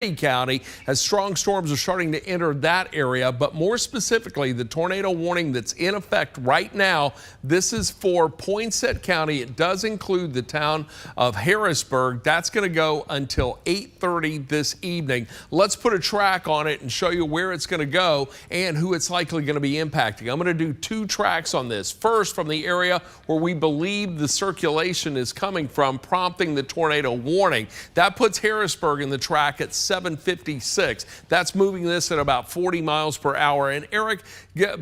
County as strong storms are starting to enter that area, but more specifically, the tornado warning that's in effect right now. This is for Poinsett County. It does include the town of Harrisburg. That's going to go until 8:30 this evening. Let's put a track on it and show you where it's going to go and who it's likely going to be impacting. I'm going to do two tracks on this. First, from the area where we believe the circulation is coming from, prompting the tornado warning. That puts Harrisburg in the track at 756. That's moving this at about 40 miles per hour. And Eric,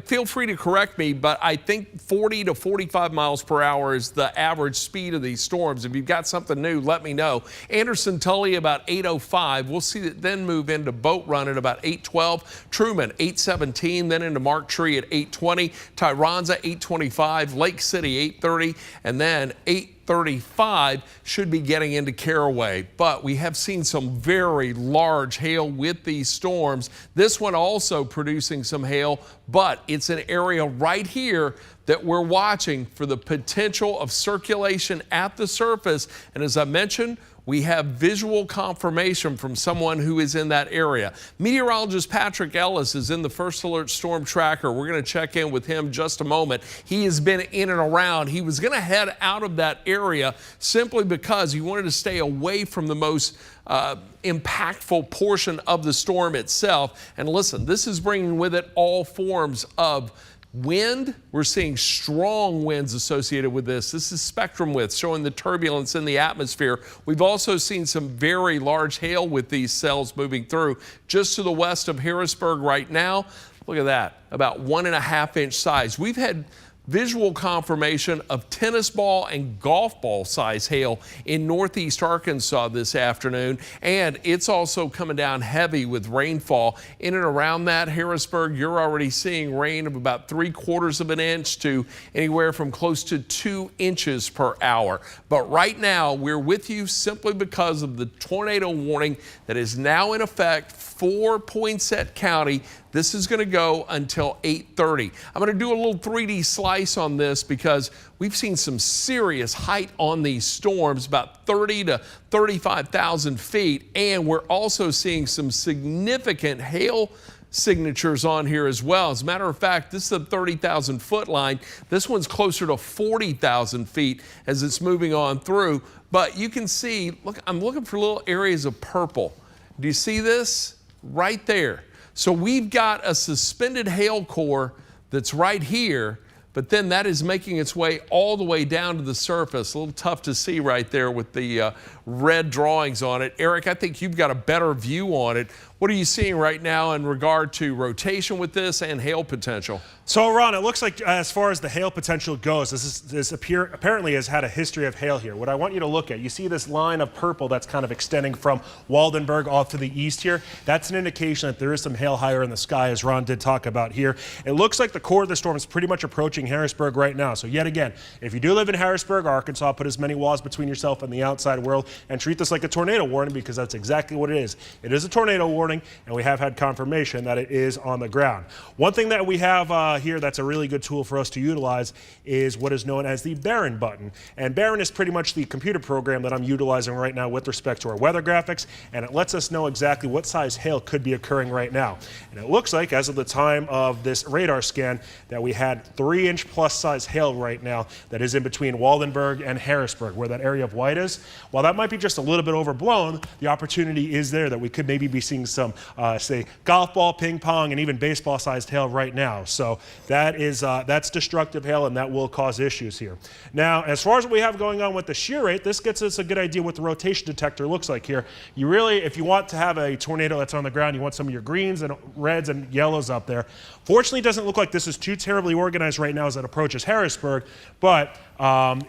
feel free to correct me, but I think 40 to 45 miles per hour is the average speed of these storms. If you've got something new, let me know. Anderson Tully about 8:05. We'll see it then move into Boat Run at about 8:12. Truman 8:17, then into Mark Tree at 8:20. Tyronza 8:25. Lake City 8:30, and then 8:35 should be getting into Caraway. But we have seen some very large hail with these storms. This one also producing some hail, but it's an area right here that we're watching for the potential of circulation at the surface. And as I mentioned, we have visual confirmation from someone who is in that area. Meteorologist Patrick Ellis is in the First Alert Storm Tracker. We're going to check in with him just a moment. He has been in and around. He was going to head out of that area simply because he wanted to stay away from the most impactful portion of the storm itself. And listen, this is bringing with it all forms of wind. We're seeing strong winds associated with this. This is spectrum width showing the turbulence in the atmosphere. We've also seen some very large hail with these cells moving through just to the west of Harrisburg right now. Look at that, about 1.5 inch size. We've had visual confirmation of tennis ball and golf ball size hail in northeast Arkansas this afternoon, and it's also coming down heavy with rainfall in and around that. Harrisburg, you're already seeing rain of about 3/4 of an inch to anywhere from close to 2 inches per hour. But right now we're with you simply because of the tornado warning that is now in effect for Poinsett County. This is going to go until 8:30. I'm going to do a little 3D slice on this because we've seen some serious height on these storms, about 30 to 35,000 feet. And we're also seeing some significant hail signatures on here as well. As a matter of fact, this is a 30,000 foot line. This one's closer to 40,000 feet as it's moving on through. But you can see, look, I'm looking for little areas of purple. Do you see this? Right there. So we've got a suspended hail core that's right here, but then that is making its way all the way down to the surface. A little tough to see right there with the red drawings on it. Eric, I think you've got a better view on it. What are you seeing right now in regard to rotation with this and hail potential? So, Ron, it looks like as far as the hail potential goes, this apparently has had a history of hail here. What I want you to look at, you see this line of purple that's kind of extending from Waldenburg off to the east here. That's an indication that there is some hail higher in the sky, as Ron did talk about here. It looks like the core of the storm is pretty much approaching Harrisburg right now. So yet again, if you do live in Harrisburg, Arkansas, put as many walls between yourself and the outside world and treat this like a tornado warning, because that's exactly what it is. It is a tornado warning, and we have had confirmation that it is on the ground. One thing that we have here that's a really good tool for us to utilize is what is known as the Barron button. And Barron is pretty much the computer program that I'm utilizing right now with respect to our weather graphics, and it lets us know exactly what size hail could be occurring right now. And it looks like, as of the time of this radar scan, that we had 3-inch plus size hail right now that is in between Waldenburg and Harrisburg, where that area of white is. While that might be just a little bit overblown, the opportunity is there that we could maybe be seeing some say golf ball, ping pong, and even baseball sized hail right now. So that's destructive hail, and that will cause issues here. Now, as far as what we have going on with the shear rate, this gets us a good idea what the rotation detector looks like here. You really, if you want to have a tornado that's on the ground, you want some of your greens and reds and yellows up there. Fortunately, it doesn't look like this is too terribly organized right now as it approaches Harrisburg, but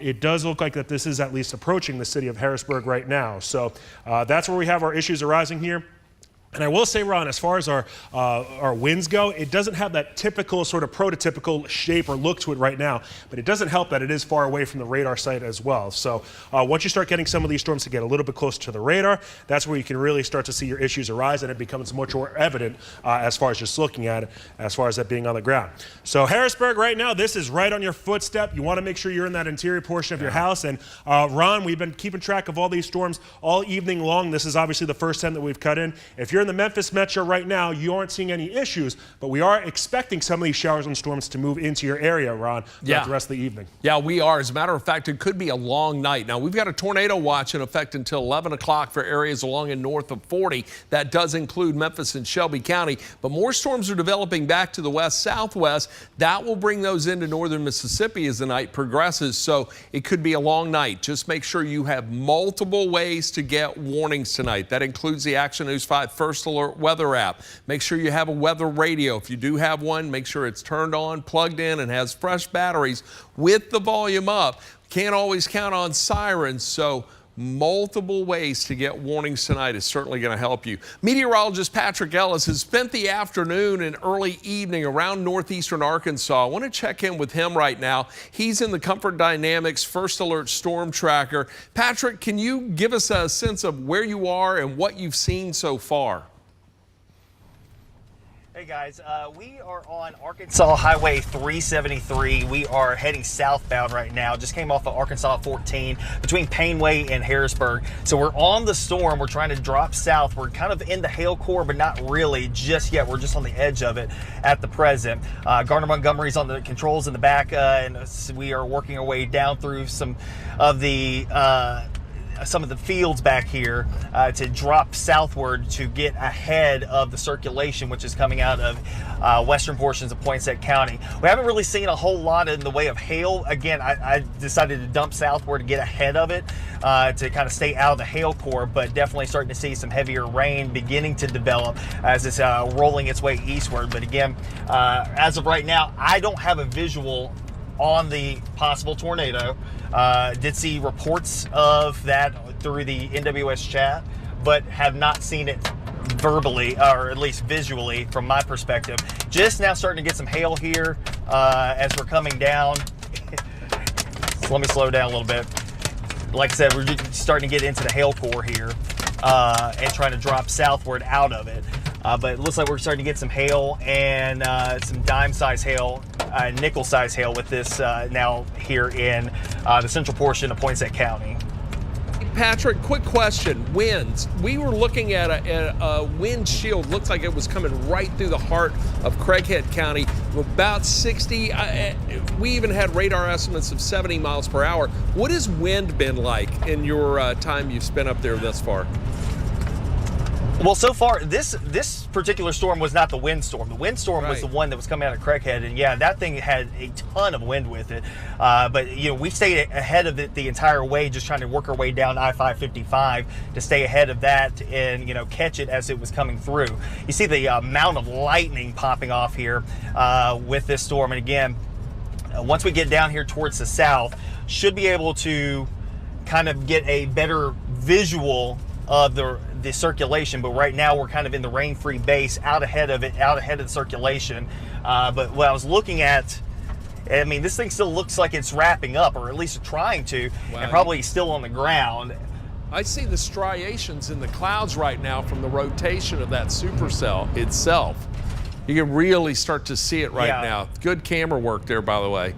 it does look like that this is at least approaching the city of Harrisburg right now. So that's where we have our issues arising here. And I will say, Ron, as far as our winds go, it doesn't have that typical sort of prototypical shape or look to it right now, but it doesn't help that it is far away from the radar site as well. So once you start getting some of these storms to get a little bit closer to the radar, that's where you can really start to see your issues arise, and it becomes much more evident as far as just looking at it, as far as that being on the ground. So Harrisburg right now, this is right on your footstep. You want to make sure you're in that interior portion of your house. And Ron, we've been keeping track of all these storms all evening long. This is obviously the first time that we've cut in. If you're in the Memphis metro right now, you aren't seeing any issues, but we are expecting some of these showers and storms to move into your area, Ron, throughout the rest of the evening. Yeah, we are. As a matter of fact, it could be a long night. Now, we've got a tornado watch in effect until 11 o'clock for areas along and north of 40. That does include Memphis and Shelby County, but more storms are developing back to the west-southwest. That will bring those into northern Mississippi as the night progresses, so it could be a long night. Just make sure you have multiple ways to get warnings tonight. That includes the Action News 5 First Alert weather app. Make sure you have a weather radio. If you do have one, make sure it's turned on, plugged in, and has fresh batteries with the volume up. Can't always count on sirens, so multiple ways to get warnings tonight is certainly going to help you. Meteorologist Patrick Ellis has spent the afternoon and early evening around northeastern Arkansas. I want to check in with him right now. He's in the Comfort Dynamics First Alert Storm Tracker. Patrick, can you give us a sense of where you are and what you've seen so far? Hey guys, we are on Arkansas Highway 373. We are heading southbound right now. Just came off of Arkansas 14 between Painway and Harrisburg. So we're on the storm. We're trying to drop south. We're kind of in the hail core, but not really just yet. We're just on the edge of it at the present. Garner Montgomery's on the controls in the back, and we are working our way down through some of the fields back here to drop southward to get ahead of the circulation, which is coming out of western portions of Poinsett County. We haven't really seen a whole lot in the way of hail. Again, I decided to dump southward to get ahead of it to kind of stay out of the hail core, but definitely starting to see some heavier rain beginning to develop as it's rolling its way eastward. But again, as of right now, I don't have a visual on the possible tornado. Did see reports of that through the NWS chat, but have not seen it verbally, or at least visually from my perspective. Just now starting to get some hail here as we're coming down. So let me slow down a little bit. Like I said, we're just starting to get into the hail core here and trying to drop southward out of it. But it looks like we're starting to get some hail and some dime-size hail, nickel-size hail with this now here in the central portion of Poinsett County. Patrick, quick question. Winds. We were looking at a wind shield. Looks like it was coming right through the heart of Craighead County, about 60. We even had radar estimates of 70 miles per hour. What has wind been like in your time you've spent up there thus far? Well, so far, this particular storm was not the windstorm. The windstorm was the one that was coming out of Craighead, and yeah, that thing had a ton of wind with it. But you know, we stayed ahead of it the entire way, just trying to work our way down I-555 to stay ahead of that and catch it as it was coming through. You see the amount of lightning popping off here with this storm, and again, once we get down here towards the south, should be able to kind of get a better visual of the circulation, but right now we're kind of in the rain-free base, out ahead of it, out ahead of the circulation. But what I was looking at, I mean, this thing still looks like it's wrapping up, or at least trying to, and probably still on the ground. I see the striations in the clouds right now from the rotation of that supercell itself. You can really start to see it right now. Good camera work there, by the way.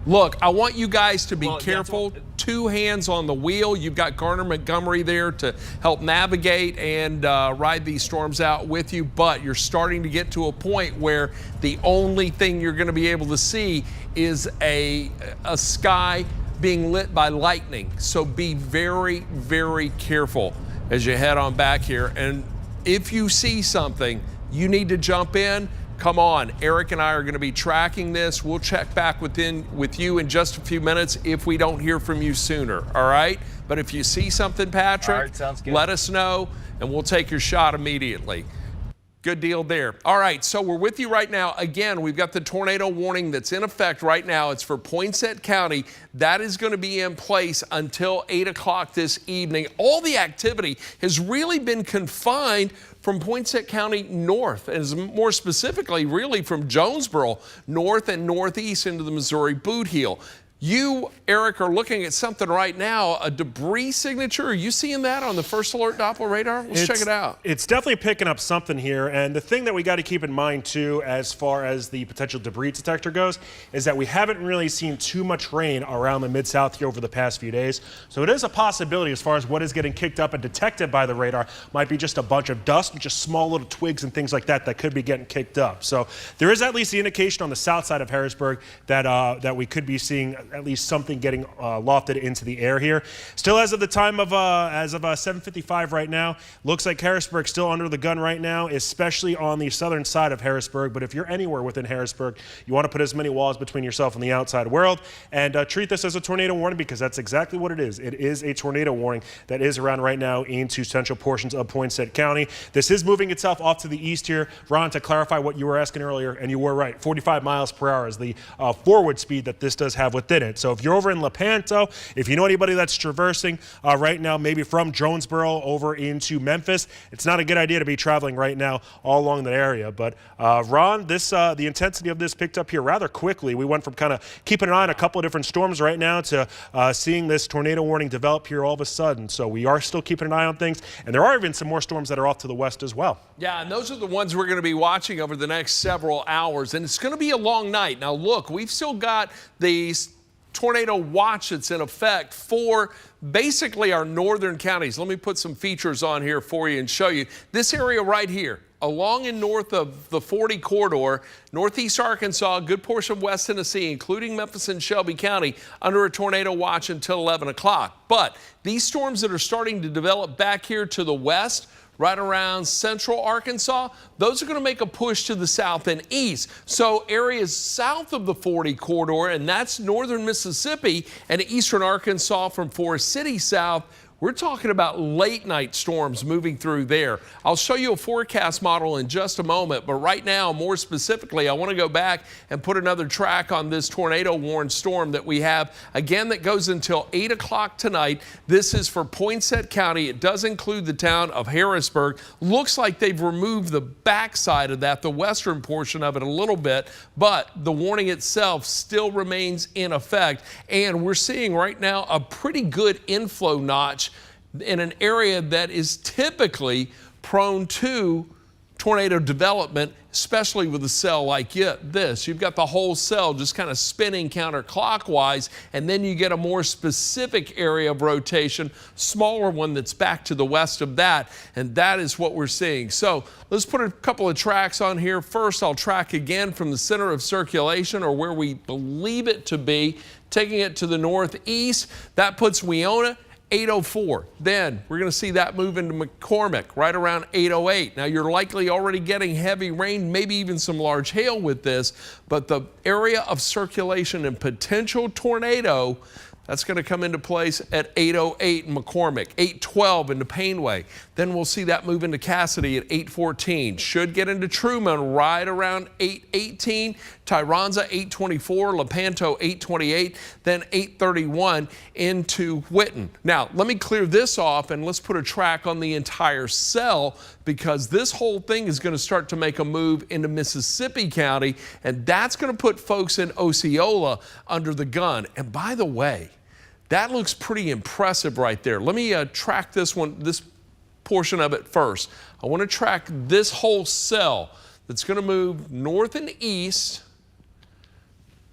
Look, I want you guys to be careful. Two hands on the wheel. You've got Garner Montgomery there to help navigate and ride these storms out with you, but you're starting to get to a point where the only thing you're going to be able to see is a sky being lit by lightning. So be very, very careful as you head on back here. And if you see something, you need to jump in. Come on, Eric and I are going to be tracking this. We'll check back with you in just a few minutes if we don't hear from you sooner, all right? But if you see something, Patrick, sounds good. Let us know, and we'll take your shot immediately. Good deal there. All right, so we're with you right now. Again, we've got the tornado warning that's in effect right now. It's for Poinsett County. That is going to be in place until 8 o'clock this evening. All the activity has really been confined from Poinsett County north, and more specifically, really from Jonesboro north and northeast into the Missouri boot heel. You, Eric, are looking at something right now, a debris signature. Are you seeing that on the first alert Doppler radar? Let's check it out. It's definitely picking up something here. And the thing that we got to keep in mind, too, as far as the potential debris detector goes, is that we haven't really seen too much rain around the Mid-South here over the past few days. So it is a possibility as far as what is getting kicked up and detected by the radar might be just a bunch of dust, just small little twigs and things like that that could be getting kicked up. So there is at least the indication on the south side of Harrisburg that, that we could be seeing at least something getting lofted into the air here. Still, as of the time of 7:55 right now, looks like Harrisburg's still under the gun right now, especially on the southern side of Harrisburg. But if you're anywhere within Harrisburg, you want to put as many walls between yourself and the outside world, and treat this as a tornado warning, because that's exactly what it is. It is a tornado warning that is around right now into central portions of Poinsett County. This is moving itself off to the east here. Ron, to clarify what you were asking earlier, and you were right, 45 miles per hour is the forward speed that this does have within it. So if you're over in Lepanto, if you know anybody that's traversing right now, maybe from Jonesboro over into Memphis, it's not a good idea to be traveling right now all along that area. But Ron, this the intensity of this picked up here rather quickly. We went from kind of keeping an eye on a couple of different storms right now to seeing this tornado warning develop here all of a sudden. So we are still keeping an eye on things, and there are even some more storms that are off to the west as well. Yeah, and those are the ones we're going to be watching over the next several hours, and it's going to be a long night. Now look, we've still got these tornado watch that's in effect for basically our northern counties. Let me put some features on here for you and show you. This area right here, along and north of the 40 corridor, northeast Arkansas, a good portion of West Tennessee, including Memphis and Shelby County, under a tornado watch until 11 o'clock. But these storms that are starting to develop back here to the west, right around central Arkansas, those are going to make a push to the south and east. So areas south of the 40 corridor, and that's northern Mississippi and eastern Arkansas from Forest City south, we're talking about late night storms moving through there. I'll show you a forecast model in just a moment, but right now, more specifically, I want to go back and put another track on this tornado warned storm that we have, again, that goes until 8 o'clock tonight. This is for Poinsett County. It does include the town of Harrisburg. Looks like they've removed the backside of that, the western portion of it a little bit, but the warning itself still remains in effect. And we're seeing right now a pretty good inflow notch in an area that is typically prone to tornado development, especially with a cell like this. You've got the whole cell just kind of spinning counterclockwise, and then you get a more specific area of rotation, smaller one that's back to the west of that, and that is what we're seeing. So let's put a couple of tracks on here. First, I'll track again from the center of circulation, or where we believe it to be, taking it to the northeast. That puts Weona 8:04. Then we're going to see that move into McCormick right around 8:08. Now you're likely already getting heavy rain, maybe even some large hail with this, but the area of circulation and potential tornado, that's going to come into place at 8:08 in McCormick, 8:12 into Painway. Then we'll see that move into Cassidy at 8:14. Should get into Truman right around 8:18. Tyronza 8:24, Lepanto 8:28, then 8:31 into Whitten. Now, let me clear this off and let's put a track on the entire cell, because this whole thing is going to start to make a move into Mississippi County, and that's going to put folks in Osceola under the gun. And by the way, that looks pretty impressive right there. Let me track this one, this portion of it first. I want to track this whole cell that's going to move north and east,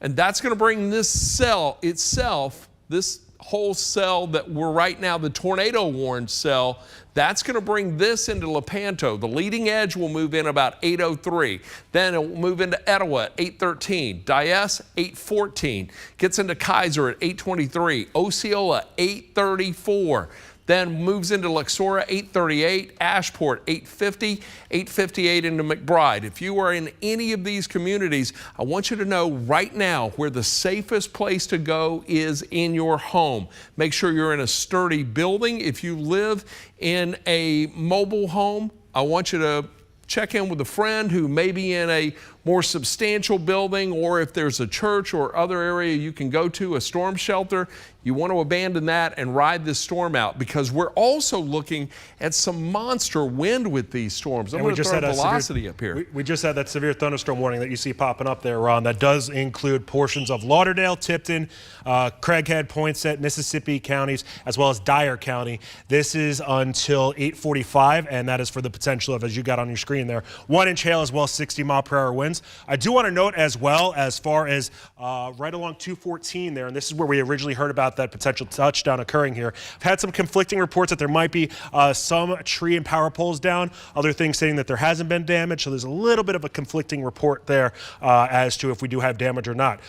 and that's going to bring this cell itself, this whole cell that we're right now, the tornado warned cell, that's going to bring this into Lepanto. The leading edge will move in about 8:03. Then it will move into Etowah at 8:13. Diess 8:14. Gets into Kaiser at 8:23. Osceola 8:34. Then moves into Luxora 8:38, Ashport 8:50, 8:58 into McBride. If you are in any of these communities, I want you to know right now where the safest place to go is in your home. Make sure you're in a sturdy building. If you live in a mobile home, I want you to check in with a friend who may be in a more substantial building, or if there's a church or other area you can go to, a storm shelter, you want to abandon that and ride this storm out, because we're also looking at some monster wind with these storms. I'm going to throw velocity up here. We just had that severe thunderstorm warning that you see popping up there, Ron. That does include portions of Lauderdale, Tipton, Craighead, Poinsett, Mississippi counties, as well as Dyer County. This is until 8:45, and that is for the potential of, as you got on your screen there, 1-inch hail as well as 60-mile-per-hour winds. I do want to note as well, as far as right along 214 there, and this is where we originally heard about that potential touchdown occurring here. I've had some conflicting reports that there might be some tree and power poles down, other things saying that there hasn't been damage, so there's a little bit of a conflicting report there as to if we do have damage or not.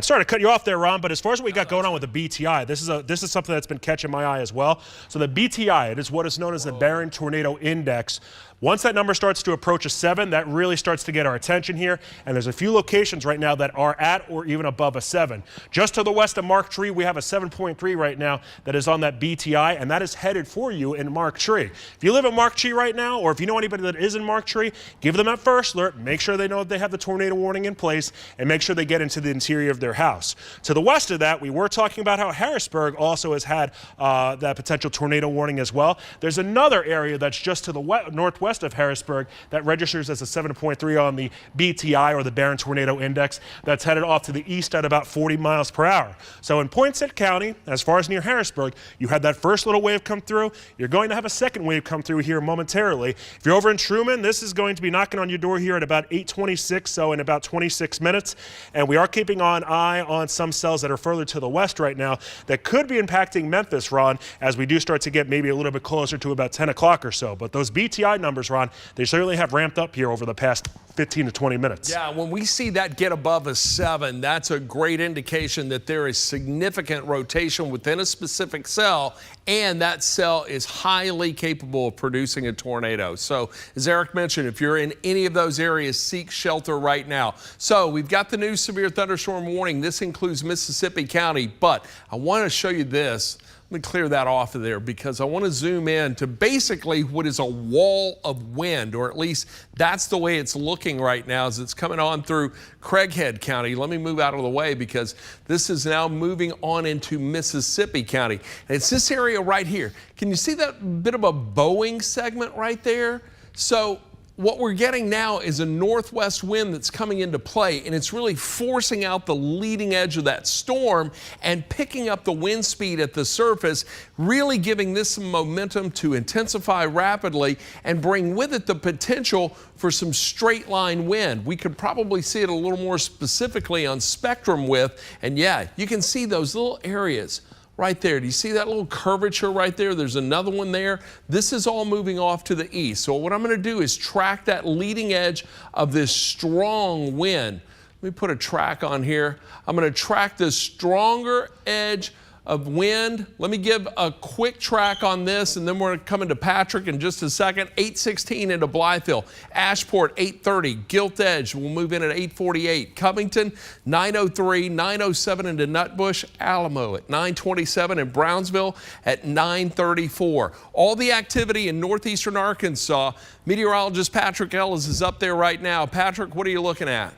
Sorry to cut you off there, Ron, but as far as what we got going on with the BTI, this is something that's been catching my eye as well. So the BTI, it is what is known as the Barron Tornado Index. Once that number starts to approach a 7, that really starts to get our attention here. And there's a few locations right now that are at or even above a 7. Just to the west of Mark Tree, we have a 7.3 right now that is on that BTI, and that is headed for you in Mark Tree. If you live in Mark Tree right now, or if you know anybody that is in Mark Tree, give them that first alert. Make sure they know that they have the tornado warning in place, and make sure they get into the interior of their house. To the west of that, we were talking about how Harrisburg also has had that potential tornado warning as well. There's another area that's just to the northwest of Harrisburg that registers as a 7.3 on the BTI, or the Barron Tornado Index, that's headed off to the east at about 40 miles per hour. So in Poinsett County, as far as near Harrisburg, you had that first little wave come through. You're going to have a second wave come through here momentarily. If you're over in Truman, this is going to be knocking on your door here at about 8:26, so in about 26 minutes. And we are keeping an eye on some cells that are further to the west right now that could be impacting Memphis, Ron, as we do start to get maybe a little bit closer to about 10 o'clock or so. But those BTI numbers, Ron, they certainly have ramped up here over the past 15 to 20 minutes. Yeah, when we see that get above a 7, that's a great indication that there is significant rotation within a specific cell, and that cell is highly capable of producing a tornado. So, as Eric mentioned, if you're in any of those areas, seek shelter right now. So, we've got the new severe thunderstorm warning. This includes Mississippi County, but I want to show you this. Let me clear that off of there, because I want to zoom in to basically what is a wall of wind, or at least that's the way it's looking right now as it's coming on through Craighead County. Let me move out of the way, because this is now moving on into Mississippi County. And it's this area right here. Can you see that bit of a bowing segment right there? So what we're getting now is a northwest wind that's coming into play, and it's really forcing out the leading edge of that storm and picking up the wind speed at the surface, really giving this some momentum to intensify rapidly and bring with it the potential for some straight line wind. We could probably see it a little more specifically on spectrum width, and yeah, you can see those little areas right there. Do you see that little curvature right there? There's another one there. This is all moving off to the east. So what I'm going to do is track that leading edge of this strong wind. Let me put a track on here. I'm going to track the stronger edge of wind. Let me give a quick track on this, and then we're coming to Patrick in just a second. 8:16 into Blytheville. Ashport, 8:30. Gilt Edge, we'll move in at 8:48. Covington, 9:03. 9:07 into Nutbush. Alamo at 9:27. And Brownsville at 9:34. All the activity in northeastern Arkansas. Meteorologist Patrick Ellis is up there right now. Patrick, what are you looking at?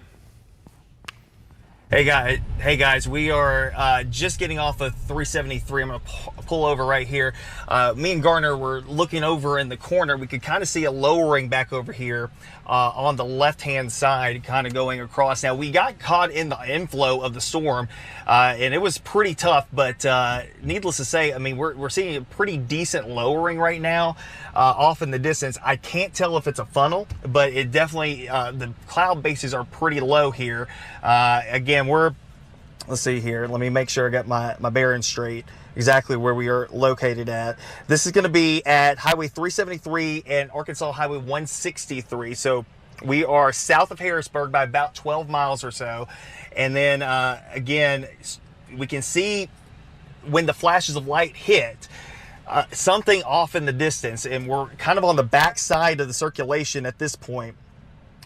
Hey guys, we are just getting off of 373. I'm going to pull over right here. Me and Garner were looking over in the corner. We could kind of see a lowering back over here on the left-hand side, kind of going across. Now, we got caught in the inflow of the storm, and it was pretty tough, but needless to say, I mean, we're seeing a pretty decent lowering right now off in the distance. I can't tell if it's a funnel, but it definitely, the cloud bases are pretty low here. Again, let's see here. Let me make sure I got my bearings straight, exactly where we are located at. This is going to be at Highway 373 and Arkansas Highway 163. So we are south of Harrisburg by about 12 miles or so. And then again, we can see when the flashes of light hit, something off in the distance, and we're kind of on the back side of the circulation at this point.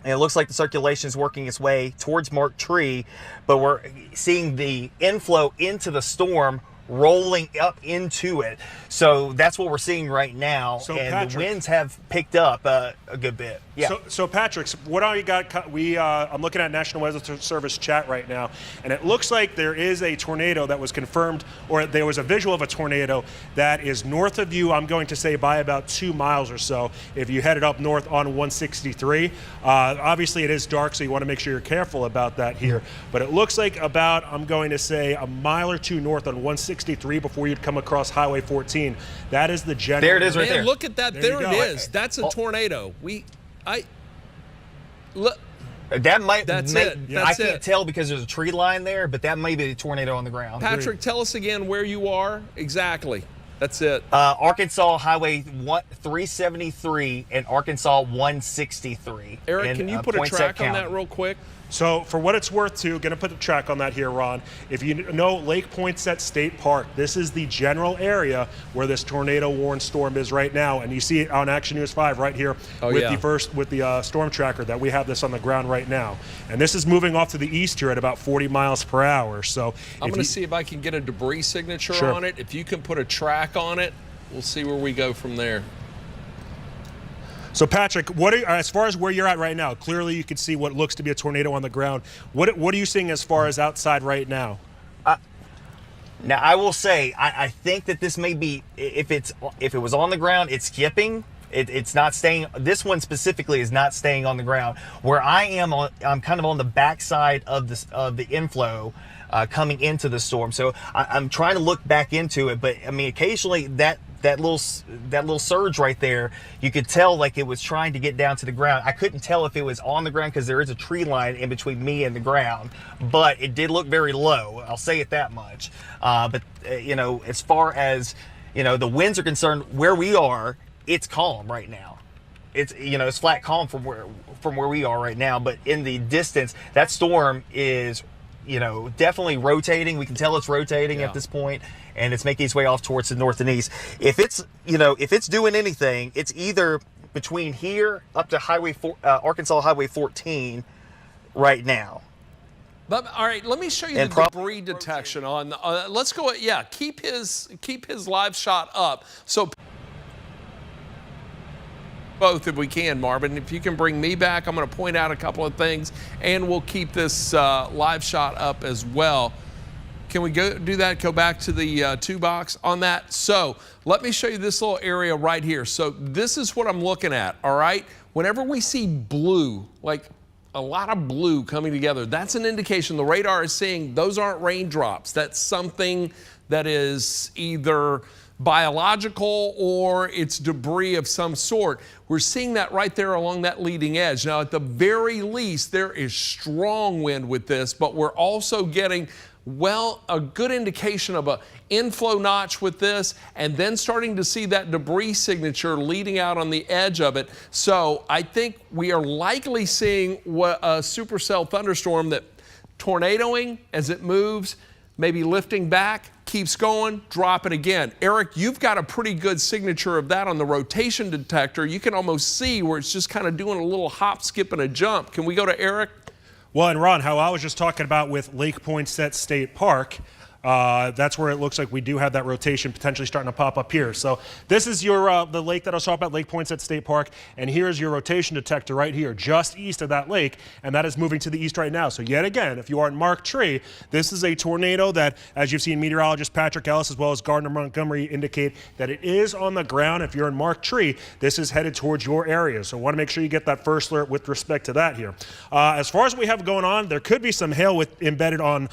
And it looks like the circulation is working its way towards Mark Tree, but we're seeing the inflow into the storm rolling up into it. So that's what we're seeing right now. So and Patrick, the winds have picked up a good bit. Yeah. So Patrick, what all you got? I'm looking at National Weather Service chat right now, and it looks like there is a tornado that was confirmed, or there was a visual of a tornado that is north of you. I'm going to say by about 2 miles or so. If you headed up north on 163, obviously it is dark, so you want to make sure you're careful about that here. But it looks like about, I'm going to say, a mile or two north on 163 before you'd come across Highway 14. That is the general. There it is, right Man, there. look at that. There it is. That's a tornado. Look. That might. That's may, it. I That's can't tell because there's a tree line there, but that may be a tornado on the ground. Patrick, tell us again where you are exactly. That's it. Arkansas Highway 373 and Arkansas 163. Eric, can you put a track on that County. real quick? So for what it's worth, too, going to put the track on that here, Ron. If you know Lake Poinsett State Park, this is the general area where this tornado warned storm is right now, and you see it on Action News 5 right here with the storm tracker that we have this on the ground right now. And this is moving off to the east here at about 40 miles per hour. So I'm going to see if I can get a debris signature Sure. on it. If you can put a track on it, we'll see where we go from there. So Patrick, as far as where you're at right now, clearly you can see what looks to be a tornado on the ground. What are you seeing as far as outside right now? Now I will say I think that this may be, if it was on the ground, it's skipping. It's not staying. This one specifically is not staying on the ground. Where I am, I'm kind of on the backside of the inflow. Coming into the storm, so I'm trying to look back into it, but I mean, occasionally that little surge right there, you could tell like it was trying to get down to the ground. I couldn't tell if it was on the ground because there is a tree line in between me and the ground, but it did look very low. I'll say it that much. But you know, as far as the winds are concerned, where we are, it's calm right now. It's it's flat calm from where we are right now, but in the distance, that storm is definitely rotating. We can tell it's rotating at this point, and it's making its way off towards the north and east. If it's doing anything, it's either between here up to Arkansas Highway 14 right now. But all right, let me show you the debris detection on. Let's go. Yeah, keep his live shot up. So. Both if we can, Marvin. If you can bring me back, I'm going to point out a couple of things, and we'll keep this live shot up as well. Can we go do that? Go back to the 2 box on that. So let me show you this little area right here. So this is what I'm looking at, all right? Whenever we see blue, like a lot of blue coming together, that's an indication the radar is saying those aren't raindrops. That's something that is either biological or it's debris of some sort. We're seeing that right there along that leading edge. Now, at the very least, there is strong wind with this, but we're also getting, well, a good indication of an inflow notch with this, and then starting to see that debris signature leading out on the edge of it. So I think we are likely seeing a supercell thunderstorm that tornadoing as it moves, maybe lifting back, keeps going, drop it again. Eric, you've got a pretty good signature of that on the rotation detector. You can almost see where it's just kind of doing a little hop, skip, and a jump. Can we go to Eric? Well, and Ron, how I was just talking about with Lake Poinsett State Park, that's where it looks like we do have that rotation potentially starting to pop up here. So this is your the lake that I was talking about, Lake Poinsett State Park, and here's your rotation detector right here, just east of that lake, and that is moving to the east right now. So yet again, if you are in Mark Tree, this is a tornado that, as you've seen meteorologist Patrick Ellis as well as Gardner Montgomery indicate that it is on the ground. If you're in Mark Tree, this is headed towards your area. So I want to make sure you get that first alert with respect to that here. As far as we have going on, there could be some hail embedded on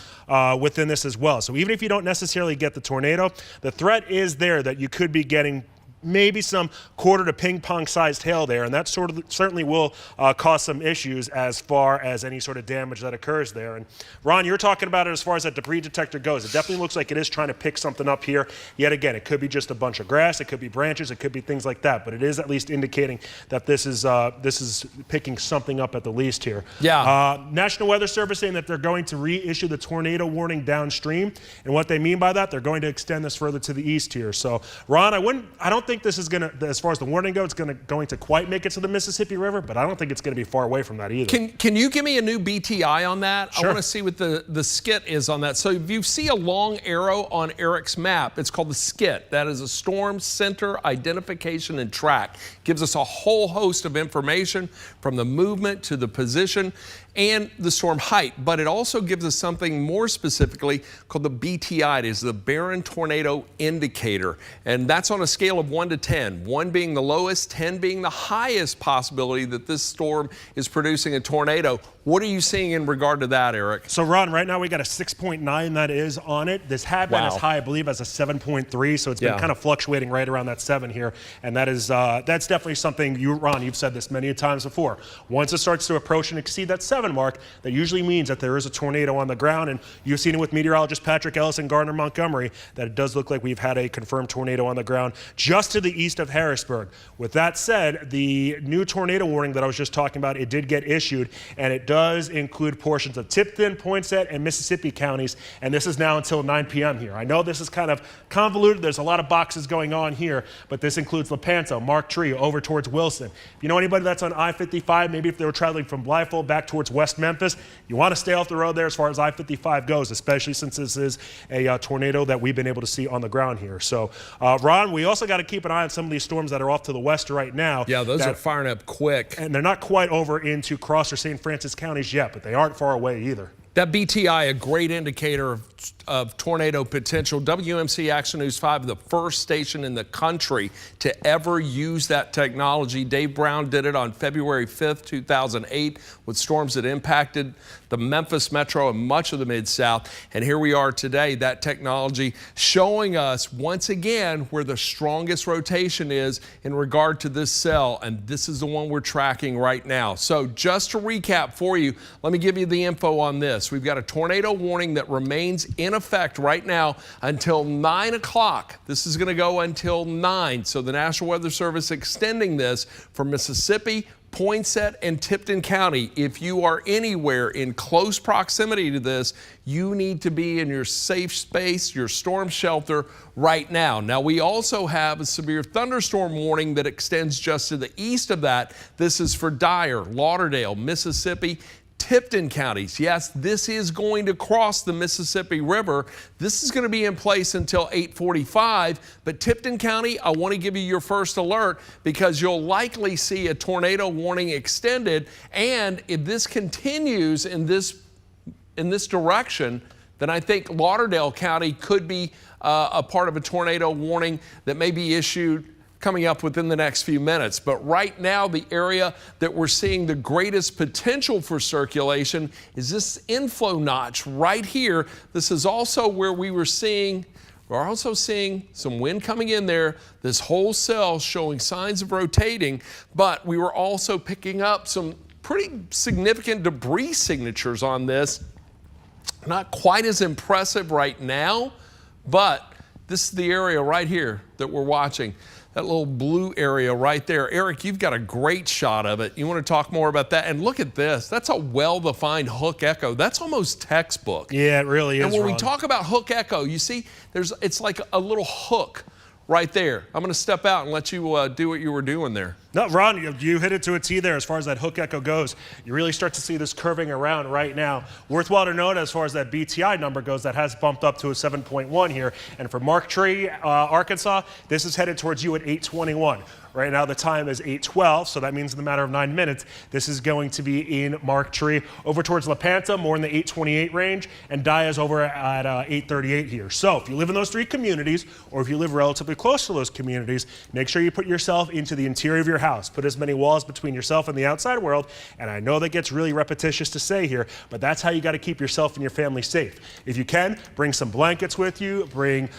within this as well. So even if you don't necessarily get the tornado, the threat is there that you could be getting maybe some quarter to ping pong sized hail there, and that certainly will cause some issues as far as any sort of damage that occurs there. And Ron, you're talking about it as far as that debris detector goes. It definitely looks like it is trying to pick something up here. Yet again, it could be just a bunch of grass, it could be branches, it could be things like that, but it is at least indicating that this is picking something up at the least here. Yeah. National Weather Service saying that they're going to reissue the tornado warning downstream, and what they mean by that, they're going to extend this further to the east here. So Ron, I don't think think this is going to, as far as the warning goes, it's going to quite make it to the Mississippi River, but I don't think it's going to be far away from that either. Can you give me a new BTI on that? Sure. I want to see what the skit is on that. So if you see a long arrow on Eric's map, it's called the skit. That is a storm center identification and track. Gives us a whole host of information from the movement to the position and the storm height, but it also gives us something more specifically called the BTI. It is the Barron Tornado Indicator, and that's on a scale of 1 to 10, 1 being the lowest, 10 being the highest possibility that this storm is producing a tornado. What are you seeing in regard to that, Eric? So, Ron, right now we got a 6.9 that is on it. This had been as high, I believe, as a 7.3, so it's been kind of fluctuating right around that 7 here, and that is that's definitely something, Ron, you've said this many times before. Once it starts to approach and exceed that 7 mark, that usually means that there is a tornado on the ground, and you've seen it with meteorologist Patrick Ellis and Gardner Montgomery, that it does look like we've had a confirmed tornado on the ground just to the east of Harrisburg. With that said, the new tornado warning that I was just talking about, it did get issued, and it does include portions of Tipton, Poinsett, and Mississippi counties, and this is now until 9 p.m. here. I know this is kind of convoluted. There's a lot of boxes going on here, but this includes Lepanto, Mark Tree, over towards Wilson. If you know anybody that's on I-55, maybe if they were traveling from Blytheville back towards West Memphis, you want to stay off the road there as far as I-55 goes, especially since this is a tornado that we've been able to see on the ground here. So, Ron, we also got to keep an eye on some of these storms that are off to the west right now. Yeah, those are firing up quick. And they're not quite over into Cross or St. Francis counties yet, but they aren't far away either. That BTI, a great indicator of tornado potential. WMC Action News 5, the first station in the country to ever use that technology. Dave Brown did it on February 5th, 2008, with storms that impacted the Memphis metro and much of the Mid-South. And here we are today, that technology showing us once again where the strongest rotation is in regard to this cell. And this is the one we're tracking right now. So just to recap for you, let me give you the info on this. We've got a tornado warning that remains in effect right now until 9 o'clock. This is going to go until 9. So the National Weather Service extending this for Mississippi, Poinsett, and Tipton County. If you are anywhere in close proximity to this, you need to be in your safe space, your storm shelter right now. Now, we also have a severe thunderstorm warning that extends just to the east of that. This is for Dyer, Lauderdale, Mississippi, Tipton counties. Yes, this is going to cross the Mississippi River. This is going to be in place until 8:45, but Tipton County, I want to give you your first alert because you'll likely see a tornado warning extended, and if this continues in this direction, then I think Lauderdale County could be a part of a tornado warning that may be issued coming up within the next few minutes. But right now, the area that we're seeing the greatest potential for circulation is this inflow notch right here. This is also where we're also seeing some wind coming in there. This whole cell showing signs of rotating, but we were also picking up some pretty significant debris signatures on this. Not quite as impressive right now, but this is the area right here that we're watching. That little blue area right there. Eric, you've got a great shot of it. You want to talk more about that? And look at this. That's a well-defined hook echo. That's almost textbook. Yeah, it really is. And when we talk about hook echo, you see, it's like a little hook right there. I'm going to step out and let you do what you were doing there. No, Ron, you hit it to a T there as far as that hook echo goes. You really start to see this curving around right now. Worthwhile to note as far as that BTI number goes, that has bumped up to a 7.1 here. And for Mark Tree, Arkansas, this is headed towards you at 8:21. Right now the time is 8:12, so that means in the matter of 9 minutes, this is going to be in Mark Tree. Over towards Lepanto, more in the 8:28 range, and Daya's over at 8:38 here. So if you live in those three communities, or if you live relatively close to those communities, make sure you put yourself into the interior of your house. Put as many walls between yourself and the outside world, and I know that gets really repetitious to say here, but that's how you got to keep yourself and your family safe. If you can, bring some blankets with you, bring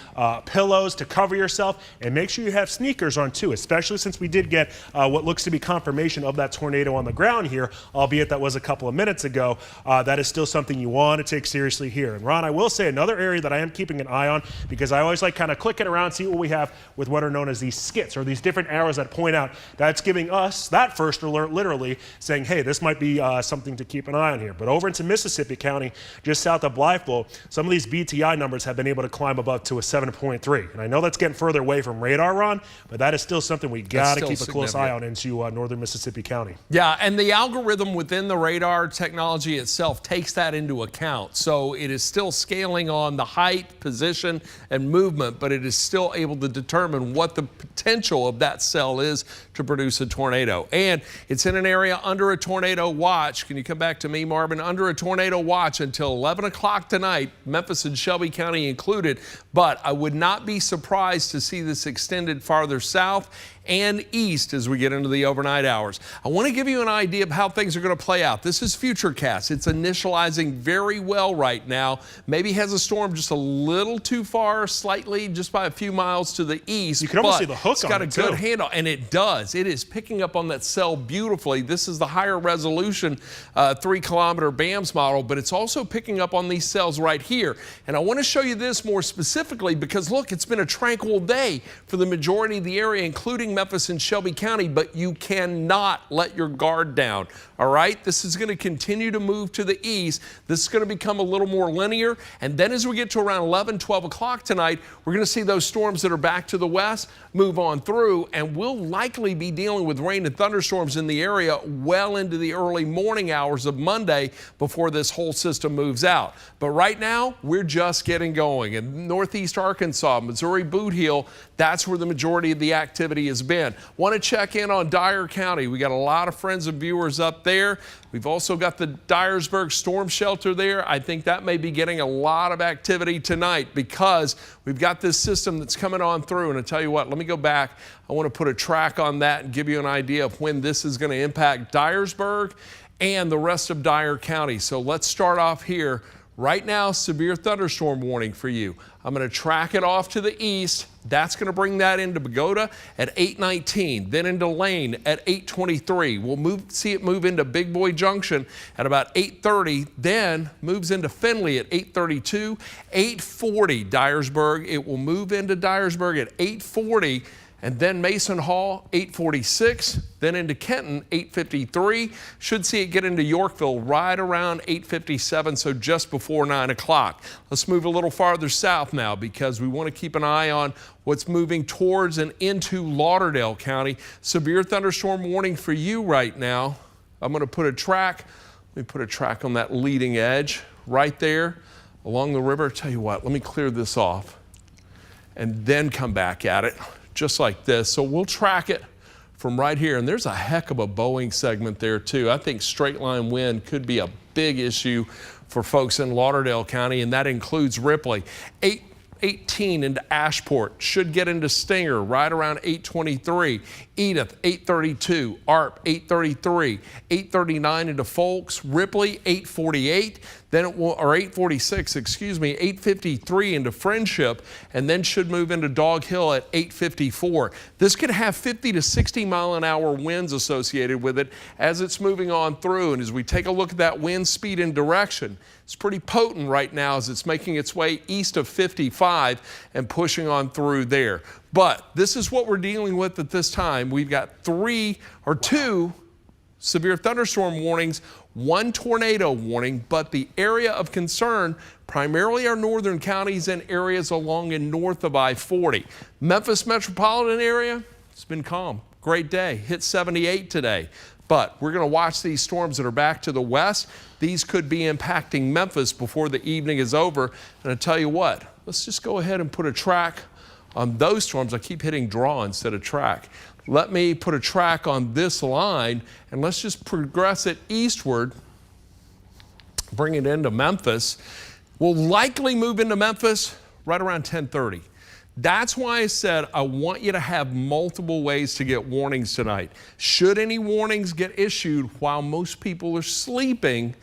pillows to cover yourself, and make sure you have sneakers on too, especially since we did get what looks to be confirmation of that tornado on the ground here, albeit that was a couple of minutes ago. That is still something you want to take seriously here. And Ron, I will say another area that I am keeping an eye on, because I always like kind of clicking around, see what we have with what are known as these skits, or these different arrows that point out. That's That's giving us that first alert, literally saying, hey, this might be something to keep an eye on here. But over into Mississippi County, just south of Blytheville, some of these BTI numbers have been able to climb above to a 7.3. And I know that's getting further away from radar, Ron, but that is still something we got to keep a close eye on into northern Mississippi County. Yeah, and the algorithm within the radar technology itself takes that into account. So it is still scaling on the height, position, and movement, but it is still able to determine what the potential of that cell is to produce a tornado. And it's in an area under a tornado watch. Can you come back to me, Marvin? Under a tornado watch until 11 o'clock tonight, Memphis and Shelby County included. But I would not be surprised to see this extended farther south and east as we get into the overnight hours. I want to give you an idea of how things are going to play out. This is Futurecast. It's initializing very well right now. Maybe has a storm just a little too far, slightly, just by a few miles to the east. You can almost see the hook on it, It's got a good handle, and it does. It is picking up on that cell beautifully. This is the higher resolution 3-kilometer BAMS model, but it's also picking up on these cells right here. And I want to show you this more specifically because, look, it's been a tranquil day for the majority of the area, including Memphis and Shelby County, but you cannot let your guard down. All right, this is going to continue to move to the east. This is going to become a little more linear, and then as we get to around 11, 12 o'clock tonight, we're going to see those storms that are back to the west move on through, and we'll likely be dealing with rain and thunderstorms in the area well into the early morning hours of Monday before this whole system moves out. But right now, we're just getting going. In northeast Arkansas, Missouri Boot Heel, that's where the majority of the activity has been. Want to check in on Dyer County. We got a lot of friends and viewers up there. We've also got the Dyersburg storm shelter there. I think that may be getting a lot of activity tonight because we've got this system that's coming on through. And I tell you what, let me go back. I want to put a track on that and give you an idea of when this is going to impact Dyersburg and the rest of Dyer County. So let's start off here. Right now, severe thunderstorm warning for you. I'm going to track it off to the east. That's going to bring that into Pagoda at 8:19, then into Lane at 8:23. We'll see it move into Big Boy Junction at about 8:30, then moves into Findlay at 8:32, 8:40 Dyersburg. It will move into Dyersburg at 8:40. And then Mason Hall, 8:46, then into Kenton, 8:53. Should see it get into Yorkville right around 8:57, so just before 9 o'clock. Let's move a little farther south now because we want to keep an eye on what's moving towards and into Lauderdale County. Severe thunderstorm warning for you right now. I'm going to put a track. Let me put a track on that leading edge right there along the river. Tell you what, let me clear this off and then come back at it. Just like this. So we'll track it from right here. And there's a heck of a Boeing segment there too. I think straight line wind could be a big issue for folks in Lauderdale County, and that includes Ripley. 8:18 into Ashport, should get into Stinger right around 8:23. Edith, 8:32. ARP, 8:33. 8:39 into Folks. Ripley, 8:48. Then it will, or 8:46, excuse me, 8:53 into Friendship, and then should move into Dog Hill at 8:54. This could have 50 to 60 mile an hour winds associated with it as it's moving on through. And as we take a look at that wind speed and direction, it's pretty potent right now as it's making its way east of 55 and pushing on through there. But this is what we're dealing with at this time. We've got two severe thunderstorm warnings, one tornado warning, but the area of concern primarily are northern counties and areas along and north of I-40. Memphis metropolitan area, it's been calm. Great day. Hit 78 today. But we're going to watch these storms that are back to the west. These could be impacting Memphis before the evening is over. And I tell you what, let's just go ahead and put a track on those storms. I keep hitting draw instead of track. Let me put a track on this line, and let's just progress it eastward, bring it into Memphis. We'll likely move into Memphis right around 10:30. That's why I said I want you to have multiple ways to get warnings tonight. Should any warnings get issued while most people are sleeping,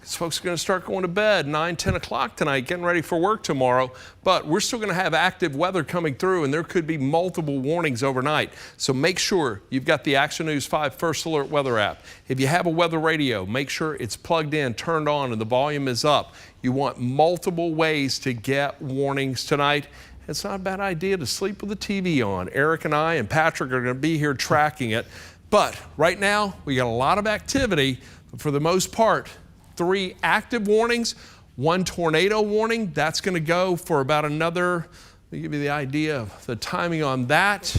because folks are going to start going to bed 9, 10 o'clock tonight, getting ready for work tomorrow. But we're still going to have active weather coming through, and there could be multiple warnings overnight. So make sure you've got the Action News 5 First Alert weather app. If you have a weather radio, make sure it's plugged in, turned on, and the volume is up. You want multiple ways to get warnings tonight. It's not a bad idea to sleep with the TV on. Eric and I and Patrick are going to be here tracking it. But right now, we got a lot of activity. For the most part, 3 active warnings, 1 tornado warning. That's going to go for about another, let me give you the idea of the timing on that.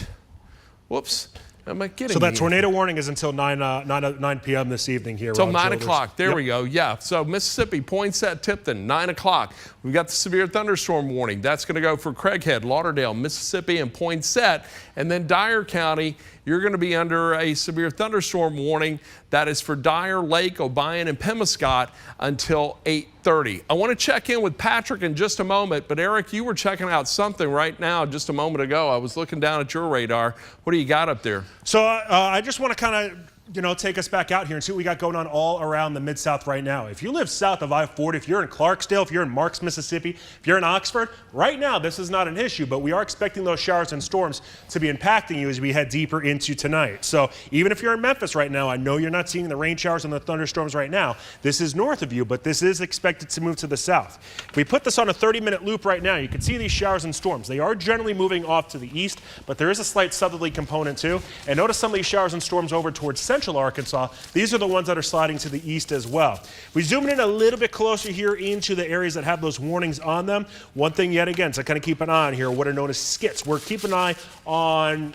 Whoops. Am I getting So that me? tornado warning is until 9 p.m. this evening here. Till Ron 9 Childers. o'clock. There Yep. we go. Yeah. So Mississippi, Poinsett, Tipton, 9 o'clock. We've got the severe thunderstorm warning. That's going to go for Craighead, Lauderdale, Mississippi, and Poinsett. And then Dyer County, you're going to be under a severe thunderstorm warning. That is for Dyer, Lake, Obion, and Pemiscot until 8:30. I want to check in with Patrick in just a moment, but Eric, you were checking out something right now just a moment ago. I was looking down at your radar. What do you got up there? So I just want to kind of, take us back out here and see what we got going on all around the Mid-South right now. If you live south of I-40, if you're in Clarksdale, if you're in Marks, Mississippi, if you're in Oxford, right now this is not an issue, but we are expecting those showers and storms to be impacting you as we head deeper into tonight. So even if you're in Memphis right now, I know you're not seeing the rain showers and the thunderstorms right now. This is north of you, but this is expected to move to the south. If we put this on a 30-minute loop right now, you can see these showers and storms. They are generally moving off to the east, but there is a slight southerly component too. And notice some of these showers and storms over towards central Arkansas. These are the ones that are sliding to the east as well. We zoom in a little bit closer here into the areas that have those warnings on them. One thing yet again to kind of keep an eye on here, what are known as skits. We're keeping an eye on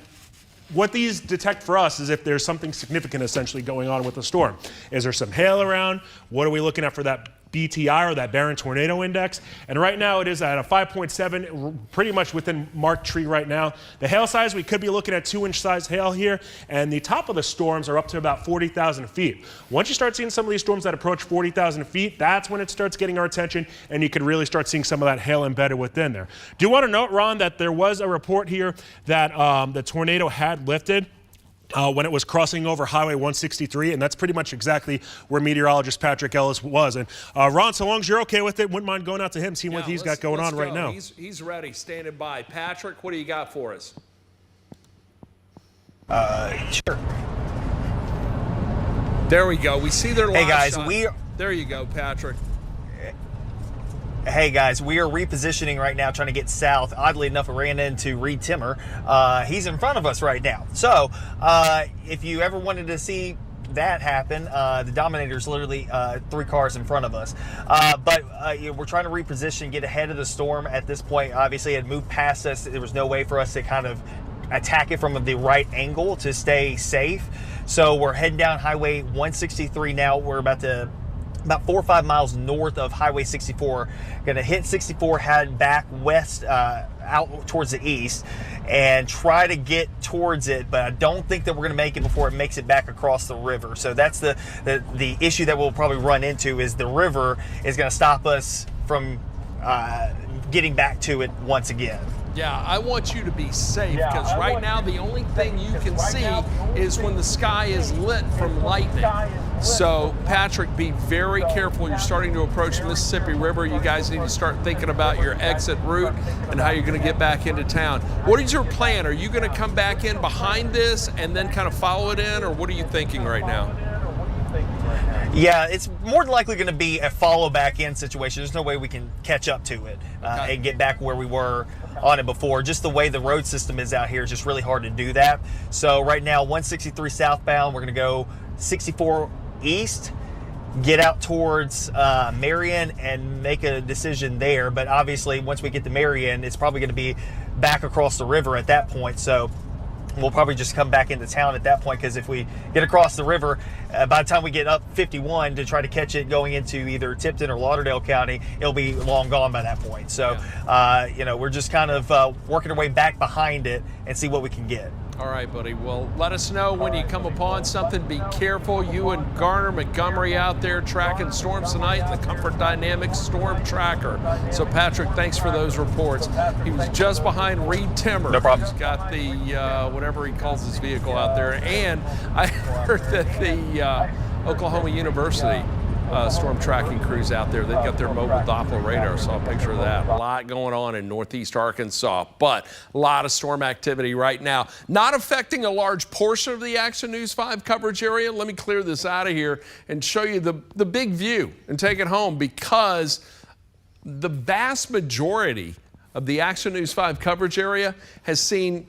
what these detect for us is if there's something significant essentially going on with the storm. Is there some hail around? What are we looking at for that BTI or that Barron Tornado Index? And right now it is at a 5.7, pretty much within marked tree right now. The hail size, we could be looking at 2-inch size hail here, and the top of the storms are up to about 40,000 feet. Once you start seeing some of these storms that approach 40,000 feet, that's when it starts getting our attention, and you could really start seeing some of that hail embedded within there. Do you want to note, Ron, that there was a report here that the tornado had lifted when it was crossing over Highway 163, and that's pretty much exactly where meteorologist Patrick Ellis was. And Ron, so long as you're okay with it, wouldn't mind going out to him, seeing what he's got going on right now. He's ready, standing by. Patrick, what do you got for us? Sure. There we go. We see their live Hey guys, shot. There you go, Patrick. Hey guys, we are repositioning right now, trying to get south. Oddly enough, we ran into Reed Timmer. He's in front of us right now. So if you ever wanted to see that happen, the Dominator's literally 3 cars in front of us. But we're trying to reposition, get ahead of the storm at this point. Obviously, it moved past us. There was no way for us to kind of attack it from the right angle to stay safe. So we're heading down Highway 163 now. We're about 4 or 5 miles north of Highway 64. Gonna hit 64, head back west out towards the east and try to get towards it, but I don't think that we're gonna make it before it makes it back across the river. So that's the issue that we'll probably run into, is the river is gonna stop us from getting back to it once again. Yeah, I want you to be safe, because right now the only thing you can see is when the sky is lit from lightning. So, Patrick, be very careful. You're starting to approach the Mississippi River. You guys need to start thinking about your exit route and how you're going to get back into town. What is your plan? Are you going to come back in behind this and then kind of follow it in, or what are you thinking right now? Yeah, it's more than likely going to be a follow back in situation. There's no way we can catch up to it and get back where we were on it before. Just the way the road system is out here is just really hard to do that. So right now, 163 southbound, we're going to go 64 east, get out towards Marion and make a decision there. But obviously, once we get to Marion, it's probably going to be back across the river at that point. So we'll probably just come back into town at that point, because if we get across the river, by the time we get up 51 to try to catch it going into either Tipton or Lauderdale County, it'll be long gone by that point. So, we're just kind of working our way back behind it and see what we can get. All right, buddy. Well, let us know when you come upon something. Be careful. You and Garner Montgomery out there tracking storms tonight in the Comfort Dynamics Storm Tracker. So, Patrick, thanks for those reports. He was just behind Reed Timmer. No problem. He's got the, whatever he calls his vehicle out there. And I heard that the Oklahoma University storm tracking crews out there, they've got their mobile Doppler radar. Saw a picture of that. A lot going on in northeast Arkansas, but a lot of storm activity right now. Not affecting a large portion of the Action News 5 coverage area. Let me clear this out of here and show you the big view and take it home, because the vast majority of the Action News 5 coverage area has seen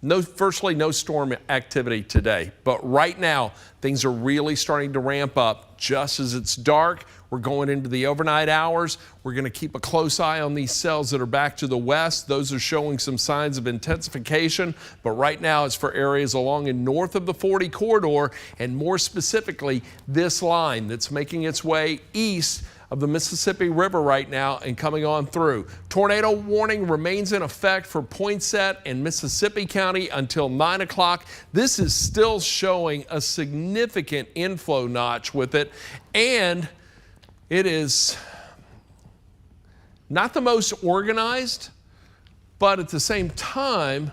virtually no storm activity today. But right now, things are really starting to ramp up just as it's dark. We're going into the overnight hours. We're going to keep a close eye on these cells that are back to the west. Those are showing some signs of intensification, but right now it's for areas along and north of the 40 corridor, and more specifically, this line that's making its way east of the Mississippi River right now and coming on through. Tornado warning remains in effect for Poinsett and Mississippi County until 9 o'clock. This is still showing a significant inflow notch with it, and it is not the most organized, but at the same time,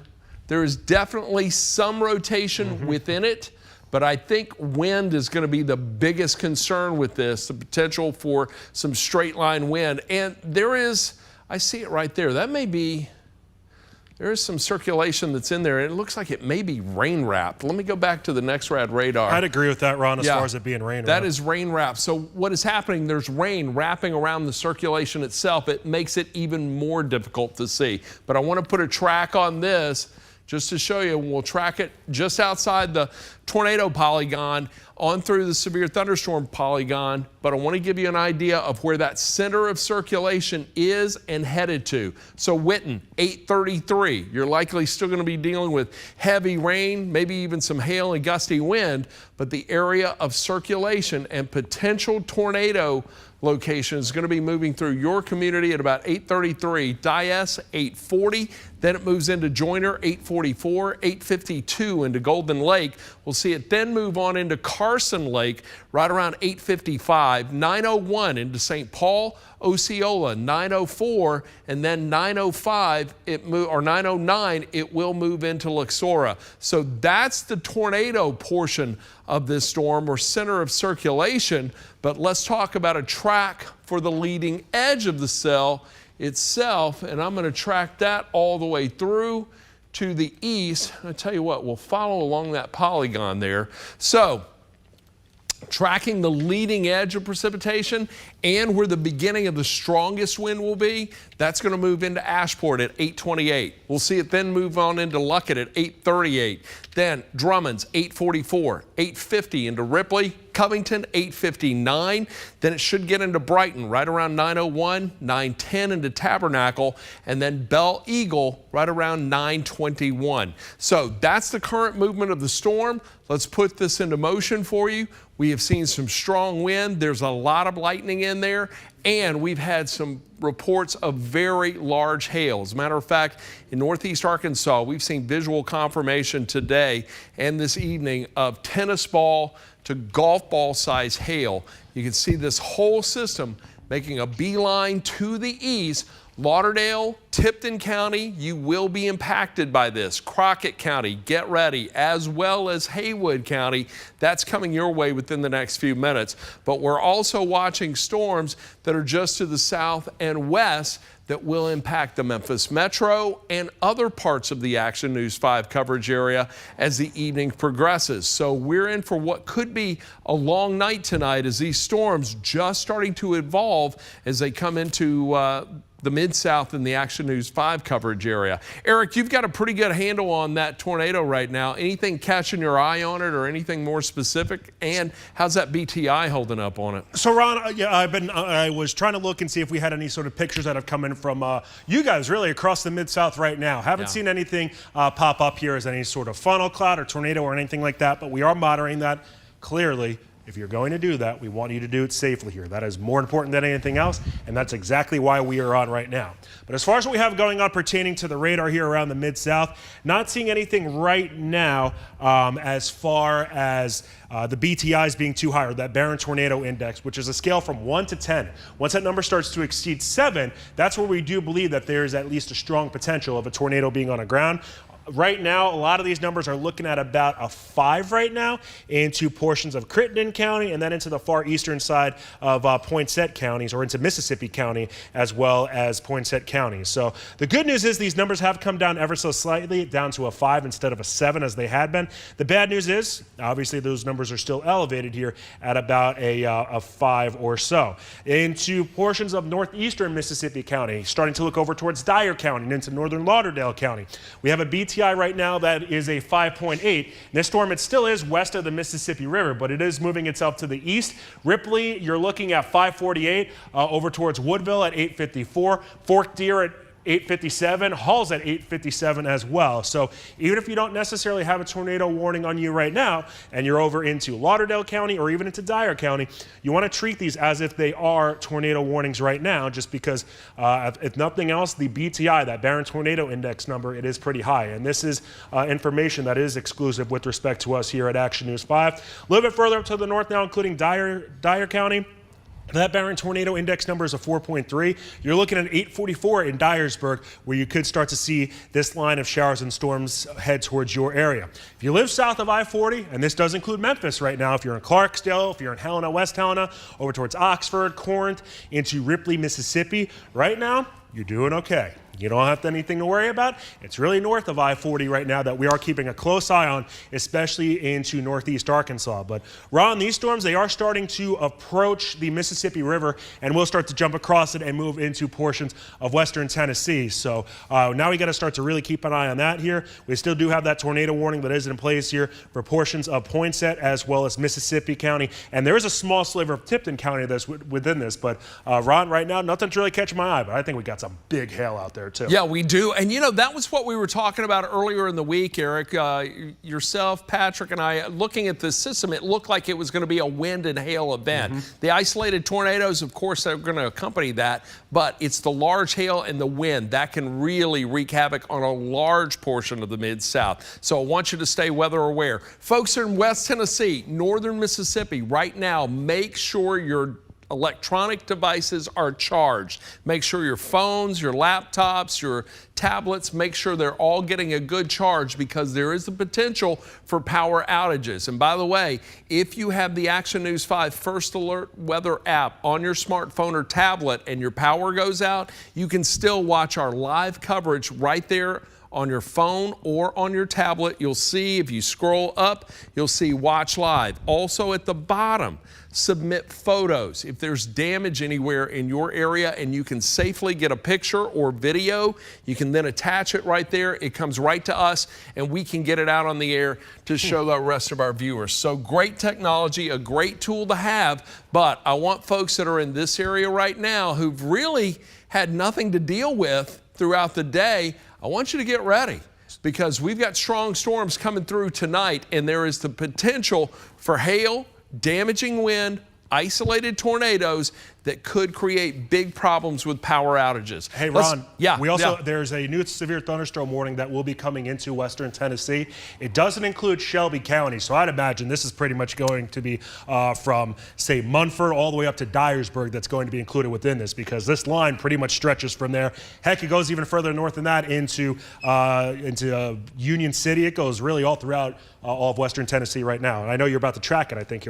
there is definitely some rotation within it. But I think wind is going to be the biggest concern with this, the potential for some straight line wind. And there is, I see it right there. That may be, there is some circulation that's in there. And it looks like it may be rain wrapped. Let me go back to the next rad radar. I'd agree with that, Ron, as far as it being rain wrapped. That is rain wrapped. So what is happening, there's rain wrapping around the circulation itself. It makes it even more difficult to see. But I want to put a track on this just to show you. We'll track it just outside the tornado polygon on through the severe thunderstorm polygon, but I want to give you an idea of where that center of circulation is and headed to. So Whitten, 833, you're likely still going to be dealing with heavy rain, maybe even some hail and gusty wind, but the area of circulation and potential tornado location is going to be moving through your community at about 8:33. Dias 8:40, then it moves into Joyner 8:44, 8:52 into Golden Lake. We'll see it then move on into Carson Lake right around 8:55, 9:01 into St. Paul, Osceola 9:04, and then 9:05 or 9:09 it will move into Luxora. So that's the tornado portion of this storm, or center of circulation. But let's talk about a track for the leading edge of the cell itself, and I'm going to track that all the way through to the east. I tell you what, we'll follow along that polygon there. So tracking the leading edge of precipitation and where the beginning of the strongest wind will be, that's going to move into Ashport at 8:28. We'll see it then move on into Luckett at 8:38. Then Drummond's 8:44, 8:50 into Ripley, Covington 8:59. Then it should get into Brighton right around 9:01, 9:10 into Tabernacle, and then Belle Eagle right around 9:21. So that's the current movement of the storm. Let's put this into motion for you. We have seen some strong wind. There's a lot of lightning in there, and we've had some reports of very large hail. As a matter of fact, in northeast Arkansas, we've seen visual confirmation today and this evening of tennis ball to golf ball size hail. You can see this whole system making a beeline to the east. Lauderdale, Tipton County, you will be impacted by this. Crockett County, get ready, as well as Haywood County. That's coming your way within the next few minutes. But we're also watching storms that are just to the south and west that will impact the Memphis Metro and other parts of the Action News 5 coverage area as the evening progresses. So we're in for what could be a long night tonight as these storms just starting to evolve as they come into the Mid-South and the Action News 5 coverage area. Eric, you've got a pretty good handle on that tornado right now. Anything catching your eye on it or anything more specific? And how's that BTI holding up on it? So Ron, yeah, I was trying to look and see if we had any sort of pictures that have come in from you guys really across the Mid-South right now. Haven't seen anything pop up here as any sort of funnel cloud or tornado or anything like that, but we are monitoring that clearly. If you're going to do that, we want you to do it safely here. That is more important than anything else, and that's exactly why we are on right now. But as far as what we have going on pertaining to the radar here around the Mid-South, not seeing anything right now as far as the BTIs being too high, or that Barron Tornado Index, which is a scale from 1 to 10. Once that number starts to exceed 7, that's where we do believe that there is at least a strong potential of a tornado being on the ground. Right now, a lot of these numbers are looking at about a 5 right now into portions of Crittenden County and then into the far eastern side of Poinsett counties, or into Mississippi County as well as Poinsett County. So the good news is these numbers have come down ever so slightly, down to a 5 instead of a 7 as they had been. The bad news is, obviously, those numbers are still elevated here at about a 5 or so. Into portions of northeastern Mississippi County, starting to look over towards Dyer County and into northern Lauderdale County. We have a BTI BTI right now that is a 5.8. This storm, it still is west of the Mississippi River, but it is moving itself to the east. Ripley, you're looking at 548, over towards Woodville at 854, Fork Deer at 857, Hall's at 857 as well. So even if you don't necessarily have a tornado warning on you right now, and you're over into Lauderdale County or even into Dyer County, you want to treat these as if they are tornado warnings right now, just because if nothing else, the BTI, that Barron Tornado Index number, it is pretty high. And this is information that is exclusive with respect to us here at Action News 5. A little bit further up to the north now, including Dyer County. That Barron Tornado Index number is a 4.3. You're looking at 844 in Dyersburg, where you could start to see this line of showers and storms head towards your area. If you live south of I-40, and this does include Memphis right now, if you're in Clarksdale, if you're in Helena, West Helena, over towards Oxford, Corinth, into Ripley, Mississippi, right now, you're doing okay. You don't have anything to worry about. It's really north of I-40 right now that we are keeping a close eye on, especially into northeast Arkansas. But Ron, these storms, they are starting to approach the Mississippi River, and we'll start to jump across it and move into portions of western Tennessee. So now we got to start to really keep an eye on that here. We still do have that tornado warning that is in place here for portions of Poinsett as well as Mississippi County. And there is a small sliver of Tipton County that's within this. But Ron, right now, nothing's really catching my eye, but I think we got some big hail out there too. Yeah, we do. And you know, that was what we were talking about earlier in the week, Eric. Yourself, Patrick, and I, looking at this system, it looked like it was going to be a wind and hail event. The isolated tornadoes, of course, are going to accompany that, but it's the large hail and the wind that can really wreak havoc on a large portion of the Mid-South. So I want you to stay weather aware. Folks in West Tennessee, northern Mississippi, right now, make sure your electronic devices are charged. Make sure your phones, your laptops, your tablets, make sure they're all getting a good charge, because there is the potential for power outages. And by the way, if you have the Action News 5 First Alert Weather app on your smartphone or tablet and your power goes out, you can still watch our live coverage right there on your phone or on your tablet. You'll see, if you scroll up, you'll see Watch Live. Also at the bottom, submit photos. If there's damage anywhere in your area and you can safely get a picture or video, you can then attach it right there. It comes right to us and we can get it out on the air to show the rest of our viewers. So great technology, a great tool to have, but I want folks that are in this area right now who've really had nothing to deal with throughout the day, I want you to get ready, because we've got strong storms coming through tonight, and there is the potential for hail, damaging wind, isolated tornadoes that could create big problems with power outages. Hey, Ron, there's a new severe thunderstorm warning that will be coming into western Tennessee. It doesn't include Shelby County, so I'd imagine this is pretty much going to be from, say, Munford all the way up to Dyersburg that's going to be included within this, because this line pretty much stretches from there. Heck, it goes even further north than that into Union City. It goes really all throughout all of western Tennessee right now. And I know you're about to track it, I think.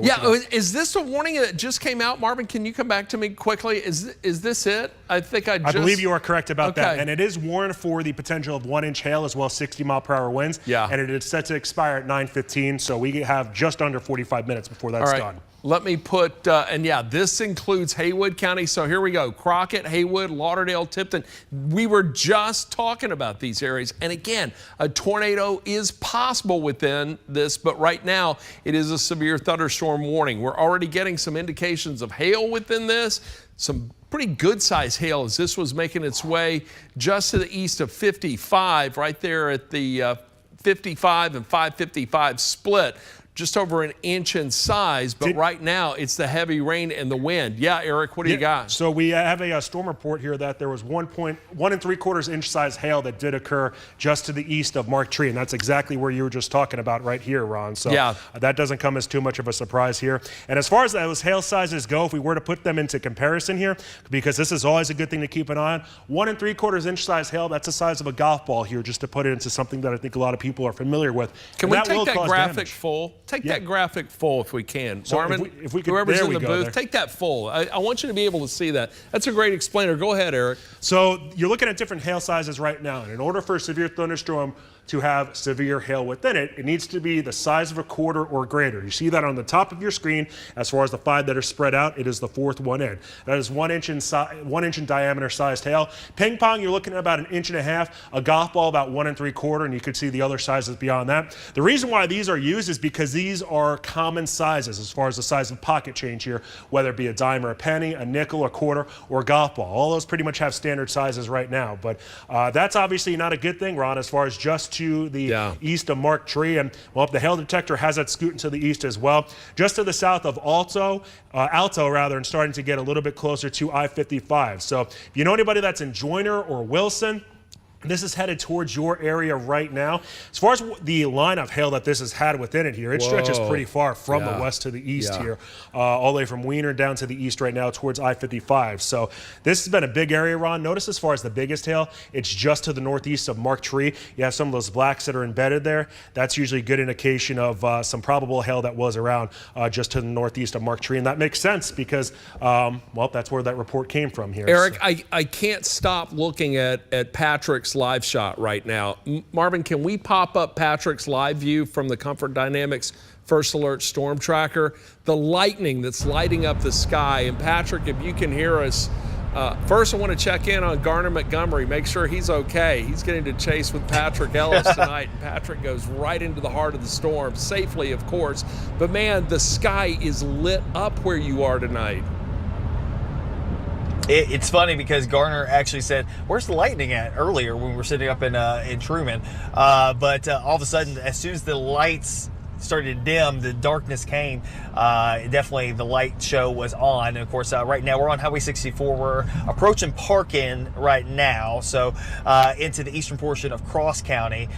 Is this a warning that just came out? Marvin, can you come back to me quickly? Is this it? I believe you are correct about that. And it is warned for the potential of 1-inch hail as well as 60-mile-per-hour winds. Yeah. And it is set to expire at 9:15, so we have just under 45 minutes before that's done. Let me put, this includes Haywood County. So here we go. Crockett, Haywood, Lauderdale, Tipton. We were just talking about these areas. And again, a tornado is possible within this, but right now it is a severe thunderstorm warning. We're already getting some indications of hail within this, some pretty good size hail as this was making its way just to the east of 55, right there at the 55 and 555 split. Just over an inch in size, but right now it's the heavy rain and the wind. Yeah, Eric, what do you got? So we have a storm report here that there was 1 3/4 inch size hail that did occur just to the east of Mark Tree, and that's exactly where you were just talking about right here, Ron. So that doesn't come as too much of a surprise here. And as far as those hail sizes go, if we were to put them into comparison here, because this is always a good thing to keep an eye on, 1 3/4 inch size hail, that's the size of a golf ball here, just to put it into something that I think a lot of people are familiar with. Can we take that graphic full? Take that graphic full if we can. So Marvin, if we could, whoever's in the booth, take that full. I want you to be able to see that. That's a great explainer. Go ahead, Eric. So you're looking at different hail sizes right now. And in order for a severe thunderstorm to have severe hail within it. It needs to be the size of a quarter or greater. You see that on the top of your screen. As far as the 5 that are spread out, it is the 4th one in. That is 1 inch in diameter sized hail. Ping pong, you're looking at about 1.5 inches. A golf ball, about 1 3/4, and you could see the other sizes beyond that. The reason why these are used is because these are common sizes as far as the size of pocket change here, whether it be a dime or a penny, a nickel, a quarter, or a golf ball. All those pretty much have standard sizes right now. But that's obviously not a good thing, Ron, as far as just to the east of Mark Tree. And well, the hail detector has that scooting to the east as well. Just to the south of Alto, and starting to get a little bit closer to I-55. So if you know anybody that's in Joyner or Wilson, this is headed towards your area right now. As far as the line of hail that this has had within it here, it stretches pretty far from the west to the east here, all the way from Wiener down to the east right now towards I-55. So this has been a big area, Ron. Notice as far as the biggest hail, it's just to the northeast of Mark Tree. You have some of those blacks that are embedded there. That's usually a good indication of some probable hail that was around just to the northeast of Mark Tree. And that makes sense because, well, that's where that report came from here. Eric, so I can't stop looking at Patrick's live shot right now. Marvin, can we pop up Patrick's live view from the Comfort Dynamics First Alert Storm Tracker? The lightning that's lighting up the sky. And Patrick, if you can hear us, first I want to check in on Garner Montgomery, make sure he's okay. He's getting to chase with Patrick Ellis tonight, and Patrick goes right into the heart of the storm, safely of course. But man, the sky is lit up where you are tonight. It's funny because Garner actually said, "Where's the lightning at?" earlier when we were sitting up in Truman. But all of a sudden, as soon as the lights started to dim, the darkness came. Definitely the light show was on. And of course, right now we're on Highway 64. We're approaching Parkin right now. So into the eastern portion of Cross County,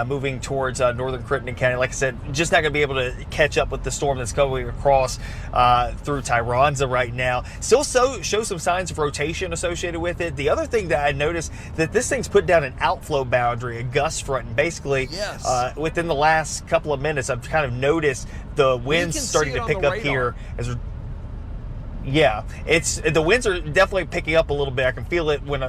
moving towards northern Crittenden County. Like I said, just not going to be able to catch up with the storm that's going across through Tyronza right now. Still show some signs of rotation associated with it. The other thing that I noticed that this thing's put down an outflow boundary, a gust front, and basically within the last couple of minutes, I've kind of noticed the winds starting to pick up here as it's the winds are definitely picking up a little bit. I can feel it when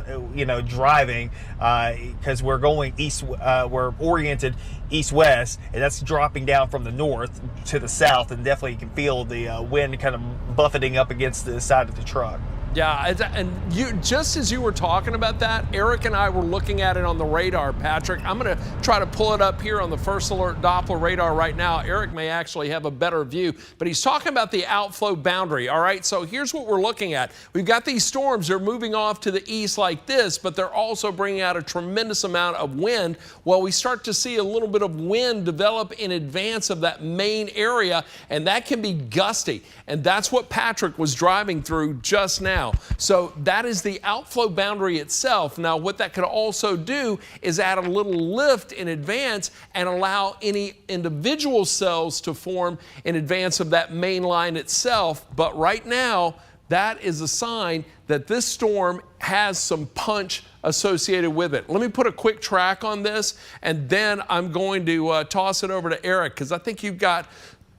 driving because we're going east. We're oriented east-west, and that's dropping down from the north to the south, and definitely you can feel the wind kind of buffeting up against the side of the truck. Yeah, and just as you were talking about that, Eric and I were looking at it on the radar, Patrick. I'm going to try to pull it up here on the First Alert Doppler radar right now. Eric may actually have a better view, but he's talking about the outflow boundary, all right? So here's what we're looking at. We've got these storms. They're moving off to the east like this, but they're also bringing out a tremendous amount of wind. Well, we start to see a little bit of wind develop in advance of that main area, and that can be gusty. And that's what Patrick was driving through just now. So that is the outflow boundary itself. Now, what that could also do is add a little lift in advance and allow any individual cells to form in advance of that main line itself. But right now, that is a sign that this storm has some punch associated with it. Let me put a quick track on this, and then I'm going to toss it over to Eric, because I think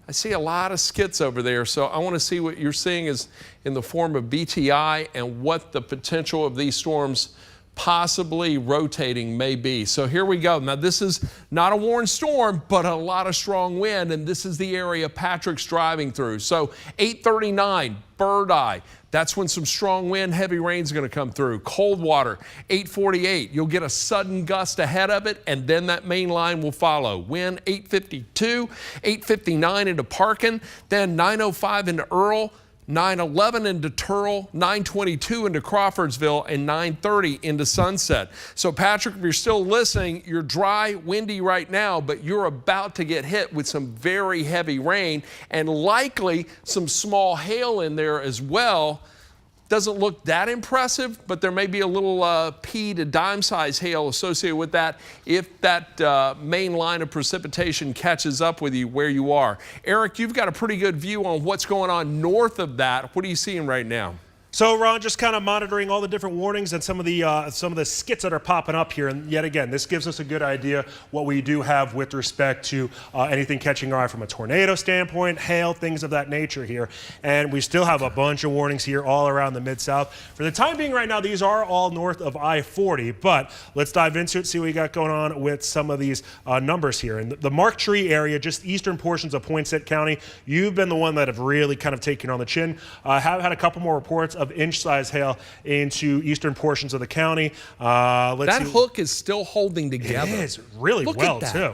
I see a lot of skits over there, so I want to see what you're seeing is in the form of BTI and what the potential of these storms possibly rotating may be. So here we go. Now, this is not a warned storm, but a lot of strong wind, and this is the area Patrick's driving through. So 839, Bird Eye. That's when some strong wind, heavy rain is going to come through. Coldwater, 848. You'll get a sudden gust ahead of it, and then that main line will follow. Wind 852, 859 into Parkin, then 905 into Earl, 911 into Turl, 922 into Crawfordsville, and 930 into Sunset. So Patrick, if you're still listening, you're dry, windy right now, but you're about to get hit with some very heavy rain and likely some small hail in there as well. Doesn't look that impressive, but there may be a little pea to dime size hail associated with that if that main line of precipitation catches up with you where you are. Eric, you've got a pretty good view on what's going on north of that. What are you seeing right now? So Ron, just kind of monitoring all the different warnings and some of the skits that are popping up here, and yet again, this gives us a good idea what we do have with respect to anything catching our eye from a tornado standpoint, hail, things of that nature here. And we still have a bunch of warnings here all around the Mid-South. For the time being right now, these are all north of I-40, but let's dive into it, see what we got going on with some of these numbers here. In the Mark Tree area, just eastern portions of Poinsett County, you've been the one that have really kind of taken on the chin. Have had a couple more reports of inch-size hail into eastern portions of the county. That hook is still holding together. It is really well too.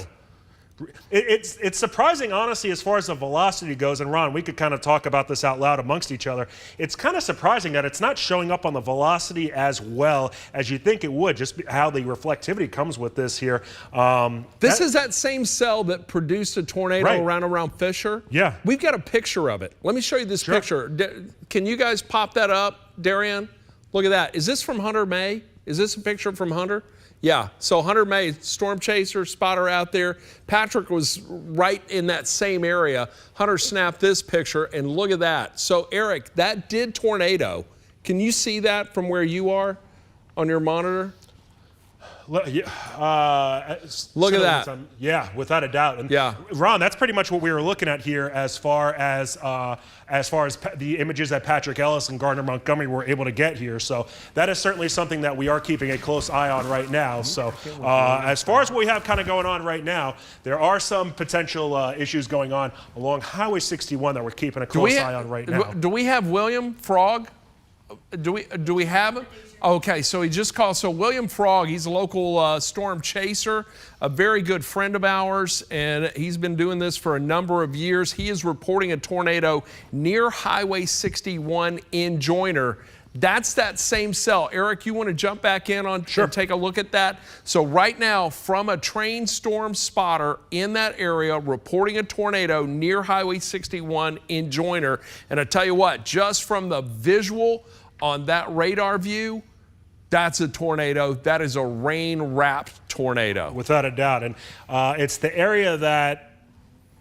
It's surprising, honestly, as far as the velocity goes. And Ron, we could kind of talk about this out loud amongst each other. It's kind of surprising that it's not showing up on the velocity as well as you think it would, just how the reflectivity comes with this here. This is that same cell that produced a tornado around Fisher. Yeah. We've got a picture of it. Let me show you this picture. Can you guys pop that up, Darian? Look at that. Is this from Hunter May? Is this a picture from Hunter? Yeah, so Hunter May, storm chaser, spotter out there. Patrick was right in that same area. Hunter snapped this picture, and look at that. So Eric, that did tornado. Can you see that from where you are on your monitor? Look at that. Yeah, without a doubt. And yeah, Ron, that's pretty much what we were looking at here as far as the images that Patrick Ellis and Gardner Montgomery were able to get here. So that is certainly something that we are keeping a close eye on right now. So as far as what we have kind of going on right now, there are some potential issues going on along Highway 61 that we're keeping a close eye on right now. Do we have William Frog? Do we have him? Okay, so he just called. So William Frog, he's a local storm chaser, a very good friend of ours, and he's been doing this for a number of years. He is reporting a tornado near Highway 61 in Joyner. That's that same cell. Eric, you want to jump back in on and take a look at that? So right now, from a trained storm spotter in that area, reporting a tornado near Highway 61 in Joyner. And I tell you what, just from the visual on that radar view, that's a tornado. That is a rain-wrapped tornado. Without a doubt. And it's the area that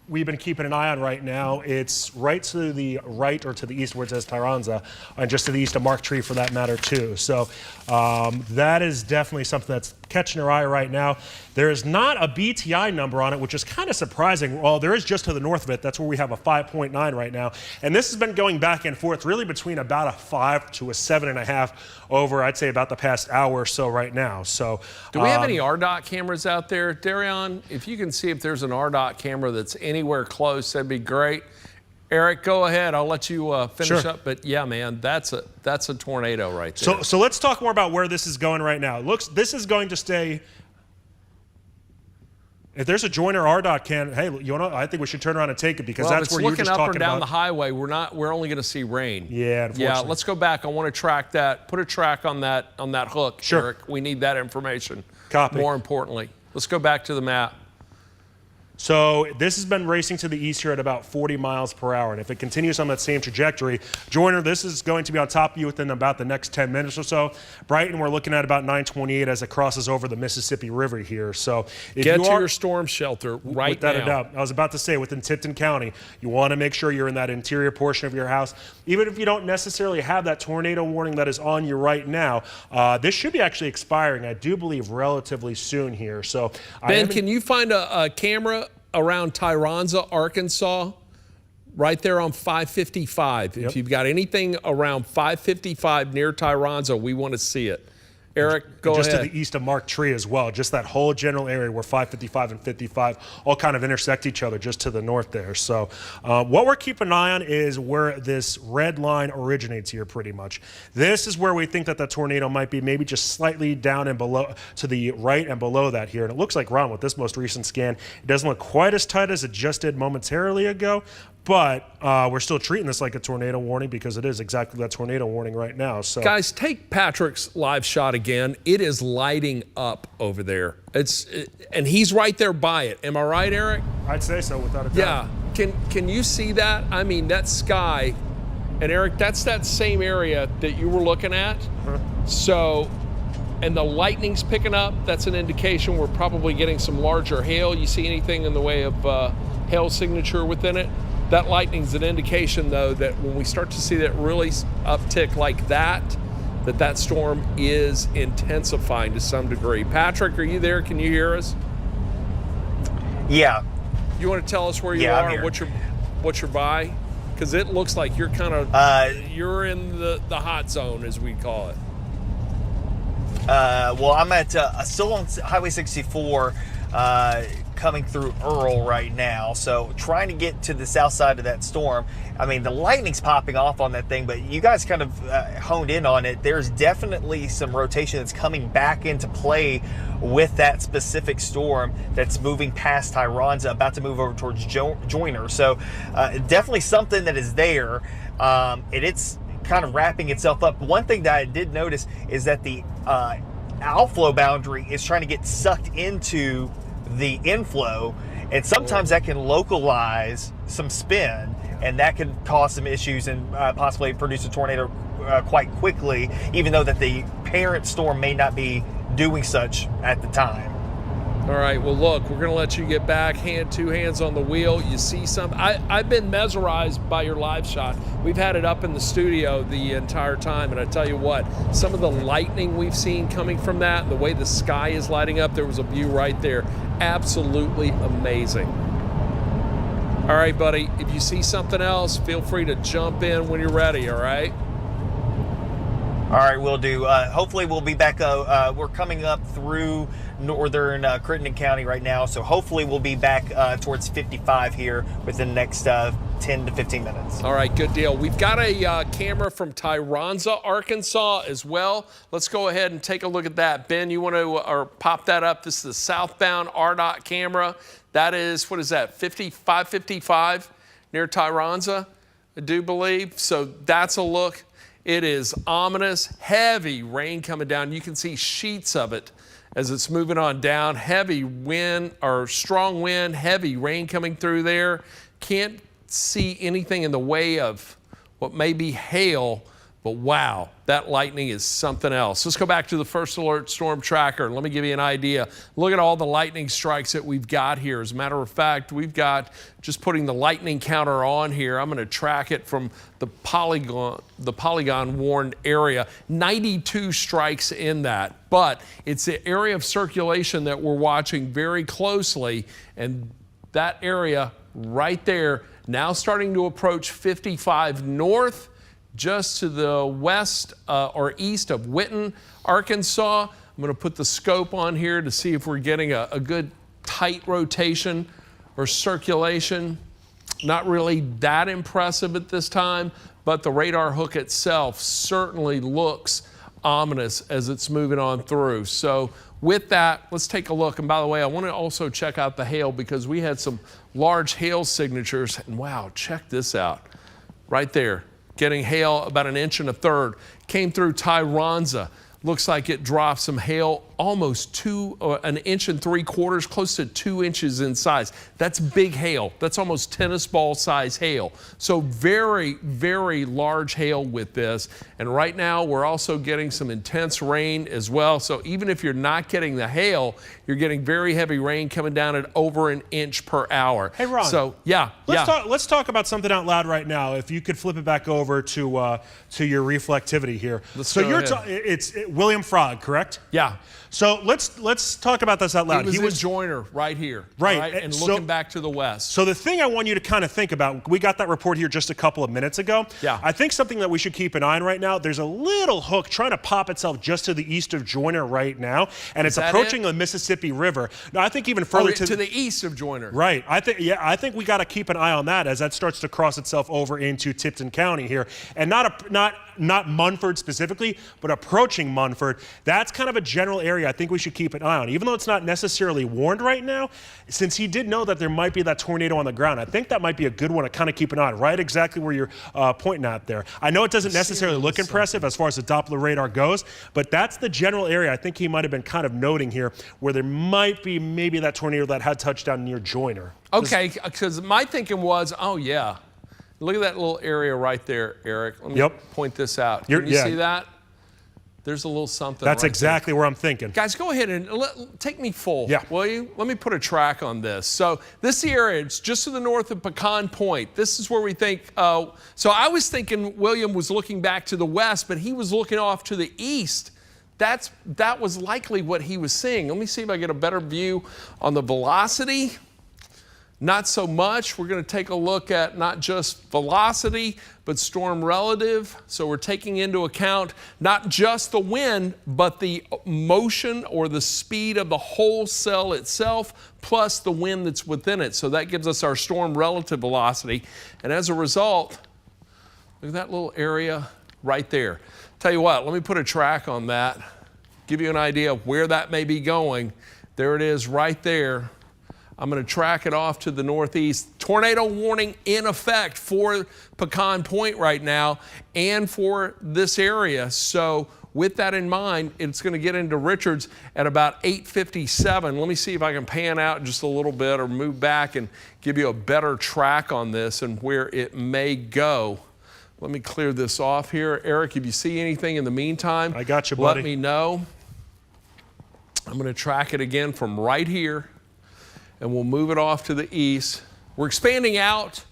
we've been keeping an eye on right now. It's right to the right or to the east where it says Tyranza, and just to the east of Mark Tree for that matter too. So that is definitely something that's catching our eye right now. There is not a BTI number on it, which is kind of surprising. Well, there is just to the north of it. That's where we have a 5.9 right now. And this has been going back and forth really between about a 5 to a 7.5 over, I'd say, about the past hour or so right now. So do we have any RDOT cameras out there? Darian, if you can see if there's an RDOT camera that's anywhere close, that'd be great. Eric, go ahead. I'll let you finish up. But yeah, man, that's a tornado right there. So let's talk more about where this is going right now. This is going to stay. If there's a Joyner RDOT can, hey, you know, I think we should turn around and take it because that's where you're just talking about. Looking up or down the highway, we're only going to see rain. Yeah, unfortunately. Yeah, let's go back. I want to track that. Put a track on that hook, Eric. We need that information. Copy. More importantly, let's go back to the map. So this has been racing to the east here at about 40 miles per hour. And if it continues on that same trajectory, Joyner, this is going to be on top of you within about the next 10 minutes or so. Brighton, we're looking at about 9:28 as it crosses over the Mississippi River here. So if get to your storm shelter right now. Without a doubt. I was about to say, within Tipton County, you want to make sure you're in that interior portion of your house. Even if you don't necessarily have that tornado warning that is on you right now, this should be actually expiring, I do believe, relatively soon here. So Ben, can you find a camera around Tyranza, Arkansas, right there on 555. If you've got anything around 555 near Tyranza, we want to see it. Eric, go ahead. Just to the east of Mark Tree as well, just that whole general area where 555 and 55 all kind of intersect each other just to the north there. So what we're keeping an eye on is where this red line originates here pretty much. This is where we think that the tornado might be, maybe just slightly down and below, to the right and below that here. And it looks like, Ron, with this most recent scan, it doesn't look quite as tight as it just did momentarily ago. But we're still treating this like a tornado warning because it is exactly that tornado warning right now. So, guys, take Patrick's live shot again. It is lighting up over there. And he's right there by it. Am I right, Eric? I'd say so, without a doubt. Yeah. Can you see that? I mean, that sky. And Eric, that's that same area that you were looking at. So, and the lightning's picking up. That's an indication we're probably getting some larger hail. You see anything in the way of hail signature within it? That lightning's an indication, though, that when we start to see that really uptick like that, that storm is intensifying to some degree. Patrick, are you there? Can you hear us? Yeah. You want to tell us where you Yeah, are, I'm here. what you're by? Because it looks like you're kind of you're in the hot zone, as we call it. Well, I'm at still on Highway 64, coming through Earl right now. So trying to get to the south side of that storm. I mean, the lightning's popping off on that thing, but you guys kind of honed in on it. There's definitely some rotation that's coming back into play with that specific storm that's moving past Tyronza, about to move over towards Joyner. So definitely something that is there. It's kind of wrapping itself up. One thing that I did notice is that the outflow boundary is trying to get sucked into the inflow, and sometimes that can localize some spin, and that can cause some issues and possibly produce a tornado quite quickly, even though that the parent storm may not be doing such at the time. All right, well, look, we're going to let you get back, two hands on the wheel. You see some. I've been mesmerized by your live shot. We've had it up in the studio the entire time, and I tell you what, some of the lightning we've seen coming from that, the way the sky is lighting up, there was a view right there. Absolutely amazing. All right, buddy, if you see something else, feel free to jump in when you're ready, all right? All right, we'll do. Hopefully we'll be back. We're coming up through northern Crittenden County right now, so hopefully we'll be back towards 55 here within the next 10 to 15 minutes. All right, good deal. We've got a camera from Tyronza, Arkansas as well. Let's go ahead and take a look at that. Ben, you want to pop that up? This is the southbound RDOT camera. That is, what is that, 555 near Tyronza, I do believe. So that's a look. It is ominous, heavy rain coming down. You can see sheets of it as it's moving on down. Heavy wind or strong wind, heavy rain coming through there. Can't see anything in the way of what may be hail, but wow, that lightning is something else. Let's go back to the First Alert Storm Tracker and let me give you an idea. Look at all the lightning strikes that we've got here. As a matter of fact, we've got, just putting the lightning counter on here, I'm going to track it from the polygon warned area. 92 strikes in that, but it's the area of circulation that we're watching very closely, and that area right there now starting to approach 55 north, just to the west or east of Winton, Arkansas. I'm going to put the scope on here to see if we're getting a good tight rotation or circulation. Not really that impressive at this time, but the radar hook itself certainly looks ominous as it's moving on through. So with that, let's take a look. And by the way, I want to also check out the hail because we had some large hail signatures. And wow, check this out. Right there, getting hail about 1 1/3 inches. Came through Tyronza. Looks like it dropped some hail almost 1 3/4 inches, close to 2 inches in size. That's big hail. That's almost tennis ball size hail. So very, very large hail with this. And right now we're also getting some intense rain as well. So even if you're not getting the hail, you're getting very heavy rain coming down at over 1 inch per hour. Hey, Ron. So yeah, Let's talk about something out loud right now. If you could flip it back over to your reflectivity here. So you're it's William Frog, correct? Yeah. So let's talk about this out loud. He was in Joyner right here. Right. And looking back to the west. So the thing I want you to kind of think about, we got that report here just a couple of minutes ago. Yeah. I think something that we should keep an eye on right now, there's a little hook trying to pop itself just to the east of Joyner right now, and it's approaching the Mississippi River. Now, I think even further to the east of Joyner. Right. I think we got to keep an eye on that as that starts to cross itself over into Tipton County here, and not Munford specifically, but approaching Munford. That's kind of a general area I think we should keep an eye on. Even though it's not necessarily warned right now, since he did know that there might be that tornado on the ground, I think that might be a good one to kind of keep an eye on, right exactly where you're pointing at there. I know it doesn't necessarily look impressive as far as the Doppler radar goes, but that's the general area I think he might have been kind of noting here, where there might be maybe that tornado that had touchdown near Joyner. Okay, because my thinking was, oh yeah, look at that little area right there, Eric. Let me point this out. Can you see that? There's a little something. That's right exactly where I'm thinking. Guys, go ahead and take me full, Yeah. will you? Let me put a track on this. So this is the area, it's just to the north of Pecan Point. This is where we think, so I was thinking William was looking back to the west, but he was looking off to the east. That was likely what he was seeing. Let me see if I get a better view on the velocity. Not so much. We're going to take a look at not just velocity, but storm relative. So we're taking into account not just the wind, but the motion or the speed of the whole cell itself, plus the wind that's within it. So that gives us our storm relative velocity. And as a result, look at that little area right there. Tell you what, let me put a track on that, give you an idea of where that may be going. There it is right there. I'm going to track it off to the northeast. Tornado warning in effect for Pecan Point right now and for this area. So with that in mind, it's going to get into Richards at about 8:57. Let me see if I can pan out just a little bit or move back and give you a better track on this and where it may go. Let me clear this off here. Eric, if you see anything in the meantime, I got you, buddy. Let me know. I'm going to track it again from right here, and we'll move it off to the east. We're expanding out.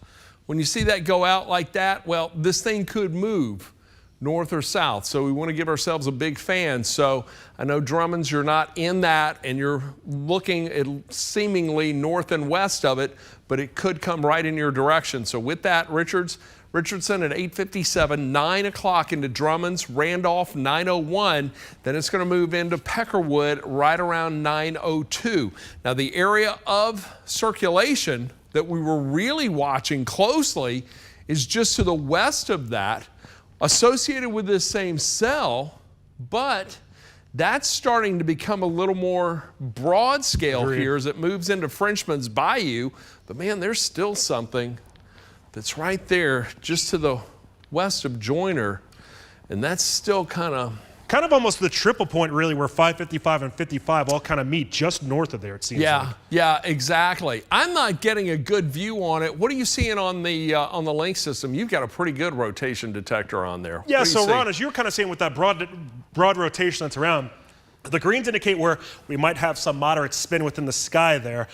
When you see that go out like that, well, this thing could move north or south. So we want to give ourselves a big fan. So I know Drummonds, you're not in that, and you're looking at seemingly north and west of it, but it could come right in your direction. So with that, Richardson at 8:57, 9 o'clock into Drummonds, Randolph 9:01. Then it's going to move into Peckerwood right around 9:02. Now the area of circulation that we were really watching closely is just to the west of that, associated with this same cell, but that's starting to become a little more broad scale here as it moves into Frenchman's Bayou. But man, there's still something that's right there just to the west of Joyner, and that's still kind of almost the triple point, really, where 555 and 55 all kind of meet just north of there, it seems like. Yeah, exactly. I'm not getting a good view on it. What are you seeing on the link system? You've got a pretty good rotation detector on there. Yeah, so Ron, as you were kind of saying with that broad rotation that's around, the greens indicate where we might have some moderate spin within the sky there.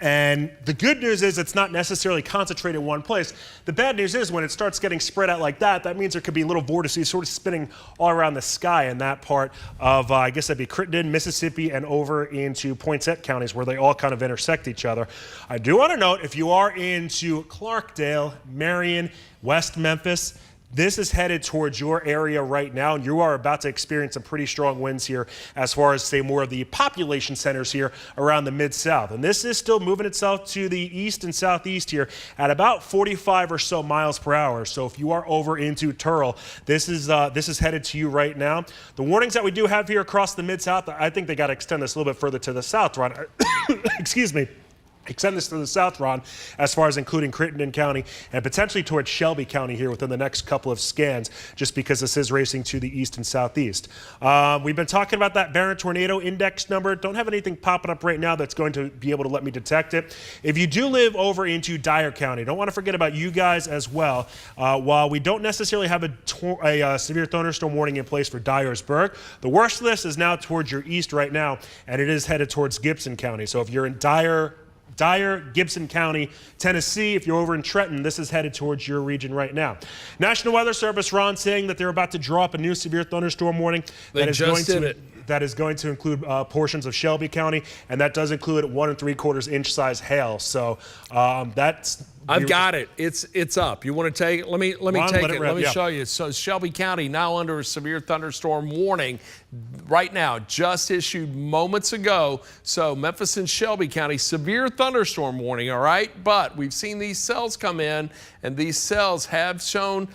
And the good news is it's not necessarily concentrated in one place. The bad news is when it starts getting spread out like that, that means there could be little vortices sort of spinning all around the sky in that part of, I guess that'd be Crittenden, Mississippi, and over into Poinsett counties where they all kind of intersect each other. I do want to note, if you are into Clarkdale, Marion, West Memphis, this is headed towards your area right now, and you are about to experience some pretty strong winds here as far as, say, more of the population centers here around the Mid-South. And this is still moving itself to the east and southeast here at about 45 or so miles per hour. So if you are over into Turl, this is headed to you right now. The warnings that we do have here across the Mid-South, I think they got to extend this a little bit further to the south, Ron. Excuse me. Extend this to the south, Ron, as far as including Crittenden County and potentially towards Shelby County here within the next couple of scans, just because this is racing to the east and southeast. We've been talking about that Barron Tornado Index number. Don't have anything popping up right now that's going to be able to let me detect it. If you do live over into Dyer County, don't want to forget about you guys as well. While we don't necessarily have a severe thunderstorm warning in place for Dyersburg, the worst of this is now towards your east right now, and it is headed towards Gibson County. So if you're in Dyer, Gibson County, Tennessee. If you're over in Trenton, this is headed towards your region right now. National Weather Service, Ron, saying that they're about to draw up a new severe thunderstorm warning that is going to include portions of Shelby County, and that does include 1 3/4 inch size hail. So that's. I've got it. It's up. You want to take it? Let me Ron, take it. Let me show you. So Shelby County now under a severe thunderstorm warning right now, just issued moments ago. So Memphis and Shelby County, severe thunderstorm warning, all right? But we've seen these cells come in, and these cells have shown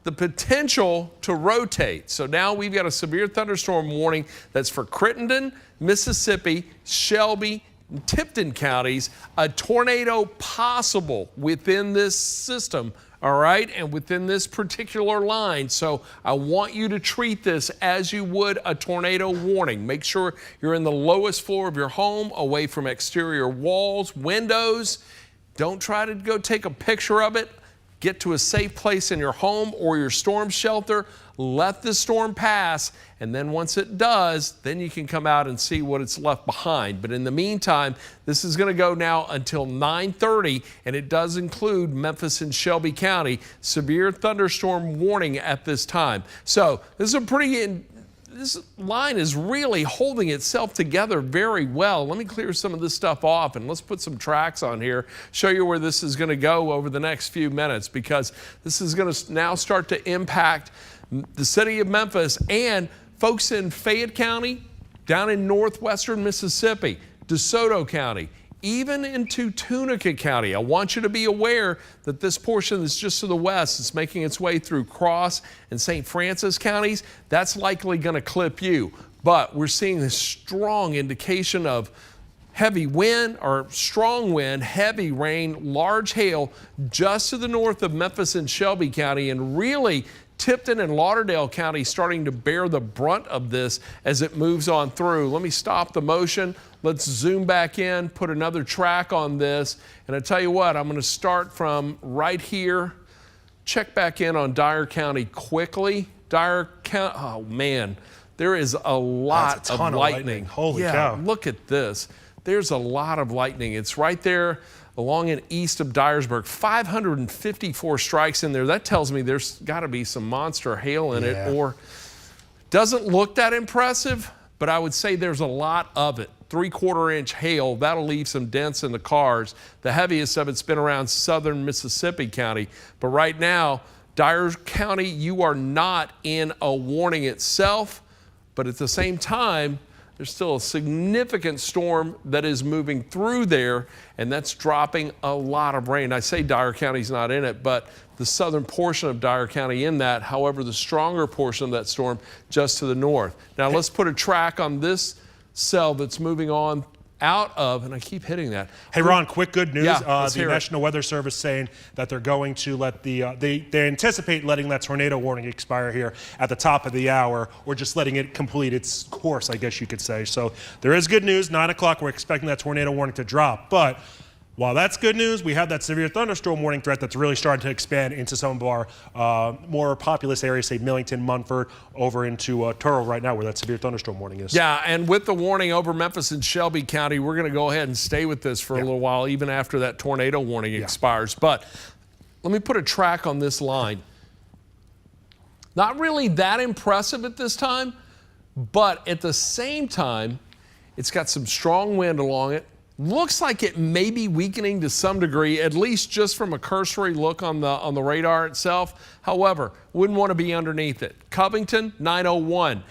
the potential to rotate. So now we've got a severe thunderstorm warning that's for Crittenden, Mississippi, Shelby, Tipton counties, a tornado possible within this system, all right, and within this particular line. So I want you to treat this as you would a tornado warning. Make sure you're in the lowest floor of your home, away from exterior walls, windows. Don't try to go take a picture of it. Get to a safe place in your home or your storm shelter. Let the storm pass, and then once it does, then you can come out and see what it's left behind. But in the meantime, this is going to go now until 9:30, and it does include Memphis and Shelby County. Severe thunderstorm warning at this time. So this is this line is really holding itself together very well. Let me clear some of this stuff off, and let's put some tracks on here, show you where this is going to go over the next few minutes, because this is going to now start to impact the city of Memphis and folks in Fayette County, down in northwestern Mississippi, DeSoto County, even into Tunica County. I want you to be aware that this portion that's just to the west is making its way through Cross and St. Francis counties. That's likely going to clip you. But we're seeing this strong indication of heavy wind or strong wind, heavy rain, large hail just to the north of Memphis and Shelby County, and really Tipton and Lauderdale County starting to bear the brunt of this as it moves on through. Let me stop the motion. Let's zoom back in, put another track on this. And I tell you what, I'm going to start from right here. Check back in on Dyer County quickly. Dyer County, oh man, there is a lot of lightning. Holy cow. Look at this. There's a lot of lightning. It's right there along and east of Dyersburg. 554 strikes in there. That tells me there's got to be some monster hail in it, or doesn't look that impressive, but I would say there's a lot of it. 3/4 inch hail, that'll leave some dents in the cars. The heaviest of it's been around southern Mississippi County. But right now, Dyer County, you are not in a warning itself, but at the same time, there's still a significant storm that is moving through there, and that's dropping a lot of rain. I say Dyer County's not in it, but the southern portion of Dyer County in that. However, the stronger portion of that storm just to the north. Now let's put a track on this cell that's moving on out of, and I keep hitting that. Hey Ron, quick good news. Yeah, the National Weather Service saying that they're going to let they anticipate letting that tornado warning expire here at the top of the hour, or just letting it complete its course, I guess you could say. So there is good news. 9 o'clock, we're expecting that tornado warning to drop. But while that's good news, we have that severe thunderstorm warning threat that's really starting to expand into some of our more populous areas, say Millington, Munford, over into Turl right now, where that severe thunderstorm warning is. Yeah, and with the warning over Memphis and Shelby County, we're going to go ahead and stay with this for a little while, even after that tornado warning expires. But let me put a track on this line. Not really that impressive at this time, but at the same time, it's got some strong wind along it. Looks like it may be weakening to some degree, at least just from a cursory look on the radar itself. However, wouldn't want to be underneath it. Covington, 901.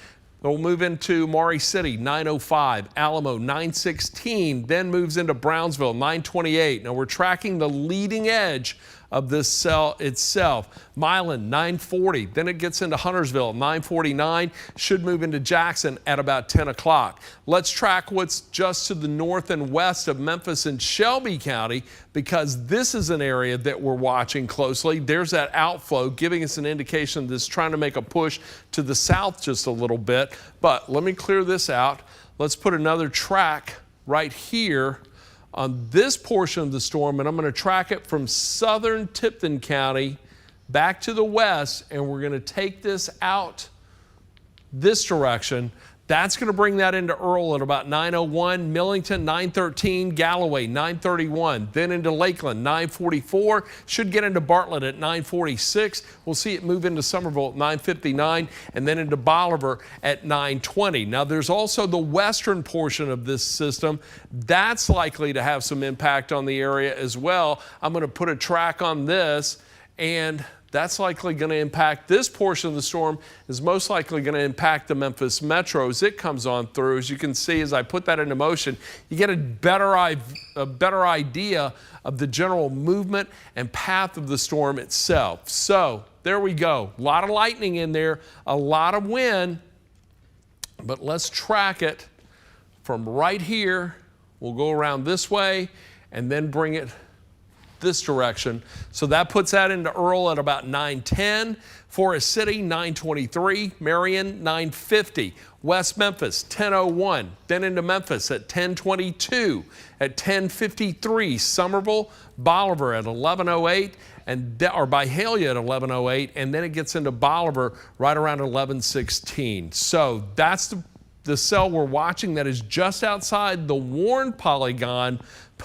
We'll move into Maury City, 905. Alamo, 916. Then moves into Brownsville, 928. Now we're tracking the leading edge of this cell itself. Milan, 940. Then it gets into Huntersville, 949. Should move into Jackson at about 10 o'clock. Let's track what's just to the north and west of Memphis and Shelby County, because this is an area that we're watching closely. There's that outflow giving us an indication that it's trying to make a push to the south just a little bit. But let me clear this out. Let's put another track right here on this portion of the storm, and I'm going to track it from southern Tipton County back to the west, and we're going to take this out this direction. That's going to bring that into Earl at about 901, Millington 913, Galloway 931, then into Lakeland 944, should get into Bartlett at 946. We'll see it move into Somerville at 959, and then into Bolivar at 920. Now there's also the western portion of this system. That's likely to have some impact on the area as well. I'm going to put a track on this, and that's likely going to impact this portion of the storm, is most likely going to impact the Memphis Metro as it comes on through. As you can see, as I put that into motion, you get a better idea of the general movement and path of the storm itself. So there we go. A lot of lightning in there, a lot of wind, but let's track it from right here. We'll go around this way and then bring it this direction. So that puts that into Earl at about 9:10. Forest City, 9:23. Marion, 9:50. West Memphis, 10:01. Then into Memphis at 10:22. At 10:53, Somerville, Bolivar at 11:08. Or Byhalia at 11:08, and then it gets into Bolivar right around 11:16. So that's the cell we're watching that is just outside the Warren polygon,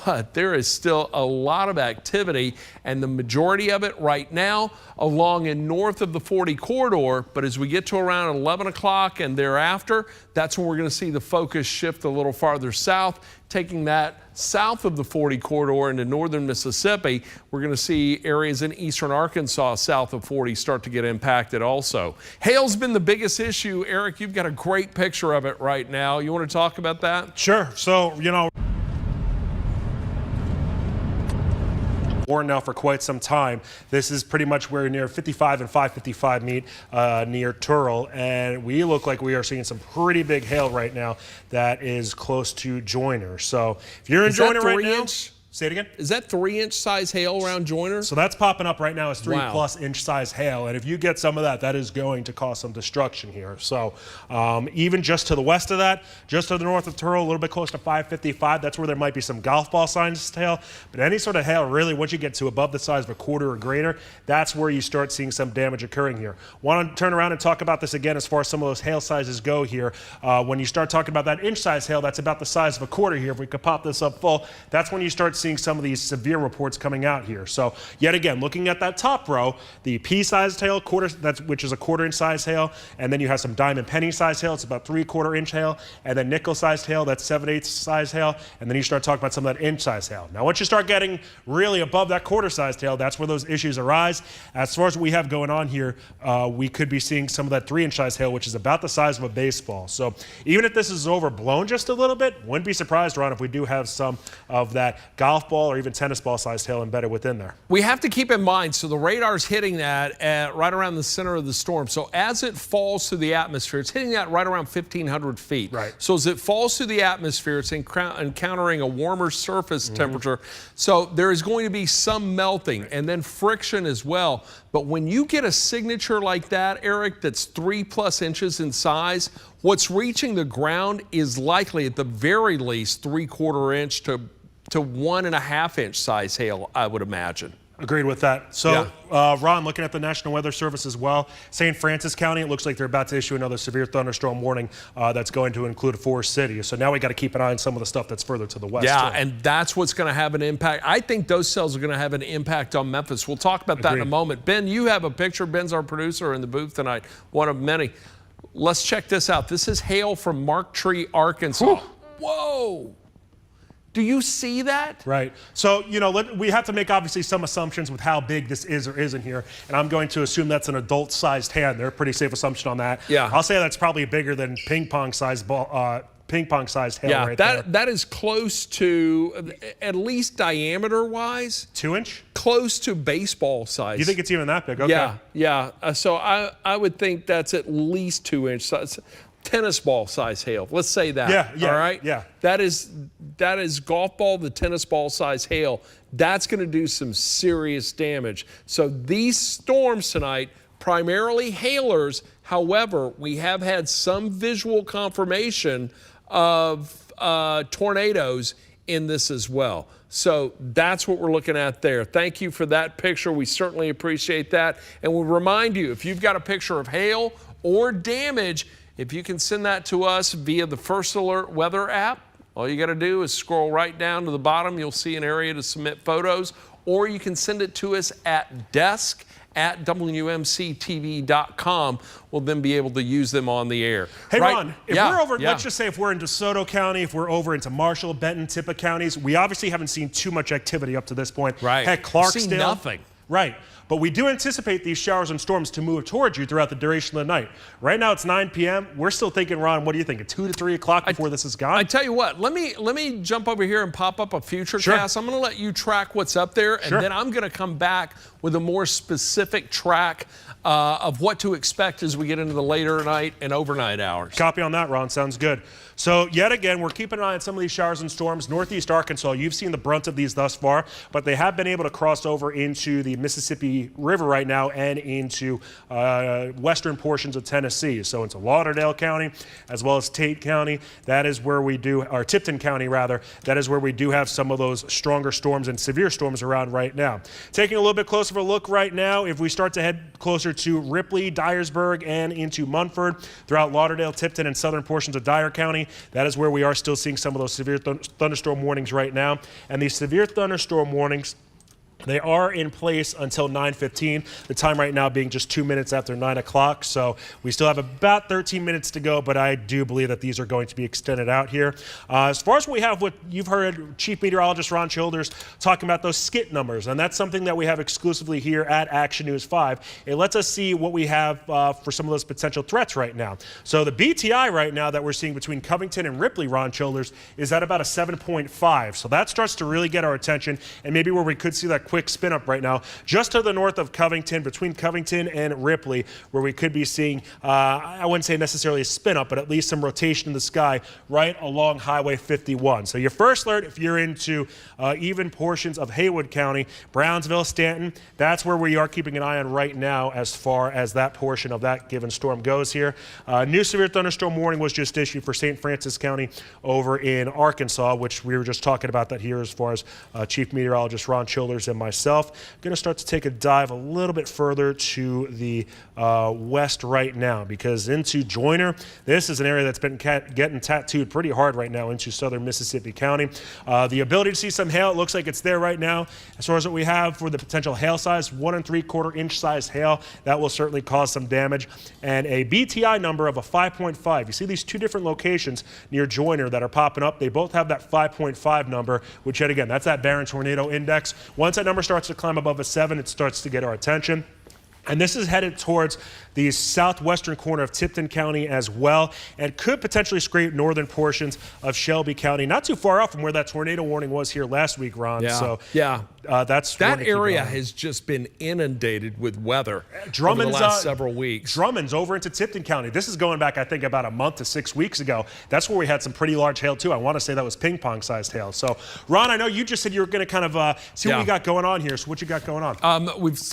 but there is still a lot of activity, and the majority of it right now along and north of the 40 corridor. But as we get to around 11 o'clock and thereafter, that's when we're going to see the focus shift a little farther south, taking that south of the 40 corridor into northern Mississippi. We're going to see areas in eastern Arkansas south of 40 start to get impacted also. Hail's been the biggest issue. Eric, you've got a great picture of it right now. You want to talk about that? Sure. So, Warren now for quite some time. This is pretty much where near 55 and 555 meet near Turrell, and we look like we are seeing some pretty big hail right now that is close to Joyner. So if you're in Joyner right now, say it again. Is that 3-inch size hail around Joyner? So that's popping up right now as 3+ Wow. inch size hail. And if you get some of that, that is going to cause some destruction here. So even just to the west of that, just to the north of Turrell, a little bit close to 555, that's where there might be some golf ball sized hail. But any sort of hail, really, once you get to above the size of a quarter or greater, that's where you start seeing some damage occurring here. Want to turn around and talk about this again as far as some of those hail sizes go here. When you start talking about that inch size hail, that's about the size of a quarter here. If we could pop this up full, that's when you start seeing some of these severe reports coming out here. So yet again, looking at that top row, the pea-sized hail, which is a quarter-inch size hail, and then you have some diamond penny-sized hail, it's about 3/4 inch hail, and then nickel-sized hail, that's 7/8 size hail, and then you start talking about some of that inch-sized hail. Now, once you start getting really above that quarter-sized hail, that's where those issues arise. As far as what we have going on here, we could be seeing some of that 3-inch size hail, which is about the size of a baseball. So even if this is overblown just a little bit, wouldn't be surprised, Ron, if we do have some of that golf ball or even tennis ball sized hail embedded within there. We have to keep in mind, so the radar's hitting that at right around the center of the storm. So as it falls through the atmosphere, it's hitting that right around 1,500 feet. Right. So as it falls through the atmosphere, it's encountering a warmer surface temperature. So there is going to be some melting and then friction as well. But when you get a signature like that, Eric, that's 3+ inches in size, what's reaching the ground is likely at the very least 3/4 inch to 1.5 inch size hail, I would imagine. Agreed with that. So, Ron, looking at the National Weather Service as well, St. Francis County, it looks like they're about to issue another severe thunderstorm warning that's going to include Forest City. So now we got to keep an eye on some of the stuff that's further to the west. Yeah, too. and that's what's going to have an impact. I think those cells are going to have an impact on Memphis. We'll talk about that in a moment. Ben, you have a picture. Ben's our producer in the booth tonight, one of many. Let's check this out. This is hail from Mark Tree, Arkansas. Whoa! Do you see that? Right. So, we have to make obviously some assumptions with how big this is or isn't here. And I'm going to assume that's an adult-sized hand. They're a pretty safe assumption on that. Yeah. I'll say that's probably bigger than ping-pong-sized ball. Ping-pong-sized hail right there. That is close to, at least diameter-wise, 2 inch? close to baseball size. You think it's even that big? Okay. Yeah. So I would think that's at least 2 inch size. Tennis ball size hail. Let's say that. Yeah. All right. Yeah. That is golf ball, the tennis ball size hail. That's going to do some serious damage. So these storms tonight, primarily hailers. However, we have had some visual confirmation of tornadoes in this as well. So that's what we're looking at there. Thank you for that picture. We certainly appreciate that. And we'll remind you, if you've got a picture of hail or damage, if you can send that to us via the First Alert Weather app, all you got to do is scroll right down to the bottom. You'll see an area to submit photos, or you can send it to us at desk@wmctv.com. We'll then be able to use them on the air. Hey, right? Ron, if we're over, let's just say if we're in DeSoto County, if we're over into Marshall, Benton, Tippah counties, we obviously haven't seen too much activity up to this point. Right. Heck, Clarksdale. Seen nothing. Right. but we do anticipate these showers and storms to move towards you throughout the duration of the night. Right now it's 9 p.m. We're still thinking, Ron, what do you think? 2 to 3 o'clock before this is gone? I tell you what, let me jump over here and pop up a future cast. I'm going to let you track what's up there, and then I'm going to come back with a more specific track of what to expect as we get into the later night and overnight hours. Copy on that, Ron. Sounds good. So yet again, we're keeping an eye on some of these showers and storms. Northeast Arkansas, you've seen the brunt of these thus far, but they have been able to cross over into the Mississippi River right now and into western portions of Tennessee. So into Lauderdale County as well as Tate County. That is where we do, or Tipton County rather, that is where we do have some of those stronger storms and severe storms around right now. Taking a little bit closer of a look right now, if we start to head closer to Ripley, Dyersburg, and into Munford, throughout Lauderdale, Tipton, and southern portions of Dyer County, that is where we are still seeing some of those severe thunderstorm warnings right now. And these severe thunderstorm warnings, they are in place until 9:15, the time right now being just 2 minutes after 9 o'clock. So we still have about 13 minutes to go, but I do believe that these are going to be extended out here. As far as what we have, what you've heard Chief Meteorologist Ron Childers talking about those skit numbers, and that's something that we have exclusively here at Action News 5. It lets us see what we have for some of those potential threats right now. So the BTI right now that we're seeing between Covington and Ripley, Ron Childers, is at about a 7.5. So that starts to really get our attention, and maybe where we could see that quick spin up right now, just to the north of Covington, between Covington and Ripley, where we could be seeing, I wouldn't say necessarily a spin up, but at least some rotation in the sky right along Highway 51. So your first alert, if you're into even portions of Haywood County, Brownsville, Stanton, that's where we are keeping an eye on right now as far as that portion of that given storm goes here. New severe thunderstorm warning was just issued for St. Francis County over in Arkansas, which we were just talking about that here as far as Chief Meteorologist Ron Childers and myself. I'm going to start to take a dive a little bit further to the west right now, because into Joyner, this is an area that's been getting tattooed pretty hard right now into southern Mississippi County. The ability to see some hail, it looks like it's there right now. As far as what we have for the potential hail size, 1 3/4 inch size hail, that will certainly cause some damage. And a BTI number of a 5.5. You see these two different locations near Joyner that are popping up. They both have that 5.5 number, which yet again, that's that Barron Tornado Index. Once that number starts to climb above a 7, it starts to get our attention. And this is headed towards the southwestern corner of Tipton County as well, and could potentially scrape northern portions of Shelby County, not too far off from where that tornado warning was here last week, Ron. Yeah. So that's that area has just been inundated with weather over the last several weeks. Drummond's over into Tipton County. This is going back, I think, about a month to 6 weeks ago. That's where we had some pretty large hail too. I want to say that was ping pong sized hail. So, Ron, I know you just said you were going to kind of see what we got going on here. So, what you got going on?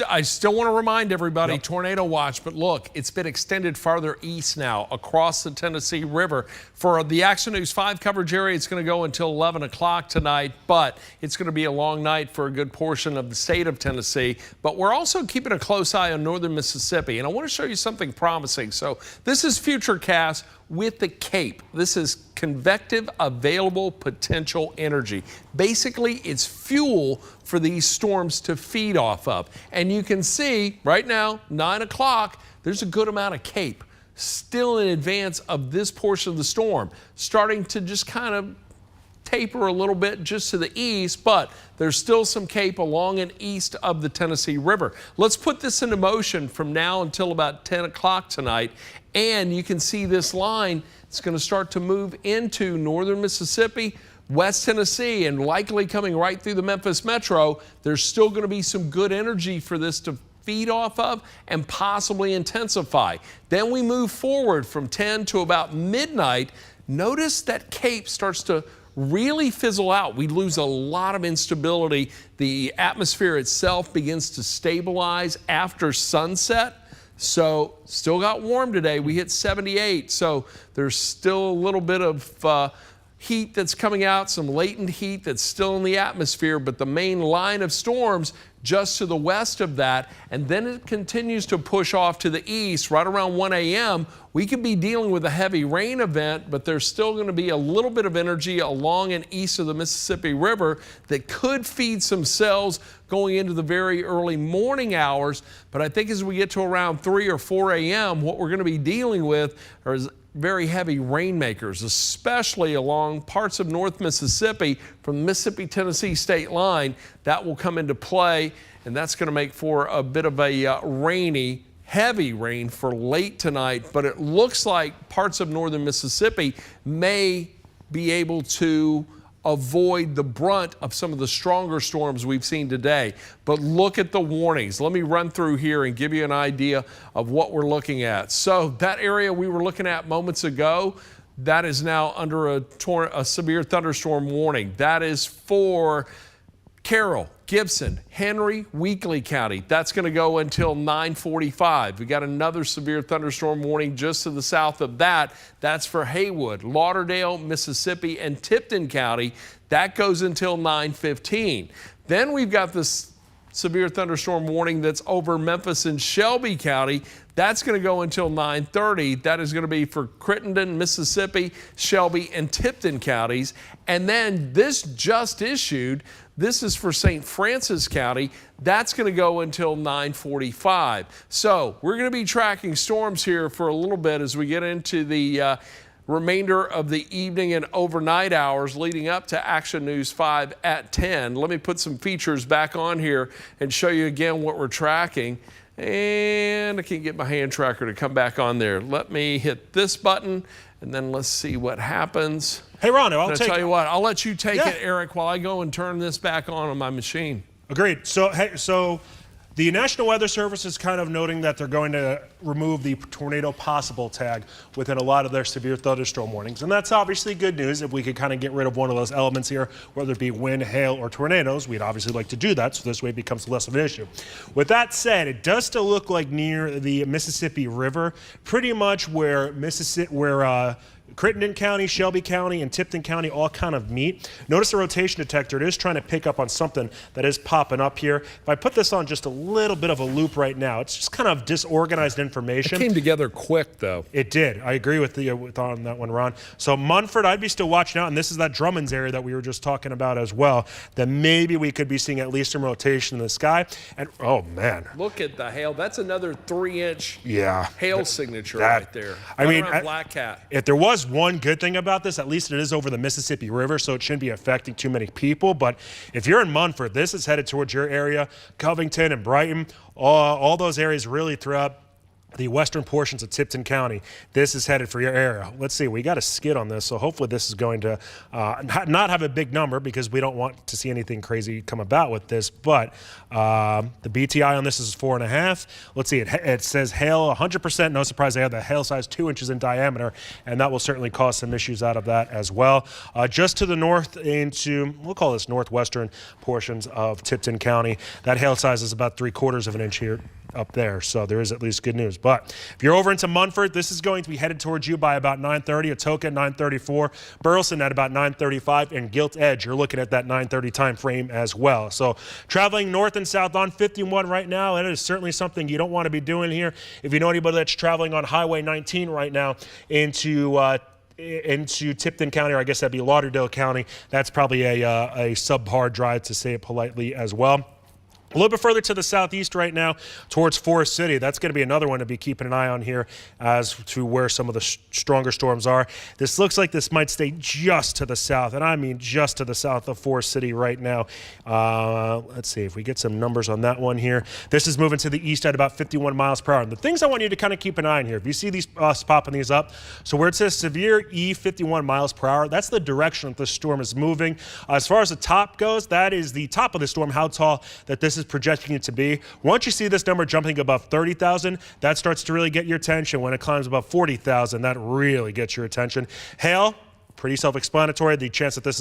I still want to remind everybody, tornado watch, but look, it's been extended farther east now across the Tennessee River. For the Action News 5 coverage area, it's going to go until 11 o'clock tonight, but it's going to be a long night for a good portion of the state of Tennessee. But we're also keeping a close eye on northern Mississippi, and I want to show you something promising. So this is Futurecast with the CAPE. This is convective available potential energy. Basically, it's fuel for these storms to feed off of. And you can see right now, 9 o'clock, there's a good amount of CAPE still in advance of this portion of the storm, starting to just kind of taper a little bit just to the east, but there's still some CAPE along and east of the Tennessee River. Let's put this into motion from now until about 10 o'clock tonight, and you can see this line. It's going to start to move into northern Mississippi, West Tennessee, and likely coming right through the Memphis metro. There's still going to be some good energy for this to feed off of and possibly intensify. Then we move forward from 10 to about midnight. Notice that CAPE starts to really fizzle out. We lose a lot of instability. The atmosphere itself begins to stabilize after sunset. So still got warm today. We hit 78. So there's still a little bit of heat that's coming out, some latent heat that's still in the atmosphere, but the main line of storms just to the west of that, and then it continues to push off to the east. Right around 1 a.m., we could be dealing with a heavy rain event, but there's still going to be a little bit of energy along and east of the Mississippi River that could feed some cells going into the very early morning hours. But I think as we get to around 3 or 4 a.m., what we're going to be dealing with is very heavy rainmakers, especially along parts of North Mississippi from the Mississippi-Tennessee state line. That will come into play, and that's going to make for a bit of a rainy, heavy rain for late tonight, but it looks like parts of northern Mississippi may be able to avoid the brunt of some of the stronger storms we've seen today. But look at the warnings. Let me run through here and give you an idea of what we're looking at. So that area we were looking at moments ago, that is now under a severe thunderstorm warning. That is for Carroll, Gibson, Henry, Weakley County. That's going to go until 9:45. We got another severe thunderstorm warning just to the south of that. That's for Haywood, Lauderdale, Mississippi, and Tipton County. That goes until 9:15. Then we've got this severe thunderstorm warning that's over Memphis and Shelby County. That's going to go until 9:30. That is going to be for Crittenden, Mississippi, Shelby, and Tipton counties. And then this just issued. This is for St. Francis County. That's going to go until 9:45. So we're going to be tracking storms here for a little bit as we get into the remainder of the evening and overnight hours leading up to Action News 5 at 10. Let me put some features back on here and show you again what we're tracking. And I can't get my hand tracker to come back on there. Let me hit this button and then let's see what happens. Hey, Ron, I'll tell you what, I'll let you take it, Eric, while I go and turn this back on my machine. Agreed. So, so the National Weather Service is kind of noting that they're going to remove the tornado possible tag within a lot of their severe thunderstorm warnings. And that's obviously good news. If we could kind of get rid of one of those elements here, whether it be wind, hail, or tornadoes, we'd obviously like to do that, so this way it becomes less of an issue. With that said, it does still look like near the Mississippi River, pretty much where Crittenden County, Shelby County, and Tipton County all kind of meet. Notice the rotation detector. It is trying to pick up on something that is popping up here. If I put this on just a little bit of a loop right now, it's just kind of disorganized information. It came together quick, though. It did. I agree with on that one, Ron. So Munford, I'd be still watching out, and this is that Drummond's area that we were just talking about as well, that maybe we could be seeing at least some rotation in the sky. And, oh, man. Look at the hail. That's another 3-inch hail signature right there. I mean, Black Cat. If there was one good thing about this, at least it is over the Mississippi River, so it shouldn't be affecting too many people. But if you're in Munford, this is headed towards your area, Covington and Brighton, all those areas really throughout the western portions of Tipton County. This is headed for your area. Let's see, we got a skid on this, so hopefully this is going to not have a big number because we don't want to see anything crazy come about with this, but the BTI on this is 4.5. Let's see, it says hail 100%, no surprise they have the hail size 2 inches in diameter, and that will certainly cause some issues out of that as well. Just to the north into, we'll call this northwestern portions of Tipton County, that hail size is about 3/4 of an inch here up there, so there is at least good news. But if you're over into Munford, this is going to be headed towards you by about 9:30, Atoka at 9:34, Burleson at about 9:35, and Gilt Edge, you're looking at that 9:30 time frame as well. So traveling north and south on 51 right now, it is certainly something you don't want to be doing here. If you know anybody that's traveling on Highway 19 right now into Tipton County, or I guess that'd be Lauderdale County, that's probably a subpar drive, to say it politely as well. A little bit further to the southeast right now towards Forest City. That's going to be another one to be keeping an eye on here as to where some of the stronger storms are. This looks like this might stay just to the south, and I mean just to the south of Forest City right now. Let's see if we get some numbers on that one here. This is moving to the east at about 51 miles per hour. And the things I want you to kind of keep an eye on here, if you see these popping these up, so where it says severe E 51 miles per hour, that's the direction that the storm is moving. As far as the top goes, that is the top of the storm, how tall that this is projecting it to be. Once you see this number jumping above 30,000, that starts to really get your attention. When it climbs above 40,000, that really gets your attention. Hail, pretty self-explanatory. The chance that this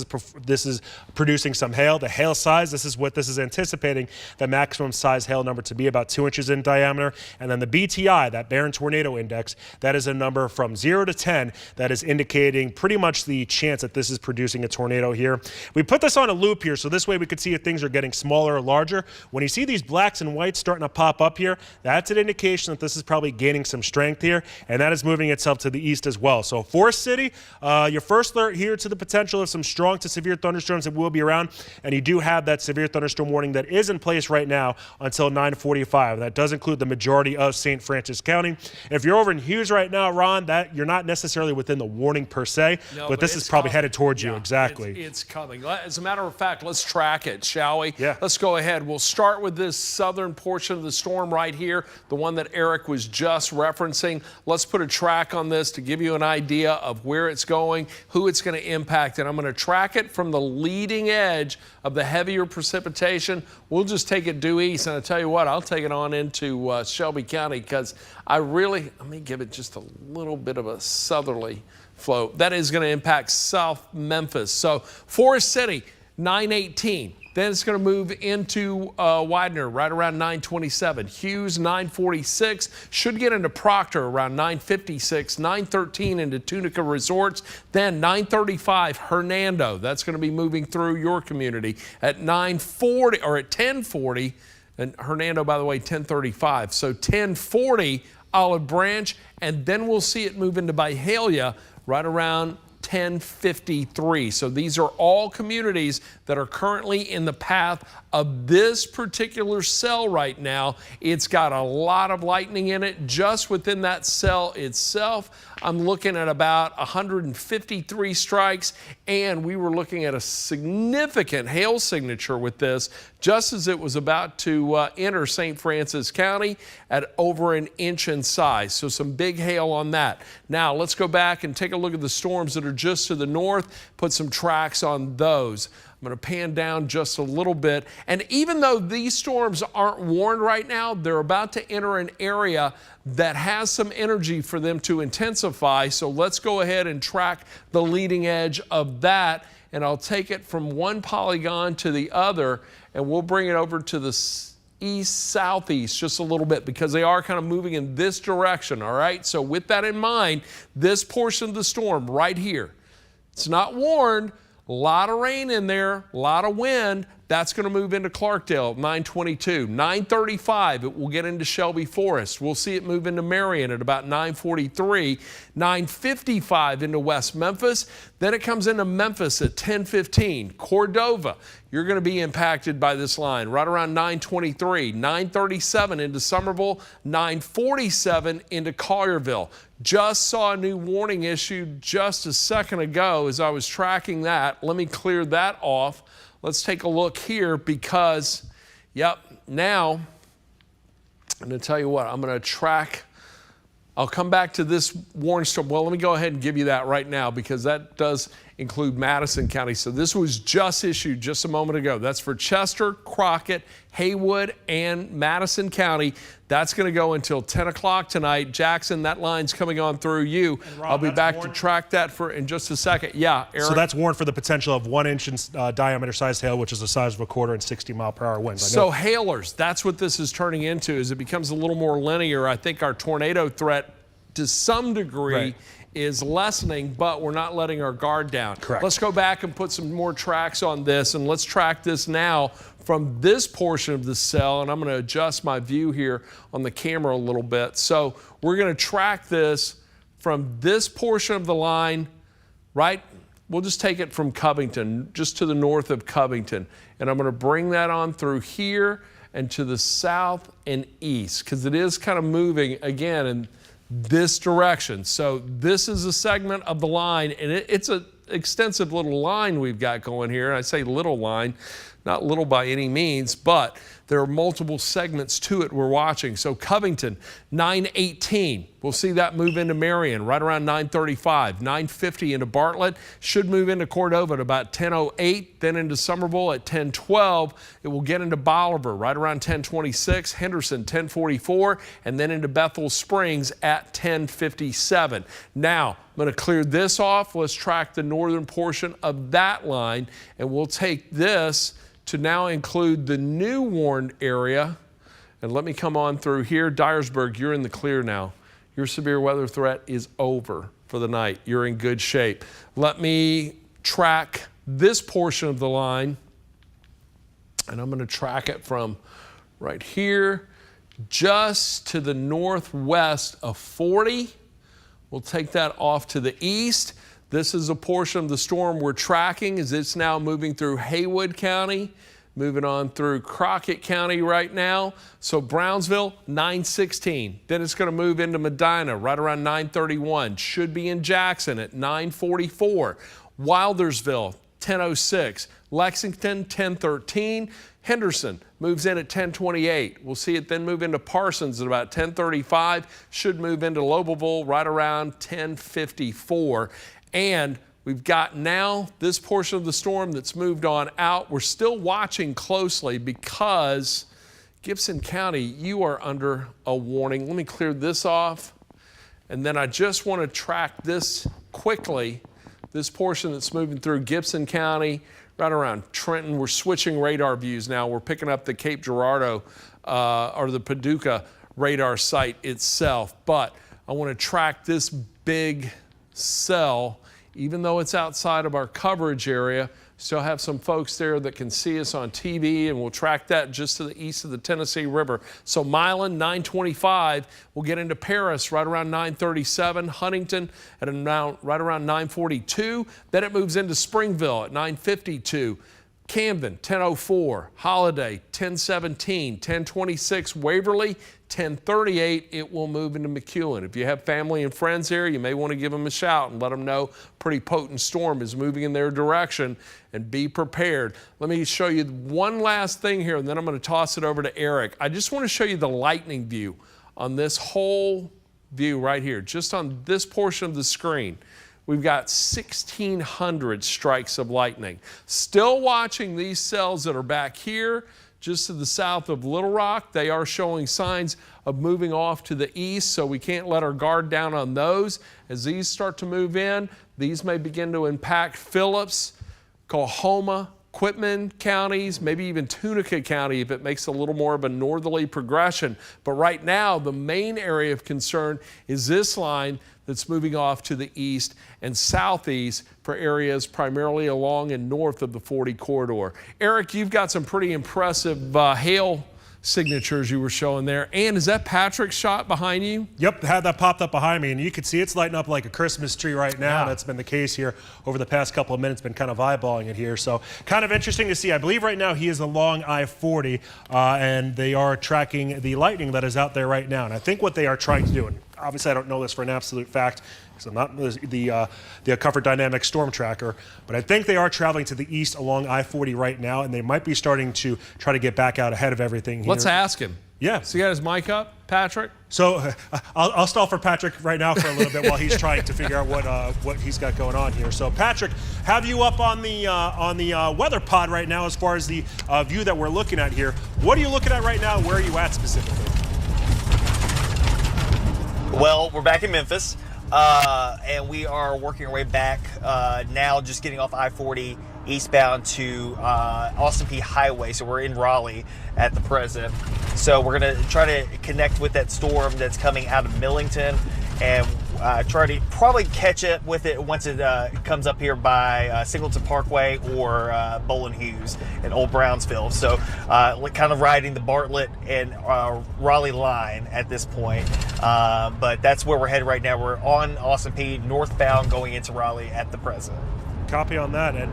is producing some hail. The hail size, this is what this is anticipating the maximum size hail number to be, about 2 inches in diameter. And then the BTI, that Barron Tornado Index, that is a number from 0 to 10 that is indicating pretty much the chance that this is producing a tornado here. We put this on a loop here, so this way we could see if things are getting smaller or larger. When you see these blacks and whites starting to pop up here, that's an indication that this is probably gaining some strength here, and that is moving itself to the east as well. So Forest City, your first first alert here to the potential of some strong to severe thunderstorms that will be around, and you do have that severe thunderstorm warning that is in place right now until 9:45. That does include the majority of St. Francis County. If you're over in Hughes right now, Ron, that you're not necessarily within the warning per se, but this is probably headed towards you. Exactly. It's coming. As a matter of fact, let's track it, shall we? Yeah. Let's go ahead. We'll start with this southern portion of the storm right here, the one that Eric was just referencing. Let's put a track on this to give you an idea of where it's going, who it's going to impact, and I'm going to track it from the leading edge of the heavier precipitation. We'll just take it due east, and I'll tell you what, I'll take it on into Shelby County because let me give it just a little bit of a southerly flow. That is going to impact South Memphis. So Forest City, 918. Then it's going to move into Widener right around 927. Hughes, 946. Should get into Proctor around 956. 913 into Tunica Resorts. Then 935, Hernando. That's going to be moving through your community at 940 or at 1040. And Hernando, by the way, 1035. So 1040, Olive Branch. And then we'll see it move into Byhalia right around 1053. So these are all communities that are currently in the path of this particular cell right now. It's got a lot of lightning in it. Just within that cell itself, I'm looking at about 153 strikes, and we were looking at a significant hail signature with this just as it was about to enter St. Francis County at over an inch in size. So some big hail on that. Now let's go back and take a look at the storms that are just to the north, put some tracks on those. I'm going to pan down just a little bit. And even though these storms aren't warned right now, they're about to enter an area that has some energy for them to intensify. So let's go ahead and track the leading edge of that. And I'll take it from one polygon to the other, and we'll bring it over to the east-southeast just a little bit because they are kind of moving in this direction, all right? So with that in mind, this portion of the storm right here, it's not warned. A lot of rain in there, a lot of wind. That's going to move into Clarkdale at 922. 935, it will get into Shelby Forest. We'll see it move into Marion at about 943. 955 into West Memphis. Then it comes into Memphis at 1015. Cordova, you're going to be impacted by this line right around 923. 937 into Somerville. 947 into Collierville. Just saw a new warning issued just a second ago as I was tracking that. Let me clear that off. Let's take a look here because, now I'm going to tell you what, I'm going to track. I'll come back to this warning storm. Well, let me go ahead and give you that right now because that does include Madison County. So this was just issued just a moment ago. That's for Chester, Crockett, Haywood, and Madison County. That's going to go until 10 o'clock tonight. Jackson, that line's coming on through you. Rob, I'll be back to track that in just a second. Yeah, Eric. So that's warned for the potential of 1 inch in diameter sized hail, which is the size of a quarter and 60-mile-per-hour winds. So hailers, that's what this is turning into. As it becomes a little more linear, I think our tornado threat to some degree is lessening, but we're not letting our guard down. Correct. Let's go back and put some more tracks on this, and let's track this now from this portion of the cell, and I'm going to adjust my view here on the camera a little bit. So we're going to track this from this portion of the line, right? We'll just take it from Covington, just to the north of Covington, and I'm going to bring that on through here and to the south and east, because it is kind of moving, again, in this direction. So this is a segment of the line, and it's an extensive little line we've got going here. I say little line, not little by any means, but there are multiple segments to it we're watching. So Covington, 918. We'll see that move into Marion right around 935. 950 into Bartlett. Should move into Cordova at about 1008. Then into Somerville at 1012. It will get into Bolivar right around 1026. Henderson, 1044. And then into Bethel Springs at 1057. Now, I'm going to clear this off. Let's track the northern portion of that line. And we'll take this to now include the new warned area. And let me come on through here. Dyersburg, you're in the clear now. Your severe weather threat is over for the night. You're in good shape. Let me track this portion of the line, and I'm going to track it from right here just to the northwest of 40. We'll take that off to the east. This is a portion of the storm we're tracking as it's now moving through Haywood County, moving on through Crockett County right now. So Brownsville, 9:16. Then it's going to move into Medina right around 9:31. Should be in Jackson at 9:44. Wildersville, 10:06. Lexington, 10:13. Henderson moves in at 10:28. We'll see it then move into Parsons at about 10:35. Should move into Lobelville right around 10:54. And we've got now this portion of the storm that's moved on out. We're still watching closely because Gibson County, you are under a warning. Let me clear this off. And then I just want to track this quickly. This portion that's moving through Gibson County, right around Trenton. We're switching radar views now. We're picking up the Cape Girardeau or the Paducah radar site itself. But I want to track this big cell, even though it's outside of our coverage area. Still have some folks there that can see us on TV, and we'll track that just to the east of the Tennessee River. So Milan, 9:25. We'll get into Paris right around 9:37. Huntington at right around 9:42. Then it moves into Springville at 9:52. Camden, 10:04. Holiday, 10:17. 10:26. Waverly, 10:38. It will move into McEwen. If you have family and friends there, you may want to give them a shout and let them know pretty potent storm is moving in their direction, and be prepared. Let me show you one last thing here, and then I'm going to toss it over to Eric. I just want to show you the lightning view on this whole view right here, just on this portion of the screen. We've got 1,600 strikes of lightning. Still watching these cells that are back here, just to the south of Little Rock. They are showing signs of moving off to the east, so we can't let our guard down on those. As these start to move in, these may begin to impact Phillips, Coahoma, Quitman counties, maybe even Tunica County if it makes a little more of a northerly progression. But right now, the main area of concern is this line that's moving off to the east and southeast for areas primarily along and north of the 40 corridor. Eric, you've got some pretty impressive hail signatures you were showing there. And is that Patrick's shot behind you? Yep, had that popped up behind me, and you can see it's lighting up like a Christmas tree right now. Yeah. That's been the case here over the past couple of minutes, been kind of eyeballing it here. So kind of interesting to see. I believe right now he is along I-40, and they are tracking the lightning that is out there right now. And I think what they are trying to do, and obviously I don't know this for an absolute fact, because I'm not the Comfort Dynamics storm tracker, but I think they are traveling to the east along I-40 right now, and they might be starting to try to get back out ahead of everything here. Let's ask him. Yeah. So you got his mic up, Patrick? So I'll stall for Patrick right now for a little bit while he's trying to figure out what he's got going on here. So Patrick, have you up on the weather pod right now as far as the view that we're looking at here? What are you looking at right now? Where are you at specifically? Well, we're back in Memphis, and we are working our way back now, just getting off I-40 eastbound to Austin Peay Highway. So we're in Raleigh at the present. So we're going to try to connect with that storm that's coming out of Millington and try to probably catch it with it once it comes up here by Singleton Parkway or Bolin Hughes and Old Brownsville. So kind of riding the Bartlett and Raleigh line at this point. But that's where we're headed right now. We're on Austin Peay northbound going into Raleigh at the present. Copy on that. And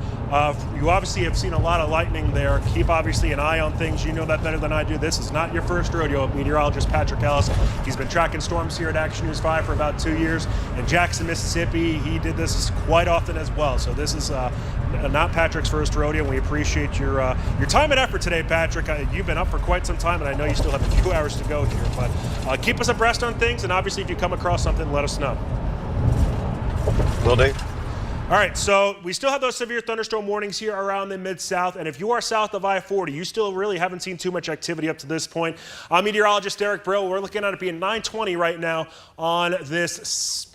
you obviously have seen a lot of lightning there. Keep obviously an eye on things. You know that better than I do. This is not your first rodeo. Meteorologist Patrick Ellis, he's been tracking storms here at Action News 5 for about 2 years. In Jackson, Mississippi, he did this quite often as well. So this is not Patrick's first rodeo, and we appreciate your time and effort today, Patrick. You've been up for quite some time, and I know you still have a few hours to go here. But keep us abreast on things, and obviously if you come across something, let us know. Will do. All right, so we still have those severe thunderstorm warnings here around the Mid-South, and if you are south of I-40, you still really haven't seen too much activity up to this point. I'm meteorologist Derek Brill. We're looking at it being 9:20 right now on this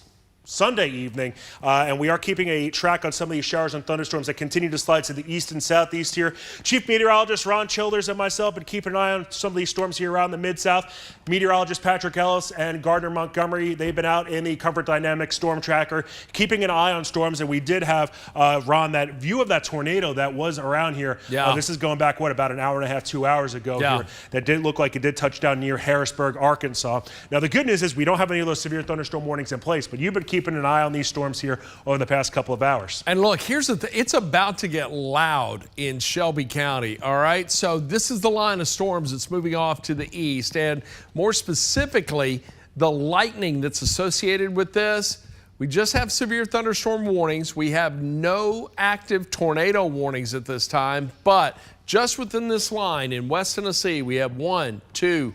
Sunday evening, and we are keeping a track on some of these showers and thunderstorms that continue to slide to the east and southeast here. Chief Meteorologist Ron Childers and myself have been keeping an eye on some of these storms here around the Mid-South. Meteorologist Patrick Ellis and Gardner Montgomery, they've been out in the Comfort Dynamics storm tracker, keeping an eye on storms, and we did have, Ron, that view of that tornado that was around here. Yeah. This is going back, about an hour and a half, 2 hours ago here. That did look like it did touch down near Harrisburg, Arkansas. Now, the good news is we don't have any of those severe thunderstorm warnings in place, but you've been keeping keeping an eye on these storms here over the past couple of hours. And look, here's the thing. It's about to get loud in Shelby County, all right? So this is the line of storms that's moving off to the east, and more specifically, the lightning that's associated with this. We just have severe thunderstorm warnings. We have no active tornado warnings at this time, but just within this line in West Tennessee, we have 1, 2,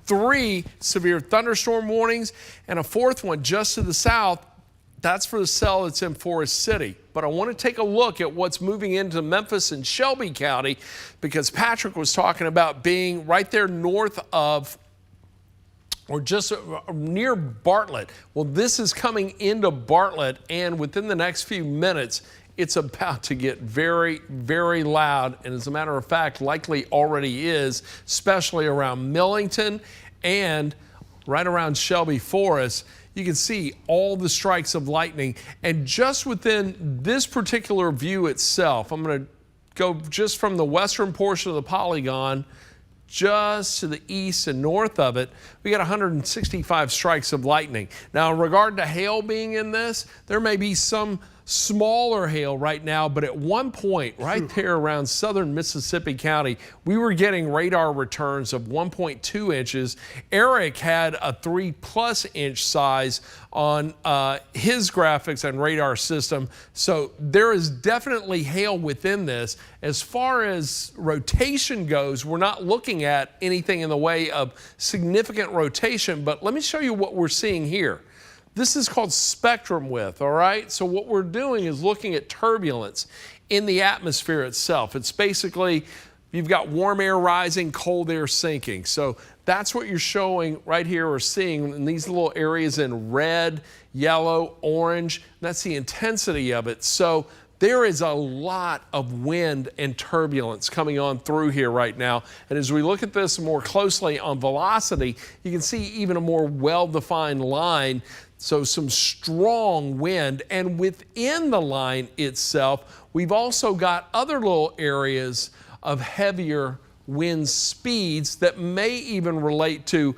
3 severe thunderstorm warnings, and a fourth one just to the south. That's for the cell that's in Forest City. But I want to take a look at what's moving into Memphis and Shelby County, because Patrick was talking about being right there north of or just near Bartlett. Well, this is coming into Bartlett, and within the next few minutes, it's about to get very, very loud. And as a matter of fact, likely already is, especially around Millington and right around Shelby Forest. You can see all the strikes of lightning. And just within this particular view itself, I'm going to go just from the western portion of the polygon just to the east and north of it, we got 165 strikes of lightning. Now, in regard to hail being in this, there may be some smaller hail right now, but at one point right there around southern Mississippi County, we were getting radar returns of 1.2 inches. Eric had a 3+ inch size on his graphics and radar system. So there is definitely hail within this. As far as rotation goes, we're not looking at anything in the way of significant rotation, but let me show you what we're seeing here. This is called spectrum width, all right? So what we're doing is looking at turbulence in the atmosphere itself. It's basically, you've got warm air rising, cold air sinking. So that's what you're showing right here or seeing in these little areas in red, yellow, orange. That's the intensity of it. So there is a lot of wind and turbulence coming on through here right now. And as we look at this more closely on velocity, you can see even a more well-defined line. So some strong wind, and within the line itself, we've also got other little areas of heavier wind speeds that may even relate to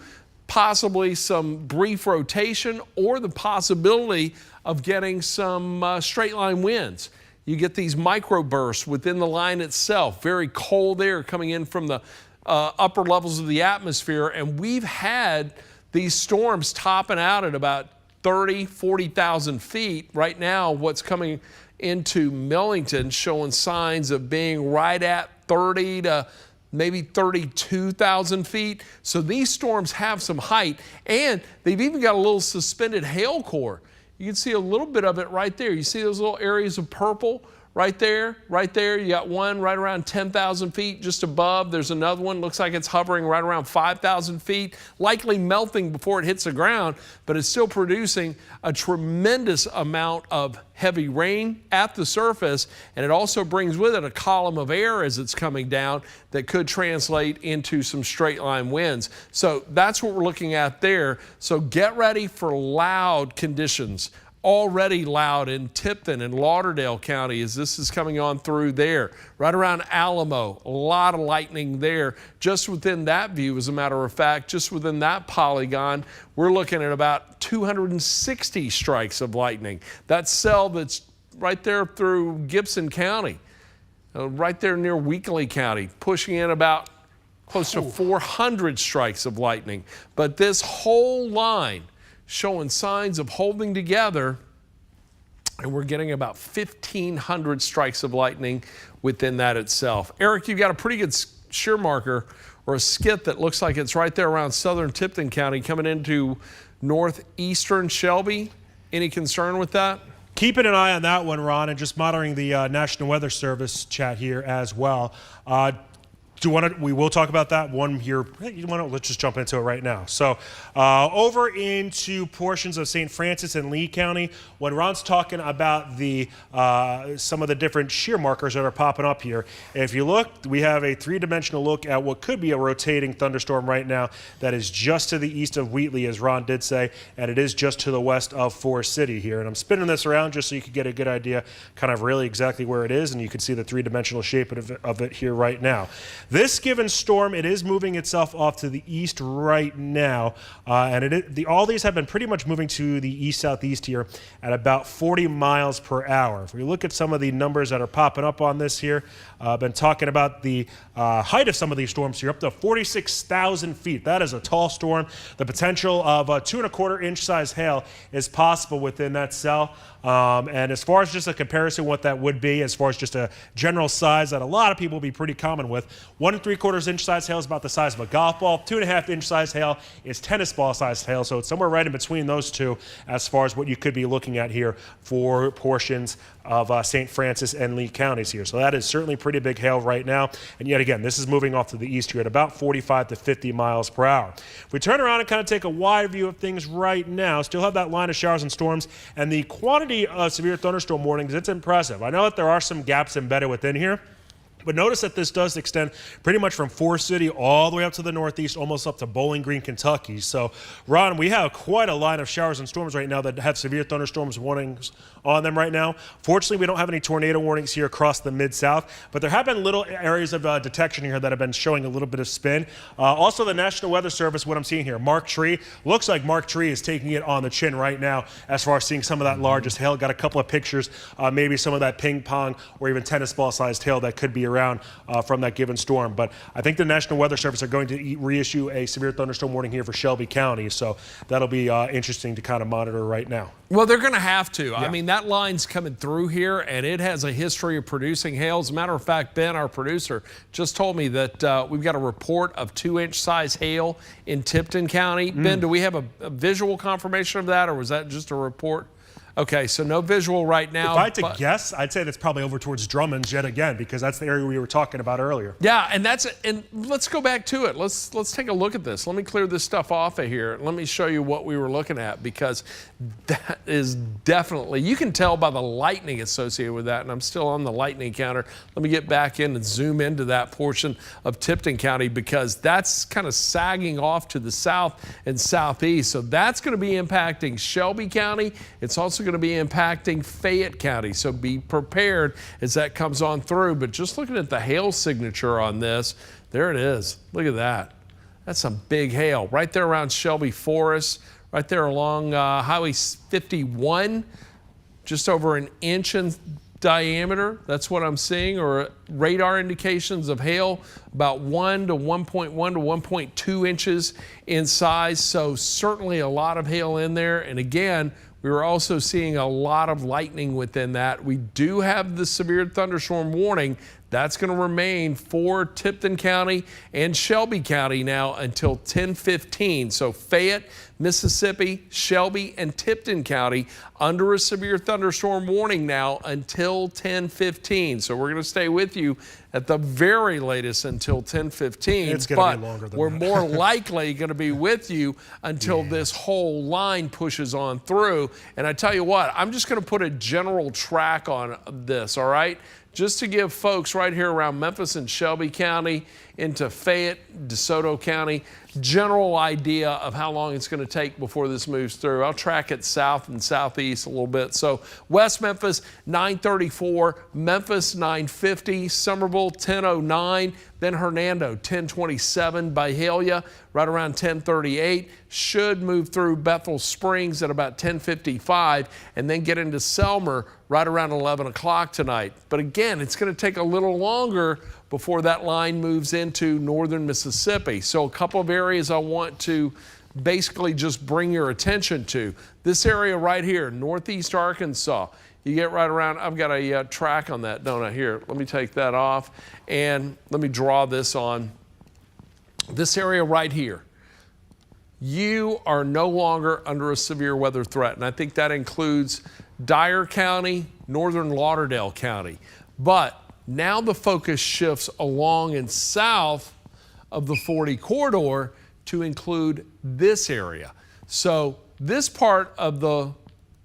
possibly some brief rotation or the possibility of getting some straight line winds. You get these microbursts within the line itself, very cold air coming in from the upper levels of the atmosphere, and we've had these storms topping out at about 30, 40,000 feet. Right now, what's coming into Millington showing signs of being right at 30 to maybe 32,000 feet. So these storms have some height, and they've even got a little suspended hail core. You can see a little bit of it right there. You see those little areas of purple right there, right there. You got one right around 10,000 feet just above. There's another one, looks like it's hovering right around 5,000 feet, likely melting before it hits the ground, but it's still producing a tremendous amount of heavy rain at the surface, and it also brings with it a column of air as it's coming down that could translate into some straight line winds. So that's what we're looking at there. So get ready for loud conditions. Already loud in Tipton and Lauderdale County as this is coming on through there. Right around Alamo, a lot of lightning there. Just within that view, as a matter of fact, just within that polygon, we're looking at about 260 strikes of lightning. That cell that's right there through Gibson County, right there near Weakley County, pushing in about close to 400 strikes of lightning. But this whole line showing signs of holding together, and we're getting about 1,500 strikes of lightning within that itself. Eric, you've got a pretty good shear marker or a skit that looks like it's right there around southern Tipton County coming into northeastern Shelby. Any concern with that? Keeping an eye on that one, and just monitoring the National Weather Service chat here as well. We will talk about that one here. Let's just jump into it right now. So over into portions of St. Francis and Lee County, when Ron's talking about the some of the different shear markers that are popping up here, if you look, we have a three-dimensional look at what could be a rotating thunderstorm right now that is just to the east of Wheatley, as Ron did say, and it is just to the west of Forest City here. And I'm spinning this around just so you could get a good idea kind of really exactly where it is, and you can see the three-dimensional shape of it here right now. This given storm, it is moving itself off to the east right now, and all these have been pretty much moving to the east-southeast here at about 40 miles per hour. If we look at some of the numbers that are popping up on this here, I've been talking about the height of some of these storms here, up to 46,000 feet. That is a tall storm. The potential of 2¼ inch size hail is possible within that cell. And as far as just a comparison, what that would be, as far as just a general size that a lot of people will be pretty common with, 1¾ inch size hail is about the size of a golf ball. 2½ inch size hail is tennis ball sized hail. So it's somewhere right in between those two as far as what you could be looking at here for portions of St. Francis and Lee counties here. So that is certainly pretty big hail right now. And yet again, this is moving off to the east here at about 45 to 50 miles per hour. If we turn around and kind of take a wide view of things right now, still have that line of showers and storms, and the quantity of severe thunderstorm warnings, it's impressive. I know that there are some gaps embedded within here, but notice that this does extend pretty much from Forest City all the way up to the northeast, almost up to Bowling Green, Kentucky. So, Ron, we have quite a line of showers and storms right now that have severe thunderstorms warnings on them right now. Fortunately, we don't have any tornado warnings here across the Mid-South, but there have been little areas of detection here that have been showing a little bit of spin. Also, the National Weather Service, what I'm seeing here, Mark Tree, looks like Mark Tree is taking it on the chin right now as far as seeing some of that largest hail. Got a couple of pictures, maybe some of that ping pong or even tennis ball sized hail that could be around from that given storm. But I think the National Weather Service are going to reissue a severe thunderstorm warning here for Shelby County. So that'll be interesting to kind of monitor right now. Well, they're going to have to. Yeah. I mean, that line's coming through here, and it has a history of producing hail. As a matter of fact, Ben, our producer, just told me that we've got a report of 2-inch size hail in Tipton County. Ben, do we have a visual confirmation of that, or was that just a report? Okay, so no visual right now. If I had to guess, I'd say that's probably over towards Drummond's yet again, because that's the area we were talking about earlier. Yeah, and let's go back to it. Let's take a look at this. Let me clear this stuff off of here. Let me show you what we were looking at, because that is definitely, you can tell by the lightning associated with that, and I'm still on the lightning counter. Let me get back in and zoom into that portion of Tipton County, because that's kind of sagging off to the south and southeast. So that's going to be impacting Shelby County. It's also going to be impacting Fayette County, so be prepared as that comes on through. But just looking at the hail signature on this, there it is. Look at that. That's some big hail right there around Shelby Forest, right there along Highway 51, just over an inch in diameter. That's what I'm seeing, or radar indications of hail about 1 to 1.1 to 1.2 inches in size. So certainly a lot of hail in there. And again, we were also seeing a lot of lightning within that. We do have the severe thunderstorm warning. That's going to remain for Tipton County and Shelby County now until 10:15. So Fayette, Mississippi, Shelby, and Tipton County under a severe thunderstorm warning now until 10:15. So we're going to stay with you at the very latest until 10:15. It's going to be longer than that. We're more likely going to be with you until this whole line pushes on through. And I tell you what, I'm just going to put a general track on this, all right? Just to give folks right here around Memphis and Shelby County into Fayette, DeSoto County, general idea of how long it's going to take before this moves through. I'll track it south and southeast a little bit. So West Memphis, 934, Memphis, 950, Somerville, 1009, then Hernando, 1027, Byhalia, right around 1038, should move through Bethel Springs at about 1055, and then get into Selmer right around 11 o'clock tonight. But again, it's going to take a little longer before that line moves into northern Mississippi. So a couple of areas I want to basically just bring your attention to. This area right here, northeast Arkansas. You get right around, I've got a track on that, don't I? Here, let me take that off and let me draw this on. This area right here, you are no longer under a severe weather threat. And I think that includes Dyer County, northern Lauderdale County. But now the focus shifts along and south of the 40 corridor to include this area. So this part of the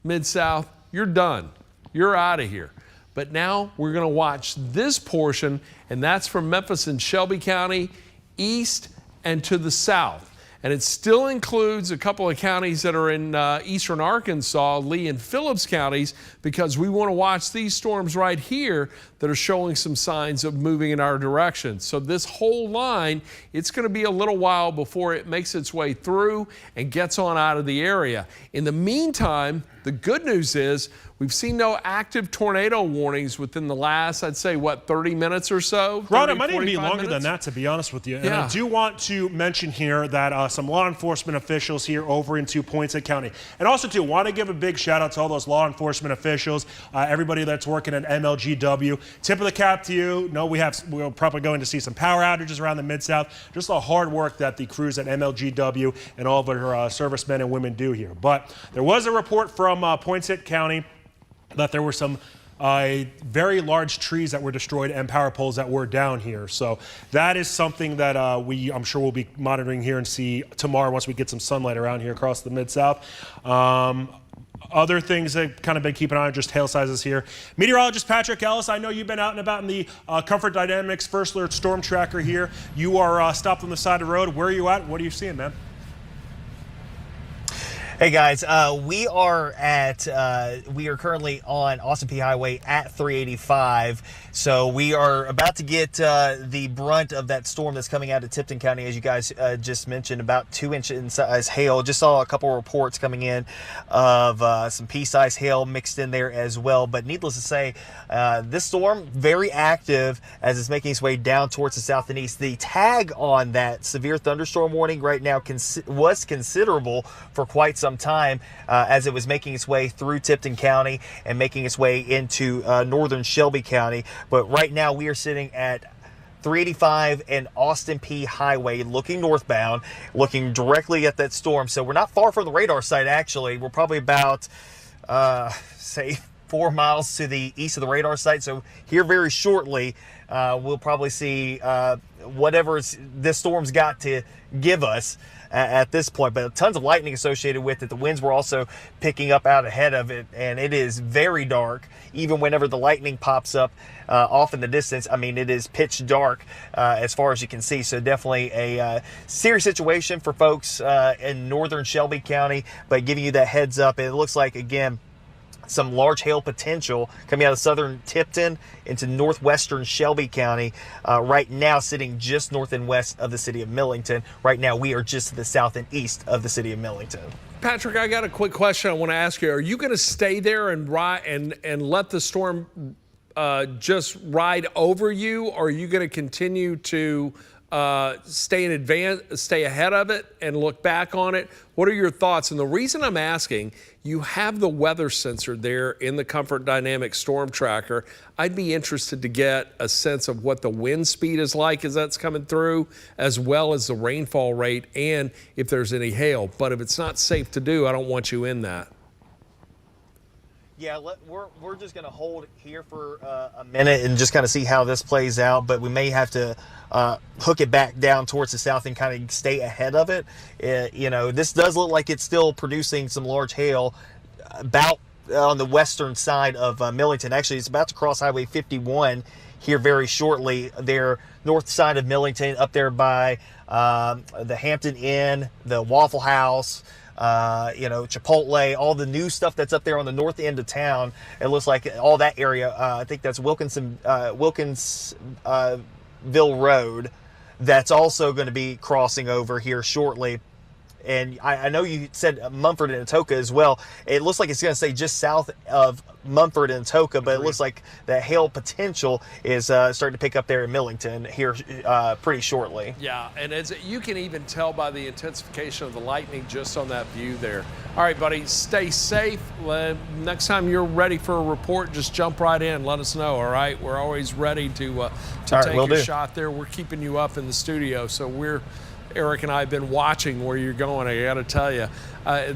Mid-South, you're done. You're out of here. But now we're going to watch this portion, and that's from Memphis and Shelby County, east and to the south. And it still includes a couple of counties that are in eastern Arkansas, Lee and Phillips counties, because we want to watch these storms right here that are showing some signs of moving in our direction. So this whole line, it's going to be a little while before it makes its way through and gets on out of the area. In the meantime, the good news is we've seen no active tornado warnings within the last, I'd say, what, 30 minutes or so? Ron, it might even be longer than that, to be honest with you. And Yeah. I do want to mention here that some law enforcement officials here over into Poinsett County. And also, too, want to give a big shout out to all those law enforcement officials, everybody that's working at MLGW. Tip of the cap to you. No, we're probably going to see some power outages around the Mid-South. Just the hard work that the crews at MLGW and all of our servicemen and women do here. But there was a report from Poinsett County that there were some very large trees that were destroyed and power poles that were down here. So that is something that I'm sure we'll be monitoring here and see tomorrow once we get some sunlight around here across the Mid-South. Other things that kind of been keeping an eye on, just hail sizes here. Meteorologist Patrick Ellis, I know you've been out and about in the Comfort Dynamics First Alert Storm Tracker here. You are stopped on the side of the road. Where are you at? What are you seeing, man? Hey guys, we are currently on Austin P Highway at 385. So we are about to get the brunt of that storm that's coming out of Tipton County, as you guys just mentioned, about 2 inches in size hail. Just saw a couple of reports coming in of some pea-sized hail mixed in there as well. But needless to say, this storm very active as it's making its way down towards the south and east. The tag on that severe thunderstorm warning right now was considerable for quite some time as it was making its way through Tipton County and making its way into northern Shelby County. But right now we are sitting at 385 and Austin P Highway, looking northbound, looking directly at that storm. So we're not far from the radar site, actually. We're probably about, say, 4 miles to the east of the radar site. So here very shortly, we'll probably see whatever this storm's got to give us at this point, but tons of lightning associated with it. The winds were also picking up out ahead of it, and it is very dark. Even whenever the lightning pops up off in the distance, I mean, it is pitch dark as far as you can see. So definitely a serious situation for folks in northern Shelby County, but giving you that heads up. It looks like, again, some large hail potential coming out of southern Tipton into northwestern Shelby County. Right now sitting just north and west of the city of Millington. Right now we are just to the south and east of the city of Millington. Patrick, I got a quick question I want to ask you. Are you going to stay there and let the storm just ride over you, or are you going to continue to stay ahead of it and look back on it? What are your thoughts? And the reason I'm asking, you have the weather sensor there in the Comfort Dynamics Storm Tracker. I'd be interested to get a sense of what the wind speed is like as that's coming through, as well as the rainfall rate and if there's any hail. But if it's not safe to do, I don't want you in that. Yeah, we're just going to hold here for a minute and just kind of see how this plays out, but we may have to hook it back down towards the south and kind of stay ahead of it. You know, this does look like it's still producing some large hail about on the western side of Millington. Actually, it's about to cross Highway 51 here very shortly. There, north side of Millington, up there by the Hampton Inn, the Waffle House, you know, Chipotle, all the new stuff that's up there on the north end of town. It looks like all that area, I think that's Wilkinsville Road, that's also going to be crossing over here shortly. And I know you said Mumford and Atoka as well. It looks like it's going to stay just south of Mumford and Atoka, but it looks like the hail potential is starting to pick up there in Millington here pretty shortly. Yeah, and as you can even tell by the intensification of the lightning just on that view there. All right, buddy, stay safe. Next time you're ready for a report, just jump right in. Let us know, all right? We're always ready to take your shot there. We're keeping you up in the studio, so Eric and I have been watching where you're going. I got to tell you, there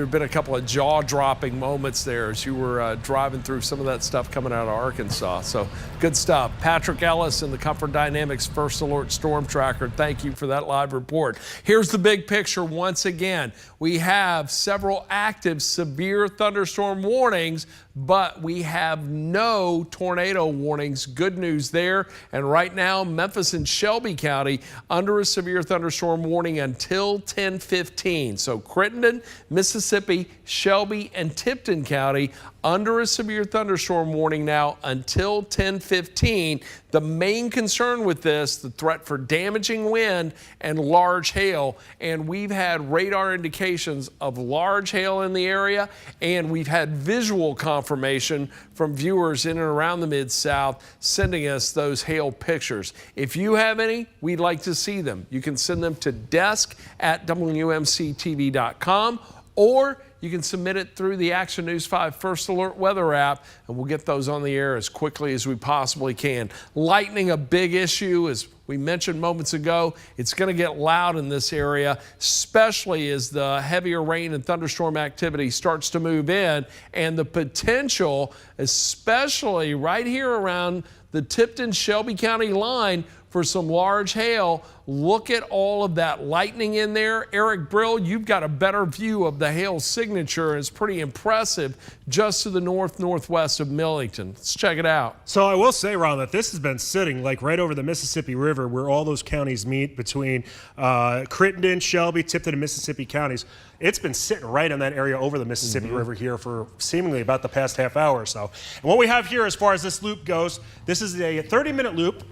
have been a couple of jaw-dropping moments there as you were driving through some of that stuff coming out of Arkansas. So good stuff. Patrick Ellis in the Comfort Dynamics First Alert Storm Tracker. Thank you for that live report. Here's the big picture once again. We have several active severe thunderstorm warnings. but we have no tornado warnings. Good news there. And right now, Memphis and Shelby County under a severe thunderstorm warning until 10:15. So Crittenden, Mississippi, Shelby, and Tipton County under a severe thunderstorm warning now until 10:15. The main concern with this, the threat for damaging wind and large hail. And we've had radar indications of large hail in the area, and we've had visual confirmation from viewers in and around the Mid-South sending us those hail pictures. If you have any, we'd like to see them. You can send them to desk@WMCTV.com, or you can submit it through the Action News 5 First Alert Weather app, and we'll get those on the air as quickly as we possibly can. Lightning, a big issue, as we mentioned moments ago. It's going to get loud in this area, especially as the heavier rain and thunderstorm activity starts to move in, and the potential, especially right here around the Tipton-Shelby County line, for some large hail. Look at all of that lightning in there. Eric Brill, you've got a better view of the hail signature. It's pretty impressive just to the northwest of Millington. Let's check it out. So I will say, Ron, that this has been sitting like right over the Mississippi River where all those counties meet between Crittenden, Shelby, Tipton, and Mississippi counties. It's been sitting right in that area over the Mississippi River here for seemingly about the past half hour or so. And what we have here as far as this loop goes, this is a 30-minute loop.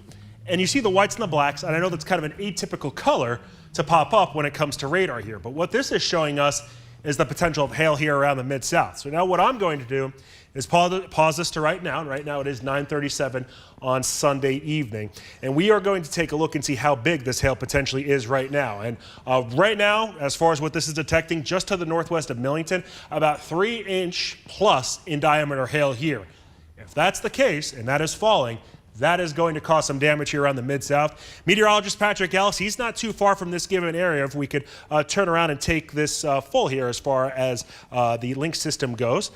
And you see the whites and the blacks, and I know that's kind of an atypical color to pop up when it comes to radar here. But what this is showing us is the potential of hail here around the Mid-South. So now what I'm going to do is pause this to right now. And right now it is 9:37 on Sunday evening. And we are going to take a look and see how big this hail potentially is right now. And right now, as far as what this is detecting, just to the northwest of Millington, about 3-inch plus in diameter hail here. If that's the case, and that is falling, that is going to cause some damage here around the Mid-South. Meteorologist Patrick Ellis, he's not too far from this given area. If we could turn around and take this full here as far as the link system goes.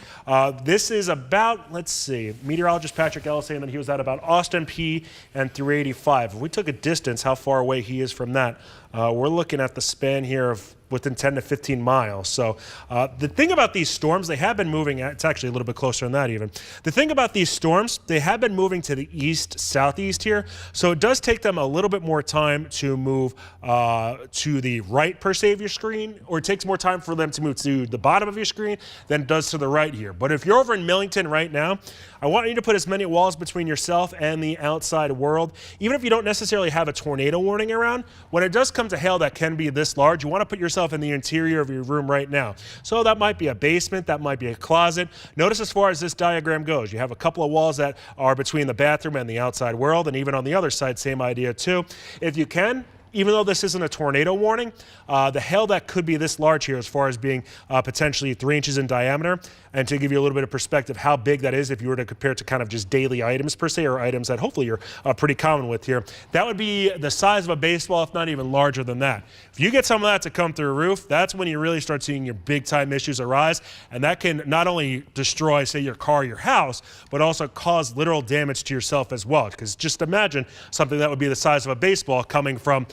This is about, let's see, meteorologist Patrick Ellis saying that he was at about Austin P and 385. If we took a distance, how far away he is from that, we're looking at the span here of within 10 to 15 miles. So the thing about these storms, they have been moving, it's actually a little bit closer than that even. The thing about these storms, they have been moving to the east, southeast here. So it does take them a little bit more time to move to the right per se of your screen, or it takes more time for them to move to the bottom of your screen than it does to the right here. But if you're over in Millington right now, I want you to put as many walls between yourself and the outside world. Even if you don't necessarily have a tornado warning around, when it does come to hail that can be this large, you want to put yourself in the interior of your room right now. So that might be a basement, that might be a closet. Notice as far as this diagram goes, you have a couple of walls that are between the bathroom and the outside world, and even on the other side, same idea too. If you can, even though this isn't a tornado warning, the hail that could be this large here as far as being potentially 3 inches in diameter, and to give you a little bit of perspective how big that is if you were to compare it to kind of just daily items per se, or items that hopefully you're pretty common with here, that would be the size of a baseball, if not even larger than that. If you get some of that to come through a roof, that's when you really start seeing your big time issues arise, and that can not only destroy, say, your car, your house, but also cause literal damage to yourself as well. Because just imagine something that would be the size of a baseball coming from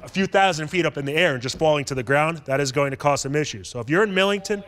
a few thousand feet up in the air and just falling to the ground. That is going to cause some issues. So if you're in Millington,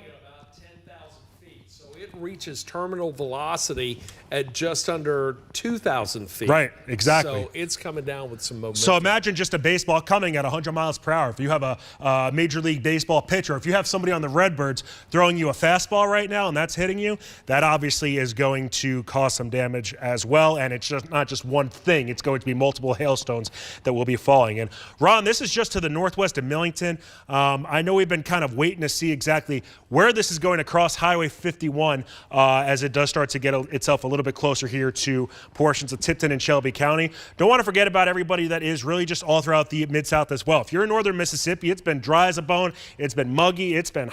reaches terminal velocity at just under 2,000 feet. Right, exactly. So it's coming down with some momentum. So imagine just a baseball coming at 100 miles per hour. If you have a Major League Baseball pitcher, if you have somebody on the Redbirds throwing you a fastball right now and that's hitting you, that obviously is going to cause some damage as well. And it's just not just one thing. It's going to be multiple hailstones that will be falling. And Ron, this is just to the northwest of Millington. I know we've been kind of waiting to see exactly where this is going to cross Highway 51 as it does start to get itself a little bit closer here to portions of Tipton and Shelby County. Don't want to forget about everybody that is really just all throughout the Mid-South as well. If you're in northern Mississippi, it's been dry as a bone. It's been muggy. It's been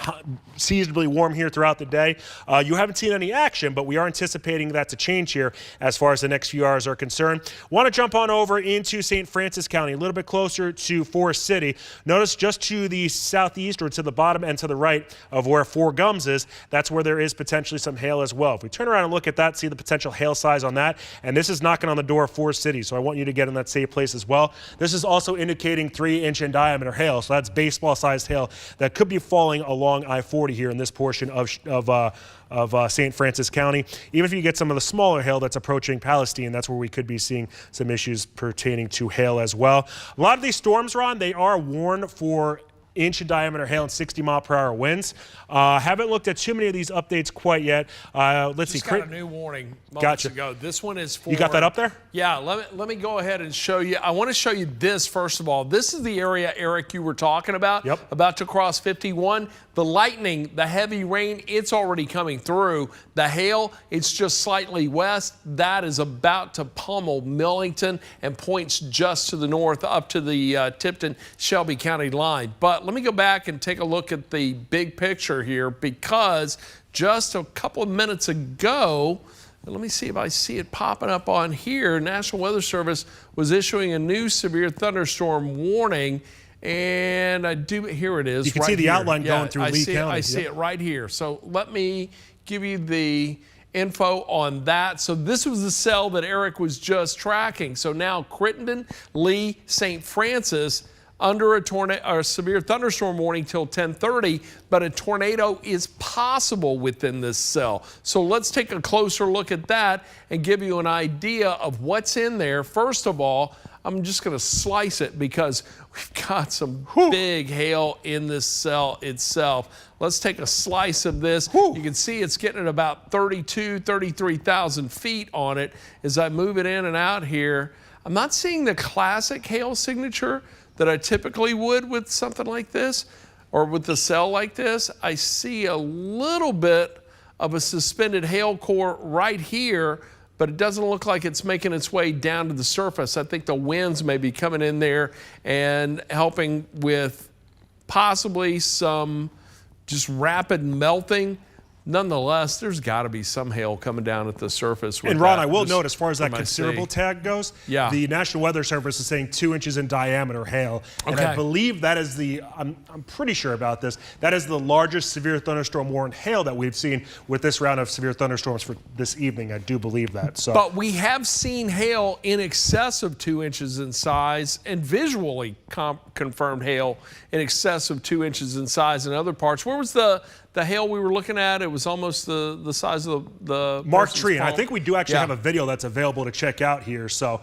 seasonably warm here throughout the day. You haven't seen any action, but we are anticipating that to change here as far as the next few hours are concerned. Want to jump on over into St. Francis County, a little bit closer to Forest City. Notice just to the southeast, or to the bottom and to the right of where Four Gums is, that's where there is potentially potentially some hail as well. If we turn around and look at that, see the potential hail size on that, and this is knocking on the door of 4 cities, so I want you to get in that safe place as well. This is also indicating 3-inch in diameter hail, so that's baseball-sized hail that could be falling along I-40 here in this portion of St. Francis County. Even if you get some of the smaller hail that's approaching Palestine, that's where we could be seeing some issues pertaining to hail as well. A lot of these storms, Ron, they are warned for inch in diameter hail and 60-mile-per-hour winds. Haven't looked at too many of these updates quite yet. Let's see. Just got a new warning moments Gotcha. ago. This one is for... You got that up there? Yeah, let me go ahead and show you. I want to show you this first of all. This is the area, Eric, you were talking about. Yep. About to cross 51. The lightning, the heavy rain, it's already coming through. The hail, it's just slightly west. That is about to pummel Millington and points just to the north up to the Tipton, Shelby County line. But let me go back and take a look at the big picture here, because just a couple of minutes ago, let me see if I see it popping up on here. National Weather Service was issuing a new severe thunderstorm warning, and here it is. You can right see the here. outline going through Lee County. I see it right here. So let me give you the info on that. So this was the cell that Eric was just tracking. So now Crittenden, Lee, St. Francis, under a severe thunderstorm warning till 10:30, but a tornado is possible within this cell. So let's take a closer look at that and give you an idea of what's in there. First of all, I'm just going to slice it because we've got some big hail in this cell itself. Let's take a slice of this. You can see it's getting at about 33,000 feet on it. As I move it in and out here, I'm not seeing the classic hail signature that I typically would with something like this or with a cell like this. I see a little bit of a suspended hail core right here, but it doesn't look like it's making its way down to the surface. I think the winds may be coming in there and helping with possibly some just rapid melting. Nonetheless, there's got to be some hail coming down at the surface. And Ron, I will note, as far as that considerable tag goes, yeah, the National Weather Service is saying 2 inches in diameter hail. And I believe that is I'm pretty sure about this, that is the largest severe thunderstorm warned hail that we've seen with this round of severe thunderstorms for this evening. I do believe that. So. But we have seen hail in excess of 2 inches in size and visually confirmed hail in excess of 2 inches in size in other parts. Where was the hail we were looking at? It was almost the size of the Mark Tree, and I think we do actually have a a video that's available to check out here. So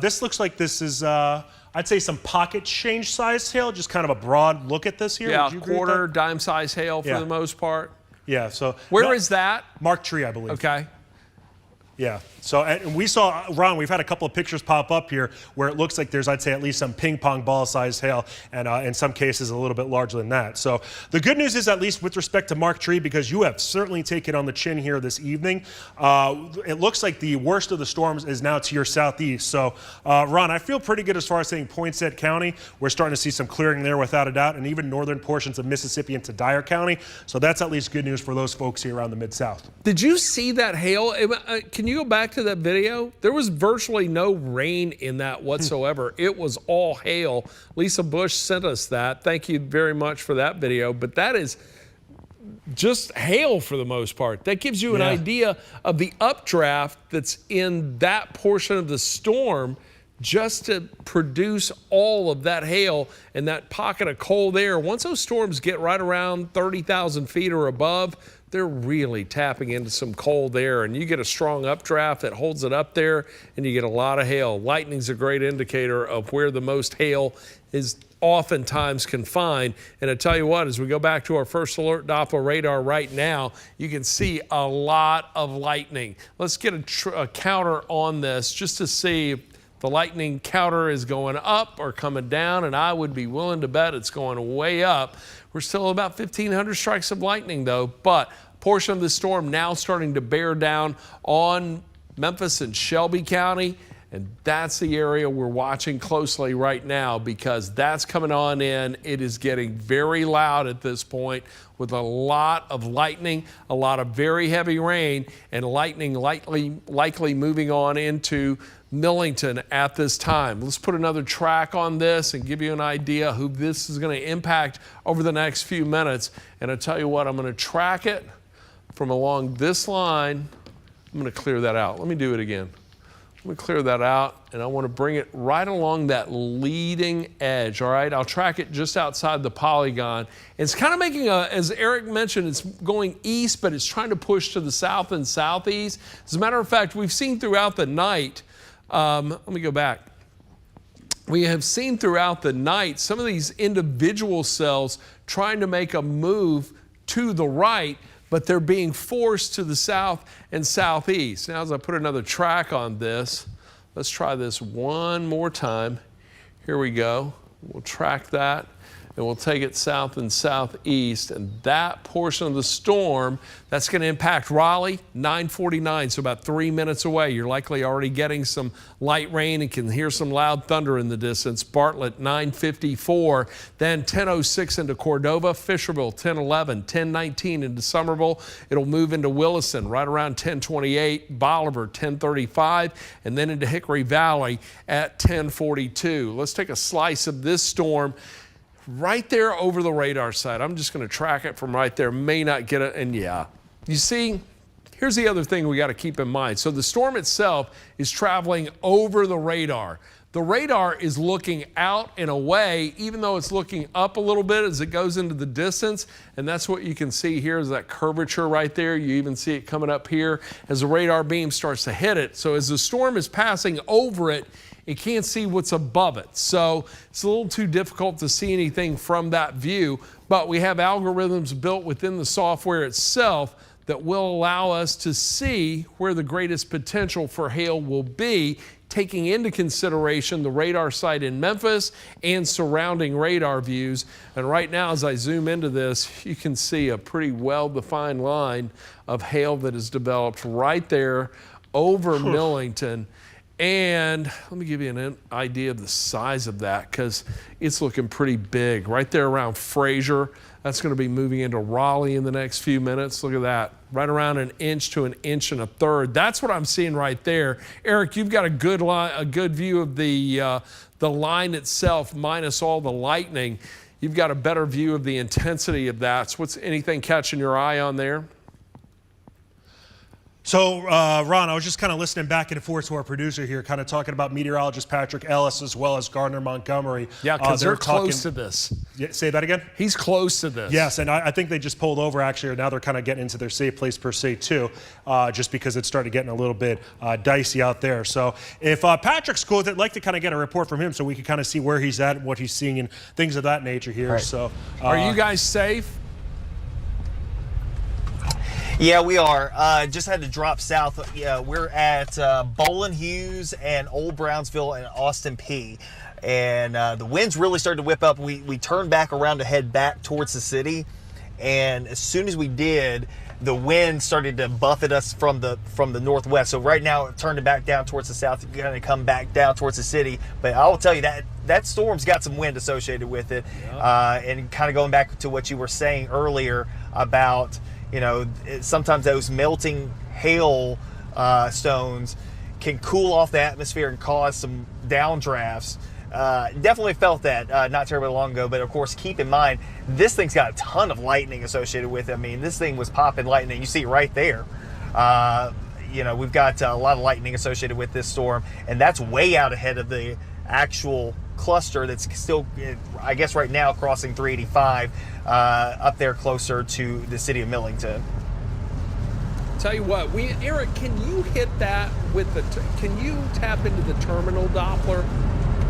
this looks like this is, I'd say, some pocket change size hail, just kind of a broad look at this here. Yeah, quarter, dime size hail for the most part. Yeah, so. Where is that? Mark Tree, I believe. Okay. Yeah, so and we saw, Ron, we've had a couple of pictures pop up here where it looks like there's, I'd say, at least some ping pong ball sized hail, and in some cases a little bit larger than that. So the good news is, at least with respect to Mark Tree, because you have certainly taken on the chin here this evening, it looks like the worst of the storms is now to your southeast. So Ron, I feel pretty good as far as saying Poinsett County. We're starting to see some clearing there without a doubt, and even northern portions of Mississippi into Dyer County. So that's at least good news for those folks here around the Mid-South. Did you see that hail? Can you go back to that video? There was virtually no rain in that whatsoever. It was all hail. Lisa Bush sent us that. Thank you very much for that video. But that is just hail for the most part. That gives you an idea of the updraft that's in that portion of the storm, just to produce all of that hail and that pocket of cold air. Once those storms get right around 30,000 feet or above, they're really tapping into some cold air, and you get a strong updraft that holds it up there, and you get a lot of hail. Lightning's a great indicator of where the most hail is oftentimes confined. And I tell you what, as we go back to our first alert Doppler radar right now, you can see a lot of lightning. Let's get a counter on this just to see if the lightning counter is going up or coming down, and I would be willing to bet it's going way up. We're still about 1,500 strikes of lightning, though, but a portion of the storm now starting to bear down on Memphis and Shelby County, and that's the area we're watching closely right now, because that's coming on in. It is getting very loud at this point with a lot of lightning, a lot of very heavy rain, and lightning likely moving on into Millington at this time. Let's put another track on this and give you an idea who this is going to impact over the next few minutes. And I tell you what, I'm going to track it from along this line. I'm going to clear that out. Let me do it again. I'm going to clear that out, and I want to bring it right along that leading edge, all right? I'll track it just outside the polygon. It's kind of making as Eric mentioned, it's going east, but it's trying to push to the south and southeast. As a matter of fact, we've seen throughout the night, let me go back. We have seen throughout the night some of these individual cells trying to make a move to the right, but they're being forced to the south and southeast. Now, as I put another track on this, let's try this one more time. Here we go. We'll track that, and we'll take it south and southeast, and that portion of the storm, that's going to impact Raleigh, 9:49, so about 3 minutes away. You're likely already getting some light rain and can hear some loud thunder in the distance. Bartlett, 9:54, then 10:06 into Cordova, Fisherville, 10:11, 10:19 into Somerville. It'll move into Williston right around 10:28, Bolivar, 10:35, and then into Hickory Valley at 10:42. Let's take a slice of this storm. Right there over the radar side. I'm just going to track it from right there. May not get it. And yeah, you see, here's the other thing we got to keep in mind. So the storm itself is traveling over the radar. The radar is looking out and away, even though it's looking up a little bit as it goes into the distance. And that's what you can see here is that curvature right there. You even see it coming up here as the radar beam starts to hit it. So as the storm is passing over it, it can't see what's above it. So it's a little too difficult to see anything from that view, but we have algorithms built within the software itself that will allow us to see where the greatest potential for hail will be, taking into consideration the radar site in Memphis and surrounding radar views. And right now, as I zoom into this, you can see a pretty well-defined line of hail that is developed right there over Millington. And let me give you an idea of the size of that because it's looking pretty big. Right there around Fraser, that's going to be moving into Raleigh in the next few minutes. Look at that, right around 1 inch to 1 1/3 inches. That's what I'm seeing right there. Eric, you've got a good view of the line itself minus all the lightning. You've got a better view of the intensity of that. So what's anything catching your eye on there? So, Ron, I was just kind of listening back and forth to our producer here, kind of talking about meteorologist Patrick Ellis as well as Gardner Montgomery. Yeah, because they're close to this. Yeah, say that again? He's close to this. Yes, and I think they just pulled over, actually, or now they're kind of getting into their safe place per se, too, just because it started getting a little bit dicey out there. So if Patrick's cool with it, I'd like to kind of get a report from him so we can kind of see where he's at and what he's seeing and things of that nature here. Right. So, are you guys safe? Yeah, we are. Just had to drop south. Yeah, we're at Bolin Hughes and Old Brownsville and Austin P. And the winds really started to whip up. We turned back around to head back towards the city. And as soon as we did, the wind started to buffet us from the northwest. So right now, it turned it back down towards the south. It's going to come back down towards the city. But I will tell you that storm's got some wind associated with it. Yeah. And kind of going back to what you were saying earlier about, you know, sometimes those melting hail stones can cool off the atmosphere and cause some downdrafts. Definitely felt that not terribly long ago, but of course, keep in mind, this thing's got a ton of lightning associated with it. I mean, this thing was popping lightning. You see it right there. You know, we've got a lot of lightning associated with this storm, and that's way out ahead of the actual cluster that's still, I guess right now, crossing 385 up there closer to the city of Millington. Tell you what, Eric, can you hit that with can you tap into the terminal Doppler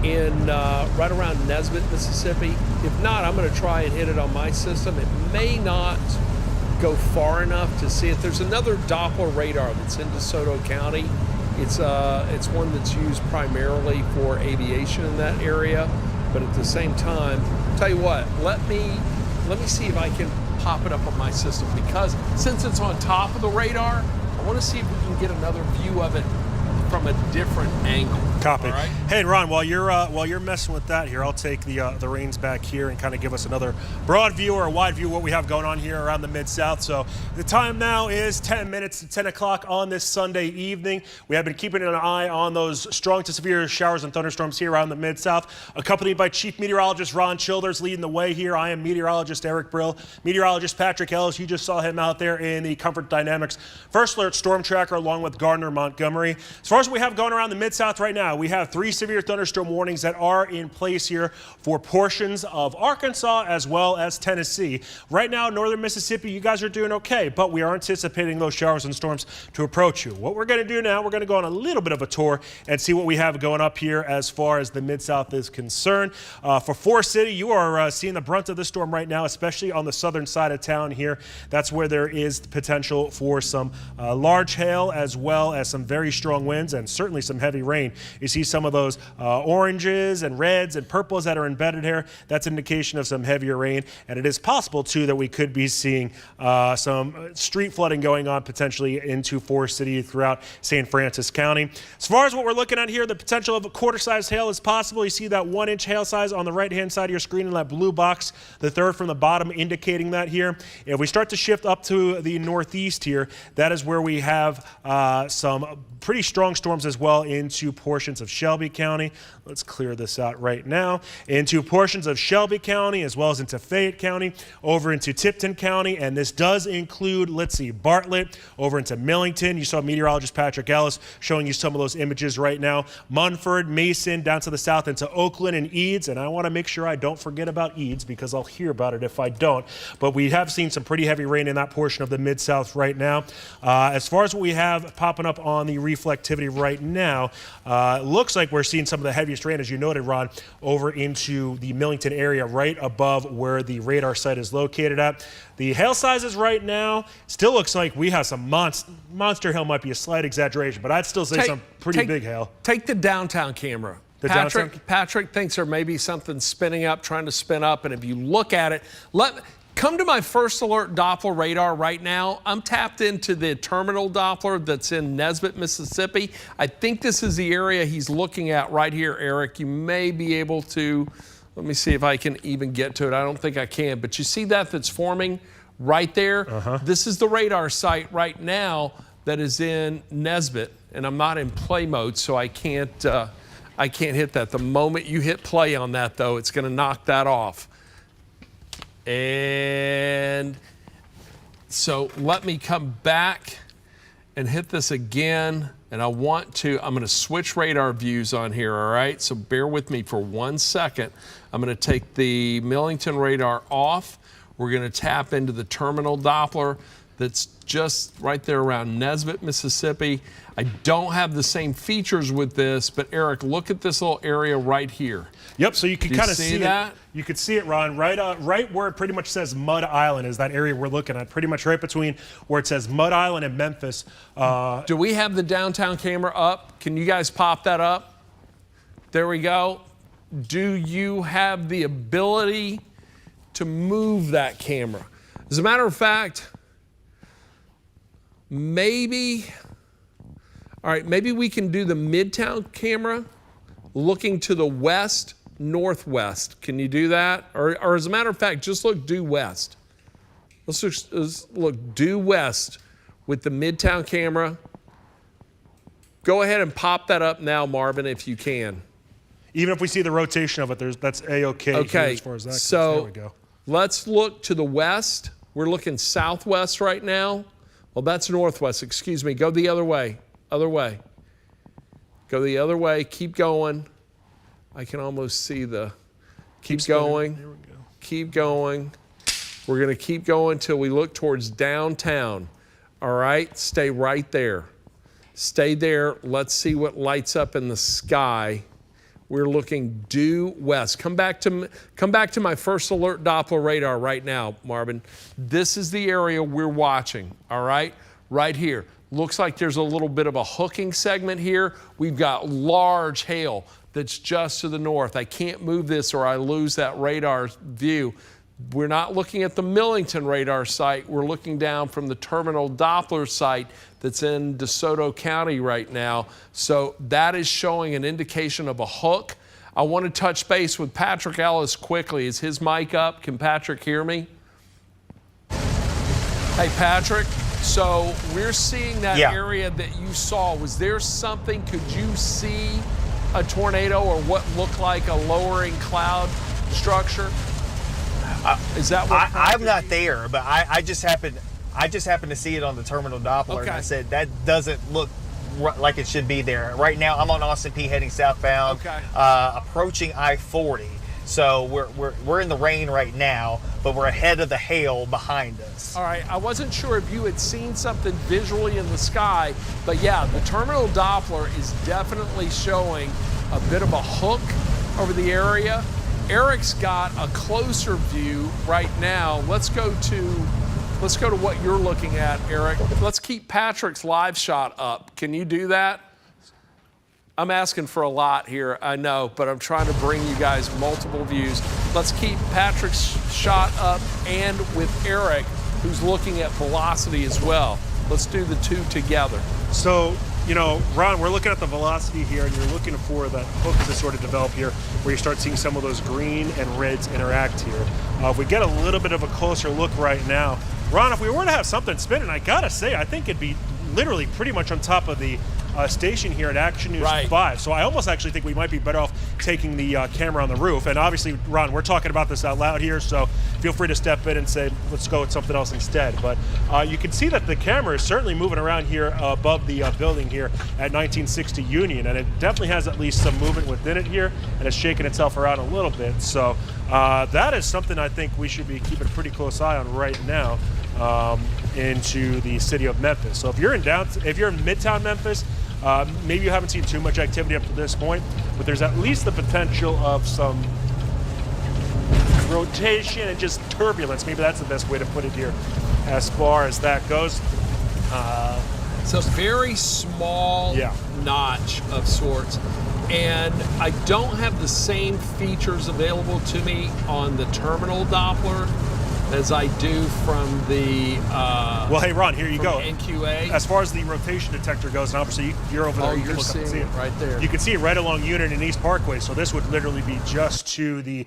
in right around Nesbitt, Mississippi? If not, I'm going to try and hit it on my system. It may not go far enough to see it. There's another Doppler radar that's in DeSoto County. It's one that's used primarily for aviation in that area, but at the same time, tell you what, let me see if I can pop it up on my system, because since it's on top of the radar, I want to see if we can get another view of it from a different angle. Copy. All right? Hey, Ron, while you're messing with that here, I'll take the reins back here and kind of give us another broad view or a wide view of what we have going on here around the Mid-South. So the time now is 10 minutes to 10 o'clock on this Sunday evening. We have been keeping an eye on those strong to severe showers and thunderstorms here around the Mid-South, accompanied by Chief Meteorologist Ron Childers leading the way here. I am meteorologist Eric Brill, meteorologist Patrick Ellis. You just saw him out there in the Comfort Dynamics First Alert Storm Tracker along with Gardner Montgomery. As far as what we have going around the Mid-South right now, we have 3 severe thunderstorm warnings that are in place here for portions of Arkansas as well as Tennessee. Right now, northern Mississippi, you guys are doing okay, but we are anticipating those showers and storms to approach you. What we're going to do now, we're going to go on a little bit of a tour and see what we have going up here as far as the Mid-South is concerned. For Forest City, you are seeing the brunt of the storm right now, especially on the southern side of town here. That's where there is potential for some large hail as well as some very strong winds and certainly some heavy rain. You see some of those oranges and reds and purples that are embedded here. That's an indication of some heavier rain, and it is possible too that we could be seeing some street flooding going on potentially into Forest City throughout St. Francis County. As far as what we're looking at here, the potential of a quarter-size hail is possible. You see that 1-inch hail size on the right-hand side of your screen in that blue box, the third from the bottom indicating that here. If we start to shift up to the northeast here, that is where we have some pretty strong storms as well into portions of Shelby County. Let's clear this out right now. Into portions of Shelby County as well as into Fayette County, over into Tipton County, and this does include, let's see, Bartlett, over into Millington. You saw meteorologist Patrick Ellis showing you some of those images right now. Munford, Mason, down to the south into Oakland and Eads, and I want to make sure I don't forget about Eads because I'll hear about it if I don't. But we have seen some pretty heavy rain in that portion of the Mid-South right now. As far as what we have popping up on the reflectivity right now, it looks like we're seeing some of the heaviest rain, as you noted, Ron, over into the Millington area right above where the radar site is located at. The hail sizes right now still looks like we have some monster hail. Might be a slight exaggeration, but I'd still say some pretty big hail. Take the downtown camera. Patrick thinks there may be something spinning up, trying to spin up, and if you look at it, come to my First Alert Doppler radar right now. I'm tapped into the terminal Doppler that's in Nesbit, Mississippi. I think this is the area he's looking at right here, Eric. You may be able to, let me see if I can even get to it. I don't think I can, but you see that's forming right there? This is the radar site right now that is in Nesbit, and I'm not in play mode, so I can't hit that. The moment you hit play on that, though, it's going to knock that off. And so let me come back and hit this again. And I'm going to switch radar views on here, all right? So bear with me for 1 second. I'm going to take the Millington radar off. We're going to tap into the terminal Doppler that's just right there around Nesbit, Mississippi. I don't have the same features with this, but Eric, look at this little area right here. Yep, so you can kind of see that. You could see it, Ron, right where it pretty much says Mud Island is that area we're looking at, pretty much right between where it says Mud Island and Memphis. Do we have the downtown camera up? Can you guys pop that up? There we go. Do you have the ability to move that camera? As a matter of fact, maybe we can do the Midtown camera looking to the west, northwest. Can you do that? Or as a matter of fact, just look due west. Let's look due west with the Midtown camera. Go ahead and pop that up now, Marvin, if you can. Even if we see the rotation of it, that's A-OK. Okay, as far as that goes. so there we go. Let's look to the west. We're looking southwest right now. Well, that's northwest, excuse me. Go the other way, Go the other way, keep going. I can almost see keep going, there we go. Keep going. We're gonna keep going till we look towards downtown. All right, stay right there. Stay there, let's see what lights up in the sky. We're looking due west. Come back to my First Alert Doppler radar right now, Marvin. This is the area we're watching, all right? Right here. Looks like there's a little bit of a hooking segment here. We've got large hail that's just to the north. I can't move this or I lose that radar view. We're not looking at the Millington radar site. We're looking down from the terminal Doppler site that's in DeSoto County right now. So that is showing an indication of a hook. I want to touch base with Patrick Ellis quickly. Is his mic up? Can Patrick hear me? Hey, Patrick. So we're seeing that area that you saw. Was there something, could you see a tornado or what looked like a lowering cloud structure? Is that what I'm not there, but I just happened to see it on the terminal Doppler, and I said that doesn't look like it should be there. Right now, I'm on Austin P heading southbound, approaching I-40. So we're in the rain right now, but we're ahead of the hail behind us. All right, I wasn't sure if you had seen something visually in the sky, but yeah, the terminal Doppler is definitely showing a bit of a hook over the area. Eric's got a closer view right now. Let's go to what you're looking at, Eric. Let's keep Patrick's live shot up. Can you do that? I'm asking for a lot here, I know, but I'm trying to bring you guys multiple views. Let's keep Patrick's shot up and with Eric, who's looking at velocity as well. Let's do the two together. So, you know, Ron, we're looking at the velocity here, and you're looking for that hook to sort of develop here, where you start seeing some of those green and reds interact here. If we get a little bit of a closer look right now, Ron, if we were to have something spinning, I gotta say, I think it'd be literally pretty much on top of the station here at Action News 5. So I almost actually think we might be better off taking the camera on the roof. And obviously, Ron, we're talking about this out loud here, so feel free to step in and say, let's go with something else instead. But you can see that the camera is certainly moving around here above the building here at 1960 Union, and it definitely has at least some movement within it here, and it's shaking itself around a little bit. So that is something I think we should be keeping a pretty close eye on right now into the city of Memphis. So if you're in Midtown Memphis, maybe you haven't seen too much activity up to this point, but there's at least the potential of some rotation and just turbulence. Maybe that's the best way to put it here as far as that goes. It's a very small notch of sorts. And I don't have the same features available to me on the terminal Doppler as I do from the well, hey Ron, here you go. NQA. As far as the rotation detector goes, and obviously you're over there. Oh, you you're can look up and see seeing it right there. You can see it right along Union and East Parkway. So this would literally be just to the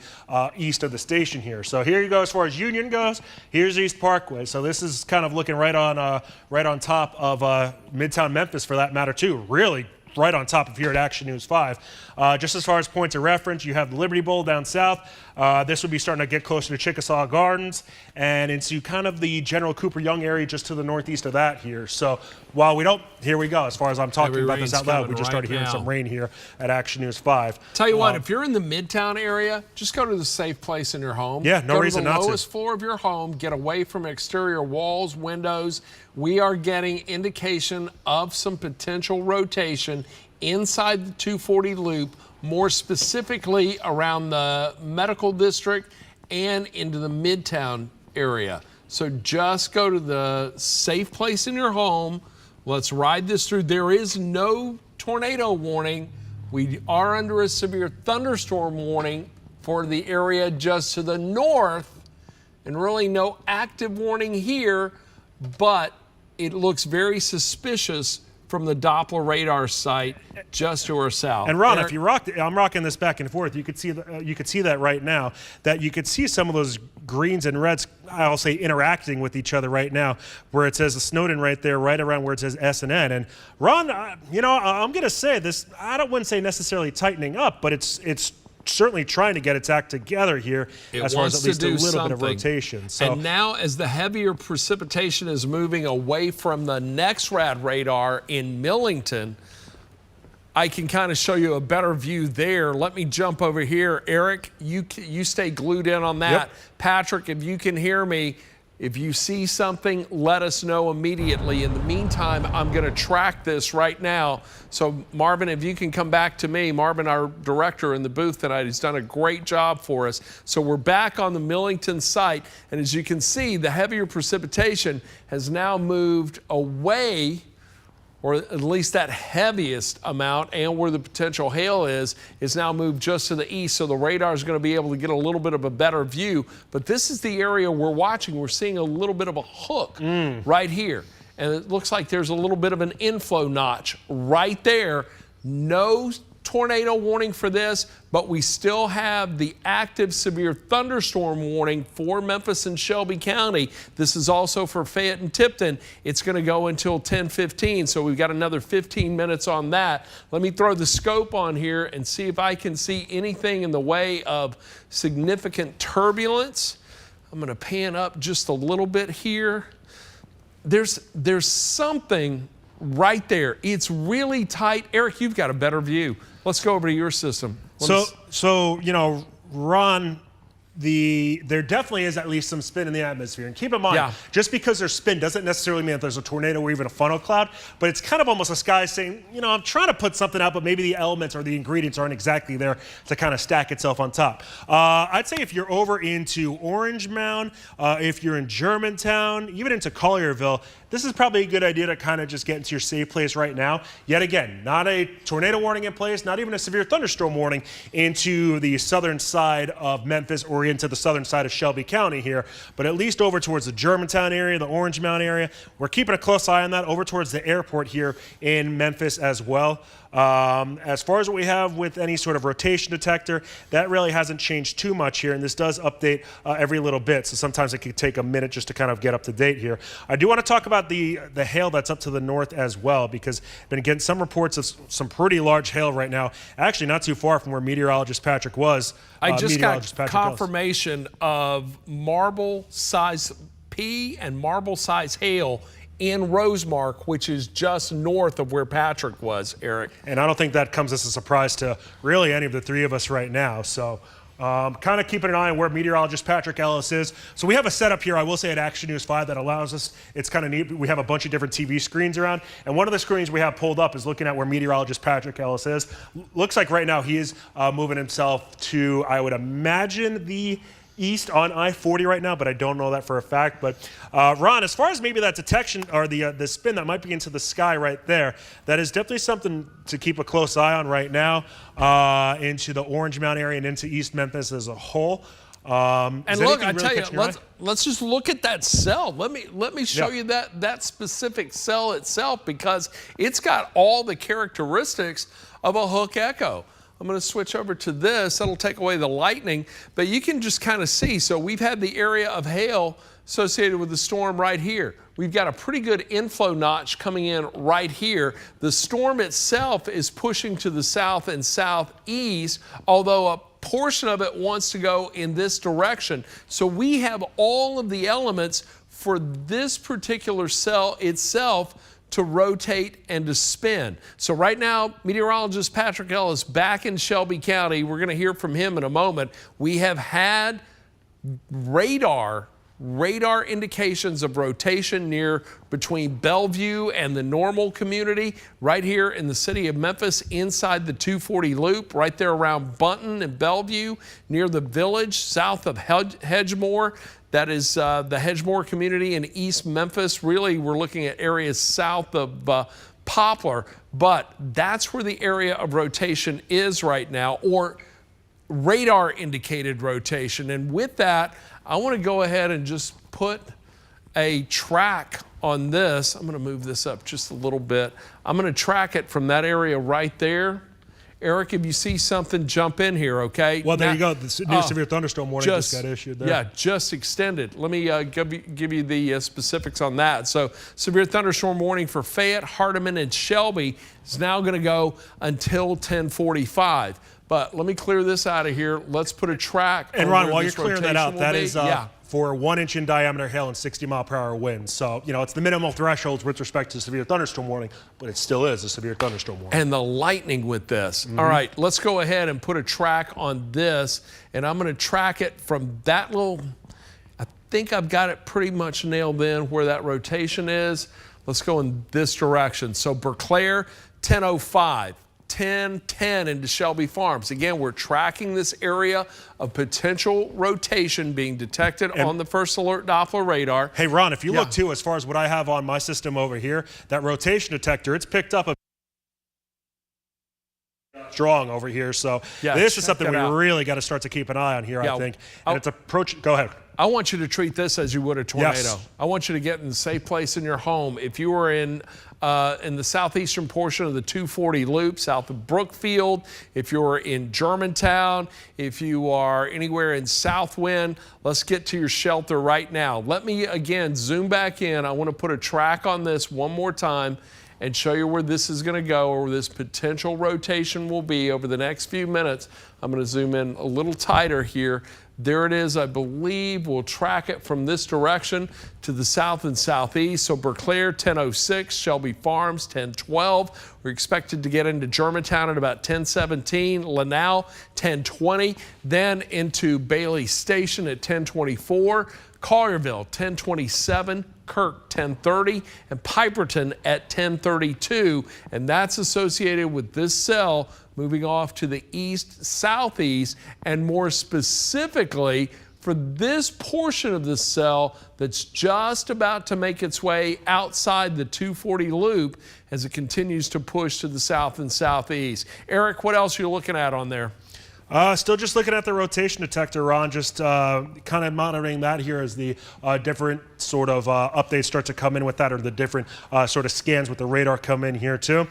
east of the station here. So here you go. As far as Union goes, here's East Parkway. So this is kind of looking right on top of Midtown Memphis, for that matter, too. Really right on top of here at Action News 5. Just as far as points of reference, you have the Liberty Bowl down south. This would be starting to get closer to Chickasaw Gardens and into kind of the General Cooper Young area just to the northeast of that here. So while we don't, here we go. As far as I'm talking about this out loud, we just started hearing some rain here at Action News 5. Tell you what, if you're in the Midtown area, just go to the safe place in your home. Yeah, no reason not to. Go to the lowest floor of your home, get away from exterior walls, windows. We are getting indication of some potential rotation inside the 240 loop, more specifically around the medical district and into the Midtown area. So just go to the safe place in your home. Let's ride this through. There is no tornado warning. We are under a severe thunderstorm warning for the area just to the north, and really no active warning here, but it looks very suspicious from the Doppler radar site just to our south. And Ron, if you I'm rocking this back and forth. You could see that right now. That you could see some of those greens and reds, I'll say, interacting with each other right now, where it says the Snowden right there, right around where it says S and N. And Ron, you know, I'm gonna say this. I wouldn't say necessarily tightening up, but it's certainly trying to get its act together here as far as at least a little bit of rotation. So, and now as the heavier precipitation is moving away from the NEXRAD radar in Millington, I can kind of show you a better view there. Let me jump over here. Eric, you stay glued in on that. Yep. Patrick, if you can hear me, if you see something, let us know immediately. In the meantime, I'm going to track this right now. So Marvin, if you can come back to me. Marvin, our director in the booth tonight, he's done a great job for us. So we're back on the Millington site. And as you can see, the heavier precipitation has now moved away or at least that heaviest amount, and where the potential hail is now moved just to the east, so the radar is going to be able to get a little bit of a better view. But this is the area we're watching. We're seeing a little bit of a hook right here, and it looks like there's a little bit of an inflow notch right there. No tornado warning for this, but we still have the active severe thunderstorm warning for Memphis and Shelby County. This is also for Fayette and Tipton. It's going to go until 10:15, so we've got another 15 minutes on that. Let me throw the scope on here and see if I can see anything in the way of significant turbulence. I'm going to pan up just a little bit here. There's something right there. It's really tight. Eric, you've got a better view. Let's go over to your system. So you know, Ron, there definitely is at least some spin in the atmosphere. And keep in mind, just because there's spin doesn't necessarily mean that there's a tornado or even a funnel cloud, but it's kind of almost a sky saying, you know, I'm trying to put something out, but maybe the elements or the ingredients aren't exactly there to kind of stack itself on top. I'd say if you're over into Orange Mound, if you're in Germantown, even into Collierville, this is probably a good idea to kind of just get into your safe place right now. Yet again, not a tornado warning in place, not even a severe thunderstorm warning into the southern side of Memphis or into the southern side of Shelby County here, but at least over towards the Germantown area, the Orange Mound area. We're keeping a close eye on that over towards the airport here in Memphis as well. As far as what we have with any sort of rotation detector, that really hasn't changed too much here, and this does update every little bit, so sometimes it can take a minute just to kind of get up to date here. I do want to talk about the hail that's up to the north as well, because I've been getting some reports of some pretty large hail right now, actually not too far from where meteorologist Patrick was. I just got confirmation of marble size P and marble size hail in Rosemark, which is just north of where Patrick was, Eric. And I don't think that comes as a surprise to really any of the three of us right now. So kind of keeping an eye on where meteorologist Patrick Ellis is. So we have a setup here, I will say, at Action News 5 that allows us, it's kind of neat. We have a bunch of different TV screens around, and one of the screens we have pulled up is looking at where meteorologist Patrick Ellis is. Looks like right now he is moving himself to, I would imagine, the east on I-40 right now, but I don't know that for a fact. But Ron, as far as maybe that detection or the spin that might be into the sky right there, that is definitely something to keep a close eye on right now into the Orange Mound area and into East Memphis as a whole. And look, I tell you, let's just look at that cell. Let me show you that specific cell itself, because it's got all the characteristics of a hook echo. I'm going to switch over to this. That'll take away the lightning, but you can just kind of see. So we've had the area of hail associated with the storm right here. We've got a pretty good inflow notch coming in right here. The storm itself is pushing to the south and southeast, although a portion of it wants to go in this direction. So we have all of the elements for this particular cell itself to rotate and to spin. So right now, meteorologist Patrick Ellis back in Shelby County. We're going to hear from him in a moment. We have had radar indications of rotation near between Bellevue and the Normal community right here in the city of Memphis inside the 240 loop, right there around Bunton and Bellevue near the village south of Hedgemore. That is the Hedgemore community in East Memphis. Really, we're looking at areas south of Poplar, but that's where the area of rotation is right now, or radar indicated rotation. And with that, I want to go ahead and just put a track on this. I'm going to move this up just a little bit. I'm going to track it from that area right there. Eric, if you see something, jump in here, okay? Well, there you go. The new severe thunderstorm warning just got issued there. Yeah, just extended. Let me give you the specifics on that. So, severe thunderstorm warning for Fayette, Hardeman, and Shelby is now going to go until 10:45. But let me clear this out of here. Let's put a track. And Ron, while you're clearing that out, that is for 1 inch in diameter hail and 60-mile-per-hour winds. So, you know, it's the minimal thresholds with respect to severe thunderstorm warning, but it still is a severe thunderstorm warning. And the lightning with this. All right, let's go ahead and put a track on this, and I'm going to track it from that little, I think I've got it pretty much nailed in where that rotation is. Let's go in this direction. So Berclair, 10:05. 1010 into Shelby Farms. Again, we're tracking this area of potential rotation being detected on the first alert Doppler radar. Hey, Ron, if you look too, as far as what I have on my system over here, that rotation detector, it's picked up a strong over here. So this is something we really got to start to keep an eye on here, I think. And it's approach. Go ahead. I want you to treat this as you would a tornado. Yes. I want you to get in a safe place in your home. If you were in the southeastern portion of the 240 loop, south of Brookfield, if you're in Germantown, if you are anywhere in Southwind, let's get to your shelter right now. Let me again zoom back in. I want to put a track on this one more time and show you where this is going to go, or where this potential rotation will be over the next few minutes. I'm going to zoom in a little tighter here. There it is. I believe we'll track it from this direction to the south and southeast. So Berclair, 1006, Shelby Farms, 1012. We're expected to get into Germantown at about 1017, Lanao, 1020, then into Bailey Station at 1024, Collierville, 1027, Kirk, 1030, and Piperton at 1032. And that's associated with this cell moving off to the east-southeast, and more specifically for this portion of the cell that's just about to make its way outside the 240 loop as it continues to push to the south and southeast. Eric, what else are you looking at on there? Still just looking at the rotation detector, Ron, just kind of monitoring that here as the different sort of updates start to come in with that, or the different sort of scans with the radar come in here too.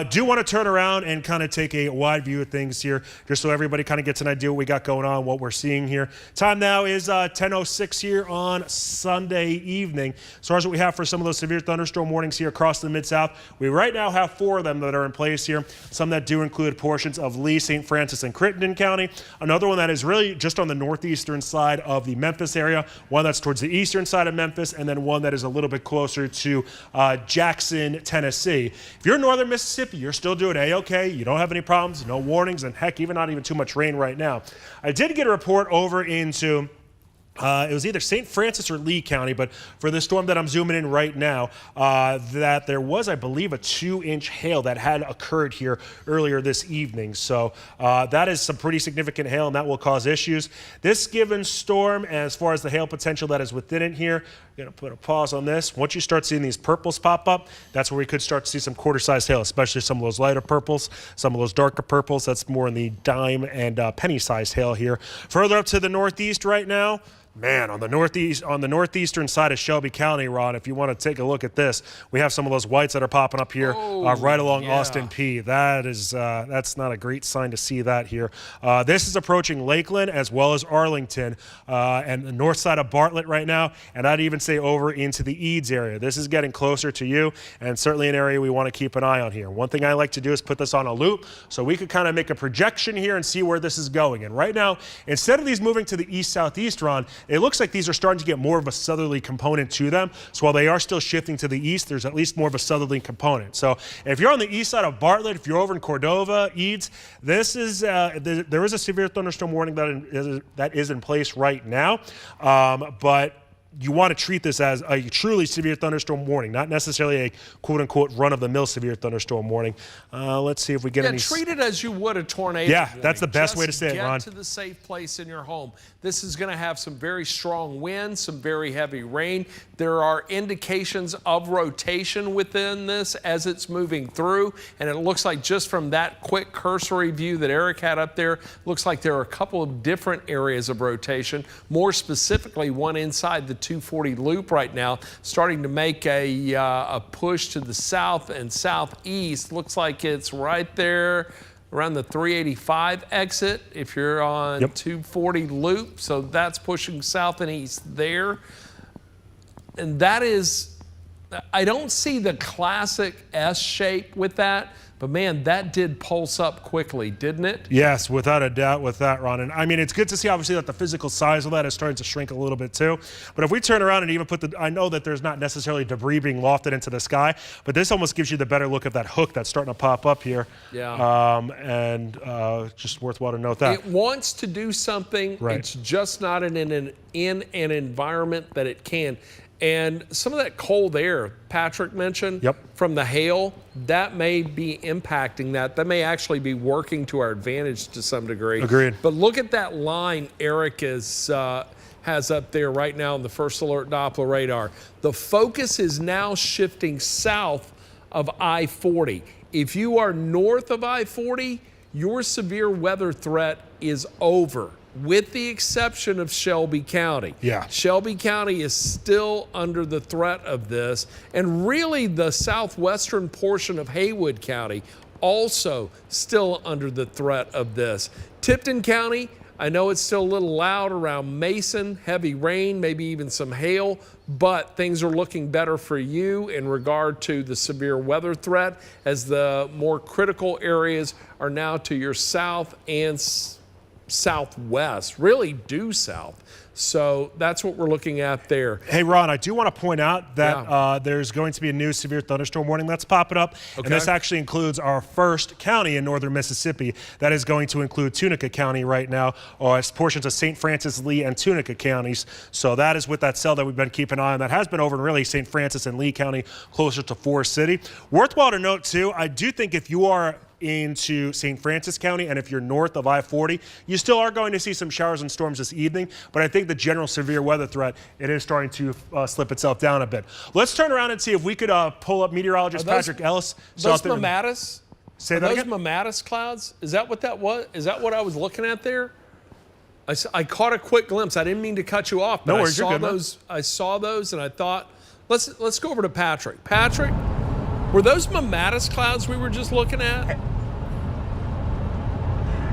Do want to turn around and kind of take a wide view of things here, just so everybody kind of gets an idea what we got going on, what we're seeing here. Time now is 10:06 here on Sunday evening. As far as what we have for some of those severe thunderstorm warnings here across the Mid-South, we right now have 4 of them that are in place here. Some that do include portions of Lee, St. Francis, and Crittenden County. Another one that is really just on the northeastern side of the Memphis area, one that's towards the eastern side of Memphis, and then one that is a little bit closer to Jackson, Tennessee. If you're in northern Mississippi, you're still doing A-okay. You don't have any problems, no warnings, and heck, even not even too much rain right now. I did get a report over into it was either St. Francis or Lee County, but for the storm that I'm zooming in right now, that there was, I believe, a 2-inch hail that had occurred here earlier this evening. So that is some pretty significant hail, and that will cause issues. This given storm, as far as the hail potential that is within it here, I'm going to put a pause on this. Once you start seeing these purples pop up, that's where we could start to see some quarter-sized hail, especially some of those lighter purples, some of those darker purples. That's more in the dime and penny-sized hail here. Further up to the northeast right now, man, on the northeastern side of Shelby County, Ron, if you want to take a look at this, we have some of those whites that are popping up here right along Austin P. That is that's not a great sign to see that here. This is approaching Lakeland as well as Arlington and the north side of Bartlett right now, and I'd even say over into the Eads area. This is getting closer to you, and certainly an area we want to keep an eye on here. One thing I like to do is put this on a loop so we could kind of make a projection here and see where this is going. And right now, instead of these moving to the east-southeast, Ron, it looks like these are starting to get more of a southerly component to them. So while they are still shifting to the east, there's at least more of a southerly component. So if you're on the east side of Bartlett, if you're over in Cordova, Eads, this is there is a severe thunderstorm warning that is in place right now, but you want to treat this as a truly severe thunderstorm warning, not necessarily a quote-unquote run-of-the-mill severe thunderstorm warning. Let's see if we get any. Treat it as you would a tornado. Yeah, that's the best way to say it, Ron. Get to the safe place in your home. This is going to have some very strong winds, some very heavy rain. There are indications of rotation within this as it's moving through, and it looks like just from that quick cursory view that Eric had up there, looks like there are a couple of different areas of rotation, more specifically one inside the 240 loop right now, starting to make a push to the south and southeast. Looks like it's right there around the 385 exit if you're on 240 loop. So that's pushing south and east there. And that is, I don't see the classic S shape with that. But man, that did pulse up quickly, didn't it? Yes, without a doubt with that, Ron. And I mean, it's good to see obviously that the physical size of that is starting to shrink a little bit too. But if we turn around and even put I know that there's not necessarily debris being lofted into the sky, but this almost gives you the better look of that hook that's starting to pop up here. Yeah. Just worthwhile to note that. It wants to do something. Right. It's just not in an environment that it can. And some of that cold air Patrick mentioned from the hail, that may be impacting that. That may actually be working to our advantage to some degree. Agreed. But look at that line Eric has up there right now on the first alert Doppler radar. The focus is now shifting south of I-40. If you are north of I-40, your severe weather threat is over, with the exception of Shelby County. Yeah. Shelby County is still under the threat of this, and really the southwestern portion of Haywood County also still under the threat of this. Tipton County, I know it's still a little loud around Mason, heavy rain, maybe even some hail, but things are looking better for you in regard to the severe weather threat, as the more critical areas are now to your south and southwest, really due south. So that's what we're looking at there. Hey, Ron, I do want to point out that there's going to be a new severe thunderstorm warning that's popping up. Okay. And this actually includes our first county in northern Mississippi. That is going to include Tunica County right now, or portions of St. Francis, Lee, and Tunica counties. So that is with that cell that we've been keeping an eye on. That has been over in really St. Francis and Lee County, closer to Forest City. Worthwhile to note, too, I do think if you are into St. Francis County, and if you're north of I-40, you still are going to see some showers and storms this evening, but I think the general severe weather threat, it is starting to slip itself down a bit. Let's turn around and see if we could pull up meteorologist Patrick Ellis. Those Mamatis? Say that again? Those Mamatis clouds? Is that what that was? Is that what I was looking at there? I caught a quick glimpse. I didn't mean to cut you off, but no worries, I saw those, and I thought, let's go over to Patrick. Patrick, were those Mamatis clouds we were just looking at?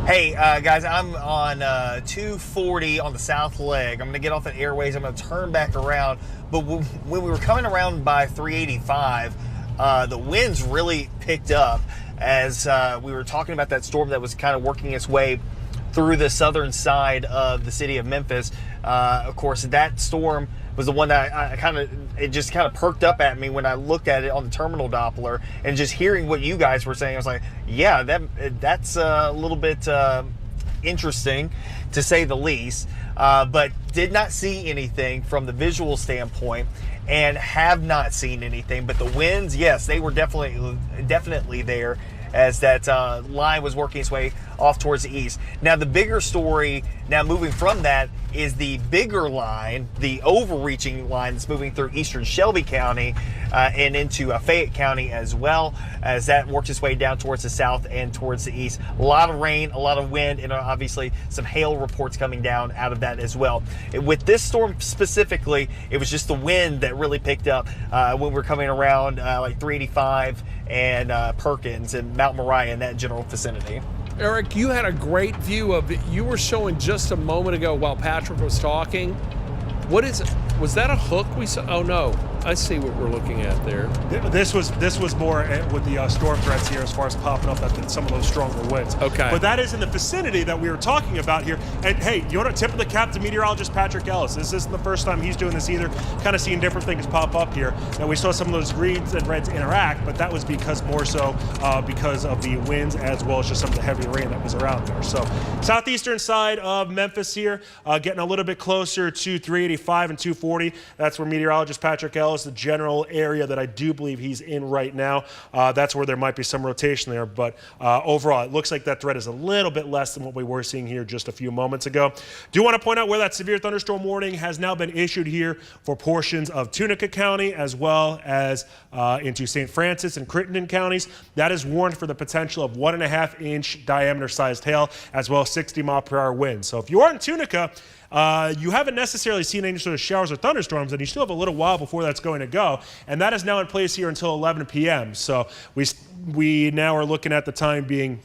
Hey, guys, I'm on 240 on the south leg. I'm going to get off at Airways. I'm going to turn back around. But when we were coming around by 385, the winds really picked up as we were talking about that storm that was kind of working its way through the southern side of the city of Memphis. Of course, that storm was the one that it just kind of perked up at me when I looked at it on the terminal Doppler, and just hearing what you guys were saying, I was like, yeah, that's a little bit interesting, to say the least, but did not see anything from the visual standpoint, and have not seen anything. But the winds, yes, they were definitely there, as that line was working its way off towards the east. Now, the bigger story, now moving from that, is the bigger line, the overreaching line that's moving through eastern Shelby County and into Fayette County as well, as that works its way down towards the south and towards the east. A lot of rain, a lot of wind, and obviously some hail reports coming down out of that as well. With this storm specifically, it was just the wind that really picked up when we're coming around like 385 and Perkins and Mount Moriah in that general vicinity. Eric, you had a great view of it. You were showing just a moment ago while Patrick was talking. What is it? Was that a hook we saw? Oh no, I see what we're looking at there. This was more with the storm threats here, as far as popping up at some of those stronger winds. Okay. But that is in the vicinity that we were talking about here. And hey, you want to tip of the cap to meteorologist Patrick Ellis. This isn't the first time he's doing this either. Kind of seeing different things pop up here. And we saw some of those greens and reds interact, but that was more so because of the winds, as well as just some of the heavy rain that was around there. So southeastern side of Memphis here, getting a little bit closer to 385 and 240. That's where meteorologist Patrick Ellis, the general area that I do believe he's in right now. That's where there might be some rotation there, but overall, it looks like that threat is a little bit less than what we were seeing here just a few moments ago. Do want to point out where that severe thunderstorm warning has now been issued here for portions of Tunica County, as well as into St. Francis and Crittenden counties. That is warned for the potential of 1.5-inch diameter sized hail, as well as 60-mile-per-hour winds. So if you are in Tunica, you haven't necessarily seen any sort of showers or thunderstorms, and you still have a little while before that's going to go. And that is now in place here until 11 p.m. So we now are looking at the time being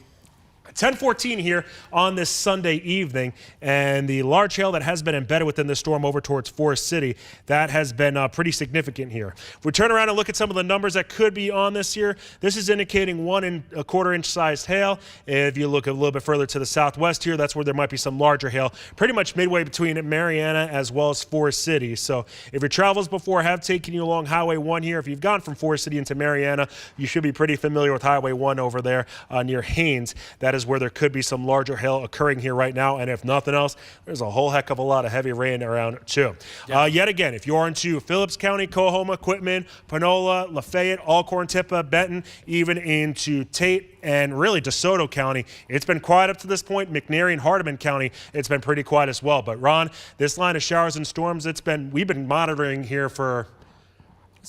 10:14 here on this Sunday evening, and the large hail that has been embedded within the storm over towards Forest City, that has been pretty significant here. If we turn around and look at some of the numbers that could be on this here, this is indicating 1.25-inch sized hail. If you look a little bit further to the southwest here, that's where there might be some larger hail, pretty much midway between Mariana as well as Forest City. So if your travels before have taken you along Highway 1 here, if you've gone from Forest City into Mariana, you should be pretty familiar with Highway 1 over there near Haines. That is areas where there could be some larger hail occurring here right now. And if nothing else, there's a whole heck of a lot of heavy rain around too. Yet again, if you're into Phillips County, Coahoma, Quitman, Panola, Lafayette, Alcorn, Tippah, Benton, even into Tate and really DeSoto County, it's been quiet up to this point. McNairy and Hardeman County, it's been pretty quiet as well. But Ron, this line of showers and storms, we've been monitoring here for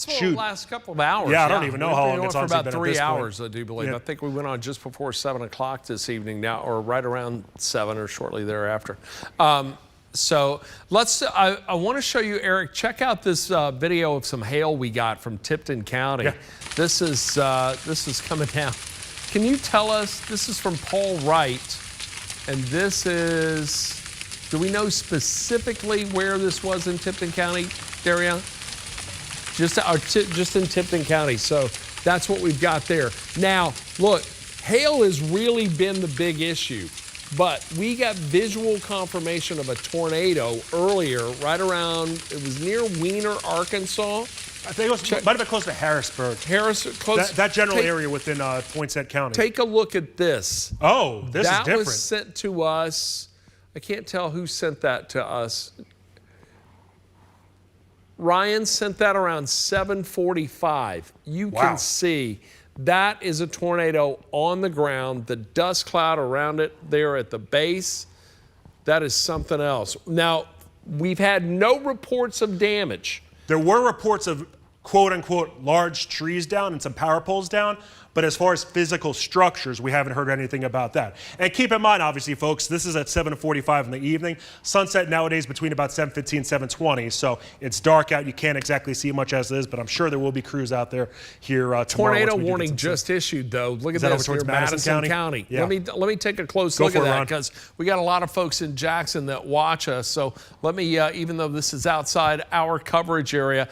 the last couple of hours. Yeah, I don't even know how long it's on for been about at 3 this point. hours, I do believe. Yeah. I think we went on just before 7 o'clock this evening now, or right around 7 or shortly thereafter. So I want to show you, Eric, check out this video of some hail we got from Tipton County. Yeah. This is coming down. Can you tell us, this is from Paul Wright, and this is, do we know specifically where this was in Tipton County, Darian? Just in Tipton County. So that's what we've got there. Now, look, hail has really been the big issue, but we got visual confirmation of a tornado earlier, right around, it was near Weiner, Arkansas. I think it might have been close to Harrisburg. That general area within Poinsett County. Take a look at this. Oh, this is different. That was sent to us. I can't tell who sent that to us. Ryan sent that around 7:45. You can see that is a tornado on the ground, the dust cloud around it there at the base. That is something else. Now, we've had no reports of damage. There were reports of quote-unquote large trees down and some power poles down, but as far as physical structures, we haven't heard anything about that. And keep in mind, obviously, folks, this is at 7:45 in the evening. Sunset nowadays between about 7:15, 7:20, so it's dark out. You can't exactly see much as it is, but I'm sure there will be crews out there here tomorrow. Tornado warning just issued, though. Look at this here, Madison County. Yeah. Let me take a close look at that, because we got a lot of folks in Jackson that watch us. So let me, even though this is outside our coverage area,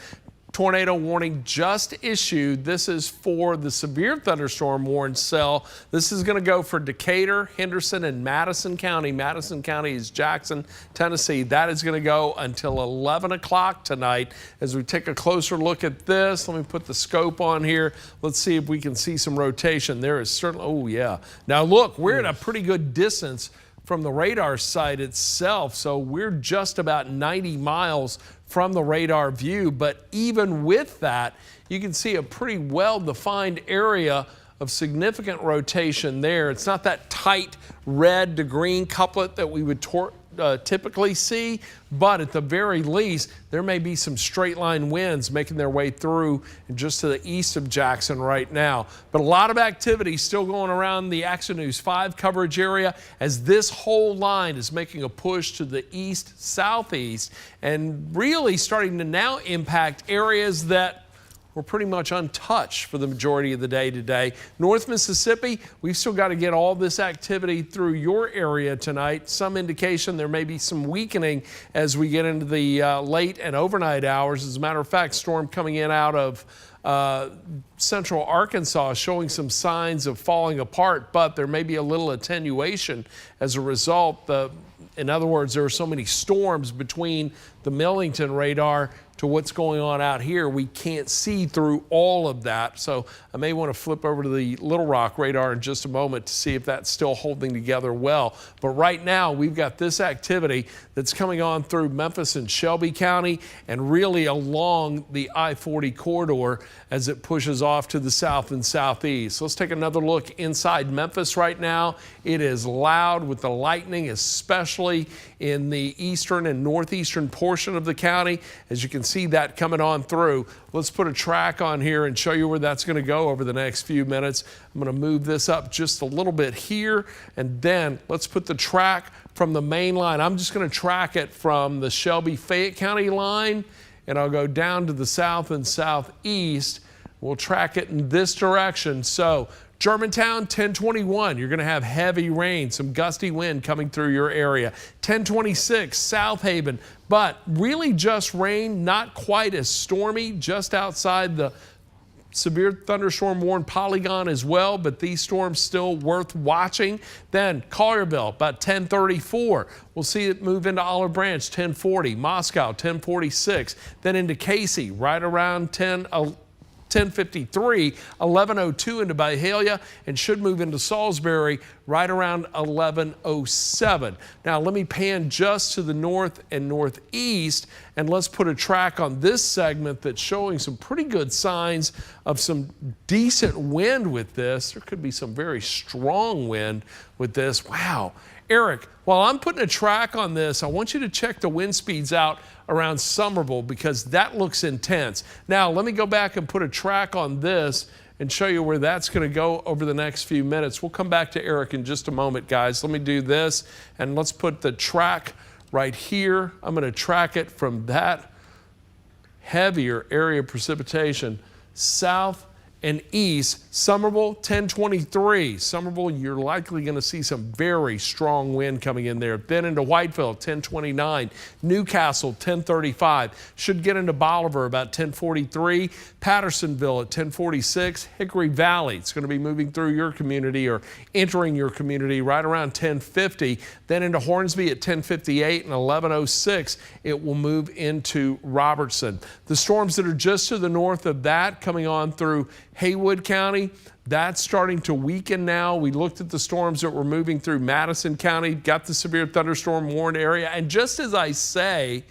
tornado warning just issued. This is for the severe thunderstorm warned cell. This is going to go for Decatur, Henderson, and Madison County. Madison County is Jackson, Tennessee. That is going to go until 11 o'clock tonight. As we take a closer look at this, let me put the scope on here. Let's see if we can see some rotation. There is certainly, oh yeah. Now look, we're at a pretty good distance from the radar site itself, so we're just about 90 miles from the radar view. But even with that, you can see a pretty well-defined area of significant rotation there. It's not that tight red to green couplet that we would typically see, but at the very least, there may be some straight line winds making their way through just to the east of Jackson right now. But a lot of activity still going around the Action News 5 coverage area as this whole line is making a push to the east-southeast and really starting to now impact areas that we're pretty much untouched for the majority of the day today. North Mississippi, we've still got to get all this activity through your area tonight. Some indication there may be some weakening as we get into the late and overnight hours. As a matter of fact, storm coming in out of central Arkansas showing some signs of falling apart, but there may be a little attenuation as a result. In other words, there are so many storms between the Millington radar to what's going on out here, we can't see through all of that. So I may want to flip over to the Little Rock radar in just a moment to see if that's still holding together well. But right now, we've got this activity that's coming on through Memphis and Shelby County and really along the I-40 corridor as it pushes off to the south and southeast. So let's take another look inside Memphis right now. It is loud with the lightning, especially in the eastern and northeastern portion of the county. As you can see that coming on through. Let's put a track on here and show you where that's going to go over the next few minutes. I'm going to move this up just a little bit here, and then let's put the track from the main line. I'm just going to track it from the Shelby-Fayette County line, and I'll go down to the south and southeast. We'll track it in this direction. So Germantown, 1021, you're going to have heavy rain, some gusty wind coming through your area. 1026, South Haven, but really just rain, not quite as stormy, just outside the severe thunderstorm warned polygon as well, but these storms still worth watching. Then Collierville, about 1034. We'll see it move into Olive Branch, 1040. Moscow, 1046. Then into Casey, right around 10:53, 11:02 into Byhalia, and should move into Salisbury right around 11:07. Now let me pan just to the north and northeast, and let's put a track on this segment that's showing some pretty good signs of some decent wind with this. There could be some very strong wind with this. Wow. Eric, while I'm putting a track on this, I want you to check the wind speeds out around Somerville because that looks intense. Now, let me go back and put a track on this and show you where that's going to go over the next few minutes. We'll come back to Eric in just a moment, guys. Let me do this, and let's put the track right here. I'm going to track it from that heavier area of precipitation south and east. Somerville, 1023. Somerville, you're likely going to see some very strong wind coming in there. Then into Whiteville, 1029. Newcastle, 1035. Should get into Bolivar about 1043. Pattersonville at 1046. Hickory Valley, it's going to be moving through your community or entering your community right around 1050. Then into Hornsby at 1058 and 1106. It will move into Robertson. The storms that are just to the north of that coming on through Haywood County, that's starting to weaken now. We looked at the storms that were moving through Madison County, got the severe thunderstorm warned area, and just as I say,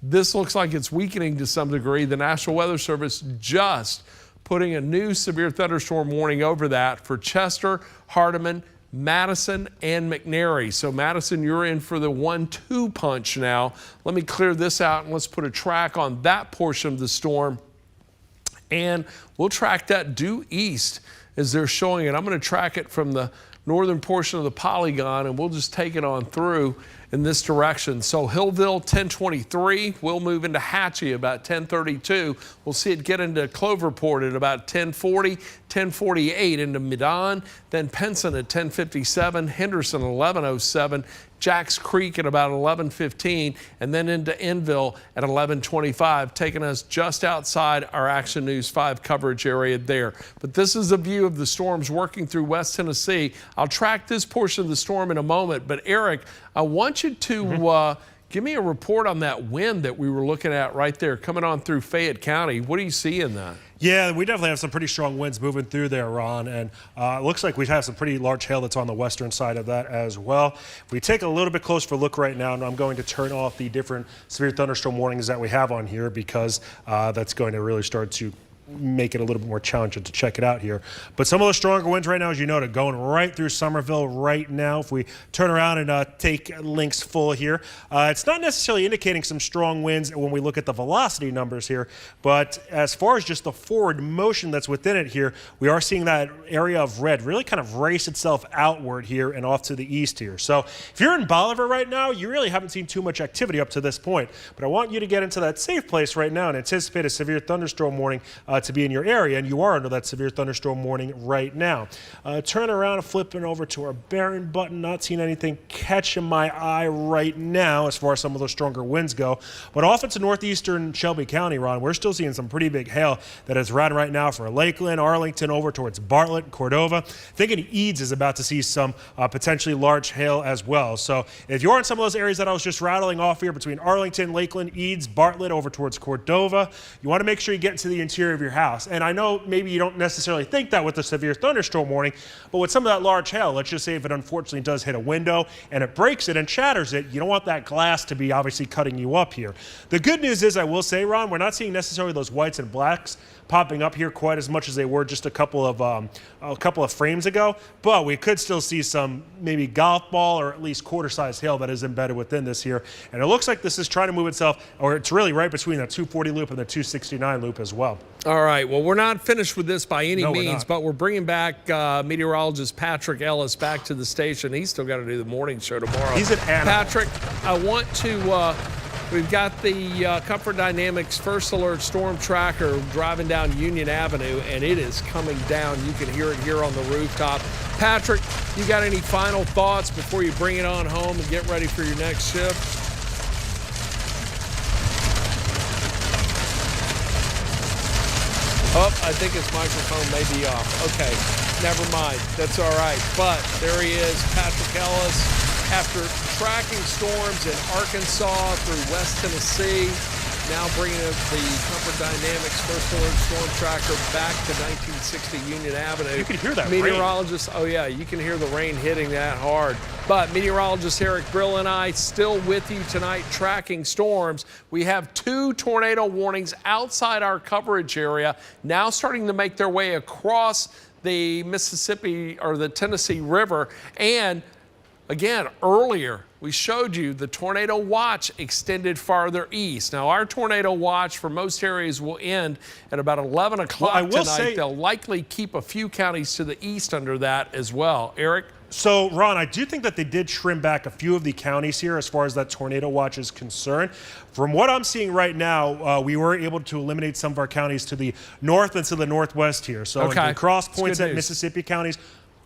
this looks like it's weakening to some degree. The National Weather Service just putting a new severe thunderstorm warning over that for Chester, Hardeman, Madison, and McNary. So Madison, you're in for the 1-2 punch now. Let me clear this out and let's put a track on that portion of the storm. And we'll track that due east as they're showing it. I'm going to track it from the northern portion of the polygon, and we'll just take it on through in this direction. So Hillville, 1023. We'll move into Hatchie about 1032. We'll see it get into Cloverport at about 1040, 1048 into Medon, then Penson at 1057, Henderson 1107, Jacks Creek at about 11:15, and then into Enville at 11:25, taking us just outside our Action News 5 coverage area there. But this is a view of the storms working through West Tennessee. I'll track this portion of the storm in a moment, but Eric, I want you to give me a report on that wind that we were looking at right there coming on through Fayette County. What do you see in that? Yeah, we definitely have some pretty strong winds moving through there, Ron, and it looks like we have some pretty large hail that's on the western side of that as well. If we take a little bit closer look right now, and I'm going to turn off the different severe thunderstorm warnings that we have on here because that's going to really start to make it a little bit more challenging to check it out here. But some of the stronger winds right now, as you noted, going right through Somerville right now. If we turn around and take links full here, it's not necessarily indicating some strong winds when we look at the velocity numbers here, but as far as just the forward motion that's within it here, we are seeing that area of red really kind of race itself outward here and off to the east here. So if you're in Bolivar right now, you really haven't seen too much activity up to this point, but I want you to get into that safe place right now and anticipate a severe thunderstorm warning to be in your area, and you are under that severe thunderstorm warning right now. Turn around and flipping over to our bearing button. Not seeing anything catching my eye right now as far as some of those stronger winds go. But off into northeastern Shelby County, Ron, we're still seeing some pretty big hail that is riding right now for Lakeland, Arlington, over towards Bartlett, Cordova. Thinking Eads is about to see some potentially large hail as well. So if you're in some of those areas that I was just rattling off here between Arlington, Lakeland, Eads, Bartlett, over towards Cordova, you want to make sure you get into the interior of your house. And I know maybe you don't necessarily think that with the severe thunderstorm warning, but with some of that large hail, let's just say if it unfortunately does hit a window and it breaks it and shatters it, you don't want that glass to be obviously cutting you up here. The good news is, I will say, Ron, we're not seeing necessarily those whites and blacks popping up here quite as much as they were just a couple of frames ago, but we could still see some maybe golf ball or at least quarter-size hail that is embedded within this here. And it looks like this is trying to move itself, or it's really right between that 240 loop and the 269 loop as well. All right, well, we're not finished with this by any means, but we're bringing back meteorologist Patrick Ellis back to the station. He's still got to do the morning show tomorrow. He's an animal. Patrick, I want to we've got the Comfort Dynamics First Alert Storm Tracker driving down Union Avenue, and it is coming down. You can hear it here on the rooftop. Patrick, you got any final thoughts before you bring it on home and get ready for your next shift? Oh, I think his microphone may be off. Okay, never mind. That's all right. But there he is, Patrick Ellis. After tracking storms in Arkansas through West Tennessee, now bringing up the Comfort Dynamics First Alert Storm Tracker back to 1960 Union Avenue. You can hear that Meteorologist, oh yeah, you can hear the rain hitting that hard. But meteorologist Eric Brill and I still with you tonight tracking storms. We have 2 tornado warnings outside our coverage area now starting to make their way across the Mississippi or the Tennessee River. And again, earlier we showed you the tornado watch extended farther east. Now, our tornado watch for most areas will end at about 11 o'clock tonight. They'll likely keep a few counties to the east under that as well. Eric? So, Ron, I do think that they did trim back a few of the counties here as far as that tornado watch is concerned. From what I'm seeing right now, we were able to eliminate some of our counties to the north and to the northwest here. So, across Poinsett, Mississippi counties,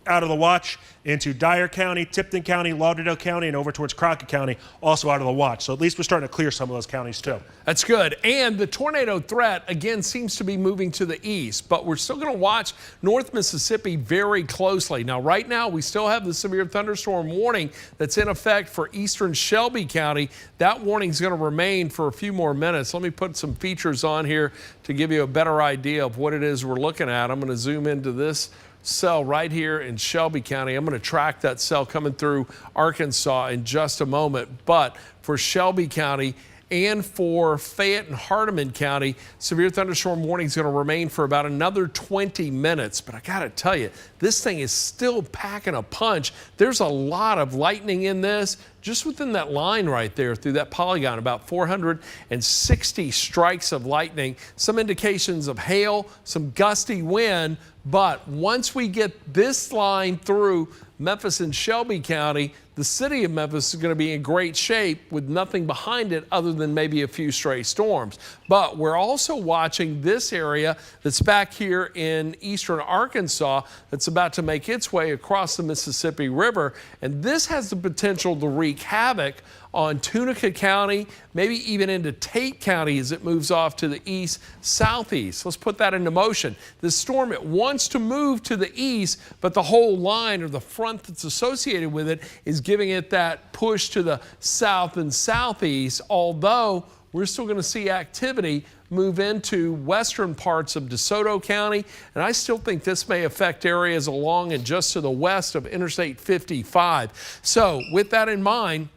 out of the watch, into Dyer County, Tipton County, Lauderdale County, and over towards Crockett County, also out of the watch. So at least we're starting to clear some of those counties too. That's good. And the tornado threat, again, seems to be moving to the east, but we're still going to watch North Mississippi very closely. Now, right now, we still have the severe thunderstorm warning that's in effect for eastern Shelby County. That warning is going to remain for a few more minutes. Let me put some features on here to give you a better idea of what it is we're looking at. I'm going to zoom into this cell right here in Shelby County. I'm going to track that cell coming through Arkansas in just a moment. But for Shelby County and for Fayette and Hardeman County, severe thunderstorm warning is going to remain for about another 20 minutes. But I got to tell you, this thing is still packing a punch. There's a lot of lightning in this, just within that line right there through that polygon, about 460 strikes of lightning, some indications of hail, some gusty wind. But once we get this line through Memphis and Shelby County, the city of Memphis is going to be in great shape with nothing behind it other than maybe a few stray storms. But we're also watching this area that's back here in eastern Arkansas that's about to make its way across the Mississippi River. And this has the potential to wreak havoc on Tunica County, maybe even into Tate County as it moves off to the east, southeast. Let's put that into motion. This storm, it wants to move to the east, but the whole line or the front that's associated with it is giving it that push to the south and southeast, although we're still going to see activity move into western parts of DeSoto County, and I still think this may affect areas along and just to the west of Interstate 55. So with that in mind,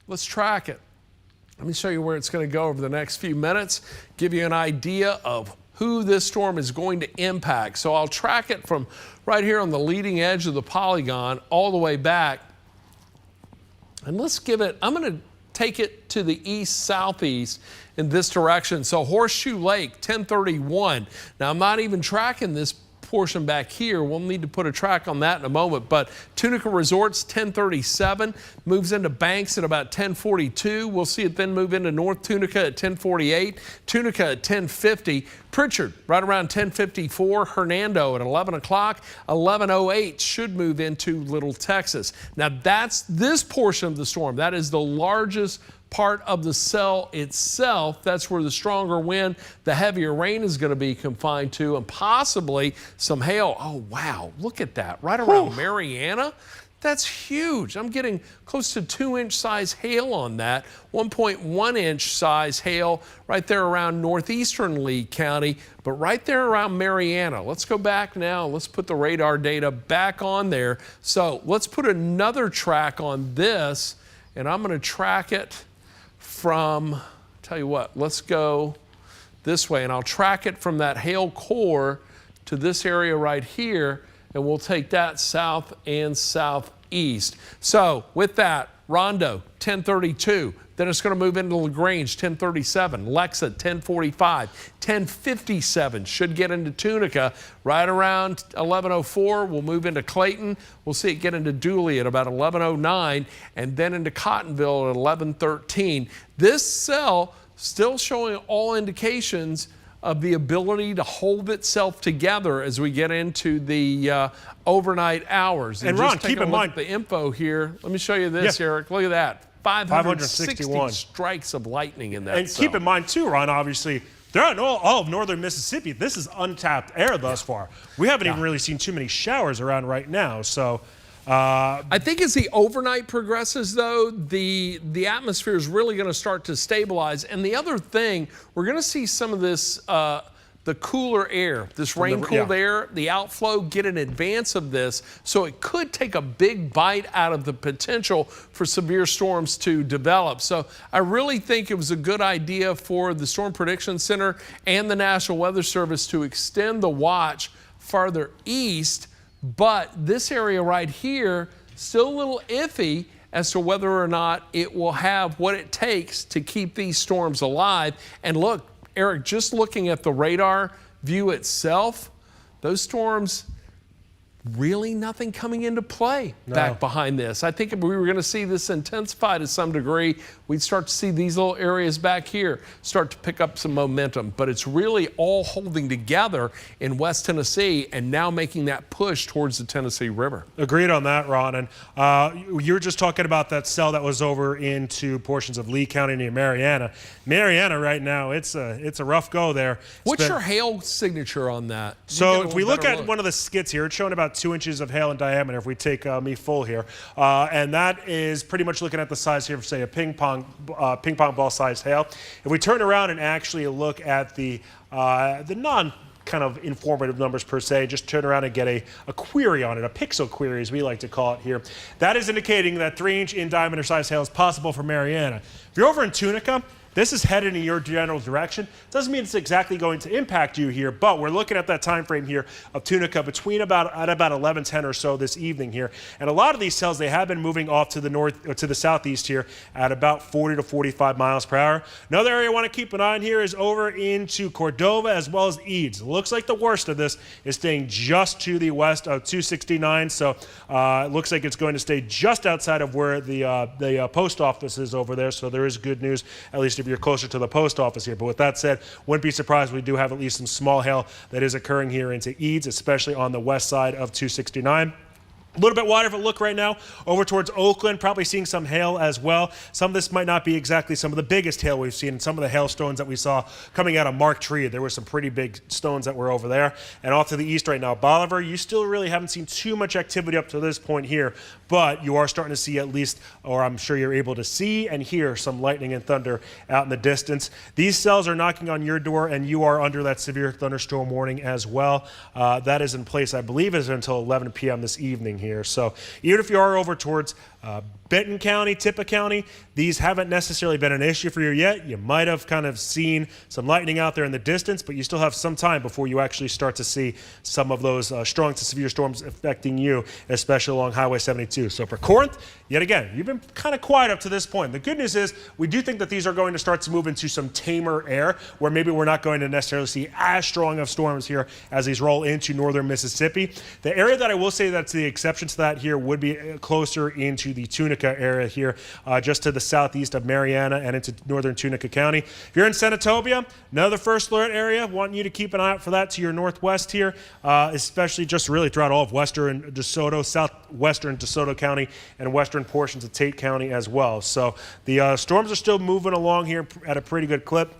let's track it. Let me show you where it's going to go over the next few minutes, give you an idea of who this storm is going to impact. So I'll track it from right here on the leading edge of the polygon all the way back. And let's give it, I'm going to take it to the east-southeast in this direction. So Horseshoe Lake, 1031. Now I'm not even tracking this portion back here. We'll need to put a track on that in a moment. But Tunica Resorts, 1037, moves into Banks at about 1042. We'll see it then move into North Tunica at 1048, Tunica at 1050, Pritchard right around 1054, Hernando at 11 o'clock, 1108 should move into Little Texas. Now that's this portion of the storm. That is the largest part of the cell itself. That's where the stronger wind, the heavier rain is going to be confined to, and possibly some hail. Oh, wow. Look at that. Right around Mariana. That's huge. I'm getting close to 2-inch size hail on that. 1.1-inch size hail right there around northeastern Lee County, but right there around Mariana. Let's go back now. Let's put the radar data back on there. So let's put another track on this, and I'm going to track it from, tell you what, let's go this way, and I'll track it from that hail core to this area right here, and we'll take that south and southeast. So with that, Rondo, 1032. Then it's going to move into LaGrange, 1037. Lexa, 1045. 1057 should get into Tunica. Right around 1104, we'll move into Clayton. We'll see it get into Dooley at about 1109, and then into Cottonville at 1113. This cell still showing all indications of the ability to hold itself together as we get into the overnight hours. And Ron, keep in mind the info here. Let me show you this, Eric. Look at that. 561 strikes of lightning in that. And keep in mind too, Ron, obviously, they're not all of northern Mississippi. This is untapped air thus far. We haven't even really seen too many showers around right now. So I think as the overnight progresses, though, the atmosphere is really going to start to stabilize. And the other thing, we're going to see some of this, the cooler air, this rain-cooled air, the outflow, get in advance of this. So it could take a big bite out of the potential for severe storms to develop. So I really think it was a good idea for the Storm Prediction Center and the National Weather Service to extend the watch farther east. But this area right here, still a little iffy as to whether or not it will have what it takes to keep these storms alive. And look, Eric, just looking at the radar view itself, those storms, really nothing coming into play back behind this. I think if we were going to see this intensify to some degree, we'd start to see these little areas back here start to pick up some momentum. But it's really all holding together in West Tennessee and now making that push towards the Tennessee River. Agreed on that, Ron. And you were just talking about that cell that was over into portions of Lee County near Mariana. Mariana right now, it's a rough go there. What's your hail signature on that? So if we look at one of the skits here, it's showing about 2 inches of hail in diameter if we take me full here. And that is pretty much looking at the size here of, say, a ping pong ball sized hail. If we turn around and actually look at the non kind of informative numbers per se, just turn around and get a query on it, a pixel query as we like to call it here. That is indicating that 3-inch in diameter size hail is possible for Mariana. If you're over in Tunica, this is headed in your general direction. Doesn't mean it's exactly going to impact you here, but we're looking at that time frame here of Tunica between about 11:10 or so this evening here. And a lot of these cells, they have been moving off to the north or to the southeast here at about 40 to 45 miles per hour. Another area I want to keep an eye on here is over into Cordova as well as Eads. It looks like the worst of this is staying just to the west of 269. So it looks like it's going to stay just outside of where the post office is over there. So there is good news, at least if you're closer to the post office here. But with that said, wouldn't be surprised we do have at least some small hail that is occurring here into Eads, especially on the west side of 269. A little bit wider of a look right now over towards Oakland, probably seeing some hail as well. Some of this might not be exactly some of the biggest hail we've seen, and some of the hailstones that we saw coming out of Mark Tree. There were some pretty big stones that were over there. And off to the east right now, Bolivar, you still really haven't seen too much activity up to this point here, but you are starting to see at least, or I'm sure you're able to see and hear some lightning and thunder out in the distance. These cells are knocking on your door, and you are under that severe thunderstorm warning as well. That is in place, I believe, is until 11 p.m. this evening here. So even if you are over towards Benton County, Tippah County, these haven't necessarily been an issue for you yet. You might have kind of seen some lightning out there in the distance, but you still have some time before you actually start to see some of those strong to severe storms affecting you, especially along Highway 72. So for Corinth, yet again, you've been kind of quiet up to this point. The good news is we do think that these are going to start to move into some tamer air, where maybe we're not going to necessarily see as strong of storms here as these roll into northern Mississippi. The area that I will say that's the exception to that here would be closer into the Tunica area here, just to the southeast of Mariana and into northern Tunica County. If you're in Senatobia, another first alert area, wanting you to keep an eye out for that to your northwest here, especially just really throughout all of western DeSoto, southwestern DeSoto County, and western portions of Tate County as well. So the storms are still moving along here at a pretty good clip.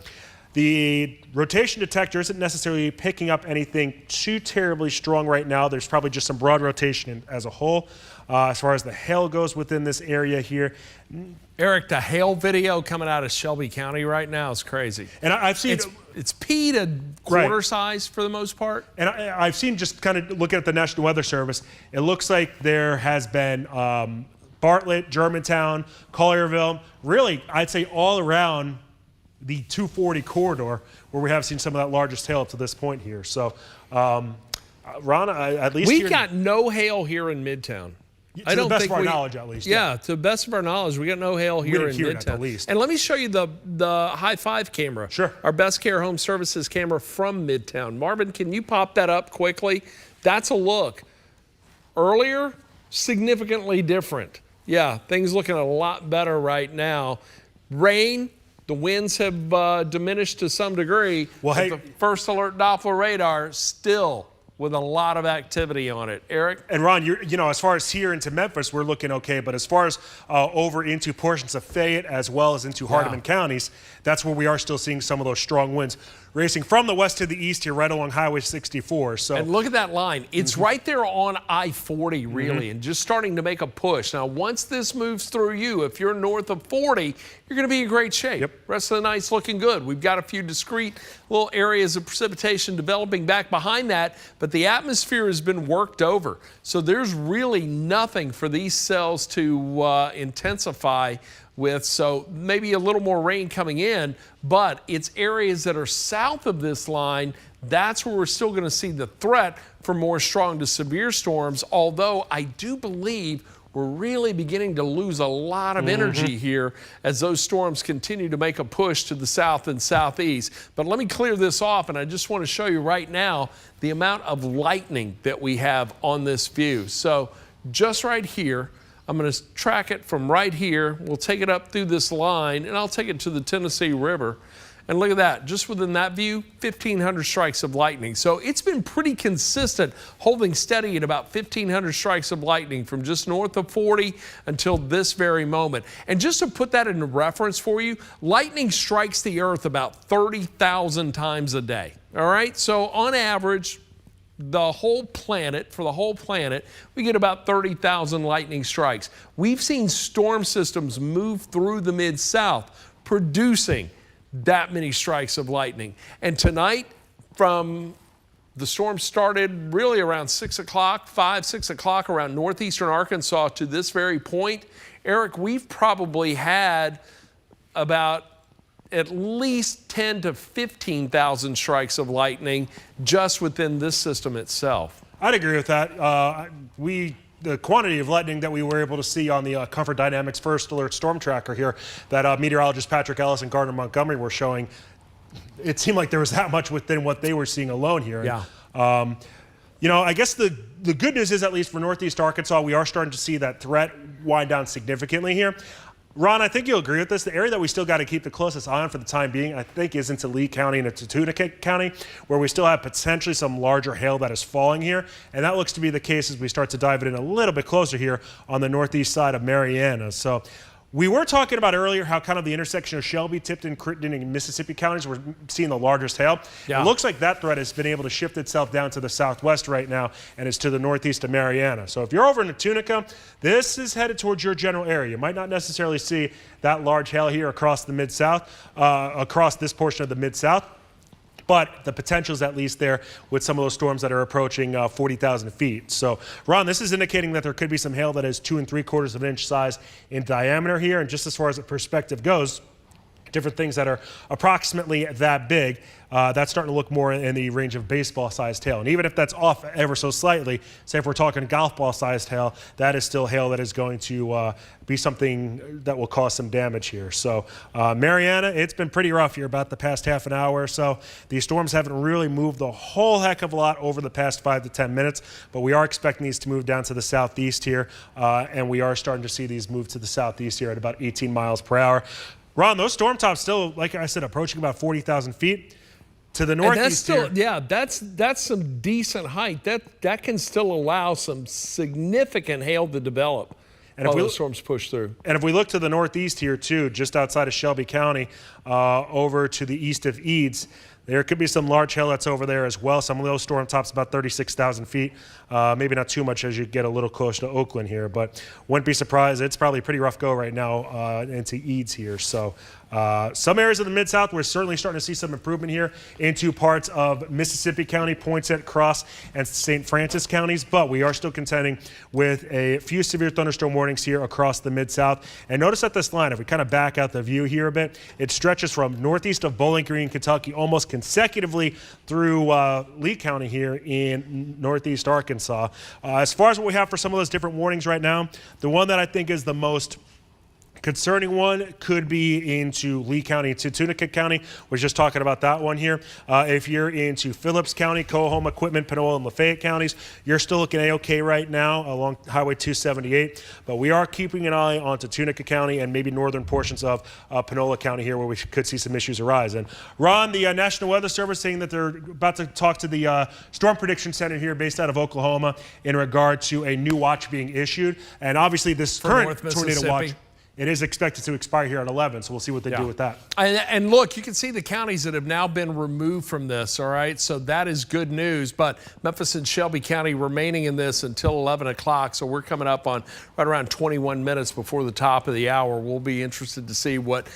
The rotation detector isn't necessarily picking up anything too terribly strong right now. There's probably just some broad rotation as a whole. As far as the hail goes within this area here. Eric, the hail video coming out of Shelby County right now is crazy. And I've seen it's pea to quarter size for the most part. And I've seen, just kind of looking at the National Weather Service, it looks like there has been Bartlett, Germantown, Collierville, really, I'd say all around the 240 corridor where we have seen some of that largest hail up to this point here. So, Ron, at least we got no hail here in Midtown. To the best of our knowledge, at least. Yeah, to the best of our knowledge, we got no hail here in Midtown. At least. And let me show you the high five camera. Sure. Our Best Care Home Services camera from Midtown. Marvin, can you pop that up quickly? That's a look. Earlier, significantly different. Yeah, things looking a lot better right now. Rain. The winds have diminished to some degree. Well, hey, the first alert Doppler radar still with a lot of activity on it. Eric? And Ron, as far as here into Memphis, we're looking okay. But as far as over into portions of Fayette as well as into Hardeman counties, that's where we are still seeing some of those strong winds racing from the west to the east here, right along Highway 64. So, and look at that line. It's right there on I-40, really, and just starting to make a push. Now, once this moves through you, if you're north of 40, you're going to be in great shape. Yep. Rest of the night's looking good. We've got a few discrete little areas of precipitation developing back behind that, but the atmosphere has been worked over. So there's really nothing for these cells to intensify with, so maybe a little more rain coming in, but it's areas that are south of this line, that's where we're still going to see the threat for more strong to severe storms, although I do believe we're really beginning to lose a lot of energy here as those storms continue to make a push to the south and southeast. But let me clear this off, and I just want to show you right now the amount of lightning that we have on this view. So just right here, I'm going to track it from right here. We'll take it up through this line, and I'll take it to the Tennessee River. And look at that, just within that view, 1,500 strikes of lightning. So it's been pretty consistent, holding steady at about 1,500 strikes of lightning from just north of 40 until this very moment. And just to put that into reference for you, lightning strikes the earth about 30,000 times a day. All right, so on average, for the whole planet, we get about 30,000 lightning strikes. We've seen storm systems move through the Mid-South, producing that many strikes of lightning. And tonight, from the storm started really around 6 o'clock, 6 o'clock around northeastern Arkansas to this very point, Eric, we've probably had about at least 10 to 15,000 strikes of lightning just within this system itself. I'd agree with that. The quantity of lightning that we were able to see on the Comfort Dynamics First Alert Storm Tracker here that meteorologist Patrick Ellis and Gardner Montgomery were showing, it seemed like there was that much within what they were seeing alone here. Yeah. I guess the good news is, at least for northeast Arkansas, we are starting to see that threat wind down significantly here. Ron, I think you'll agree with this. The area that we still got to keep the closest eye on for the time being, I think, is into Lee County and into Tunica County, where we still have potentially some larger hail that is falling here. And that looks to be the case as we start to dive it in a little bit closer here on the northeast side of Mariana. So we were talking about earlier how kind of the intersection of Shelby, Tipton, Crittenden, and Mississippi counties were seeing the largest hail. Yeah. It looks like that threat has been able to shift itself down to the southwest right now and is to the northeast of Mariana. So if you're over in Tunica, this is headed towards your general area. You might not necessarily see that large hail here across the Mid-South, across this portion of the Mid-South. But the potential is at least there with some of those storms that are approaching 40,000 feet. So, Ron, this is indicating that there could be some hail that is 2 3/4 of an inch size in diameter here. And just as far as the perspective goes, different things that are approximately that big, that's starting to look more in the range of baseball-sized hail. And even if that's off ever so slightly, say if we're talking golf ball-sized hail, that is still hail that is going to be something that will cause some damage here. So Mariana, it's been pretty rough here about the past half an hour or so. These storms haven't really moved a whole heck of a lot over the past 5 to 10 minutes, but we are expecting these to move down to the southeast here, and we are starting to see these move to the southeast here at about 18 miles per hour. Ron, those storm tops still, like I said, approaching about 40,000 feet to the northeast. And that's still, here. yeah, that's some decent height. That can still allow some significant hail to develop while the storms push through. And if we look to the northeast here too, just outside of Shelby County, over to the east of Eads, there could be some large hail that's over there as well. Some of those storm tops about 36,000 feet. Maybe not too much as you get a little closer to Oakland here, but wouldn't be surprised. It's probably a pretty rough go right now into Eads here. So some areas of the Mid-South, we're certainly starting to see some improvement here into parts of Mississippi County, Poinsett, Cross, and St. Francis counties, but we are still contending with a few severe thunderstorm warnings here across the Mid-South. And notice that this line, if we kind of back out the view here a bit, it stretches from northeast of Bowling Green, Kentucky, almost consecutively through Lee County here in northeast Arkansas. As far as what we have for some of those different warnings right now, the one that I think is the most Concerning one could be into Lee County, into Tunica County. We're just talking about that one here. If you're into Phillips County, Coahoma, Quitman, Panola, and Lafayette counties, you're still looking A-OK right now along Highway 278. But we are keeping an eye onto Tunica County and maybe northern portions of Panola County here, where we could see some issues arise. And Ron, the National Weather Service, saying that they're about to talk to the Storm Prediction Center here based out of Oklahoma in regard to a new watch being issued. And obviously this current tornado watch, it is expected to expire here at 11, so we'll see what they do with that. And look, you can see the counties that have now been removed from this, all right? So that is good news, but Memphis and Shelby County remaining in this until 11 o'clock, so we're coming up on right around 21 minutes before the top of the hour. We'll be interested to see what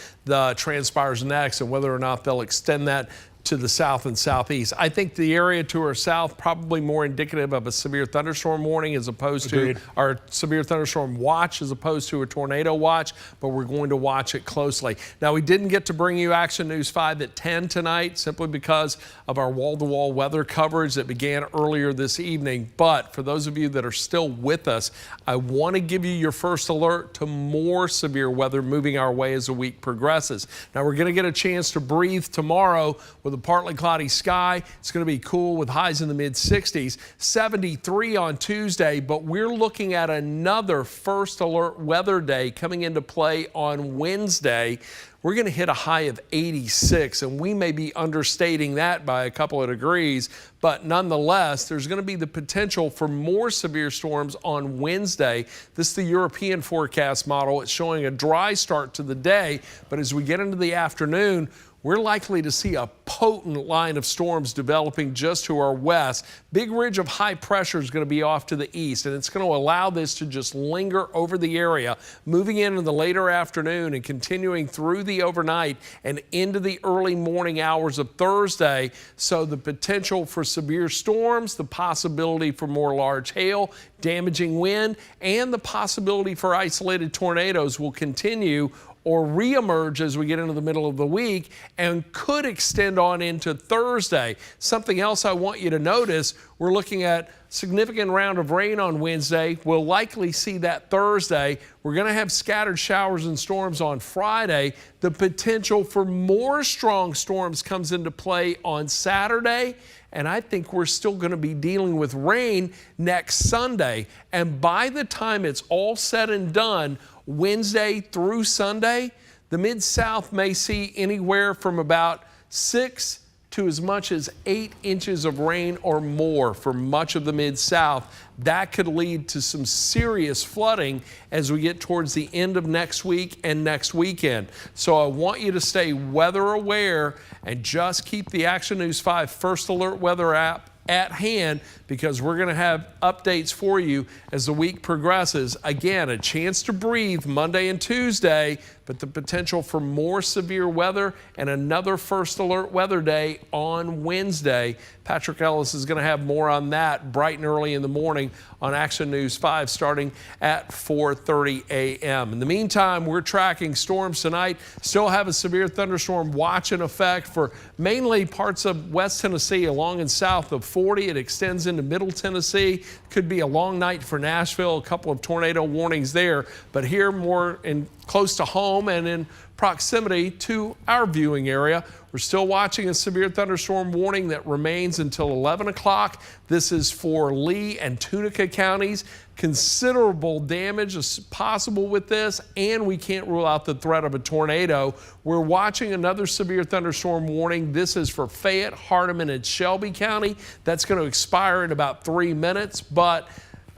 transpires next and whether or not they'll extend that to the south and southeast. I think the area to our south probably more indicative of a severe thunderstorm warning as opposed to our severe thunderstorm watch as opposed to a tornado watch, but we're going to watch it closely. Now, we didn't get to bring you Action News 5 at 10 tonight simply because of our wall-to-wall weather coverage that began earlier this evening, but for those of you that are still with us, I want to give you your first alert to more severe weather moving our way as the week progresses. Now, we're going to get a chance to breathe tomorrow with a partly cloudy sky. It's going to be cool with highs in the mid-60s, 73 on Tuesday, but we're looking at another first alert weather day coming into play on Wednesday. We're going to hit a high of 86, and we may be understating that by a couple of degrees, but nonetheless, there's going to be the potential for more severe storms on Wednesday. This is the European forecast model. It's showing a dry start to the day, but as we get into the afternoon, we're likely to see a potent line of storms developing just to our west. Big ridge of high pressure is going to be off to the east, and it's going to allow this to just linger over the area, moving into the later afternoon and continuing through the overnight and into the early morning hours of Thursday. So the potential for severe storms, the possibility for more large hail, damaging wind, and the possibility for isolated tornadoes will continue or reemerge as we get into the middle of the week and could extend on into Thursday. Something else I want you to notice, we're looking at significant round of rain on Wednesday. We'll likely see that Thursday. We're going to have scattered showers and storms on Friday. The potential for more strong storms comes into play on Saturday. And I think we're still going to be dealing with rain next Sunday. And by the time it's all said and done, Wednesday through Sunday, the Mid-South may see anywhere from about 6 to as much as 8 inches of rain or more for much of the Mid-South. That could lead to some serious flooding as we get towards the end of next week and next weekend. So I want you to stay weather aware and just keep the Action News 5 First Alert Weather app at hand, because we're going to have updates for you as the week progresses. Again, a chance to breathe Monday and Tuesday, but the potential for more severe weather and another first alert weather day on Wednesday. Patrick Ellis is going to have more on that bright and early in the morning on Action News 5 starting at 4:30 a.m. In the meantime, we're tracking storms tonight. Still have a severe thunderstorm watch in effect for mainly parts of West Tennessee along and south of 40. It extends into Middle Tennessee. Could be a long night for Nashville. A couple of tornado warnings there, but here more in close to home and in proximity to our viewing area. We're still watching a severe thunderstorm warning that remains until 11 o'clock. This is for Lee and Tunica counties. Considerable damage is possible with this, and we can't rule out the threat of a tornado. We're watching another severe thunderstorm warning. This is for Fayette, Hardeman, and Shelby County. That's going to expire in about 3 minutes, but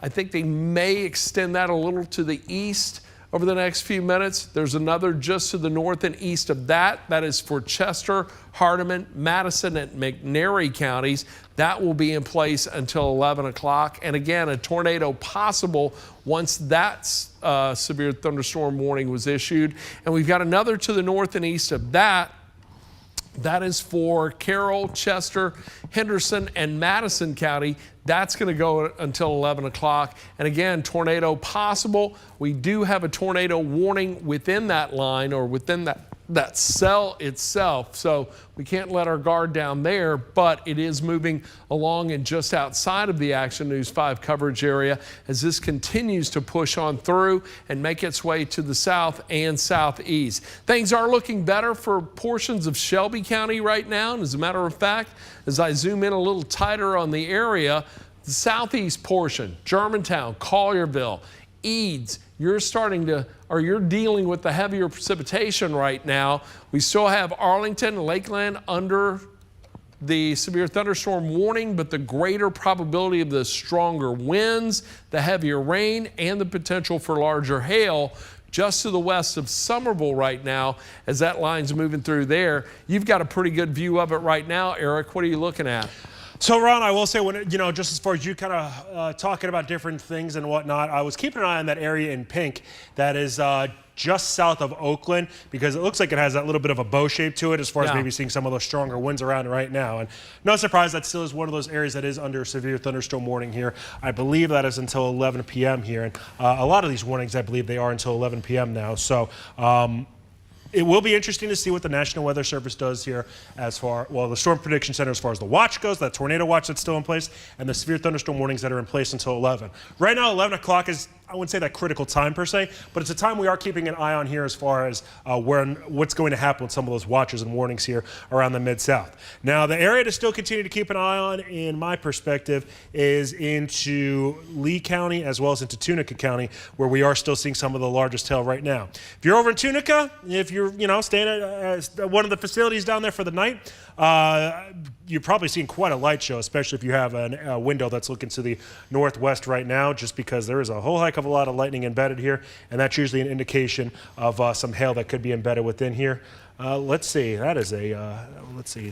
I think they may extend that a little to the east over the next few minutes. There's another just to the north and east of that. That is for Chester, Hardeman, Madison, and McNairy counties. That will be in place until 11 o'clock. And again, a tornado possible once that severe thunderstorm warning was issued. And we've got another to the north and east of that. That is for Carroll, Chester, Henderson, and Madison County. That's going to go until 11 o'clock. And again, tornado possible. We do have a tornado warning within that line or within that that cell itself. So we can't let our guard down there, but it is moving along and just outside of the Action News 5 coverage area as this continues to push on through and make its way to the south and southeast. Things are looking better for portions of Shelby County right now. And as a matter of fact, as I zoom in a little tighter on the area, the southeast portion, Germantown, Collierville, Eads, you're dealing with the heavier precipitation right now. We still have Arlington and Lakeland under the severe thunderstorm warning, but the greater probability of the stronger winds, the heavier rain, and the potential for larger hail just to the west of Somerville right now as that line's moving through there. You've got a pretty good view of it right now, Eric. What are you looking at? So, Ron, I will say, just as far as you kind of talking about different things and whatnot, I was keeping an eye on that area in pink that is just south of Oakland, because it looks like it has that little bit of a bow shape to it as far as maybe seeing some of those stronger winds around right now. And no surprise, that still is one of those areas that is under severe thunderstorm warning here. I believe that is until 11 p.m. here. And a lot of these warnings, I believe they are until 11 p.m. now. So, it will be interesting to see what the National Weather Service does here as far, well, the Storm Prediction Center as far as the watch goes, that tornado watch that's still in place, and the severe thunderstorm warnings that are in place until 11. Right now, 11 o'clock is, I wouldn't say that critical time per se, but it's a time we are keeping an eye on here as far as what's going to happen with some of those watches and warnings here around the Mid-South. Now, the area to still continue to keep an eye on, in my perspective, is into Lee County as well as into Tunica County, where we are still seeing some of the largest hail right now. If you're over in Tunica, if you're staying at one of the facilities down there for the night, you're probably seeing quite a light show, especially if you have a window that's looking to the northwest right now, just because there is a whole heck of a lot of lightning embedded here, and that's usually an indication of some hail that could be embedded within here. Let's see, that is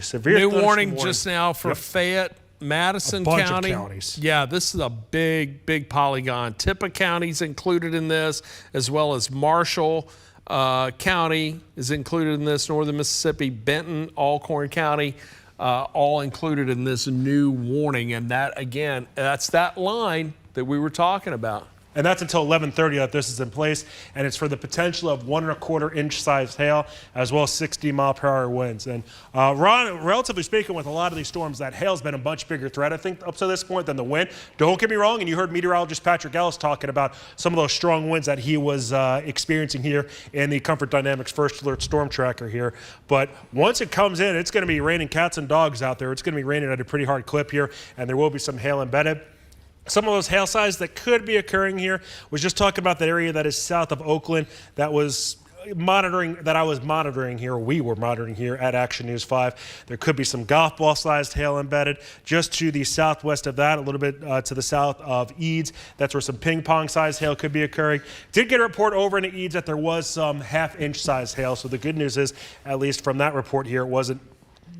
severe new warning just now for Fayette, Madison bunch County. Of counties. Yeah, this is a big polygon. Tippah County's included in this, as well as Marshall County is included in this, northern Mississippi, Benton, Alcorn County, all included in this new warning. And that, again, that's that line that we were talking about. And that's until 11:30 that this is in place, and it's for the potential of 1 1/4 inch sized hail, as well as 60-mile-per-hour winds. And Ron, relatively speaking, with a lot of these storms, that hail's been a much bigger threat, I think, up to this point than the wind. Don't get me wrong, and you heard meteorologist Patrick Ellis talking about some of those strong winds that he was experiencing here in the Comfort Dynamics First Alert Storm Tracker here. But once it comes in, it's going to be raining cats and dogs out there. It's going to be raining at a pretty hard clip here, and there will be some hail embedded. Some of those hail size that could be occurring here was just talking about that area that is south of Oakland that I was monitoring here, we were monitoring here at Action News 5. There could be some golf ball sized hail embedded just to the southwest of that, a little bit to the south of Eads. That's where some ping pong sized hail could be occurring. Did get a report over into Eads that there was some half-inch sized hail. So the good news is, at least from that report here, it wasn't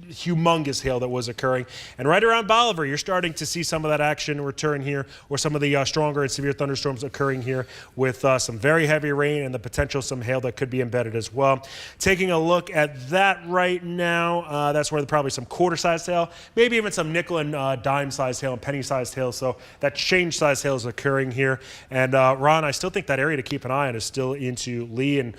humongous hail that was occurring. And right around Bolivar, you're starting to see some of that action return here, or some of the stronger and severe thunderstorms occurring here with some very heavy rain and the potential some hail that could be embedded as well. Taking a look at that right now, that's where probably some quarter-sized hail, maybe even some nickel and dime-sized hail and penny-sized hail. So that change-sized hail is occurring here. And Ron, I still think that area to keep an eye on is still into Lee and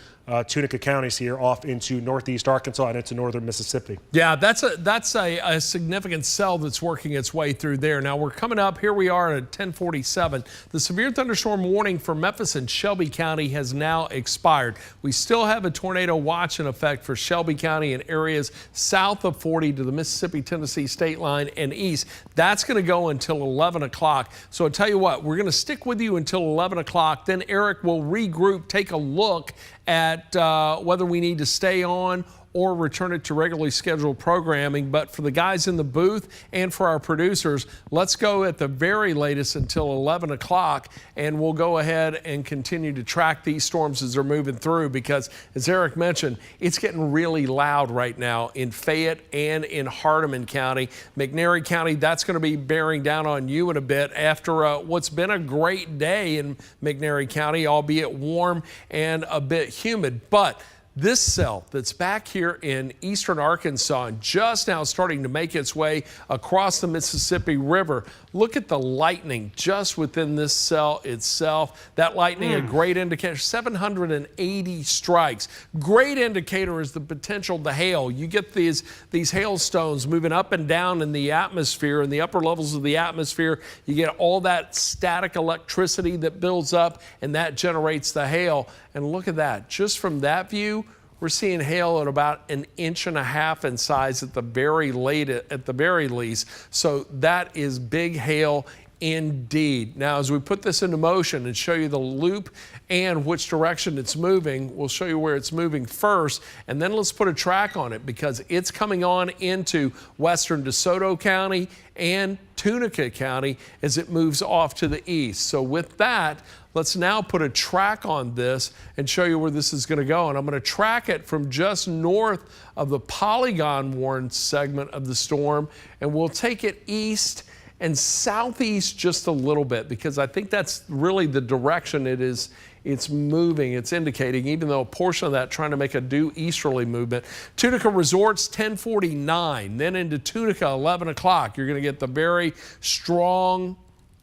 Tunica counties here, off into northeast Arkansas and into northern Mississippi. Yeah, that's a significant cell that's working its way through there. Now we're coming up, here we are at 10:47. The severe thunderstorm warning for Memphis and Shelby County has now expired. We still have a tornado watch in effect for Shelby County and areas south of 40 to the Mississippi-Tennessee state line and east. That's going to go until 11 o'clock. So I'll tell you what, we're going to stick with you until 11 o'clock. Then Eric will regroup, take a look at whether we need to stay on or return it to regularly scheduled programming. But for the guys in the booth and for our producers, let's go at the very latest until 11 o'clock, and we'll go ahead and continue to track these storms as they're moving through, because as Eric mentioned, it's getting really loud right now in Fayette and in Hardeman County. McNairy County, that's going to be bearing down on you in a bit after what's been a great day in McNairy County, albeit warm and a bit humid. But This cell that's back here in eastern Arkansas and just now starting to make its way across the Mississippi River. Look at the lightning just within this cell itself. That lightning, a great indicator, 780 strikes. Great indicator is the potential to hail. You get these hailstones moving up and down in the atmosphere, in the upper levels of the atmosphere. You get all that static electricity that builds up, and that generates the hail. And look at that, just from that view, we're seeing hail at about 1.5 inches in size at the very least. So that is big hail indeed. Now, as we put this into motion and show you the loop and which direction it's moving, we'll show you where it's moving first, and then let's put a track on it because it's coming on into western DeSoto County and Tunica County as it moves off to the east. So with that, let's now put a track on this and show you where this is going to go. And I'm going to track it from just north of the polygon warned segment of the storm, and we'll take it east and southeast just a little bit because I think that's really the direction it's moving, it's indicating, even though a portion of that trying to make a due easterly movement. Tunica Resorts 10:49, then into Tunica 11 o'clock. You're going to get the very strong,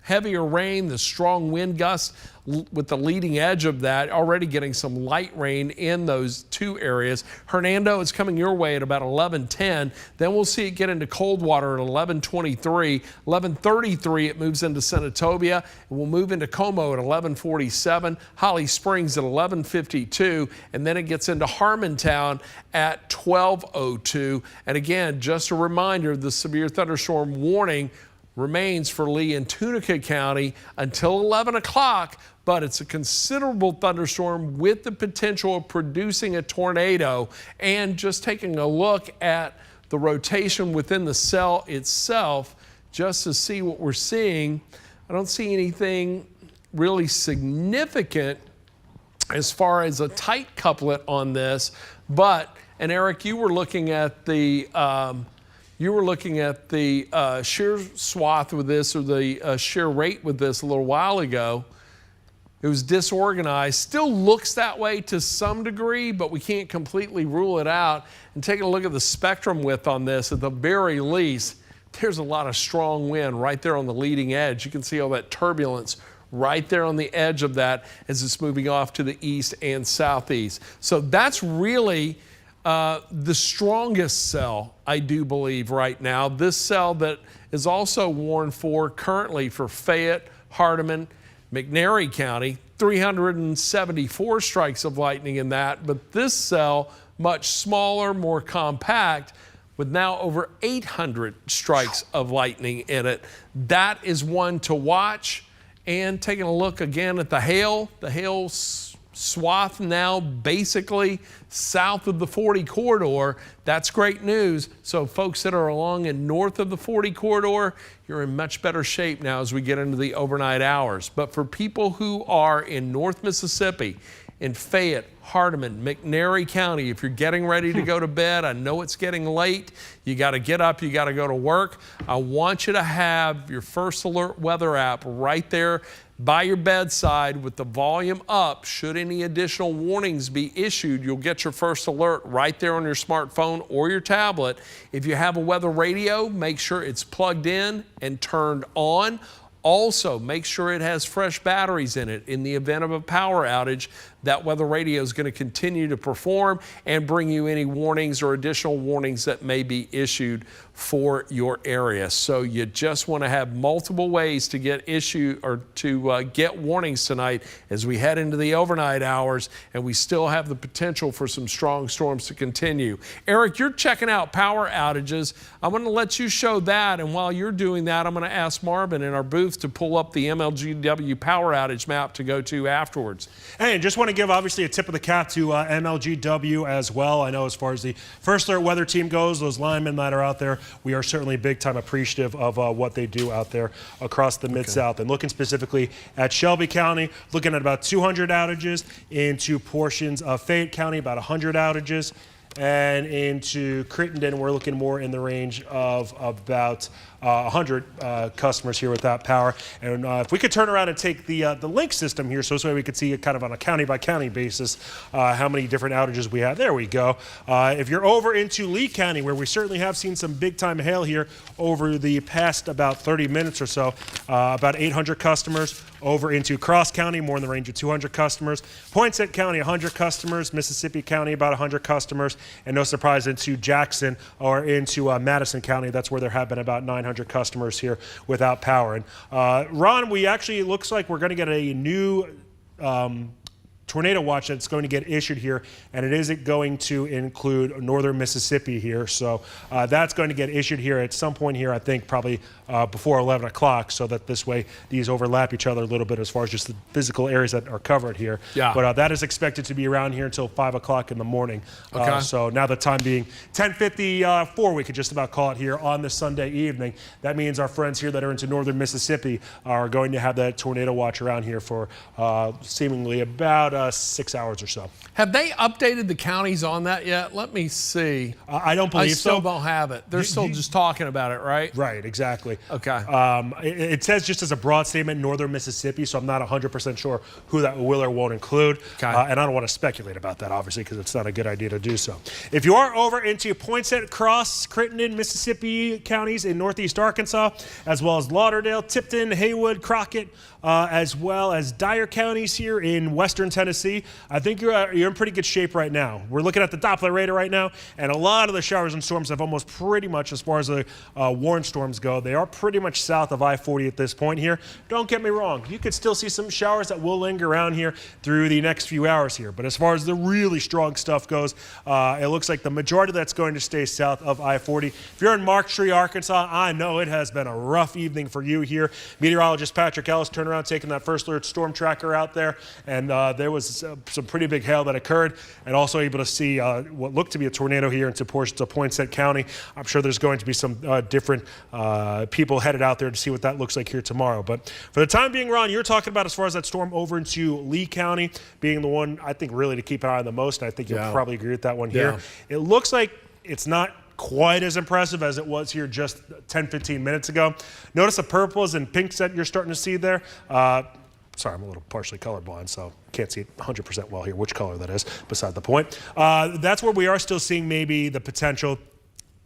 heavier rain, the strong wind gusts with the leading edge of that, already getting some light rain in those two areas. Hernando is coming your way at about 11:10. Then we'll see it get into Coldwater at 11:23. 11:33 it moves into Senatobia. It will move into Como at 11:47. Holly Springs at 11:52. And then it gets into Harmontown at 12:02. And again, just a reminder, the severe thunderstorm warning remains for Lee and Tunica County until 11 o'clock, but it's a considerable thunderstorm with the potential of producing a tornado. And just taking a look at the rotation within the cell itself, just to see what we're seeing, I don't see anything really significant as far as a tight couplet on this, but, and Eric, you were looking at the shear swath with this, or the shear rate with this a little while ago. It was disorganized. Still looks that way to some degree, but we can't completely rule it out. And taking a look at the spectrum width on this, at the very least, there's a lot of strong wind right there on the leading edge. You can see all that turbulence right there on the edge of that as it's moving off to the east and southeast. So that's really the strongest cell, I do believe, right now. This cell that is also warned for currently for Fayette, Hardeman, McNairy County, 374 strikes of lightning in that. But this cell, much smaller, more compact, with now over 800 strikes of lightning in it. That is one to watch. And taking a look again at the hail swath now basically south of the 40 corridor. That's great news. So folks that are along and north of the 40 corridor, you're in much better shape now as we get into the overnight hours. But for people who are in North Mississippi, in Fayette, Hardeman, McNairy County, if you're getting ready to go to bed, I know it's getting late, you got to get up, you got to go to work. I want you to have your First Alert weather app right there by your bedside with the volume up. Should any additional warnings be issued, you'll get your first alert right there on your smartphone or your tablet. If you have a weather radio, make sure it's plugged in and turned on. Also, make sure it has fresh batteries in it. In the event of a power outage, that weather radio is going to continue to perform and bring you any warnings or additional warnings that may be issued for your area. So you just want to have multiple ways to get get warnings tonight as we head into the overnight hours, and we still have the potential for some strong storms to continue. Eric, you're checking out power outages. I'm going to let you show that, and while you're doing that, I'm going to ask Marvin in our booth to pull up the MLGW power outage map to go to afterwards. Hey, and just want to give obviously a tip of the cap to MLGW as well. I know as far as the First Alert weather team goes, those linemen that are out there, we are certainly big time appreciative of what they do out there across the Mid-South. And looking specifically at Shelby County, looking at about 200 outages, into portions of Fayette County, about 100 outages, and into Crittenden, we're looking more in the range of about 100 customers here without power. And if we could turn around and take the link system here, so this way we could see it kind of on a county by county basis how many different outages we have. There we go. If you're over into Lee County, where we certainly have seen some big time hail here over the past about 30 minutes or so, about 800 customers. Over into Cross County, more in the range of 200 customers. Poinsett County, 100 customers. Mississippi County, about 100 customers. And no surprise, into Jackson or into Madison County, that's where there have been about 900 customers here without power. And Ron, we actually, it looks like we're going to get a new tornado watch that's going to get issued here, and it isn't going to include northern Mississippi here. So that's going to get issued here at some point here, I think probably before 11 o'clock, so that this way these overlap each other a little bit as far as just the physical areas that are covered here. Yeah. But that is expected to be around here until 5 o'clock in the morning. Okay. So now the time being 10:54, we could just about call it here on this Sunday evening. That means our friends here that are into northern Mississippi are going to have that tornado watch around here for seemingly about 6 hours or so. Have they updated the counties on that yet? Let me see. I don't believe so. I still don't have it. They're still just talking about it, right? Right, exactly. Okay. It says just as a broad statement, northern Mississippi, so I'm not 100% sure who that will or won't include. Okay. And I don't want to speculate about that, obviously, because it's not a good idea to do so. If you are over into Poinsett, Cross, Crittenden, Mississippi counties in northeast Arkansas, as well as Lauderdale, Tipton, Haywood, Crockett, as well as Dyer counties here in western Tennessee, I think you're in pretty good shape right now. We're looking at the Doppler radar right now, and a lot of the showers and storms have almost pretty much, as far as the warned storms go, they are pretty much south of I-40 at this point here. Don't get me wrong, you could still see some showers that will linger around here through the next few hours here, but as far as the really strong stuff goes, it looks like the majority of that's going to stay south of I-40. If you're in Mark Tree, Arkansas, I know it has been a rough evening for you here. Meteorologist Patrick Ellis turned around taking that first alert storm tracker out there, and there was some pretty big hail that occurred, and also able to see what looked to be a tornado here into portions of Poinsett County. I'm sure there's going to be some different people headed out there to see what that looks like here tomorrow. But for the time being, Ron, you're talking about as far as that storm over into Lee County being the one I think really to keep an eye on the most, and I think you'll probably agree with that one here. It looks like it's not quite as impressive as it was here just 10-15 minutes ago. Notice the purples and pinks that you're starting to see there. Sorry, I'm a little partially colorblind, so can't see it 100% well here which color that is, beside the point. That's where we are still seeing maybe the potential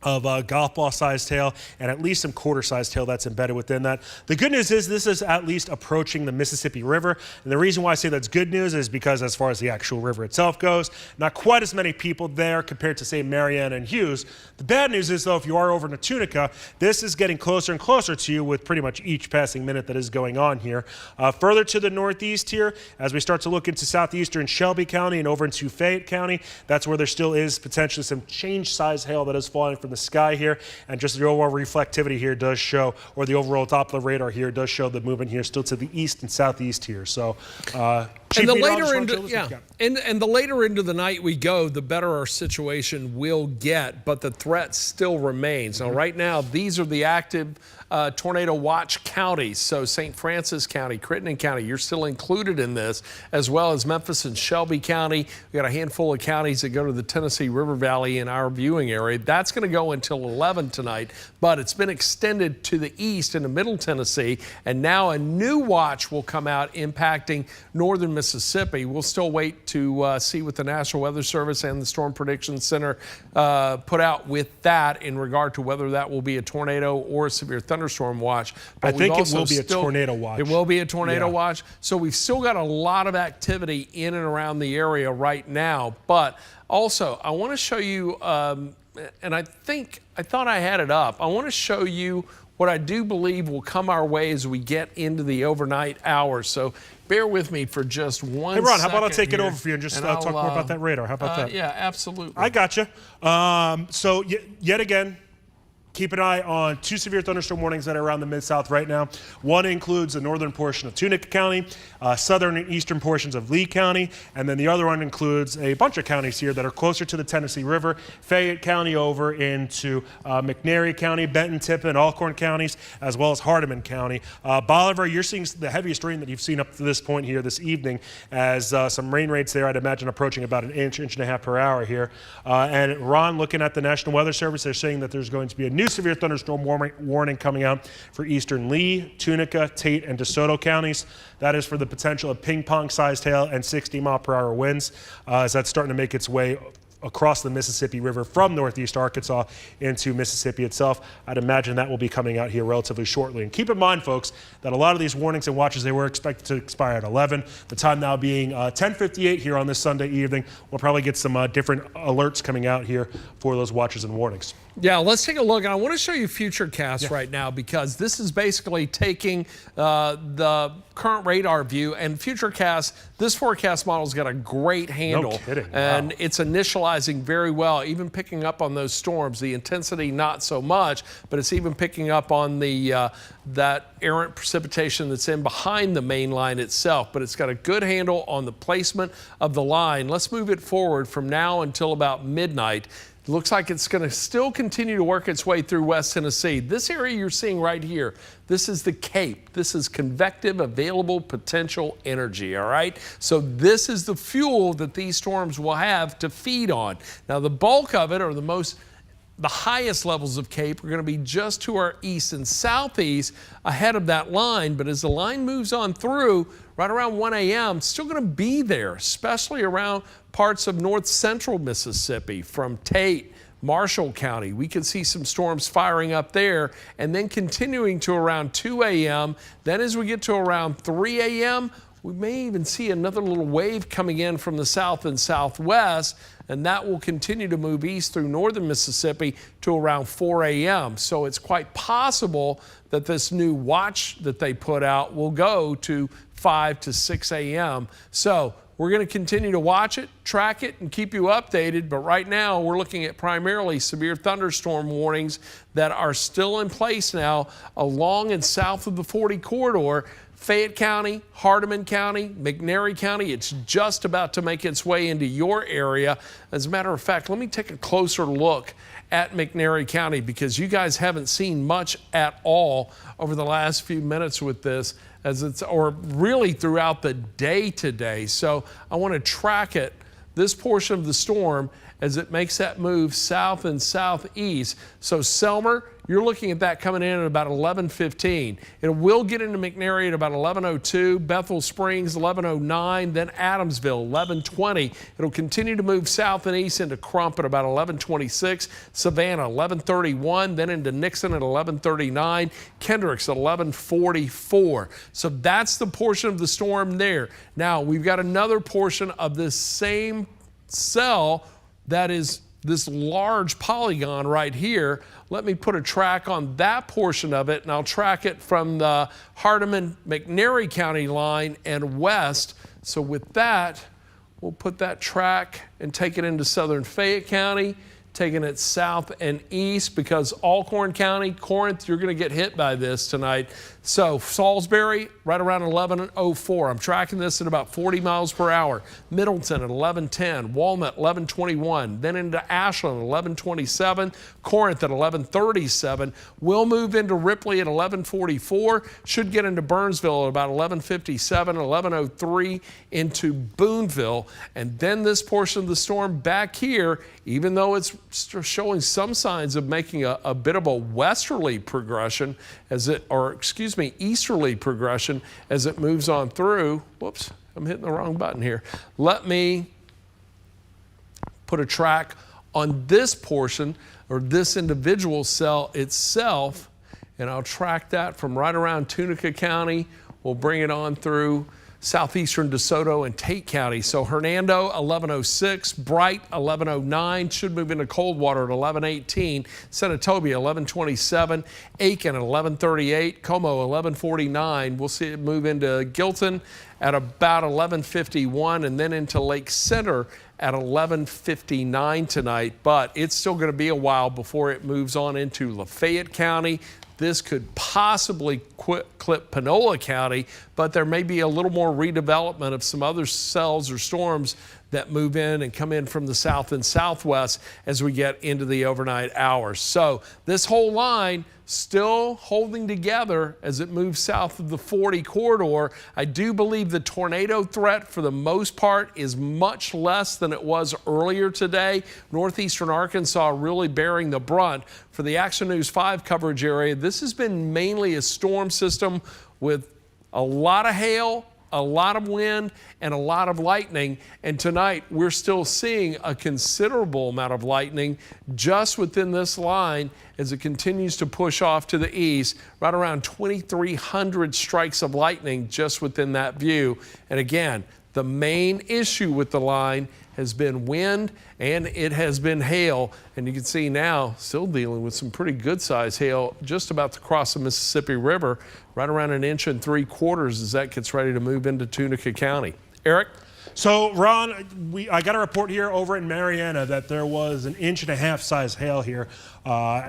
of a golf ball sized hail and at least some quarter sized hail that's embedded within that. The good news is this is at least approaching the Mississippi River. And the reason why I say that's good news is because as far as the actual river itself goes, not quite as many people there compared to say Marietta and Hughes. The bad news is though, if you are over in Tunica, this is getting closer and closer to you with pretty much each passing minute that is going on here. Further to the northeast here, as we start to look into southeastern Shelby County and over into Fayette County, that's where there still is potentially some change size hail that is falling from the sky here, and just the overall reflectivity here does show, or the overall Doppler radar here does show the movement here still to the east and southeast here. So and the later into the night we go, the better our situation will get, but the threat still remains. Now, right now, these are the active tornado watch counties. So St. Francis County, Crittenden County, you're still included in this, as well as Memphis and Shelby County. We got a handful of counties that go to the Tennessee River Valley in our viewing area. That's going to go until 11 tonight, but it's been extended to the east into Middle Tennessee, and now a new watch will come out impacting northern Mississippi. We'll still wait to see what the National Weather Service and the Storm Prediction Center put out with that in regard to whether that will be a tornado or a severe thunderstorm watch. But I think it will be a tornado watch. It will be a tornado watch. So we've still got a lot of activity in and around the area right now. But also, I want to show you, and I thought I had it up. I want to show you what I do believe will come our way as we get into the overnight hours. So bear with me for just one second. Hey, Ron, how about I take it over for you and just talk more about that radar? How about that? Yeah, absolutely. I got you. So yet again, keep an eye on two severe thunderstorm warnings that are around the Mid-South right now. One includes the northern portion of Tunica County, southern and eastern portions of Lee County, and then the other one includes a bunch of counties here that are closer to the Tennessee River, Fayette County over into McNairy County, Benton, Tippin, Alcorn counties, as well as Hardeman County. Bolivar, you're seeing the heaviest rain that you've seen up to this point here this evening, as some rain rates there, I'd imagine approaching about an inch and a half per hour here. And Ron, looking at the National Weather Service, they're saying that there's going to be a new new severe thunderstorm warning coming out for eastern Lee, Tunica, Tate, and DeSoto counties. That is for the potential of ping-pong-sized hail and 60-mile-per-hour winds as that's starting to make its way across the Mississippi River from northeast Arkansas into Mississippi itself. I'd imagine that will be coming out here relatively shortly. And keep in mind, folks, that a lot of these warnings and watches, they were expected to expire at 11. The time now being 10:58 here on this Sunday evening. We'll probably get some different alerts coming out here for those watches and warnings. Yeah, let's take a look. And I want to show you Futurecast right now because this is basically taking the current radar view, and Futurecast, this forecast model's got a great handle. No kidding. And Wow. it's initializing very well, even picking up on those storms. The intensity not so much, but it's even picking up on the that errant precipitation that's in behind the main line itself. But it's got a good handle on the placement of the line. Let's move it forward from now until about midnight. It looks like it's going to still continue to work its way through West Tennessee. This area you're seeing right here, this is the Cape. This is convective available potential energy, all right? So this is the fuel that these storms will have to feed on. Now the bulk of it, or the highest levels of Cape, are going to be just to our east and southeast ahead of that line. But as the line moves on through, right around 1 a.m., it's still going to be there, especially around parts of north central Mississippi from Tate, Marshall County. We can see some storms firing up there and then continuing to around 2 a.m. Then as we get to around 3 a.m., we may even see another little wave coming in from the south and southwest, and that will continue to move east through northern Mississippi to around 4 a.m. So it's quite possible that this new watch that they put out will go to 5 to 6 a.m. So we're going to continue to watch it, track it, and keep you updated. But right now, we're looking at primarily severe thunderstorm warnings that are still in place now along and south of the 40 corridor. Fayette County, Hardeman County, McNairy County, it's just about to make its way into your area. As a matter of fact, let me take a closer look at McNairy County because you guys haven't seen much at all over the last few minutes with this, or really throughout the day today. So I want to track it, this portion of the storm, as it makes that move south and southeast. So Selmer, you're looking at that coming in at about 11:15. It will get into McNairy at about 11:02, Bethel Springs 11:09, then Adamsville 11:20. It'll continue to move south and east into Crump at about 11:26, Savannah 11:31, then into Nixon at 11:39, Kendricks at 11:44. So that's the portion of the storm there. Now we've got another portion of this same cell that is this large polygon right here. Let me put a track on that portion of it, and I'll track it from the Hardeman-McNairy County line and west. So with that, we'll put that track and take it into southern Fayette County, taking it south and east, because Alcorn County, Corinth, you're going to get hit by this tonight. So Salisbury, right around 11:04. I'm tracking this at about 40 miles per hour. Middleton at 11:10. Walnut, 11:21. Then into Ashland, 11:27. Corinth at 11:37. We'll move into Ripley at 11:44. Should get into Burnsville at about 11:57, 11:03 into Booneville. And then this portion of the storm back here, even though it's showing some signs of making a bit of a westerly progression easterly progression as it moves on through. Whoops, I'm hitting the wrong button here. Let me put a track on this portion, or this individual cell itself, and I'll track that from right around Tunica County. We'll bring it on through southeastern DeSoto and Tate County. So Hernando, 11:06, Bright, 11:09, should move into Coldwater at 11:18, Senatobia, 11:27, Aiken at 11:38, Como, 11:49. We'll see it move into Gilton at about 11:51, and then into Lake Center at 11:59 tonight. But it's still going to be a while before it moves on into Lafayette County. This could possibly clip Panola County, but there may be a little more redevelopment of some other cells or storms that move in and come in from the south and southwest as we get into the overnight hours. So this whole line still holding together as it moves south of the 40 corridor. I do believe the tornado threat for the most part is much less than it was earlier today. Northeastern Arkansas really bearing the brunt. For the Action News 5 coverage area, this has been mainly a storm system with a lot of hail, a lot of wind, and a lot of lightning. And tonight we're still seeing a considerable amount of lightning just within this line as it continues to push off to the east, right around 2,300 strikes of lightning just within that view. And again, the main issue with the line has been wind and it has been hail. And you can see now still dealing with some pretty good sized hail just about to cross the Mississippi River, right around 1 3/4 as that gets ready to move into Tunica County. Eric? So, Ron, I got a report here over in Mariana that there was 1.5 inch size hail here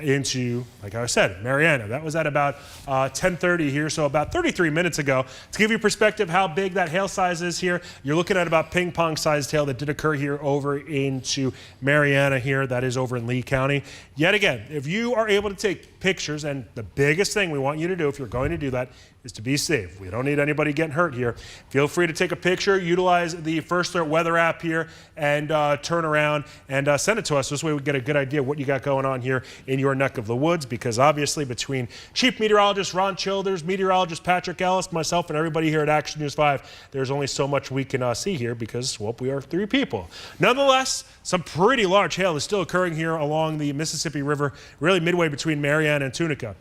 into, like I said, Mariana. That was at about 10:30 here, so about 33 minutes ago. To give you perspective how big that hail size is here, you're looking at about ping pong sized hail that did occur here over into Mariana here. That is over in Lee County. Yet again, if you are able to take pictures, and the biggest thing we want you to do if you're going to do that is to be safe. We don't need anybody getting hurt here. Feel free to take a picture, utilize the First Alert weather app here, and turn around and send it to us. This way we get a good idea of what you got going on here in your neck of the woods, because obviously between Chief Meteorologist Ron Childers, Meteorologist Patrick Ellis, myself, and everybody here at Action News 5, there's only so much we can see here because, well, we are 3 people. Nonetheless, some pretty large hail is still occurring here along the Mississippi River, really midway between Mariana and Tunica.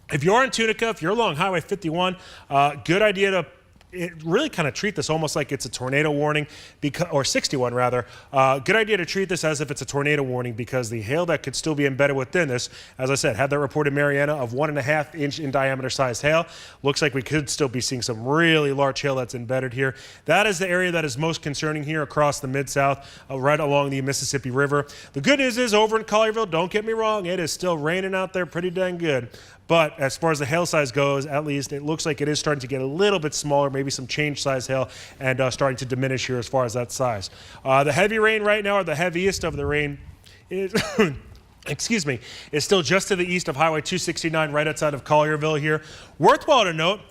If you're in Tunica, if you're along Highway 51, good idea to really kind of treat this almost like it's a tornado warning, or 61 rather. Good idea to treat this as if it's a tornado warning, because the hail that could still be embedded within this, as I said, had that report in Mariana of 1.5 inch in diameter sized hail. Looks like we could still be seeing some really large hail that's embedded here. That is the area that is most concerning here across the Mid-South, right along the Mississippi River. The good news is over in Collierville, don't get me wrong, it is still raining out there pretty dang good. But as far as the hail size goes, at least it looks like it is starting to get a little bit smaller, maybe some change size hail, and starting to diminish here as far as that size. The heavy rain right now, or the heaviest of the rain, is excuse me, is still just to the east of Highway 269, right outside of Collierville here. Worthwhile to note,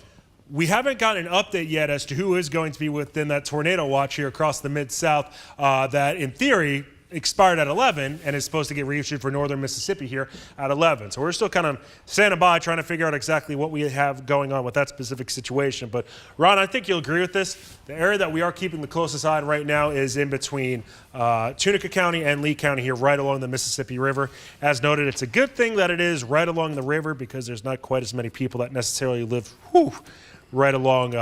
we haven't gotten an update yet as to who is going to be within that tornado watch here across the Mid-South that, in theory, expired at 11 and is supposed to get reissued for northern Mississippi here at 11. So we're still kind of standing by trying to figure out exactly what we have going on with that specific situation. But Ron, I think you'll agree with this. The area that we are keeping the closest eye on right now is in between Tunica County and Lee County here, right along the Mississippi River. As noted, it's a good thing that it is right along the river, because there's not quite as many people that necessarily live right along,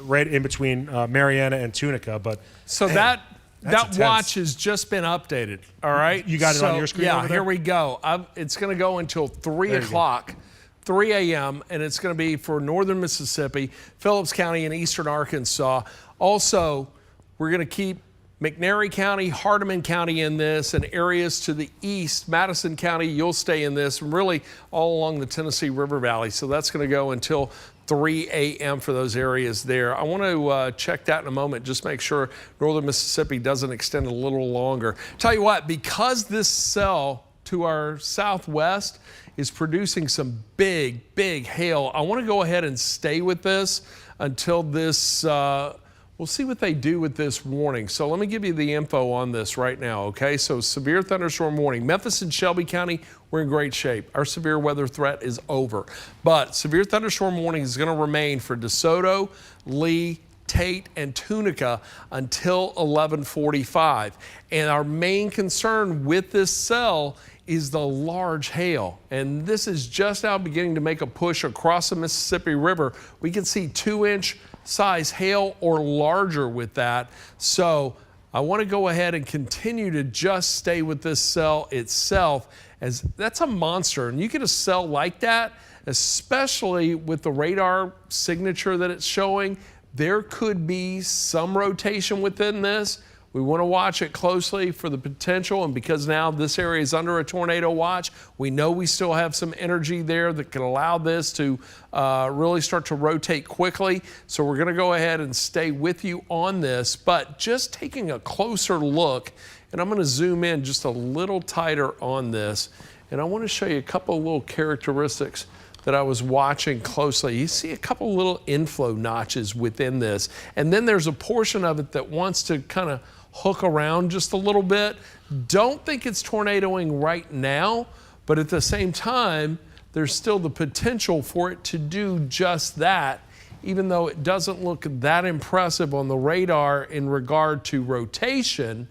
right in between Mariana and Tunica. But so man, that watch has just been updated, all right? You got it on your screen over there? Yeah, here we go. It's going to go until 3 o'clock, 3 a.m., and it's going to be for northern Mississippi, Phillips County, and eastern Arkansas. Also, we're going to keep McNairy County, Hardeman County in this, and areas to the east. Madison County, you'll stay in this, and really all along the Tennessee River Valley. So that's going to go until 3 a.m. for those areas there. I want to check that in a moment, just make sure northern Mississippi doesn't extend a little longer. Tell you what, because this cell to our southwest is producing some big hail, I want to go ahead and stay with this until this, we'll see what they do with this warning. So let me give you the info on this right now, okay? So severe thunderstorm warning. Memphis and Shelby County, we're in great shape. Our severe weather threat is over. But severe thunderstorm warning is going to remain for DeSoto, Lee, Tate, and Tunica until 11:45. And our main concern with this cell is the large hail. And this is just now beginning to make a push across the Mississippi River. We can see 2-inch size hail or larger with that. So I want to go ahead and continue to just stay with this cell itself, as that's a monster. And you get a cell like that, especially with the radar signature that it's showing, there could be some rotation within this. We want to watch it closely for the potential, and because now this area is under a tornado watch, we know we still have some energy there that could allow this to really start to rotate quickly. So we're going to go ahead and stay with you on this, but just taking a closer look, and I'm going to zoom in just a little tighter on this, and I want to show you a couple of little characteristics that I was watching closely. You see a couple little inflow notches within this, and then there's a portion of it that wants to kind of hook around just a little bit. Don't think it's tornadoing right now, but at the same time, there's still the potential for it to do just that, even though it doesn't look that impressive on the radar in regard to rotation.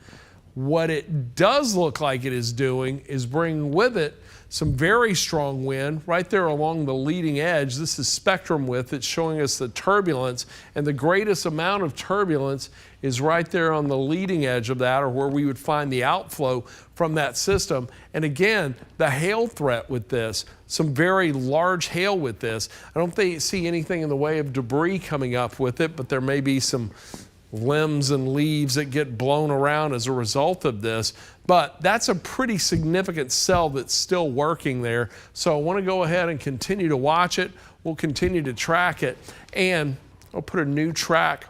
What it does look like it is doing is bringing with it some very strong wind right there along the leading edge. This is spectrum width. It's showing us the turbulence, and the greatest amount of turbulence is right there on the leading edge of that, or where we would find the outflow from that system. And again, the hail threat with this, some very large hail with this. I don't see anything in the way of debris coming up with it, but there may be some limbs and leaves that get blown around as a result of this. But that's a pretty significant cell that's still working there. So I want to go ahead and continue to watch it. We'll continue to track it. And I'll put a new track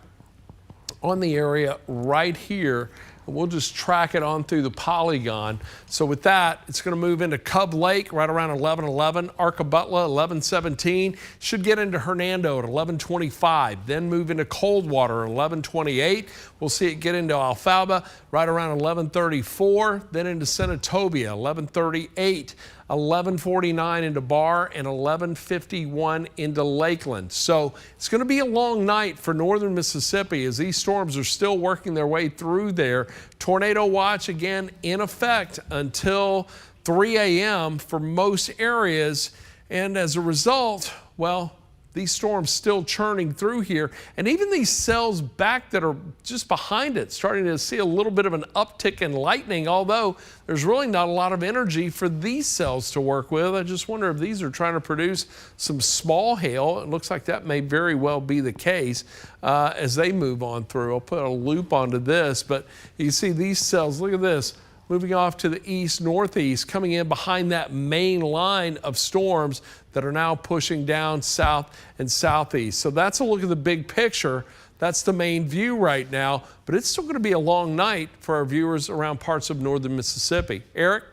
on the area right here. And we'll just track it on through the polygon. So with that, it's going to move into Cub Lake right around 11:11, Arcabutla 11:17, should get into Hernando at 11:25, then move into Coldwater at 11:28. We'll see it get into Alfalfa right around 11:34, then into Senatobia 11:38. 11:49 into Barr, and 11:51 into Lakeland. So it's going to be a long night for northern Mississippi as these storms are still working their way through there. Tornado watch again in effect until 3 a.m. for most areas, and as a result, well, these storms still churning through here, and even these cells back that are just behind it, starting to see a little bit of an uptick in lightning, although there's really not a lot of energy for these cells to work with. I just wonder if these are trying to produce some small hail. It looks like that may very well be the case as they move on through. I'll put a loop onto this, but you see these cells, look at this, moving off to the east, northeast, coming in behind that main line of storms that are now pushing down south and southeast. So that's a look at the big picture. That's the main view right now, but it's still going to be a long night for our viewers around parts of northern Mississippi. Eric?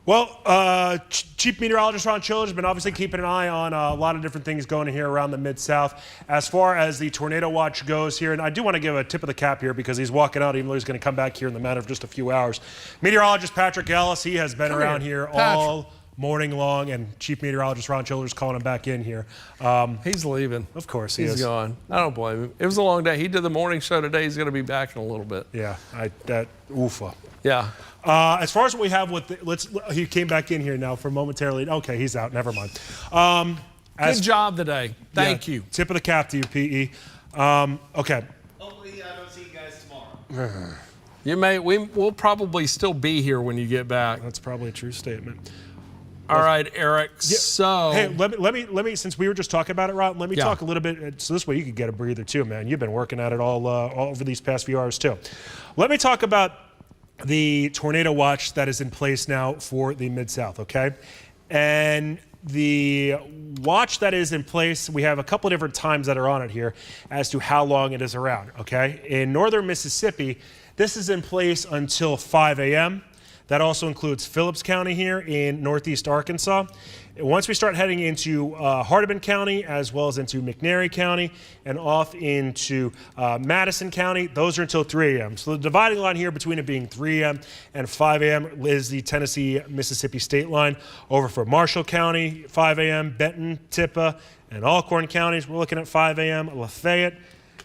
Well, Chief Meteorologist Ron Childers has been obviously keeping an eye on a lot of different things going here around the Mid-South. As far as the tornado watch goes here, and I do want to give a tip of the cap here because he's walking out, even though he's going to come back here in the matter of just a few hours. Meteorologist Patrick Ellis, he has been around here all morning long, and Chief Meteorologist Ron Childers calling him back in here. He's leaving. Of course he is. He's gone. I don't blame him. It was a long day. He did the morning show today. He's going to be back in a little bit. Yeah, oofa. Yeah. As far as what we have with, he came back in here now for momentarily. Okay, he's out. Never mind. Good job today. Thank you. Tip of the cap to you, PE. Okay. Hopefully I don't see you guys tomorrow. We'll probably still be here when you get back. That's probably a true statement. All right, Eric. Yeah. So hey, let me. Since we were just talking about it, Ron, let me talk a little bit. So this way you could get a breather too, man. You've been working at it all over these past few hours too. Let me talk about the tornado watch that is in place now for the Mid-South, okay? And the watch that is in place, we have a couple of different times that are on it here as to how long it is around, okay? In northern Mississippi, this is in place until 5 a.m. That also includes Phillips County here in northeast Arkansas. Once we start heading into Hardeman County, as well as into McNairy County, and off into Madison County, those are until 3 a.m. So the dividing line here between it being 3 a.m. and 5 a.m. is the Tennessee-Mississippi state line. Over for Marshall County, 5 a.m., Benton, Tippah, and Alcorn counties, we're looking at 5 a.m. Lafayette,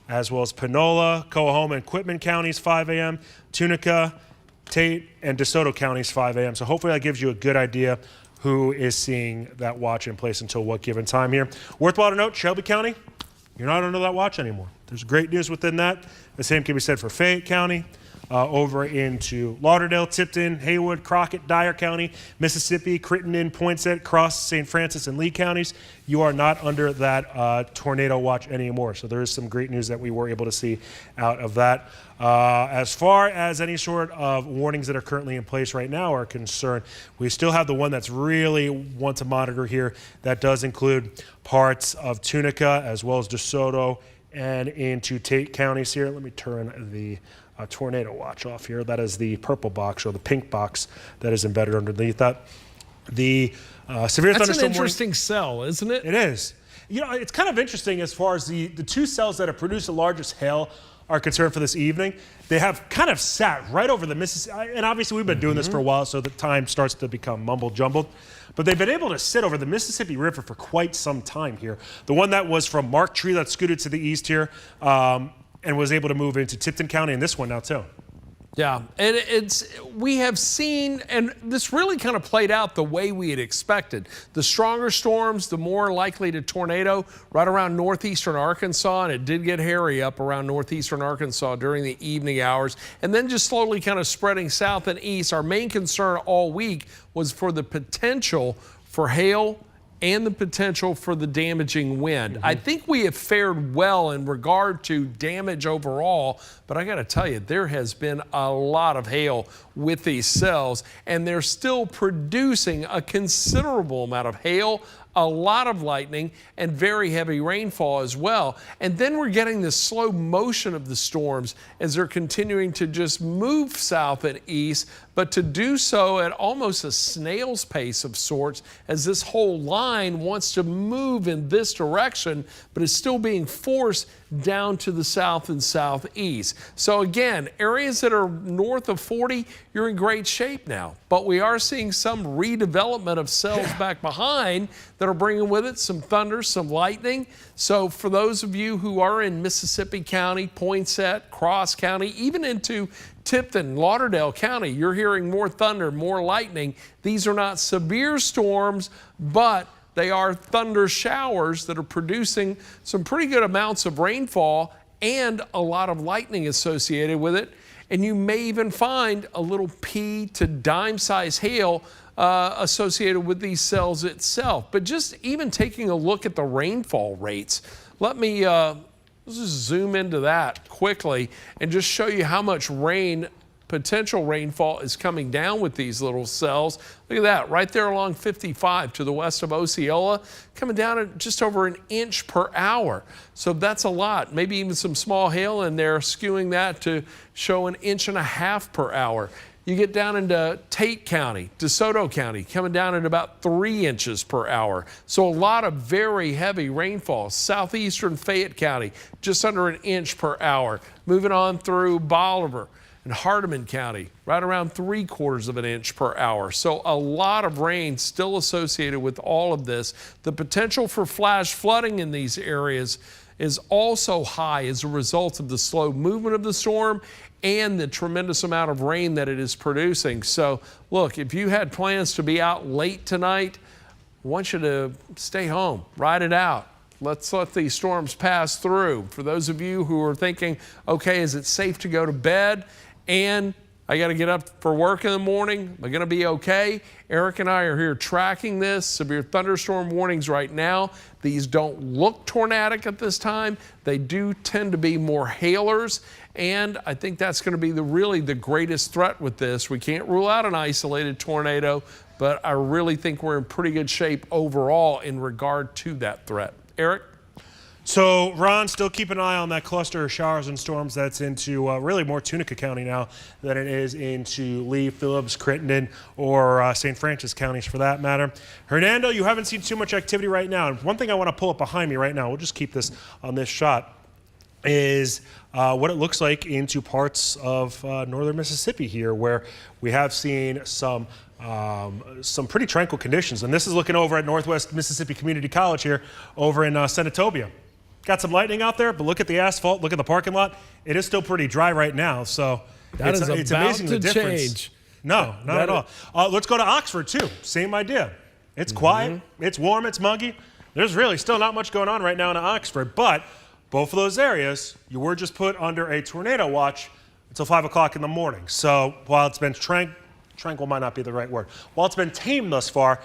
as well as Panola, Coahoma, and Quitman counties, 5 a.m., Tunica, Tate, and DeSoto counties, 5 a.m. So hopefully that gives you a good idea who is seeing that watch in place until what given time here. Worthwhile to note, Shelby County, you're not under that watch anymore. There's great news within that. The same can be said for Fayette County, over into Lauderdale, Tipton, Haywood, Crockett, Dyer County, Mississippi, Crittenden, Poinsett, Cross, St. Francis, and Lee counties, you are not under that tornado watch anymore. So there is some great news that we were able to see out of that. As far as any sort of warnings that are currently in place right now are concerned, we still have the one that's really want to monitor here. That does include parts of Tunica as well as DeSoto and into Tate counties here. Let me turn the tornado watch off here. That is the purple box or the pink box that is embedded underneath that. The severe thunderstorm. That's an interesting cell, isn't it? It is. You know, it's kind of interesting as far as the two cells that have produced the largest hail are concerned for this evening. They have kind of sat right over the Mississippi, and obviously we've been doing this for a while, so the time starts to become mumble-jumbled. But they've been able to sit over the Mississippi River for quite some time here. The one that was from Mark Tree that scooted to the east here and was able to move into Tipton County, and this one now too. Yeah, and we have seen, and this really kind of played out the way we had expected. The stronger storms, the more likely to tornado right around northeastern Arkansas, and it did get hairy up around northeastern Arkansas during the evening hours, and then just slowly kind of spreading south and east. Our main concern all week was for the potential for hail and the potential for the damaging wind. I think we have fared well in regard to damage overall, but I got to tell you, there has been a lot of hail with these cells, and they're still producing a considerable amount of hail, a lot of lightning, and very heavy rainfall as well. And then we're getting this slow motion of the storms as they're continuing to just move south and east, but to do so at almost a snail's pace of sorts, as this whole line wants to move in this direction, but is still being forced down to the south and southeast. So again, areas that are north of 40, you're in great shape now. But we are seeing some redevelopment of cells back behind that are bringing with it some thunder, some lightning. So for those of you who are in Mississippi County, Poinsett, Cross County, even into Tipton, Lauderdale County, you're hearing more thunder, more lightning. These are not severe storms, but they are thunder showers that are producing some pretty good amounts of rainfall and a lot of lightning associated with it. And you may even find a little pea to dime size hail associated with these cells itself. But just even taking a look at the rainfall rates, let me let's just zoom into that quickly and just show you how much rain, potential rainfall, is coming down with these little cells. Look at that, right there along 55 to the west of Osceola, coming down at just over an inch per hour. So that's a lot. Maybe even some small hail in there, skewing that to show 1.5 inches per hour. You get down into Tate County, DeSoto County, coming down at about 3 inches per hour. So a lot of very heavy rainfall. Southeastern Fayette County, just under 1 inch per hour. Moving on through Bolivar and Hardeman County, right around 3/4 inch per hour. So a lot of rain still associated with all of this. The potential for flash flooding in these areas is also high as a result of the slow movement of the storm and the tremendous amount of rain that it is producing. So look, if you had plans to be out late tonight, I want you to stay home, ride it out. Let's let these storms pass through. For those of you who are thinking, okay, is it safe to go to bed and I got to get up for work in the morning? Am I going to be okay? Eric and I are here tracking this. Severe thunderstorm warnings right now. These don't look tornadic at this time. They do tend to be more hailers, and I think that's going to be really the greatest threat with this. We can't rule out an isolated tornado, but I really think we're in pretty good shape overall in regard to that threat. Eric? So, Ron, still keep an eye on that cluster of showers and storms that's into really more Tunica County now than it is into Lee, Phillips, Crittenden, or St. Francis counties for that matter. Hernando, you haven't seen too much activity right now. And one thing I want to pull up behind me right now, we'll just keep this on this shot, is what it looks like into parts of northern Mississippi here, where we have seen some pretty tranquil conditions. And this is looking over at Northwest Mississippi Community College here over in Senatobia. Got some lightning out there, but look at the asphalt, look at the parking lot. It is still pretty dry right now, so it's amazing the difference. Change. No, not at all. Let's go to Oxford too. Same idea. It's quiet, it's warm, it's muggy. There's really still not much going on right now in Oxford, but both of those areas, you were just put under a tornado watch until 5 o'clock in the morning. So while it's been tranquil might not be the right word. While it's been tame thus far,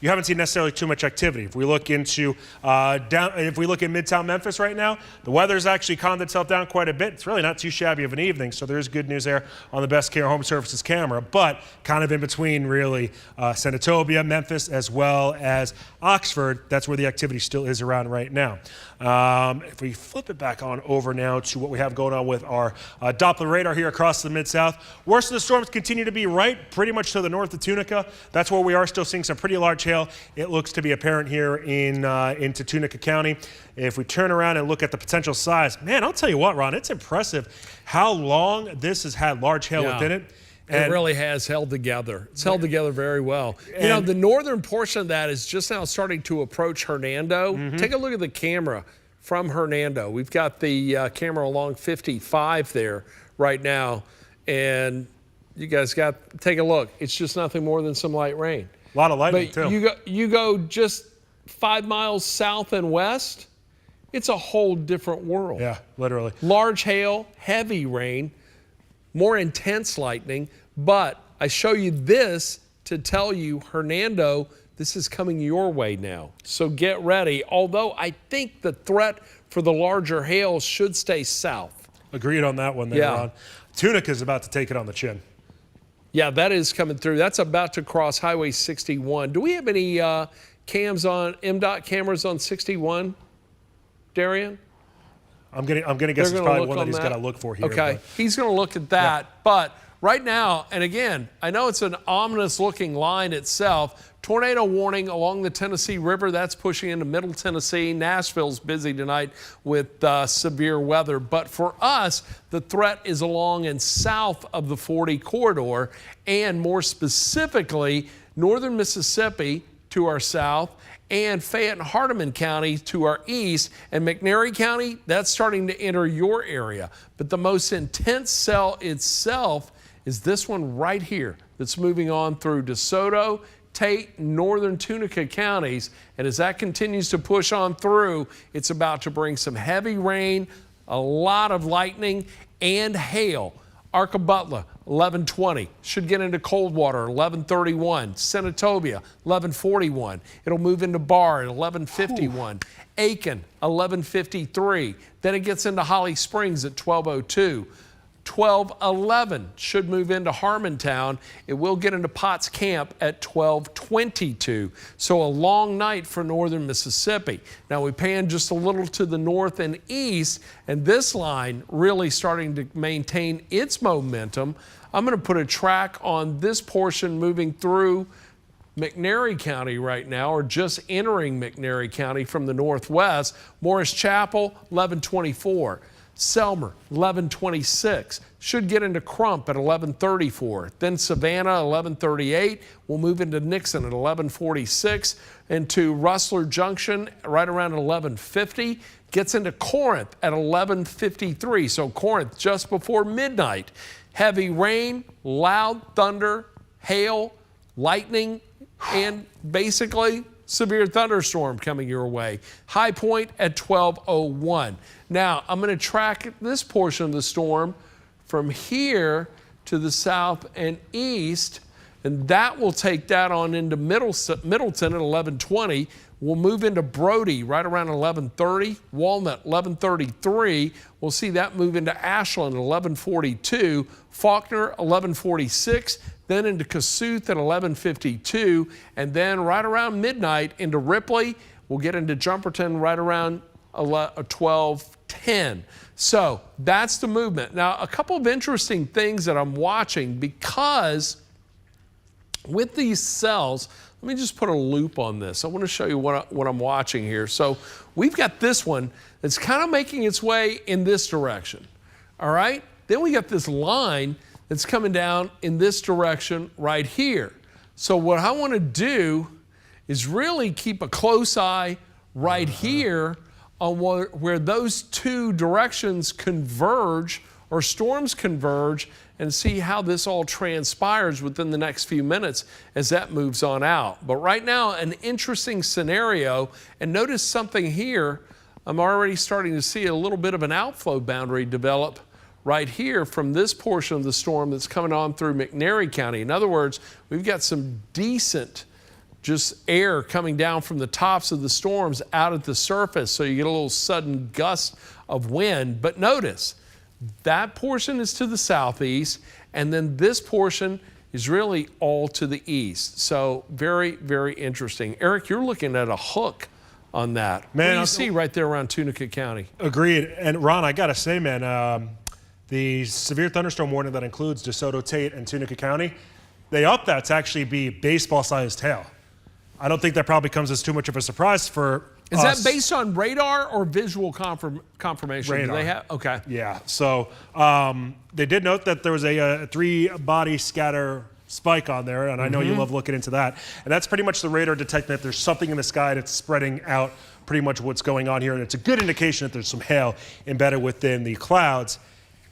you haven't seen necessarily too much activity. If we look into if we look in Midtown Memphis right now, the weather's actually calmed itself down quite a bit. It's really not too shabby of an evening, so there is good news there on the Best Care Home Services camera. But kind of in between, really, Senatobia, Memphis, as well as Oxford, that's where the activity still is around right now. If we flip it back on over now to what we have going on with our Doppler radar here across the Mid-South, worst of the storms continue to be right pretty much to the north of Tunica. That's where we are still seeing some pretty large hail. It looks to be apparent here into Tunica County. If we turn around and look at the potential size, man, I'll tell you what, Ron, it's impressive how long this has had large hail within it. And it really has held together. It's held together very well. You know, the northern portion of that is just now starting to approach Hernando. Take a look at the camera from Hernando. We've got the camera along 55 there right now. And you guys take a look. It's just nothing more than some light rain. A lot of lightning, but too. You go just 5 miles south and west, it's a whole different world. Yeah, literally. Large hail, heavy rain, more intense lightning, but I show you this to tell you, Hernando, this is coming your way now. So get ready, although I think the threat for the larger hail should stay south. Agreed on that one there, Ron. Tunica's about to take it on the chin. Yeah, that is coming through. That's about to cross Highway 61. Do we have any cams on, MDOT cameras on 61, Darian? I'm gonna guess it's probably one that he's got to look for here. Okay, he's going to look at that. But right now, and again, I know it's an ominous looking line itself. Tornado warning along the Tennessee River. That's pushing into Middle Tennessee. Nashville's busy tonight with severe weather. But for us, the threat is along and south of the 40 corridor, and more specifically, northern Mississippi to our south, and Fayette and Hardeman County to our east, and McNairy County, that's starting to enter your area. But the most intense cell itself is this one right here that's moving on through DeSoto, Tate, northern Tunica counties, and as that continues to push on through, it's about to bring some heavy rain, a lot of lightning, and hail. Arca-Butler, 11:20. Should get into Coldwater, 11:31. Senatobia, 11:41. It'll move into Barr at 11:51. Aiken, 11:53. Then it gets into Holly Springs at 12:02. 12:11 should move into Harmontown. It will get into Potts Camp at 12:22. So a long night for northern Mississippi. Now we pan just a little to the north and east, and this line really starting to maintain its momentum. I'm going to put a track on this portion moving through McNairy County right now, or just entering McNairy County from the northwest. Morris Chapel, 11:24. Selmer, 11:26. Should get into Crump at 11:34. Then Savannah, 11:38. We'll move into Nixon at 11:46. Into Rustler Junction right around 11:50. Gets into Corinth at 11:53. So Corinth just before midnight. Heavy rain, loud thunder, hail, lightning, and basically severe thunderstorm coming your way. High point at 12:01. Now, I'm going to track this portion of the storm from here to the south and east, and that will take that on into Middleton at 11:20. We'll move into Brody right around 11:30. Walnut, 11:33. We'll see that move into Ashland at 11:42. Faulkner, 11:46. Then into Kossuth at 11:52. And then right around midnight into Ripley. We'll get into Jumperton right around 12:10. So that's the movement. Now, a couple of interesting things that I'm watching, because with these cells, let me just put a loop on this. I want to show you what I'm watching here. So we've got this one that's kind of making its way in this direction. All right? Then we got this line that's coming down in this direction right here. So what I want to do is really keep a close eye right here on where those two directions converge, or storms converge, and see how this all transpires within the next few minutes as that moves on out. But right now, an interesting scenario, and notice something here. I'm already starting to see a little bit of an outflow boundary develop right here from this portion of the storm that's coming on through McNairy County. In other words, we've got some decent just air coming down from the tops of the storms out at the surface, so you get a little sudden gust of wind. But notice, that portion is to the southeast, and then this portion is really all to the east. So very, very interesting. Eric, you're looking at a hook on that. Man, what do you see right there around Tunica County? Agreed. And Ron, I got to say, man, the severe thunderstorm warning that includes DeSoto, Tate, and Tunica County, they upped that to actually be baseball-sized hail. I don't think that probably comes as too much of a surprise for Is us. that based on radar or visual confirmation? Radar. Do they have? Okay. Yeah. So they did note that there was a three-body scatter spike on there, and I know you love looking into that. And that's pretty much the radar detecting that there's something in the sky that's spreading out pretty much what's going on here. And it's a good indication that there's some hail embedded within the clouds.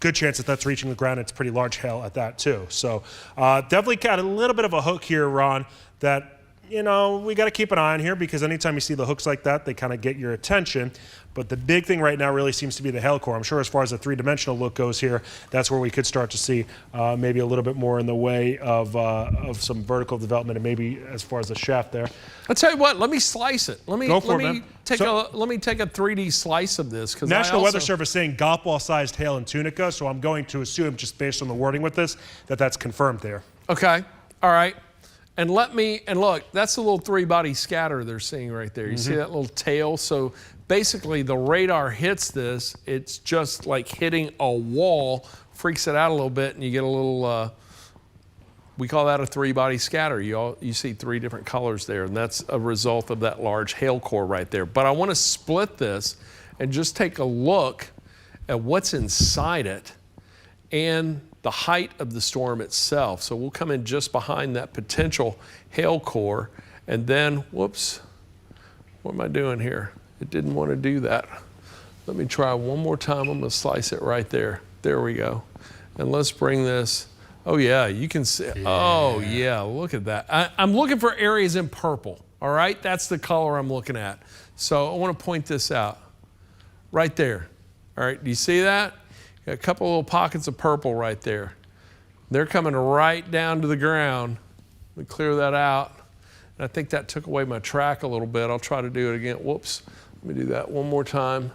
Good chance that that's reaching the ground. It's pretty large hail at that, too. So definitely got a little bit of a hook here, Ron, that you know, we got to keep an eye on here because anytime you see the hooks like that, they kind of get your attention. But the big thing right now really seems to be the hail core. I'm sure as far as the three-dimensional look goes here, that's where we could start to see maybe a little bit more in the way of some vertical development and maybe as far as the shaft there. I'll tell you what, let me slice it. Let me take a 3D slice of this. National Weather Service saying golf ball-sized hail in Tunica, so I'm going to assume, just based on the wording with this, that that's confirmed there. Okay, all right. And look, that's the little three-body scatter they're seeing right there. You see that little tail? So basically the radar hits this, it's just like hitting a wall, freaks it out a little bit, and you get a little, we call that a three-body scatter. You see three different colors there, and that's a result of that large hail core right there. But I want to split this and just take a look at what's inside it and the height of the storm itself. So we'll come in just behind that potential hail core, and then, whoops, what am I doing here? It didn't want to do that. Let me try one more time. I'm gonna slice it right there. There we go. And let's bring this, oh yeah, you can see, oh yeah, look at that. I'm looking for areas in purple, all right? That's the color I'm looking at. So I wanna point this out, right there. All right, do you see that? Got a couple little pockets of purple right there. They're coming right down to the ground. Let me clear that out. And I think that took away my track a little bit. I'll try to do it again. Whoops. Let me do that one more time.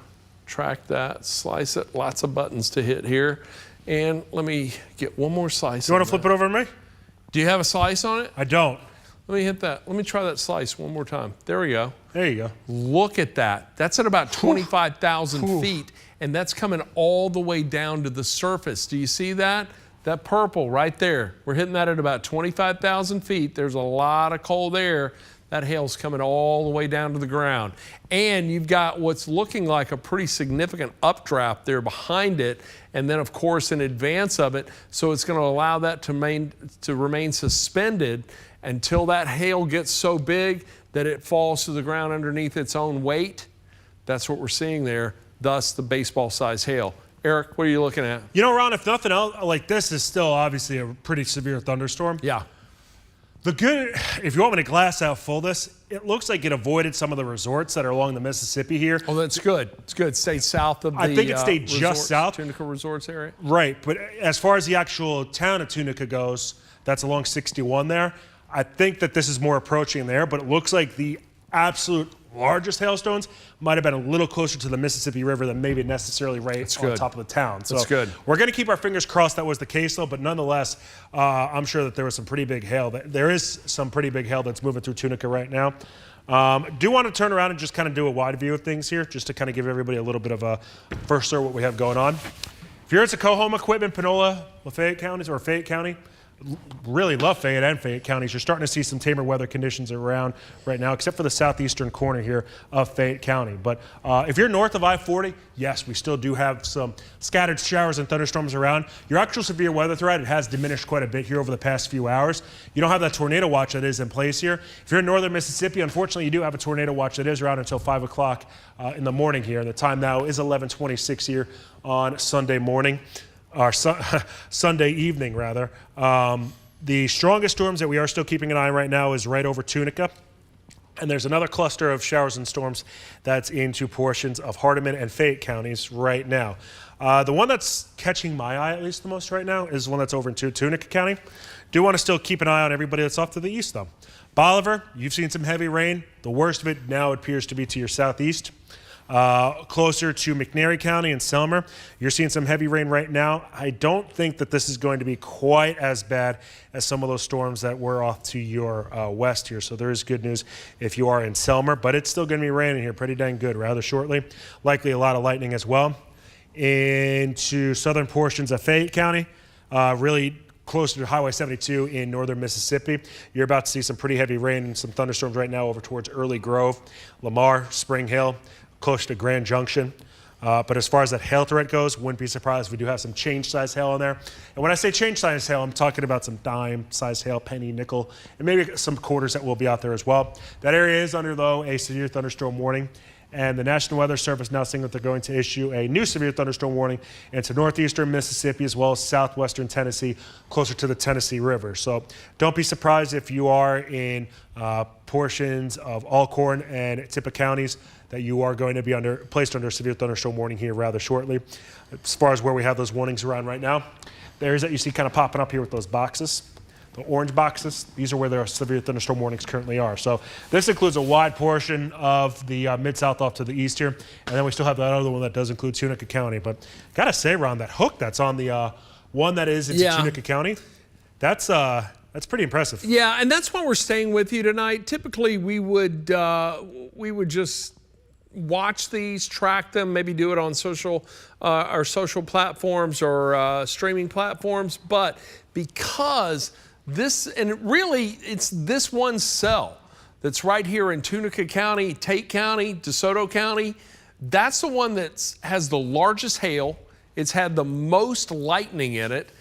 Track that, slice it. Lots of buttons to hit here. And let me get one more slice. You want to flip it over to me? Do you have a slice on it? I don't. Let me hit that. Let me try that slice one more time. There we go. There you go. Look at that. That's at about 25,000 feet, and that's coming all the way down to the surface. Do you see that? That purple right there. We're hitting that at about 25,000 feet. There's a lot of cold air. That hail's coming all the way down to the ground. And you've got what's looking like a pretty significant updraft there behind it, and then of course in advance of it, so it's going to allow that to remain suspended until that hail gets so big that it falls to the ground underneath its own weight. That's what we're seeing there, thus the baseball-sized hail. Eric, what are you looking at? You know, Ron, if nothing else, like this is still obviously a pretty severe thunderstorm. Yeah. The good, if you want me to glass out full this, it looks like it avoided some of the resorts that are along the Mississippi here. Oh, that's good. It's good. Stayed south of the I think it stayed resorts, just south. Tunica Resorts area. Right, but as far as the actual town of Tunica goes, that's along 61 there. I think that this is more approaching there, but it looks like the absolute largest hailstones might have been a little closer to the Mississippi River than maybe necessarily right on top of the town. So that's good. We're going to keep our fingers crossed that was the case, though, but nonetheless, I'm sure that there was some pretty big hail. There is some pretty big hail that's moving through Tunica right now. Do want to turn around and just kind of do a wide view of things here, just to kind of give everybody a little bit of a first look what we have going on. If you're at Tacoma equipment, Panola, Lafayette counties, or Fayette County, really love Fayette and Fayette counties. You're starting to see some tamer weather conditions around right now, except for the southeastern corner here of Fayette County. But if you're north of I-40, yes, we still do have some scattered showers and thunderstorms around. Your actual severe weather threat, it has diminished quite a bit here over the past few hours. You don't have that tornado watch that is in place here. If you're in northern Mississippi, unfortunately, you do have a tornado watch that is around until 5 o'clock in the morning here. The time now is 11:26 here on Sunday morning. Or Sunday evening, rather. The strongest storms that we are still keeping an eye on right now is right over Tunica. And there's another cluster of showers and storms that's into portions of Hardeman and Fayette counties right now. The one that's catching my eye, at least the most right now, is the one that's over in Tunica County. Do want to still keep an eye on everybody that's off to the east, though. Bolivar, you've seen some heavy rain. The worst of it now appears to be to your southeast. Closer to McNairy County and Selmer, you're seeing some heavy rain right now. I don't think that this is going to be quite as bad as some of those storms that were off to your west here. So there is good news if you are in Selmer, but it's still going to be raining here pretty dang good rather shortly. Likely a lot of lightning as well. Into southern portions of Fayette County, really closer to Highway 72 in northern Mississippi. You're about to see some pretty heavy rain and some thunderstorms right now over towards Early Grove, Lamar, Spring Hill, close to Grand Junction. But as far as that hail threat goes, wouldn't be surprised if we do have some change size hail in there. And when I say change size hail, I'm talking about some dime size hail, penny, nickel, and maybe some quarters that will be out there as well. That area is under, though, a severe thunderstorm warning. And the National Weather Service now saying that they're going to issue a new severe thunderstorm warning into northeastern Mississippi as well as southwestern Tennessee, closer to the Tennessee River. So don't be surprised if you are in portions of Alcorn and Tippah counties that you are going to be placed under a severe thunderstorm warning here rather shortly. As far as where we have those warnings around right now, there's that you see kind of popping up here with those boxes. The orange boxes, these are where the severe thunderstorm warnings currently are. So this includes a wide portion of the Mid-South off to the east here. And then we still have that other one that does include Tunica County. But gotta say, Ron, that hook that's on the one that is into Tunica County, that's pretty impressive. Yeah, and that's why we're staying with you tonight. Typically, we would just watch these, track them, maybe do it on social platforms or streaming platforms. But because this, and really it's this one cell that's right here in Tunica County, Tate County, DeSoto County, that's the one that has the largest hail. It's had the most lightning in it,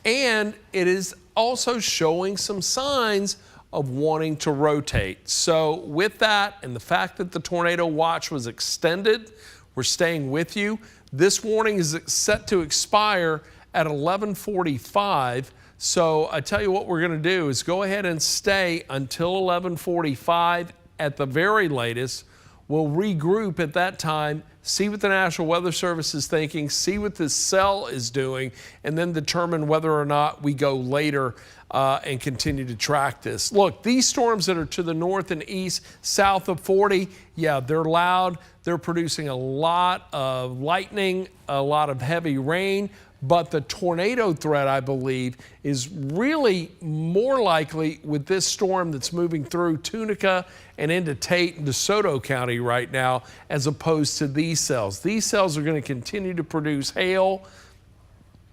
and it is also showing some signs of wanting to rotate. So with that and the fact that the tornado watch was extended, we're staying with you. This warning is set to expire at 11:45. So I tell you what we're going to do is go ahead and stay until 11:45 at the very latest. We'll regroup at that time, see what the National Weather Service is thinking, see what this cell is doing, and then determine whether or not we go later and continue to track this. Look, these storms that are to the north and east, south of 40, yeah, they're loud. They're producing a lot of lightning, a lot of heavy rain. But the tornado threat, I believe, is really more likely with this storm that's moving through Tunica and into Tate and DeSoto County right now, as opposed to these cells. These cells are going to continue to produce hail.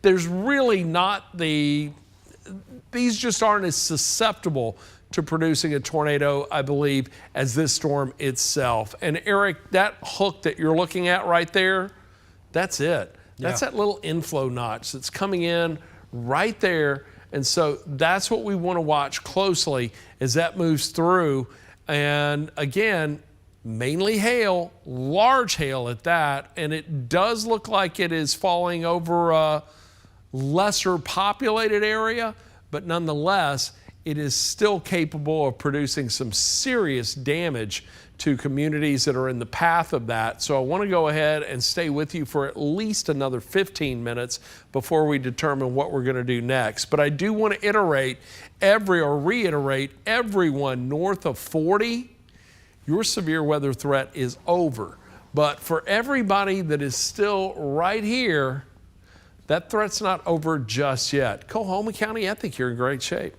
There's really not these just aren't as susceptible to producing a tornado, I believe, as this storm itself. And Eric, that hook that you're looking at right there, that's it. That's that little inflow notch that's coming in right there. And so that's what we want to watch closely as that moves through. And again, mainly hail, large hail at that. And it does look like it is falling over a lesser populated area, but nonetheless, it is still capable of producing some serious damage to communities that are in the path of that. So I want to go ahead and stay with you for at least another 15 minutes before we determine what we're going to do next. But I do want to reiterate everyone north of 40, your severe weather threat is over. But for everybody that is still right here, that threat's not over just yet. Coahoma County, I think you're in great shape.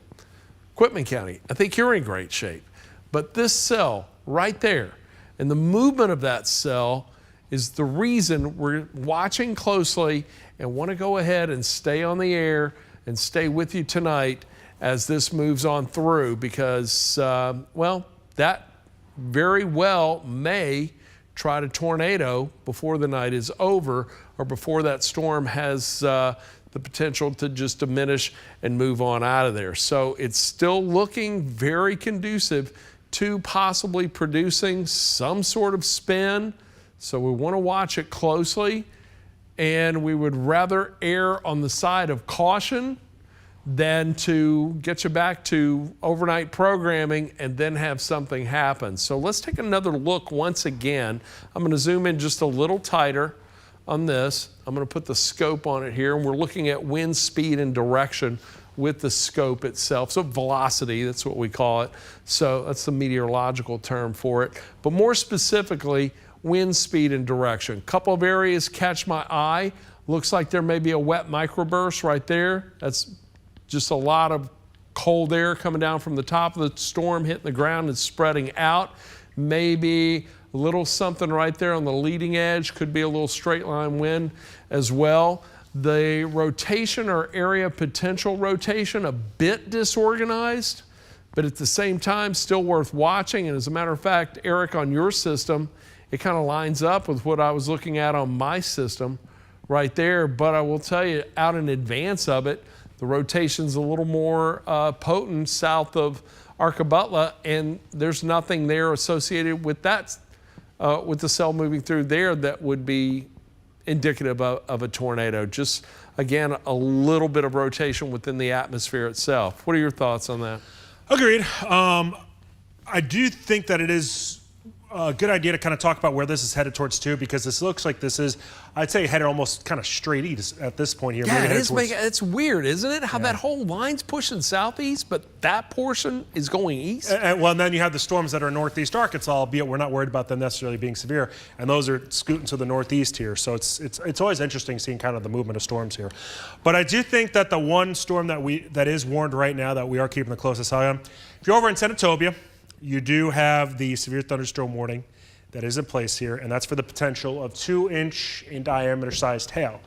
Quitman County, I think you're in great shape. But this cell right there, and the movement of that cell is the reason we're watching closely and want to go ahead and stay on the air and stay with you tonight as this moves on through, because, that very well may try to tornado before the night is over or before that storm has the potential to just diminish and move on out of there. So it's still looking very conducive to possibly producing some sort of spin. So we want to watch it closely, and we would rather err on the side of caution than to get you back to overnight programming and then have something happen. So let's take another look once again. I'm going to zoom in just a little tighter on this. I'm going to put the scope on it here, and we're looking at wind speed and direction with the scope itself. So velocity, that's what we call it. So that's the meteorological term for it. But more specifically, wind speed and direction. A couple of areas catch my eye. Looks like there may be a wet microburst right there. That's just a lot of cold air coming down from the top of the storm, hitting the ground and spreading out. Maybe a little something right there on the leading edge. Could be a little straight line wind as well. The rotation or area potential rotation, a bit disorganized, but at the same time, still worth watching. And as a matter of fact, Eric, on your system, it kind of lines up with what I was looking at on my system right there. But I will tell you, out in advance of it, the rotation's a little more potent south of Arkabutla, and there's nothing there associated with that, with the cell moving through there that would be indicative of a tornado. Just, again, a little bit of rotation within the atmosphere itself. What are your thoughts on that? Agreed. I do think that it is a good idea to kind of talk about where this is headed towards too, because this looks like this is, I'd say, headed almost kind of straight east at this point here. Yeah, it is. It's weird, isn't it? How that whole line's pushing southeast, but that portion is going east. Well, and then you have the storms that are northeast Arkansas, albeit we're not worried about them necessarily being severe, and those are scooting to the northeast here. So it's always interesting seeing kind of the movement of storms here. But I do think that the one storm that is warned right now that we are keeping the closest eye on, if you're over in Senatobia, you do have the severe thunderstorm warning that is in place here, and that's for the potential of 2-inch in diameter sized hail.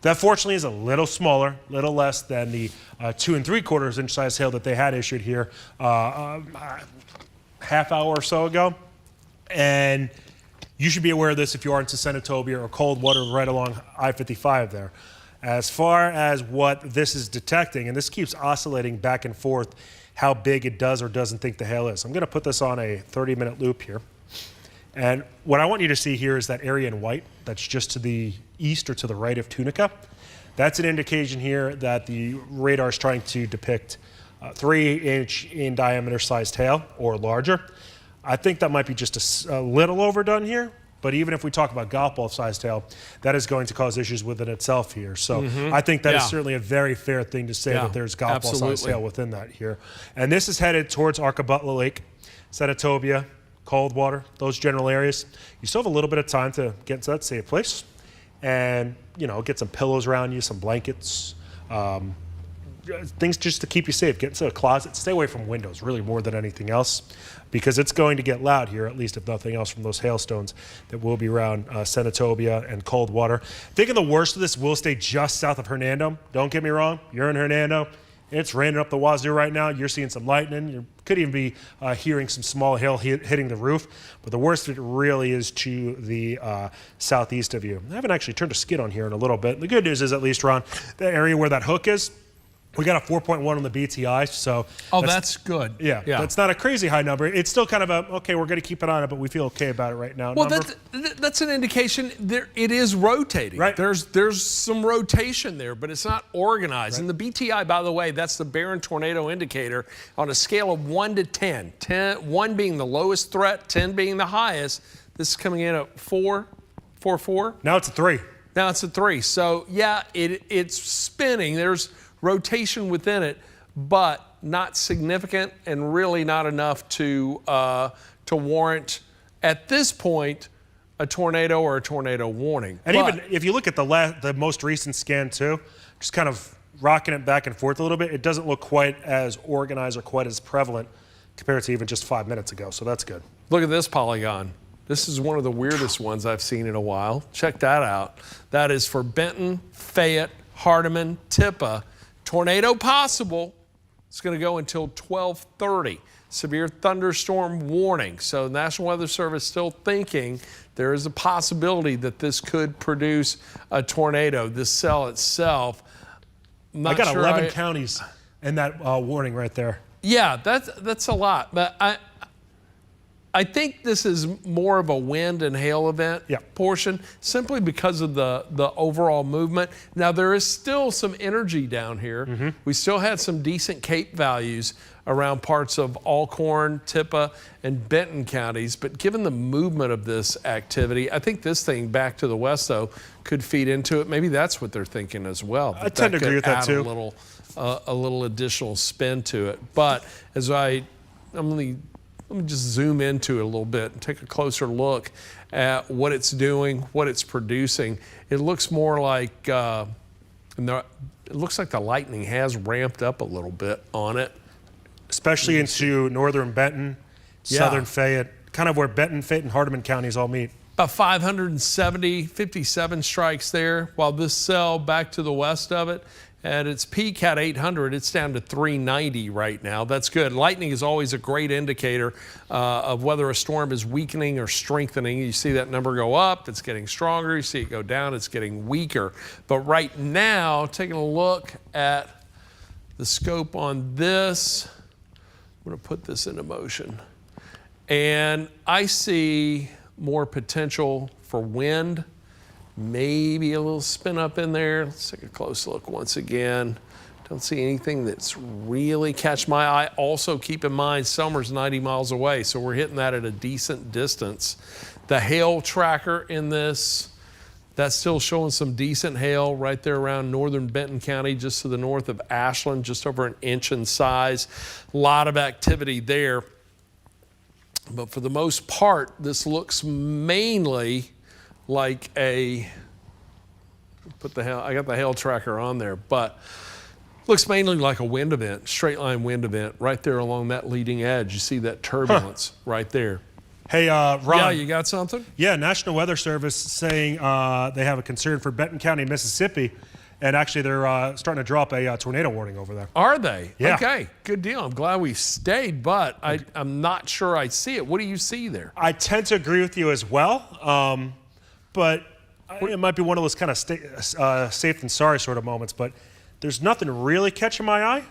That fortunately is a little smaller, little less than the 2 3/4 inch sized hail that they had issued here half hour or so ago. And you should be aware of this if you are into Senatobia or Coldwater right along I-55 there. As far as what this is detecting, and this keeps oscillating back and forth, how big it does or doesn't think the hail is. I'm going to put this on a 30-minute loop here. And what I want you to see here is that area in white that's just to the east or to the right of Tunica. That's an indication here that the radar is trying to depict 3-inch in diameter sized hail or larger. I think that might be just a little overdone here. But even if we talk about golf ball sized hail, that is going to cause issues within itself here. So I think that is certainly a very fair thing to say that there's golf ball sized hail within that here. And this is headed towards Arkabutla Lake, Senatobia, Coldwater, those general areas. You still have a little bit of time to get into that safe place and, you know, get some pillows around you, some blankets, things just to keep you safe. Get into a closet. Stay away from windows, really, more than anything else, because it's going to get loud here, at least if nothing else, from those hailstones that will be around Senatobia and Coldwater. Thinking the worst of this will stay just south of Hernando. Don't get me wrong. You're in Hernando. It's raining up the wazoo right now. You're seeing some lightning. You could even be hearing some small hail hitting the roof. But the worst of it really is to the southeast of you. I haven't actually turned a skid on here in a little bit. The good news is, at least, Ron, the area where that hook is, we got a 4.1 on the BTI, so... Oh, that's good. Yeah, that's not a crazy high number. It's still kind of a, okay, we're going to keep an eye on it, but we feel okay about it right now. Well, that's an indication it is rotating. Right. There's some rotation there, but it's not organized. And the BTI, by the way, that's the Barron Tornado Indicator on a scale of 1 to 10. 1 being the lowest threat, 10 being the highest. This is coming in at 4. Now it's a 3. Now it's a 3. So, yeah, it's spinning. There's rotation within it, but not significant and really not enough to warrant, at this point, a tornado or a tornado warning. And even if you look at the most recent scan too, just kind of rocking it back and forth a little bit, it doesn't look quite as organized or quite as prevalent compared to even just 5 minutes ago, so that's good. Look at this polygon. This is one of the weirdest ones I've seen in a while. Check that out. That is for Benton, Fayette, Hardeman, Tippa. Tornado possible. It's going to go until 12:30. Severe thunderstorm warning. So the National Weather Service still thinking there is a possibility that this could produce a tornado. This cell itself, I got 11 counties in that warning right there. Yeah, that's a lot. But I think this is more of a wind and hail event portion, simply because of the overall movement. Now, there is still some energy down here. We still had some decent CAPE values around parts of Alcorn, Tippah, and Benton counties. But given the movement of this activity, I think this thing back to the west, though, could feed into it. Maybe that's what they're thinking as well. I tend to agree with that, too. A little additional spin to it. But as let me just zoom into it a little bit and take a closer look at what it's doing, what it's producing. It looks more like, it looks like the lightning has ramped up a little bit on it. Especially into northern Benton, southern Fayette, kind of where Benton, Fayette, and Hardeman counties all meet. About 57 strikes there, while this cell back to the west of it, at its peak had 800, it's down to 390 right now. That's good. Lightning is always a great indicator of whether a storm is weakening or strengthening. You see that number go up, it's getting stronger. You see it go down, it's getting weaker. But right now, taking a look at the scope on this, I'm going to put this into motion. And I see more potential for wind. Maybe a little spin up in there. Let's take a close look once again. Don't see anything that's really catch my eye. Also keep in mind, Selmer's 90 miles away, so we're hitting that at a decent distance. The hail tracker in this, that's still showing some decent hail right there around northern Benton County, just to the north of Ashland, just over an inch in size. A lot of activity there. But for the most part, this looks mainly like I got the hail tracker on there, but looks mainly like a wind event, straight line wind event right there along that leading edge. You see that turbulence right there. Hey, Ron. Yeah, you got something? Yeah, National Weather Service saying they have a concern for Benton County, Mississippi, and actually they're starting to drop a tornado warning over there. Are they? Yeah. Okay, good deal. I'm glad we stayed, but I'm not sure I see it. What do you see there? I tend to agree with you as well. But it might be one of those kind of safe and sorry sort of moments, but there's nothing really catching my eye.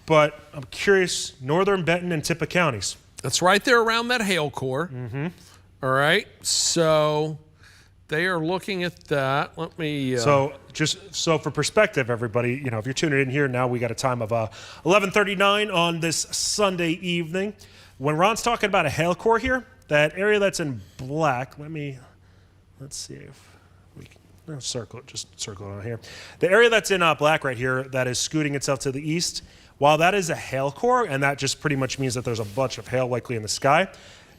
But I'm curious, northern Benton and Tippah counties. That's right there around that hail core. All right, so they are looking at that. Let me. So for perspective, everybody, if you're tuning in here now, we got a time of 11:39 on this Sunday evening. When Ron's talking about a hail core here, that area that's in black, let's see if we can circle it on here. The area that's in black right here that is scooting itself to the east, while that is a hail core, and that just pretty much means that there's a bunch of hail likely in the sky,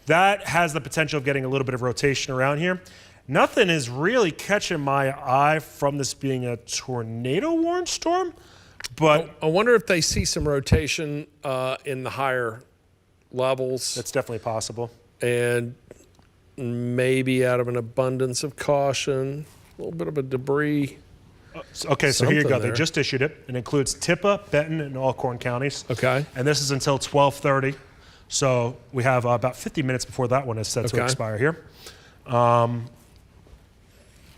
that has the potential of getting a little bit of rotation around here. Nothing is really catching my eye from this being a tornado-warned storm, but I wonder if they see some rotation in the higher levels. That's definitely possible. And maybe out of an abundance of caution, a little bit of a debris. Okay, so here you go. There. They just issued it. It includes Tippah, Benton, and Alcorn counties. Okay. And this is until 12:30. So we have about 50 minutes before that one is set to expire here.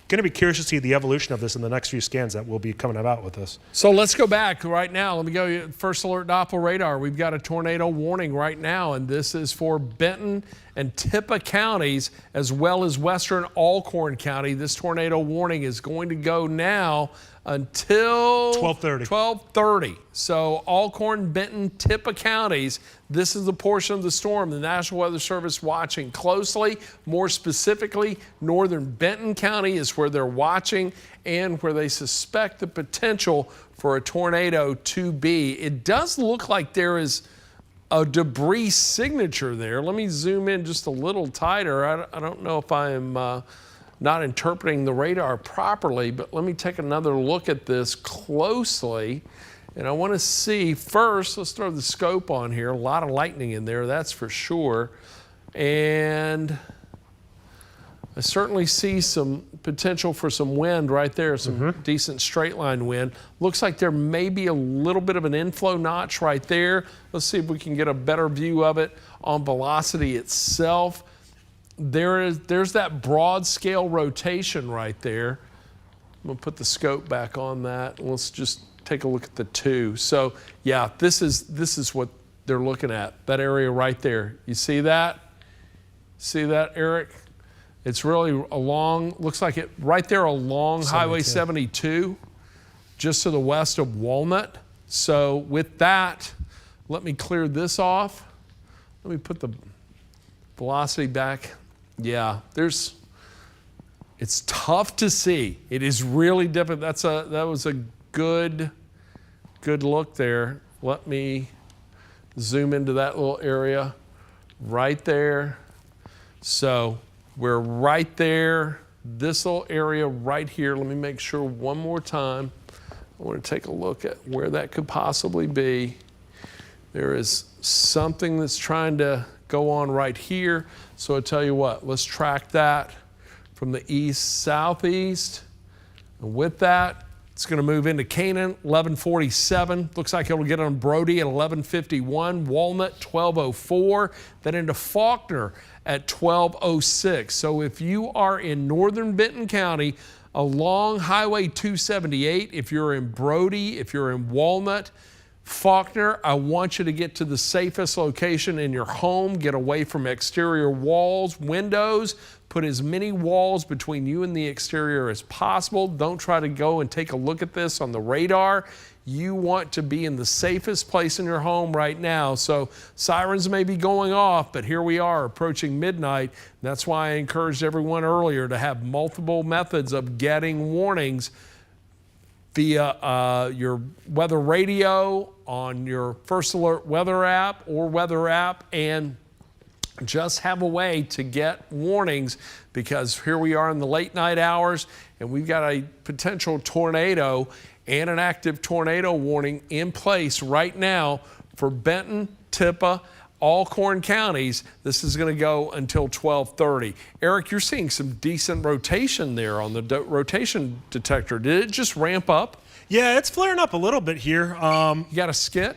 Going to be curious to see the evolution of this in the next few scans that will be coming about with this. So let's go back right now. Let me go first alert Doppler radar. We've got a tornado warning right now, and this is for Benton and Tippah counties as well as western Alcorn County. This tornado warning is going to go now until 12:30. So Alcorn, Benton, Tippah counties, this is the portion of the storm the National Weather Service watching closely. More specifically, northern Benton County is where they're watching and where they suspect the potential for a tornado to be. It does look like there is a debris signature there. Let me zoom in just a little tighter. I don't know if I'm not interpreting the radar properly, but let me take another look at this closely. And I want to see first, let's throw the scope on here. A lot of lightning in there, that's for sure. And I certainly see some potential for some wind right there, some decent straight line wind. Looks like there may be a little bit of an inflow notch right there. Let's see if we can get a better view of it on velocity itself. There's that broad scale rotation right there. I'm gonna put the scope back on that. Let's just take a look at the two. So yeah, this is what they're looking at, that area right there. You see that? See that, Eric? It's really along, looks like it right there along Highway 72, just to the west of Walnut. So with that, let me clear this off. Let me put the velocity back. Yeah, it's tough to see. It is really difficult. That was a good look there. Let me zoom into that little area right there. So we're right there, this little area right here. Let me make sure one more time. I want to take a look at where that could possibly be. There is something that's trying to go on right here. So I tell you what, let's track that from the east-southeast. And with that, it's going to move into Canaan, 1147. Looks like it'll get on Brody at 1151, Walnut, 1204, then into Faulkner at 1206. So if you are in northern Benton County along Highway 278, if you're in Brody, if you're in Walnut, Faulkner, I want you to get to the safest location in your home. Get away from exterior walls, windows. Put as many walls between you and the exterior as possible. Don't try to go and take a look at this on the radar. You want to be in the safest place in your home right now. So sirens may be going off, but here we are approaching midnight. That's why I encouraged everyone earlier to have multiple methods of getting warnings via your weather radio, on your First Alert weather app or weather app, and just have a way to get warnings, because here we are in the late night hours and we've got a potential tornado and an active tornado warning in place right now for Benton, Tippah, Alcorn counties. This is going to go until 12:30. Eric, you're seeing some decent rotation there on the rotation detector. Did it just ramp up? Yeah, it's flaring up a little bit here. You got a skit?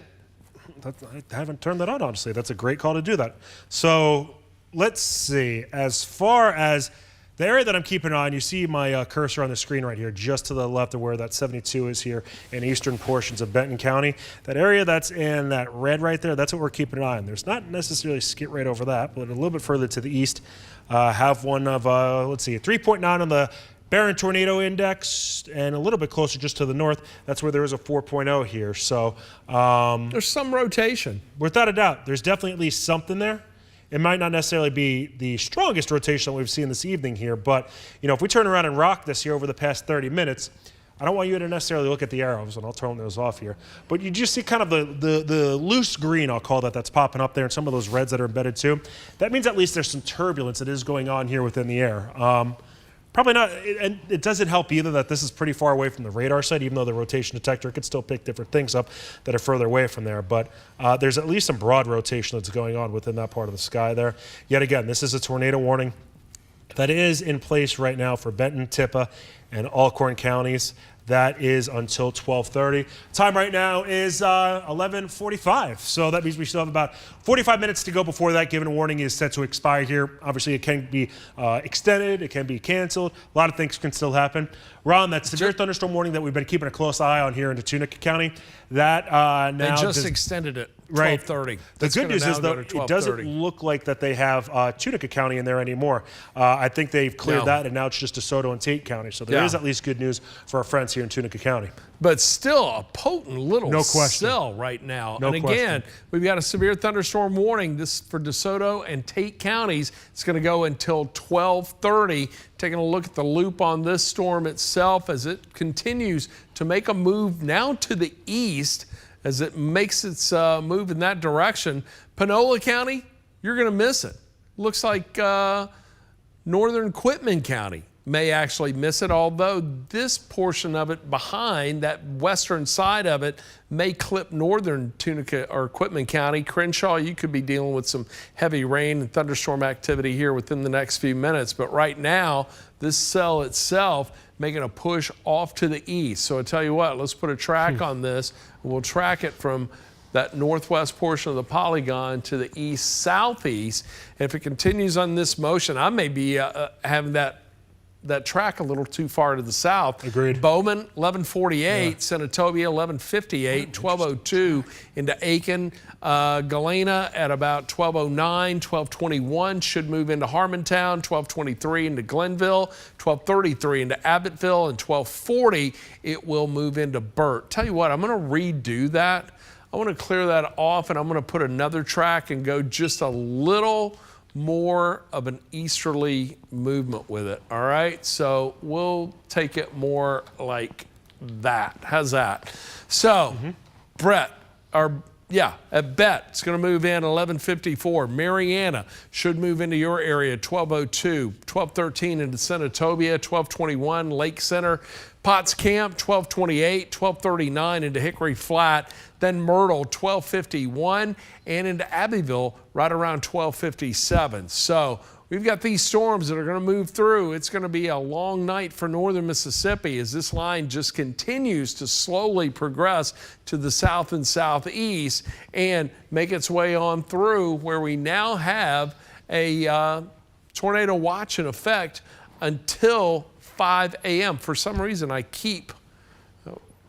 I haven't turned that on, honestly. That's a great call to do that. So let's see. As far as the area that I'm keeping an eye on, you see my cursor on the screen right here, just to the left of where that 72 is here in eastern portions of Benton County. That area that's in that red right there, that's what we're keeping an eye on. There's not necessarily a skit right over that, but a little bit further to the east, have one of, let's see, a 3.9 on the Barron Tornado Index, and a little bit closer just to the north, that's where there is a 4.0 here. So there's some rotation. Without a doubt, there's definitely at least something there. It might not necessarily be the strongest rotation that we've seen this evening here, but if we turn around and rock this here over the past 30 minutes, I don't want you to necessarily look at the arrows, and I'll turn those off here, but you just see kind of the loose green, I'll call that's popping up there, and some of those reds that are embedded too. That means at least there's some turbulence that is going on here within the air. Probably not, and it doesn't help either that this is pretty far away from the radar site, even though the rotation detector could still pick different things up that are further away from there. But there's at least some broad rotation that's going on within that part of the sky there. Yet again, this is a tornado warning that is in place right now for Benton, Tippah, and Alcorn counties. That is until 12:30. Time right now is 11:45. So that means we still have about 45 minutes to go before that given warning is set to expire here. Obviously, it can be extended. It can be canceled. A lot of things can still happen. Ron, that severe thunderstorm warning that we've been keeping a close eye on here into Tunica County, that now they just extended it. Right. 12:30. The good news is, though, it doesn't look like that they have Tunica County in there anymore. I think they've cleared that, and now it's just DeSoto and Tate County. So there is at least good news for our friends here in Tunica County. But still a potent little cell right now. And again, we've got a severe thunderstorm warning. This for DeSoto and Tate counties. It's going to go until 12:30. Taking a look at the loop on this storm itself as it continues to make a move now to the east. As it makes its move in that direction, Panola County, you're going to miss it. Looks like northern Quitman County may actually miss it, although this portion of it behind that western side of it may clip northern Tunica or Quitman County. Crenshaw, you could be dealing with some heavy rain and thunderstorm activity here within the next few minutes. But right now, this cell itself making a push off to the east. So I tell you what, let's put a track on this. We'll track it from that northwest portion of the polygon to the east-southeast. And if it continues on this motion, I may be having that that track a little too far to the south. Agreed. Bowman, 1148. Senatobia, 1158. 1202 into Aiken. Galena at about 1209. 1221 should move into Harmontown. 1223 into Glenville. 1233 into Abbottville. And 1240, it will move into Burt. Tell you what, I'm going to redo that. I want to clear that off, and I'm going to put another track and go just a little more of an easterly movement with it. All right, so we'll take it more like that. How's that? So Brett, at Bet, it's going to move in 1154. Mariana should move into your area 1202, 1213 into Senatobia, 1221 Lake Center. Potts Camp 1228, 1239 into Hickory Flat, then Myrtle 1251 and into Abbeville right around 1257. So we've got these storms that are going to move through. It's going to be a long night for northern Mississippi as this line just continues to slowly progress to the south and southeast and make its way on through where we now have a tornado watch in effect until 5 a.m. For some reason, I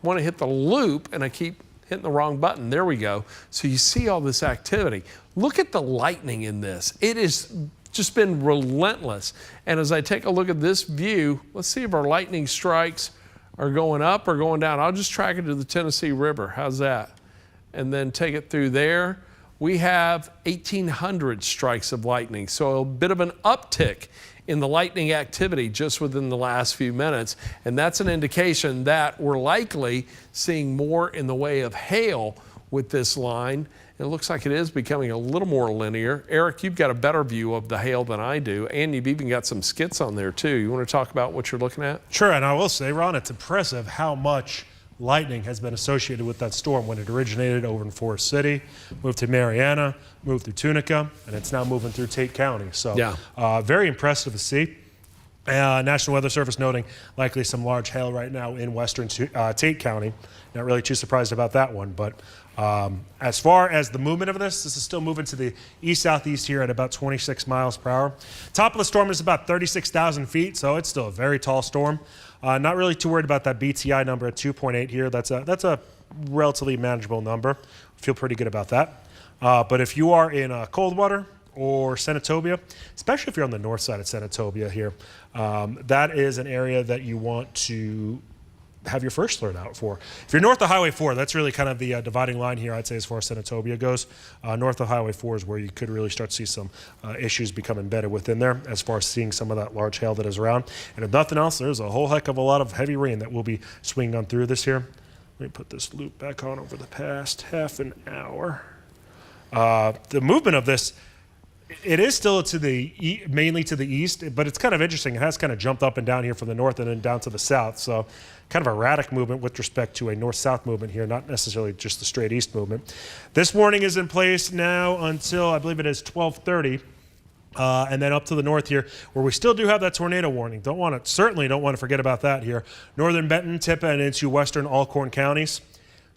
want to hit the loop and I keep hitting the wrong button. There we go. So you see all this activity. Look at the lightning in this. It has just been relentless. And as I take a look at this view, let's see if our lightning strikes are going up or going down. I'll just track it to the Tennessee River. How's that? And then take it through there. We have 1,800 strikes of lightning. So a bit of an uptick in the lightning activity just within the last few minutes. And that's an indication that we're likely seeing more in the way of hail with this line. It looks like it is becoming a little more linear. Eric, you've got a better view of the hail than I do, and you've even got some skits on there too. You want to talk about what you're looking at? Sure, and I will say, Ron, it's impressive how much lightning has been associated with that storm when it originated over in Forest City, moved to Mariana, moved through Tunica, and it's now moving through Tate County. So very impressive to see. National Weather Service noting likely some large hail right now in western Tate County. Not really too surprised about that one, but as far as the movement of this is still moving to the east-southeast here at about 26 miles per hour. Top of the storm is about 36,000 feet, so it's still a very tall storm. Not really too worried about that BTI number at 2.8 here. That's a relatively manageable number. Feel pretty good about that. But if you are in Coldwater or Senatobia, especially if you're on the north side of Senatobia here, that is an area that you want to have your first alert out for. If you're north of Highway 4, that's really kind of the dividing line here, I'd say, as far as Senatobia goes. North of Highway 4 is where you could really start to see some issues become embedded within there as far as seeing some of that large hail that is around. And if nothing else, there's a whole heck of a lot of heavy rain that will be swinging on through this here. Let me put this loop back on over the past half an hour. The movement of this, it is still to the mainly to the east, but it's kind of interesting. It has kind of jumped up and down here from the north and then down to the south. So kind of erratic movement with respect to a north-south movement here, not necessarily just the straight east movement. This warning is in place now until I believe it is 12:30. And then up to the north here, where we still do have that tornado warning. Certainly don't want to forget about that here. Northern Benton, Tippah, and into western Alcorn counties.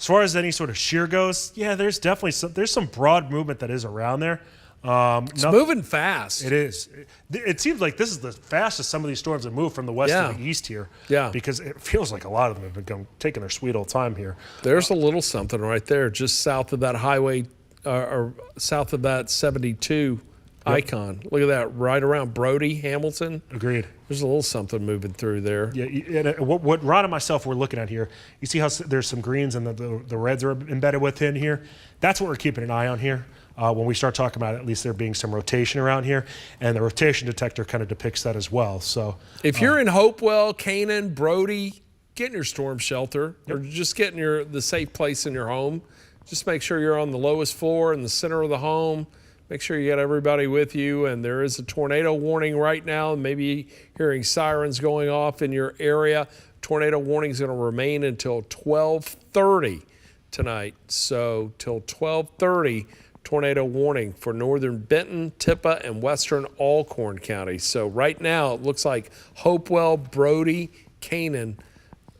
As far as any sort of shear goes, yeah, there's definitely some broad movement that is around there. It's moving fast. It is. It seems like this is the fastest some of these storms have moved from the west to the east here. Yeah. Because it feels like a lot of them have been taking their sweet old time here. There's a little something right there, just south of that highway, or south of that 72 icon. Look at that, right around Brody, Hamilton. Agreed. There's a little something moving through there. Yeah, and what Ron and myself were looking at here, you see how there's some greens and the reds are embedded within here? That's what we're keeping an eye on here. When we start talking about at least there being some rotation around here, and the rotation detector kind of depicts that as well. So if you're in Hopewell, Canaan, Brody, get in your storm shelter or just get in the safe place in your home. Just make sure you're on the lowest floor in the center of the home. Make sure you got everybody with you, and there is a tornado warning right now. Maybe hearing sirens going off in your area. Tornado warning is going to remain until 12:30 tonight. So till 12:30, tornado warning for northern Benton, Tippah, and western Alcorn counties. So right now it looks like Hopewell, Brody, Canaan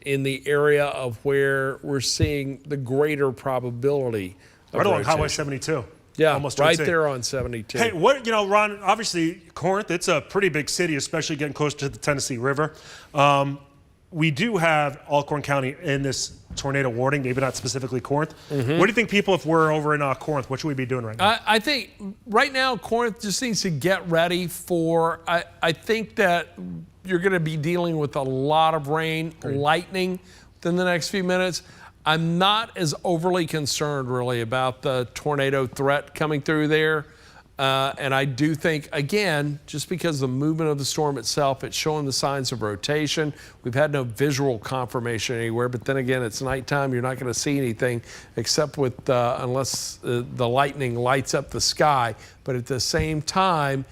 in the area of where we're seeing the greater probability of right along rotation. Highway 72. Yeah, almost right say. there on 72. Hey, what, Ron, obviously Corinth, it's a pretty big city, especially getting close to the Tennessee River. We do have Alcorn County in this tornado warning, maybe not specifically Corinth. What do you think people, if we're over in Corinth, what should we be doing right now? I think right now Corinth just needs to get ready for, I think that you're going to be dealing with a lot of rain, lightning within the next few minutes. I'm not as overly concerned really about the tornado threat coming through there. And I do think, again, just because the movement of the storm itself, it's showing the signs of rotation. We've had no visual confirmation anywhere, but then again, it's nighttime. You're not going to see anything except with, unless the lightning lights up the sky. But at the same time,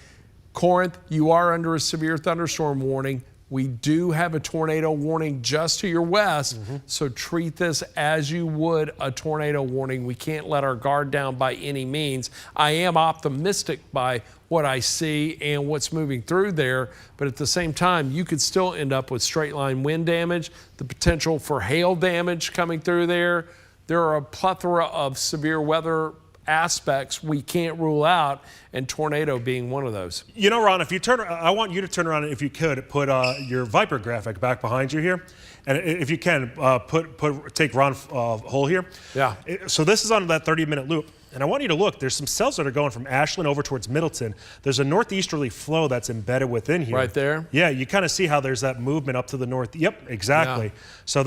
Corinth, you are under a severe thunderstorm warning. We do have a tornado warning just to your west, so treat this as you would a tornado warning. We can't let our guard down by any means. I am optimistic by what I see and what's moving through there, but at the same time, you could still end up with straight line wind damage, the potential for hail damage coming through there. There are a plethora of severe weather aspects we can't rule out, and tornado being one of those. Ron, if you I want you to turn around, if you could, put your Viper graphic back behind you here. And if you can, take Ron Hull here. Yeah. So this is on that 30-minute loop. And I want you to look, there's some cells that are going from Ashland over towards Middleton. There's a northeasterly flow that's embedded within here. Right there? Yeah, you kind of see how there's that movement up to the north. Yep, exactly. Yeah. So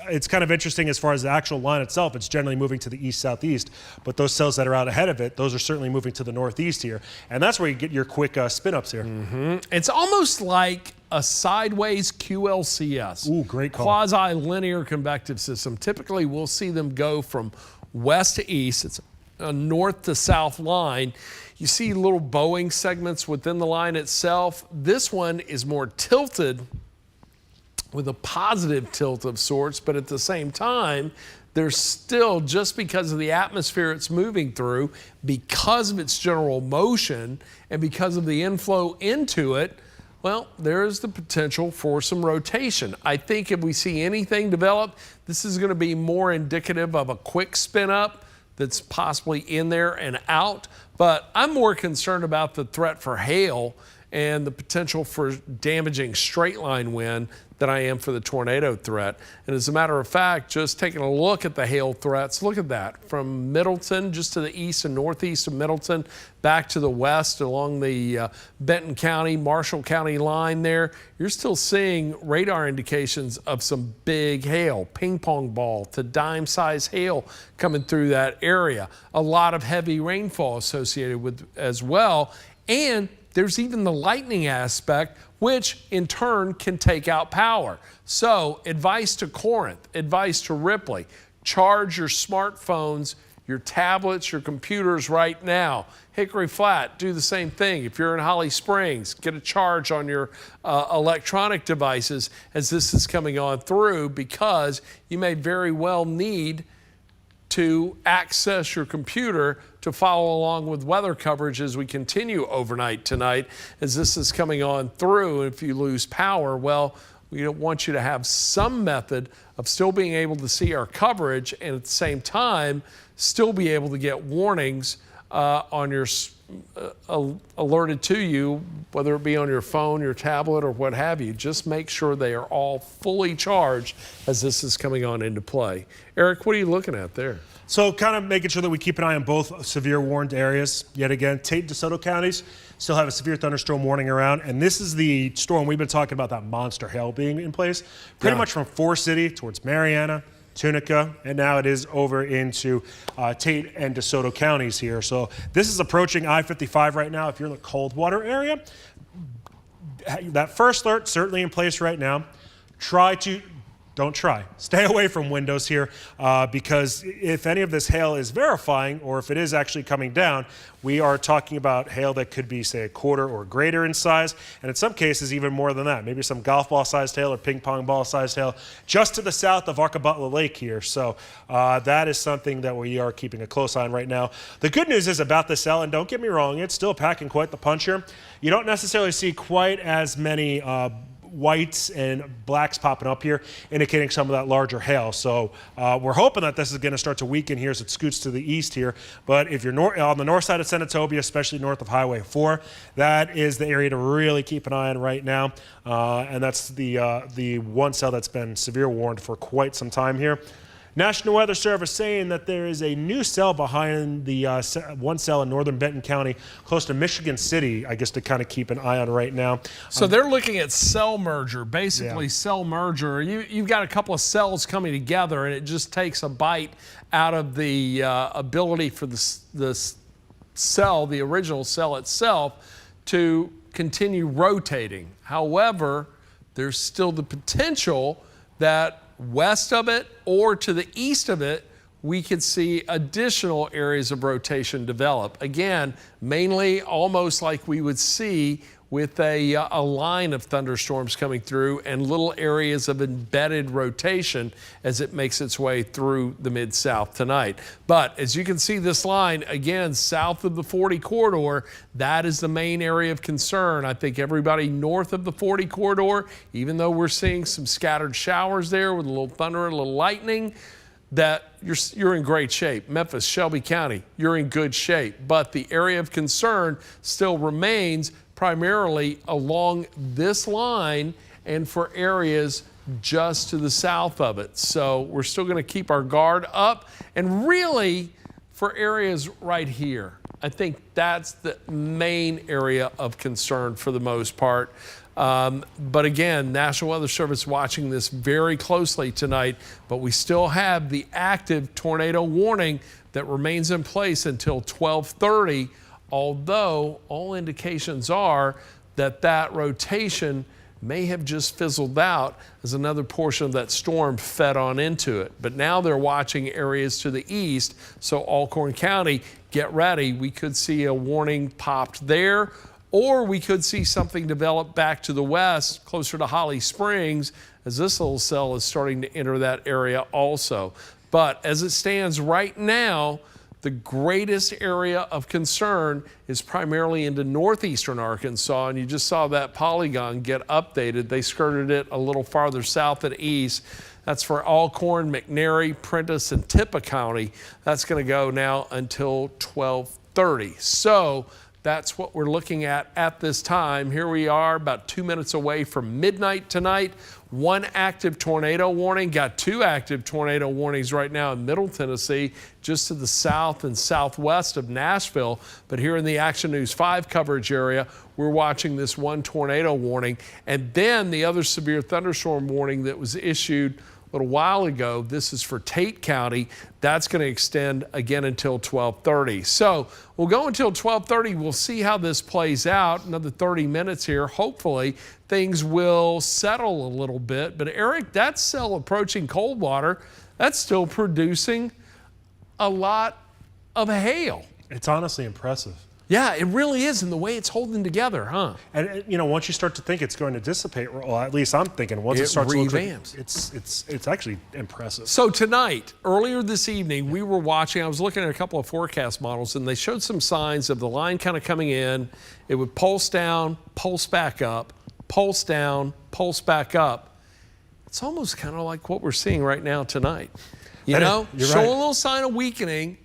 it's kind of interesting as far as the actual line itself. It's generally moving to the east-southeast, but those cells that are out ahead of it, those are certainly moving to the northeast here. And that's where you get your quick spin-ups here. It's almost like a sideways QLCS. Ooh, great call. Quasi-linear convective system. Typically, we'll see them go from west to east. It's a north to south line. You see little bowing segments within the line itself. This one is more tilted with a positive tilt of sorts, but at the same time, there's still, just because of the atmosphere it's moving through, because of its general motion, and because of the inflow into it, well, there is the potential for some rotation. I think if we see anything develop, this is going to be more indicative of a quick spin up that's possibly in there and out. But I'm more concerned about the threat for hail and the potential for damaging straight line wind than I am for the tornado threat. And as a matter of fact, just taking a look at the hail threats, look at that. From Middleton, just to the east and northeast of Middleton, back to the west along the Benton County, Marshall County line there, you're still seeing radar indications of some big hail, ping pong ball to dime size hail coming through that area. A lot of heavy rainfall associated with as well. And there's even the lightning aspect, which in turn can take out power. So advice to Corinth, advice to Ripley, charge your smartphones, your tablets, your computers right now. Hickory Flat, do the same thing. If you're in Holly Springs, get a charge on your electronic devices as this is coming on through, because you may very well need to access your computer to follow along with weather coverage as we continue overnight tonight, as this is coming on through. If you lose power, well, we want you to have some method of still being able to see our coverage and at the same time still be able to get warnings on your alerted to you, whether it be on your phone, your tablet, or what have you. Just make sure they are all fully charged as this is coming on into play. Eric, what are you looking at there? So kind of making sure that we keep an eye on both severe warned areas. Yet again, Tate and DeSoto counties still have a severe thunderstorm warning around. And this is the storm we've been talking about, that monster hail being in place. Pretty much from Forest City towards Mariana, Tunica, and now it is over into Tate and DeSoto counties here. So this is approaching I-55 right now. If you're in the Coldwater area, that first alert certainly in place right now. Stay away from windows here because if any of this hail is verifying, or if it is actually coming down, we are talking about hail that could be, say, a quarter or greater in size, and in some cases even more than that. Maybe some golf ball sized hail or ping pong ball sized hail just to the south of Arkabutla Lake here. So that is something that we are keeping a close eye on right now. The good news is about this cell, and don't get me wrong, it's still packing quite the punch here. You don't necessarily see quite as many whites and blacks popping up here, indicating some of that larger hail. So we're hoping that this is going to start to weaken here as it scoots to the east here. But if you're on the north side of Senatobia, especially north of Highway 4, that is the area to really keep an eye on right now. And that's the one cell that's been severe warned for quite some time here. National Weather Service saying that there is a new cell behind the one cell in northern Benton County, close to Michigan City, I guess, to kind of keep an eye on right now. So they're looking at cell merger, basically cell merger. You've got a couple of cells coming together, and it just takes a bite out of the ability for the cell, the original cell itself, to continue rotating. However, there's still the potential that west of it or to the east of it, we could see additional areas of rotation develop. Again, mainly almost like we would see with a line of thunderstorms coming through and little areas of embedded rotation as it makes its way through the Mid-South tonight. But as you can see this line, again, south of the 40 corridor, that is the main area of concern. I think everybody north of the 40 corridor, even though we're seeing some scattered showers there with a little thunder, a little lightning, that you're in great shape. Memphis, Shelby County, you're in good shape. But the area of concern still remains primarily along this line and for areas just to the south of it. So we're still going to keep our guard up. And really, for areas right here, I think that's the main area of concern for the most part. But again, National Weather Service watching this very closely tonight, but we still have the active tornado warning that remains in place until 12:30, although all indications are that that rotation may have just fizzled out as another portion of that storm fed on into it. But now they're watching areas to the east, so Alcorn County, get ready. We could see a warning popped there, or we could see something develop back to the west, closer to Holly Springs, as this little cell is starting to enter that area also. But as it stands right now, the greatest area of concern is primarily into northeastern Arkansas, and you just saw that polygon get updated. They skirted it a little farther south and east. That's for Alcorn, McNary, Prentiss, and Tippah County. That's going to go now until 12:30. So that's what we're looking at this time. Here we are about 2 minutes away from midnight tonight. One active tornado warning, got two active tornado warnings right now in Middle Tennessee, just to the south and southwest of Nashville. But here in the Action News 5 coverage area, we're watching this one tornado warning. And then the other severe thunderstorm warning that was issued a little while ago, this is for Tate County. That's going to extend again until 12:30. So we'll go until 12:30. We'll see how this plays out. Another 30 minutes here. Hopefully things will settle a little bit. But Eric, that cell approaching Coldwater, that's still producing a lot of hail. It's honestly impressive. Yeah, it really is, in the way it's holding together, huh? And you know, once you start to think it's going to dissipate, well, at least I'm thinking once it starts to look like it's actually impressive. So tonight, earlier this evening, we were watching, I was looking at a couple of forecast models, and they showed some signs of the line kind of coming in. It would pulse down, pulse back up, pulse down, pulse back up. It's almost kind of like what we're seeing right now tonight. You know, showing a little sign of weakening,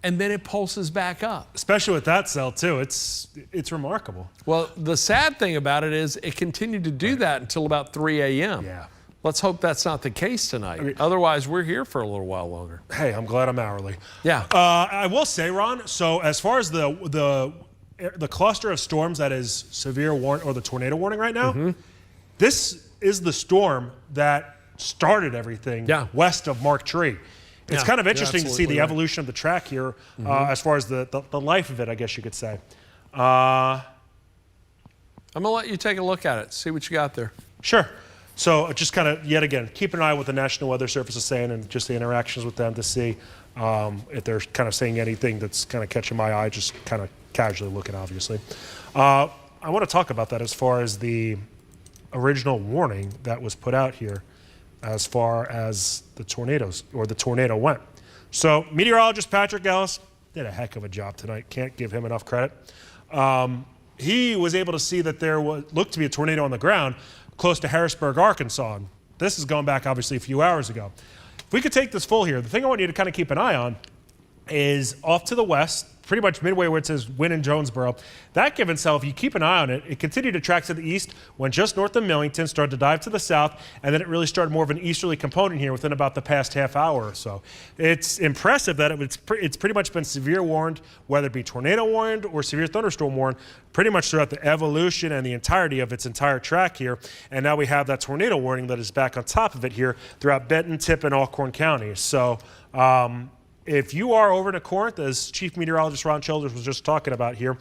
and then it pulses back up. Especially with that cell too, it's remarkable. Well, the sad thing about it is it continued to do that until about 3 a.m. Yeah. Let's hope that's not the case tonight. Otherwise, we're here for a little while longer. Hey, I'm glad I'm hourly. Yeah. I will say, Ron, so as far as the cluster of storms that is severe warning or the tornado warning right now, this is the storm that started everything west of Mark Tree. It's kind of interesting to see the evolution of the track here as far as the life of it, I guess you could say. I'm going to let you take a look at it, see what you got there. Sure. So just kind of, yet again, keep an eye on what the National Weather Service is saying and just the interactions with them to see if they're kind of saying anything that's kind of catching my eye, just kind of casually looking, obviously. I want to talk about that as far as the original warning that was put out here as far as the tornadoes or the tornado went. So meteorologist Patrick Ellis did a heck of a job tonight. Can't give him enough credit. He was able to see that there looked to be a tornado on the ground close to Harrisburg, Arkansas. And this is going back obviously a few hours ago. If we could take this full here, the thing I want you to kind of keep an eye on is off to the west, pretty much midway where it says Wynn and Jonesboro. That given cell, if you keep an eye on it, it continued to track to the east, went just north of Millington, started to dive to the south, and then it really started more of an easterly component here within about the past half hour or so. It's impressive that it's pretty much been severe warned, whether it be tornado warned or severe thunderstorm warned, pretty much throughout the evolution and the entirety of its entire track here. And now we have that tornado warning that is back on top of it here throughout Benton, Tippah, and Alcorn counties. So, if you are over to Corinth, as Chief Meteorologist Ron Childers was just talking about here,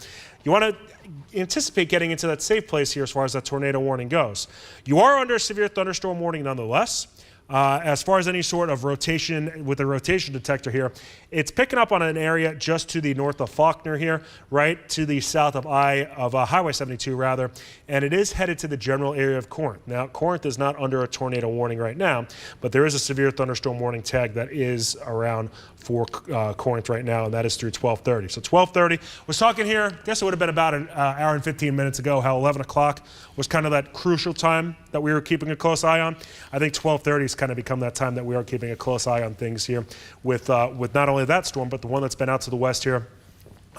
you want to anticipate getting into that safe place here as far as that tornado warning goes. You are under a severe thunderstorm warning nonetheless. As far as any sort of rotation with a rotation detector here, it's picking up on an area just to the north of Faulkner here, right to the south of Highway 72 rather, and it is headed to the general area of Corinth. Now, Corinth is not under a tornado warning right now, but there is a severe thunderstorm warning tag that is around for Corinth right now, and that is through 12:30. So 12:30, was talking here, I guess it would have been about an hour and 15 minutes ago, how 11 o'clock was kind of that crucial time that we were keeping a close eye on. I think 12:30 has kind of become that time that we are keeping a close eye on things here with not only that storm, but the one that's been out to the west here,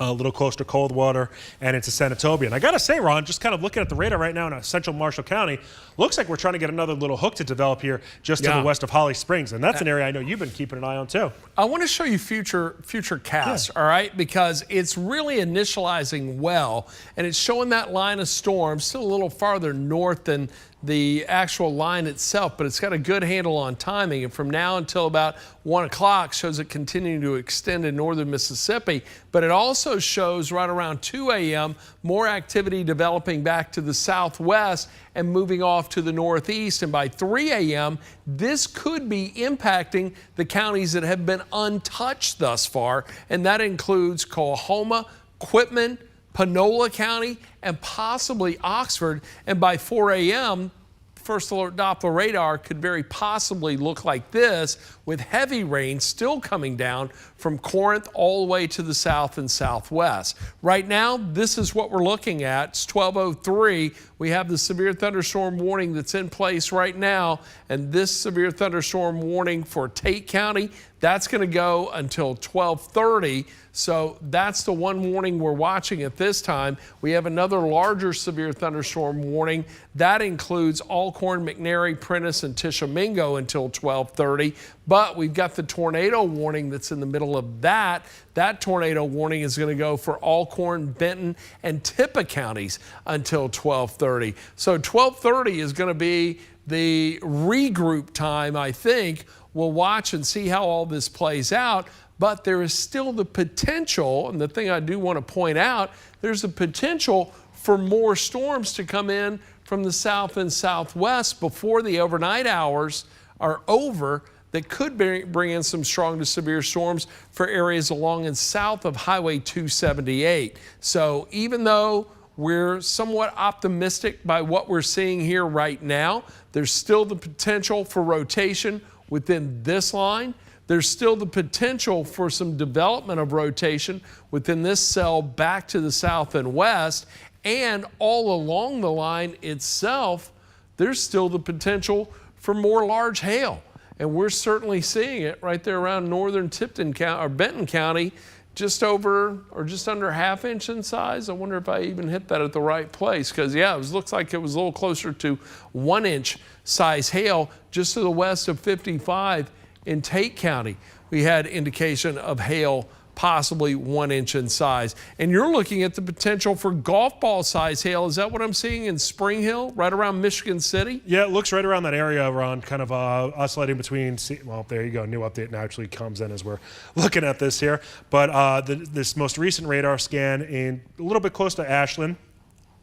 a little closer to Coldwater and into Senatobia. And I got to say, Ron, just kind of looking at the radar right now in central Marshall County, looks like we're trying to get another little hook to develop here just to the west of Holly Springs. And that's an area I know you've been keeping an eye on too. I want to show you future casts, all right, because it's really initializing well, and it's showing that line of storm still a little farther north than the actual line itself, but it's got a good handle on timing. And from now until about 1 o'clock shows it continuing to extend in northern Mississippi, but it also shows right around 2 a.m. more activity developing back to the southwest and moving off to the northeast. And by 3 a.m., this could be impacting the counties that have been untouched thus far, and that includes Coahoma, Quitman, Panola County, and possibly Oxford. And by 4 a.m., first alert Doppler radar could very possibly look like this, with heavy rain still coming down from Corinth all the way to the south and southwest. Right now, this is what we're looking at. It's 12:03. We have the severe thunderstorm warning that's in place right now, and this severe thunderstorm warning for Tate County, that's going to go until 12:30. So that's the one warning we're watching at this time. We have another larger severe thunderstorm warning. That includes Alcorn, McNary, Prentice, and Tishomingo until 12:30. But we've got the tornado warning that's in the middle of that. That tornado warning is going to go for Alcorn, Benton, and Tippah counties until 12:30. So 12:30 is going to be the regroup time, I think. We'll watch and see how all this plays out. But there is still the potential, and the thing I do want to point out, there's a potential for more storms to come in from the south and southwest before the overnight hours are over that could bring in some strong to severe storms for areas along and south of Highway 278. So even though we're somewhat optimistic by what we're seeing here right now, there's still the potential for rotation within this line. There's still the potential for some development of rotation within this cell back to the south and west, and all along the line itself, there's still the potential for more large hail. And we're certainly seeing it right there around northern Tipton County or Benton County, just over or just under ½ inch in size. I wonder if I even hit that at the right place, because yeah, it looks like it was a little closer to 1 inch size hail just to the west of 55 in Tate County. We had indication of hail possibly 1 inch in size. And you're looking at the potential for golf ball size hail. Is that what I'm seeing in Spring Hill, right around Michigan City? Yeah, it looks right around that area, Ron, kind of oscillating between, well, there you go, new update now actually comes in as we're looking at this here. But this most recent radar scan in a little bit close to Ashland,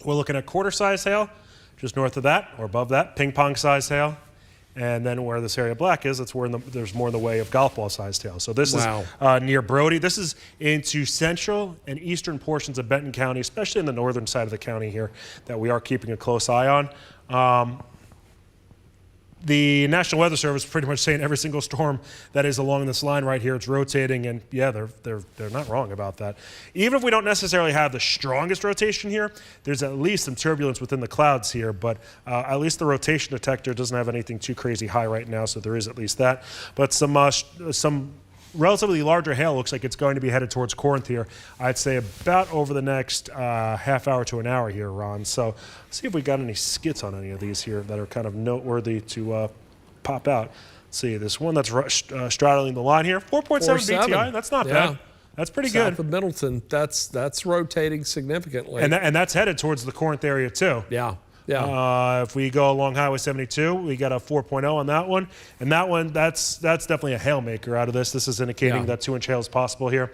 we're looking at quarter size hail, just north of that or above that, ping pong size hail. And then where this area black is, that's where there's more in the way of golf ball sized hail. So this is near Brody. This is into central and eastern portions of Benton County, especially in the northern side of the county here, that we are keeping a close eye on. the National Weather Service is pretty much saying every single storm that is along this line right here, it's rotating, and yeah, they're not wrong about that. Even if we don't necessarily have the strongest rotation here, there's at least some turbulence within the clouds here, but at least the rotation detector doesn't have anything too crazy high right now, so there is at least that. But some relatively larger hail looks like it's going to be headed towards Corinth here. I'd say about over the next half hour to an hour here, Ron. So see if we got any skits on any of these here that are kind of noteworthy to pop out. Let's see, this one that's straddling the line here, 4.7 BTI. That's not bad. That's pretty good. South of Middleton, that's rotating significantly. And that's headed towards the Corinth area too. Yeah. Yeah. If we go along Highway 72, we got a 4.0 on that one. And that one, that's definitely a hail maker out of this. This is indicating that 2-inch hail is possible here.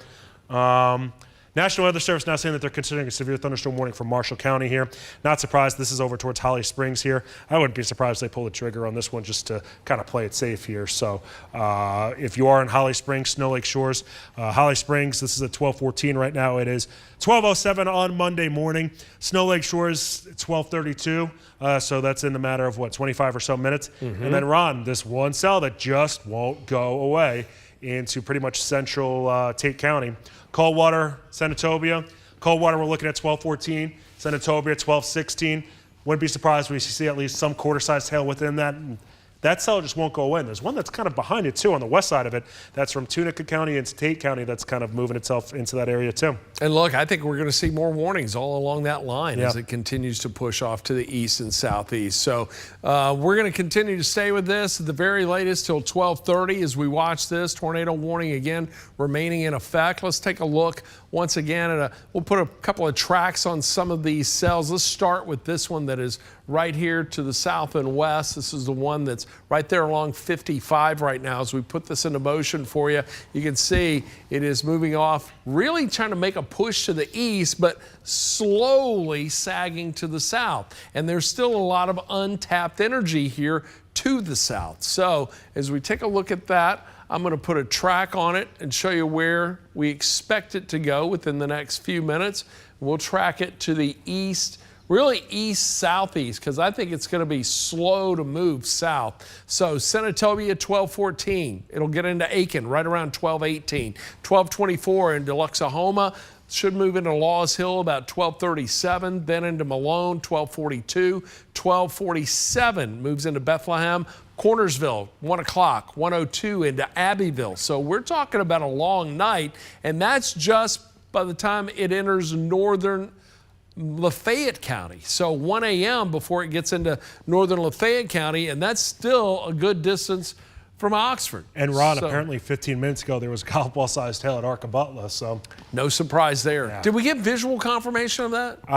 National Weather Service now saying that they're considering a severe thunderstorm warning for Marshall County here. Not surprised. This is over towards Holly Springs here. I wouldn't be surprised if they pull the trigger on this one just to kind of play it safe here. So if you are in Holly Springs, Snow Lake Shores, Holly Springs, this is at 12:14 right now. It is 12:07 on Monday morning. Snow Lake Shores, 12:32. So that's in the matter of, what, 25 or so minutes. And then, Ron, this one cell that just won't go away into pretty much central Tate County. Coldwater, Senatobia. Coldwater, we're looking at 12:14. Senatobia, 12:16. Wouldn't be surprised if we see at least some quarter-sized hail within that. And that cell just won't go away. And there's one that's kind of behind it, too, on the west side of it. That's from Tunica County into Tate County. That's kind of moving itself into that area, too. And look, I think we're going to see more warnings all along that line as it continues to push off to the east and southeast. So we're going to continue to stay with this at the very latest till 12:30 as we watch this. Tornado warning again remaining in effect. Let's take a look once again at we'll put a couple of tracks on some of these cells. Let's start with this one that is right here to the south and west. This is the one that's right there along 55 right now. As we put this into motion for you, you can see it is moving off, really trying to make a push to the east, but slowly sagging to the south. And there's still a lot of untapped energy here to the south. So as we take a look at that, I'm going to put a track on it and show you where we expect it to go within the next few minutes. We'll track it to the east, really east-southeast, because I think it's going to be slow to move south. So Senatobia, 12:14. It'll get into Aiken right around 12:18. 12:24 into Luxahoma. Should move into Laws Hill about 12:37. Then into Malone, 12:42. 12:47 moves into Bethlehem. Cornersville, 1 o'clock, 1:02 into Abbeville. So we're talking about a long night, and that's just by the time it enters northern Lafayette County. So 1 a.m. before it gets into northern Lafayette County, and that's still a good distance from Oxford. And Ron, apparently 15 minutes ago, there was golf ball-sized hail at Arcabutla, so. No surprise there. Yeah. Did we get visual confirmation of that?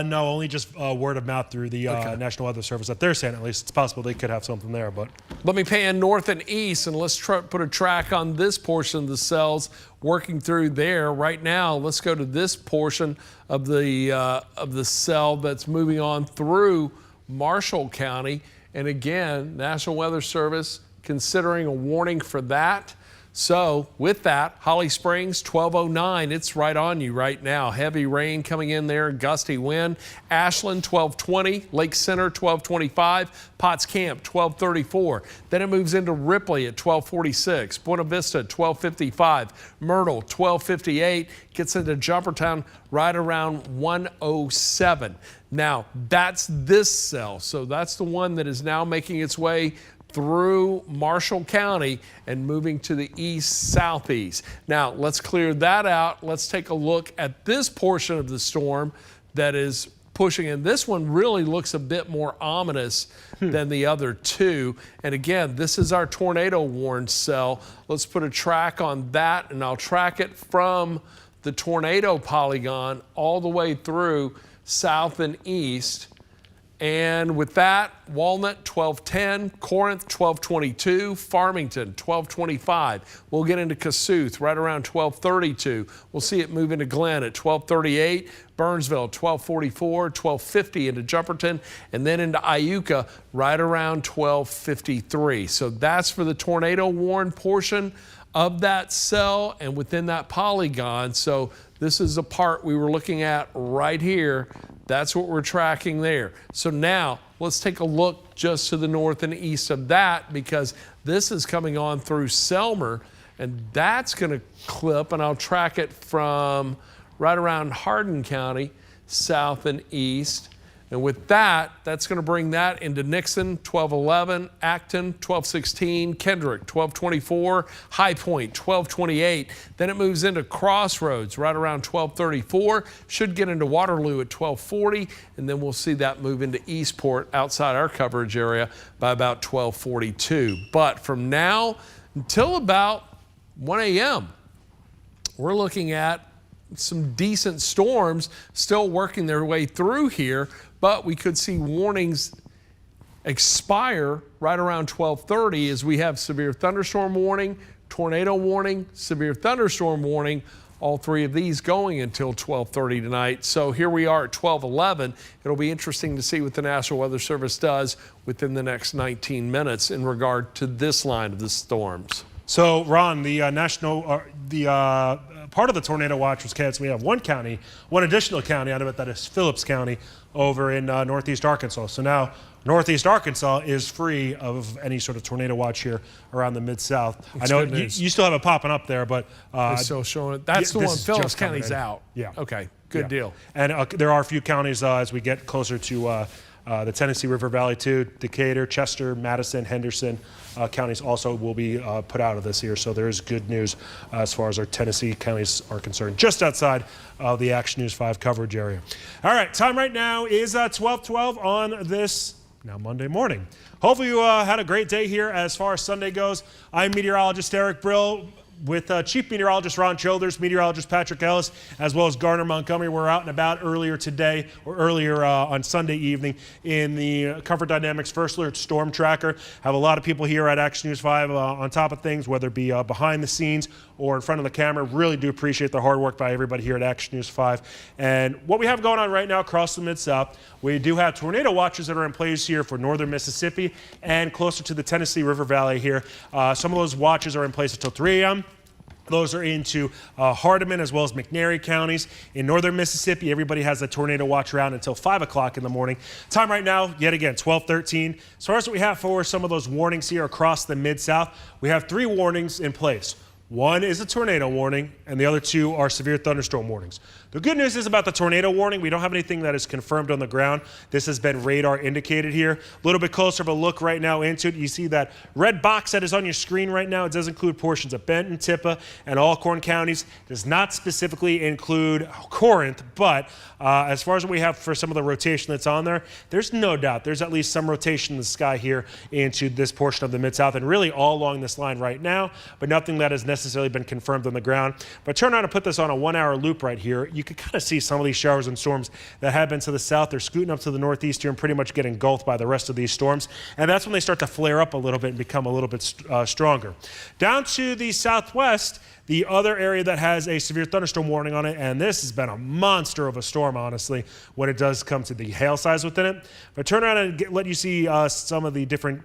No, only just word of mouth through the National Weather Service that they're saying. At least it's possible they could have something there, but. Let me pan north and east, and let's put a track on this portion of the cells working through there. Right now, let's go to this portion of the cell that's moving on through Marshall County. And again, National Weather Service considering a warning for that. So with that, Holly Springs, 12:09, it's right on you right now. Heavy rain coming in there, gusty wind. Ashland, 12:20, Lake Center, 12:25, Potts Camp, 12:34. Then it moves into Ripley at 12:46, Buena Vista, 12:55, Myrtle, 12:58, gets into Jumpertown right around 1:07. Now, that's this cell. So that's the one that is now making its way through Marshall County and moving to the east-southeast. Now, let's clear that out. Let's take a look at this portion of the storm that is pushing in. This one really looks a bit more ominous than the other two. And again, this is our tornado warn cell. Let's put a track on that, and I'll track it from the tornado polygon all the way through south and east. And with that, Walnut, 12:10, Corinth, 12:22, Farmington, 12:25. We'll get into Kossuth right around 12:32. We'll see it move into Glen at 12:38, Burnsville, 12:44, 12:50 into Jumperton, and then into Iuka right around 12:53. So that's for the tornado warn portion of that cell and within that polygon. So this is the part we were looking at right here. That's what we're tracking there. So now let's take a look just to the north and east of that, because this is coming on through Selmer, and that's going to clip, and I'll track it from right around Hardin County, south and east. And with that, that's going to bring that into Nixon, 1211, Acton, 1216, Kendrick, 1224, High Point, 1228. Then it moves into Crossroads right around 1234, should get into Waterloo at 1240, and then we'll see that move into Eastport outside our coverage area by about 1242. But from now until about 1 a.m., we're looking at some decent storms still working their way through here, but we could see warnings expire right around 1230 as we have severe thunderstorm warning, tornado warning, severe thunderstorm warning, all three of these going until 1230 tonight. So here we are at 1211. It'll be interesting to see what the National Weather Service does within the next 19 minutes in regard to this line of the storms. So, Ron, the part of the tornado watch was canceled. We have one additional county out of it, that is Phillips County over in northeast Arkansas. So now northeast Arkansas is free of any sort of tornado watch here around the Mid-South. I know you still have it popping up there, but they're still showing it. That's the one. Phillips County's out. Yeah. Okay. Good deal. And there are a few counties as we get closer to the Tennessee River Valley too. Decatur, Chester, Madison, Henderson counties also will be put out of this here. So there is good news as far as our Tennessee counties are concerned, just outside of the Action News 5 coverage area. All right, time right now is 12:12 on this now Monday morning. Hopefully you had a great day here as far as Sunday goes. I'm meteorologist Eric Brill, with Chief Meteorologist Ron Childers, Meteorologist Patrick Ellis, as well as Garner Montgomery. We're out and about earlier today, or earlier on Sunday evening, in the Comfort Dynamics First Alert Storm Tracker. Have a lot of people here at Action News 5 on top of things, whether it be behind the scenes or in front of the camera. Really do appreciate the hard work by everybody here at Action News 5. And what we have going on right now across the Mid-South, we do have tornado watches that are in place here for northern Mississippi and closer to the Tennessee River Valley here. Some of those watches are in place until 3 a.m. Those are into Hardeman as well as McNairy counties. In northern Mississippi, everybody has a tornado watch around until 5 o'clock in the morning. Time right now, yet again, 12:13. As far as what we have for some of those warnings here across the Mid-South, we have 3 warnings in place. One is a tornado warning, and the other 2 are severe thunderstorm warnings. The good news is about the tornado warning, we don't have anything that is confirmed on the ground. This has been radar indicated here. A little bit closer of a look right now into it. You see that red box that is on your screen right now. It does include portions of Benton, Tippah, and Alcorn counties. It does not specifically include Corinth, but as far as what we have for some of the rotation that's on there, there's no doubt there's at least some rotation in the sky here into this portion of the Mid-South, and really all along this line right now, but nothing that has necessarily been confirmed on the ground. But turn around and put this on a 1-hour loop right here. You can kind of see some of these showers and storms that have been to the south. They're scooting up to the northeast here and pretty much getting engulfed by the rest of these storms. And that's when they start to flare up a little bit and become a little bit stronger. Down to the southwest, the other area that has a severe thunderstorm warning on it, and this has been a monster of a storm, honestly, when it does come to the hail size within it. But turn around and let you see some of the different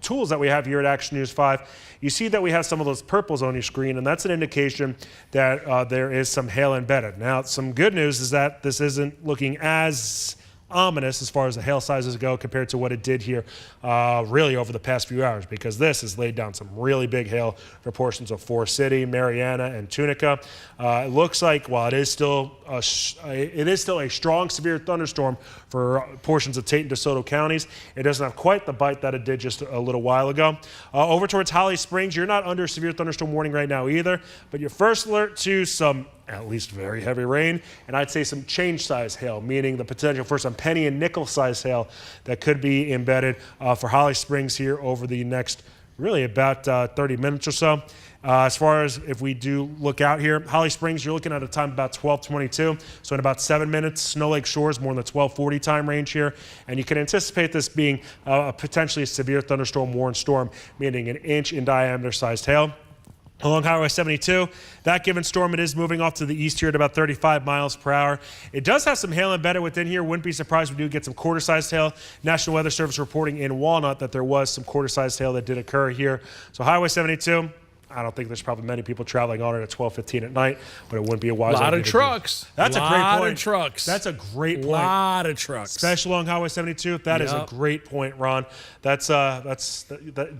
tools that we have here at Action News 5. You see that we have some of those purples on your screen, and that's an indication that there is some hail embedded. Now, some good news is that this isn't looking as ominous as far as the hail sizes go compared to what it did here really over the past few hours, because this has laid down some really big hail for portions of Forest City, Mariana, and Tunica. It looks like while it is still a strong severe thunderstorm for portions of Tate and DeSoto counties, it doesn't have quite the bite that it did just a little while ago. Over towards Holly Springs, you're not under severe thunderstorm warning right now either, but your first alert to some at least very heavy rain, and I'd say some change size hail, meaning the potential for some penny and nickel size hail that could be embedded for Holly Springs here over the next really about 30 minutes or so. As far as if we do look out here, Holly Springs, you're looking at a time about 12:22, so in about 7 minutes. Snow Lake Shores, more in the 12:40 time range here, and you can anticipate this being potentially a severe thunderstorm warned storm, meaning an inch in diameter sized hail. Along Highway 72, that given storm, it is moving off to the east here at about 35 miles per hour. It does have some hail embedded within here. Wouldn't be surprised we do get some quarter-sized hail. National Weather Service reporting in Walnut that there was some quarter-sized hail that did occur here. So Highway 72, I don't think there's probably many people traveling on it at 12:15 at night, but it wouldn't be a wise A lot idea of to do. trucks. That's a great point. lot of trucks. That's a great point. A lot of trucks. Especially along Highway 72. That is a Yep. great point, Ron. That's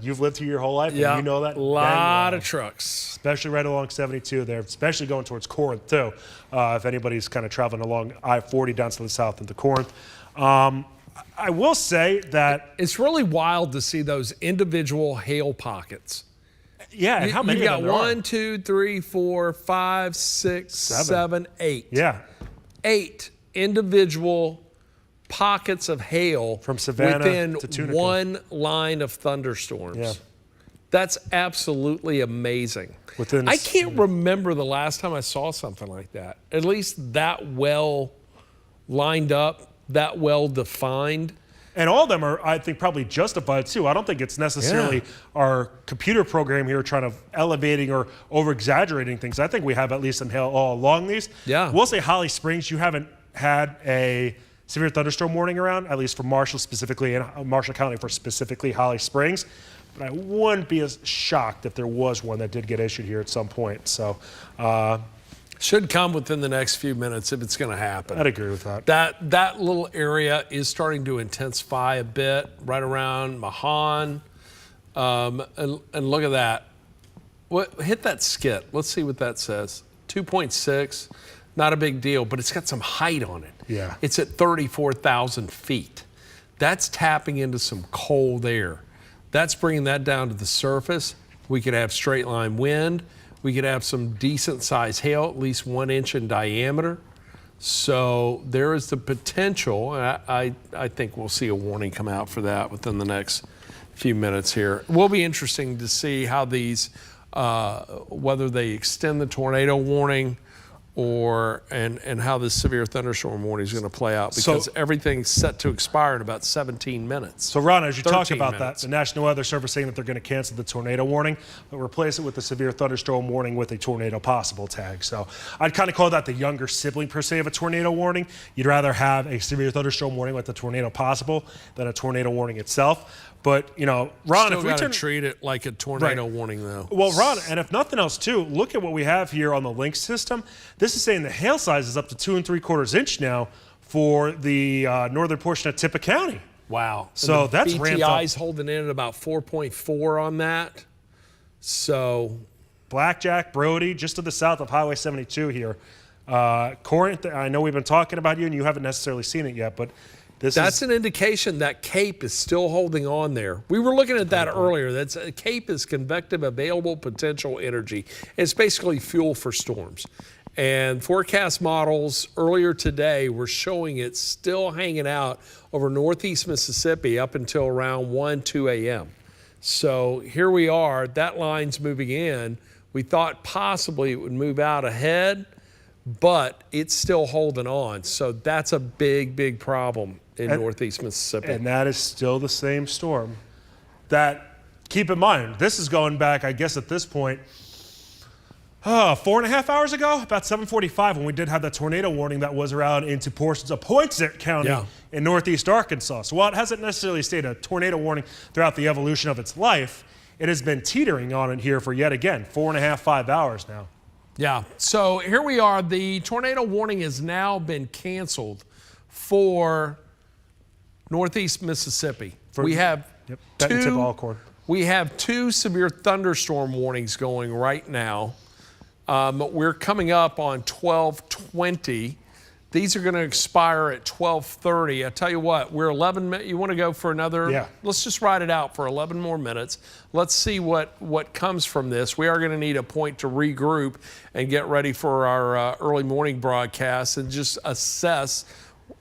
you've lived here your whole life, and Yeah, you know that. a lot of trucks. Especially right along 72 there, especially going towards Corinth too. If anybody's kind of traveling along I-40 down to the south into Corinth. I will say that It's really wild to see those individual hail pockets. yeah, and how many You of got them there are? 1, 2, 3, 4, 5, 6, 7, 8. Yeah, 8 individual pockets of hail From Savannah within to Tunica. one line of thunderstorms. Yeah. That's absolutely amazing. Within I can't remember the last time I saw something like that. At least that well lined up, that well defined. and all of them are, I think, probably justified too. I don't think it's necessarily our computer program here trying to elevating or over-exaggerating things. I think we have at least some hail all along these. Yeah. We'll say Holly Springs, you haven't had a severe thunderstorm warning around, at least for Marshall specifically, and Marshall County for specifically Holly Springs. But I wouldn't be as shocked if there was one that did get issued here at some point. So Should come within the next few minutes if it's going to happen. I'd agree with that. That little area is starting to intensify a bit right around Mahan. And look at that. Hit that skit. Let's see what that says. 2.6, not a big deal, but it's got some height on it. Yeah. It's at 34,000 feet. That's tapping into some cold air. That's bringing that down to the surface. We could have straight line wind. We could have some decent size hail, at least 1 inch in diameter. So there is the potential. I think we'll see a warning come out for that within the next few minutes here. It will be interesting to see how these, whether they extend the tornado warning and how this severe thunderstorm warning is going to play out, because everything's set to expire in about 17 minutes. So, Ron, as you talk 13 about minutes. that, the National Weather Service saying that they're going to cancel the tornado warning, but replace it with the severe thunderstorm warning with a tornado possible tag. So I'd kind of call that the younger sibling, per se, of a tornado warning. You'd rather have a severe thunderstorm warning with a tornado possible than a tornado warning itself. But, you know, Ron, Still if we got to turn... treat it like a tornado warning, though. Well, Ron, and if nothing else, too, look at what we have here on the link system. This is saying the hail size is up to 2 3/4 inch now for the northern portion of Tippah County. Wow. So And the that's ramped up. BTI's holding in at about 4.4 on that. So Blackjack, Brody, just to the south of Highway 72 here. Corinth, I know we've been talking about you, and you haven't necessarily seen it yet, but that's an indication that CAPE is still holding on there. We were looking at that earlier. CAPE is convective available potential energy. It's basically fuel for storms. And forecast models earlier today were showing it still hanging out over northeast Mississippi up until around 1, 2 a.m. So here we are. That line's moving in. We thought possibly it would move out ahead, but it's still holding on. So that's a big, big problem in northeast Mississippi. And that is still the same storm. That, keep in mind, this is going back, I guess at this point, 4.5 hours ago, about 7:45, when we did have that tornado warning that was around into portions of Poinsett County in northeast Arkansas. So while it hasn't necessarily stayed a tornado warning throughout the evolution of its life, it has been teetering on it here for yet again 4.5, 5 hours now. Yeah, so here we are. The tornado warning has now been canceled for northeast Mississippi. We have two severe thunderstorm warnings going right now. We're coming up on 12:20. These are going to expire at 12:30. I tell you what, we're 11 minutes. You want to go for another? Yeah. Let's just ride it out for 11 more minutes. Let's see what comes from this. We are going to need a point to regroup and get ready for our early morning broadcast and just assess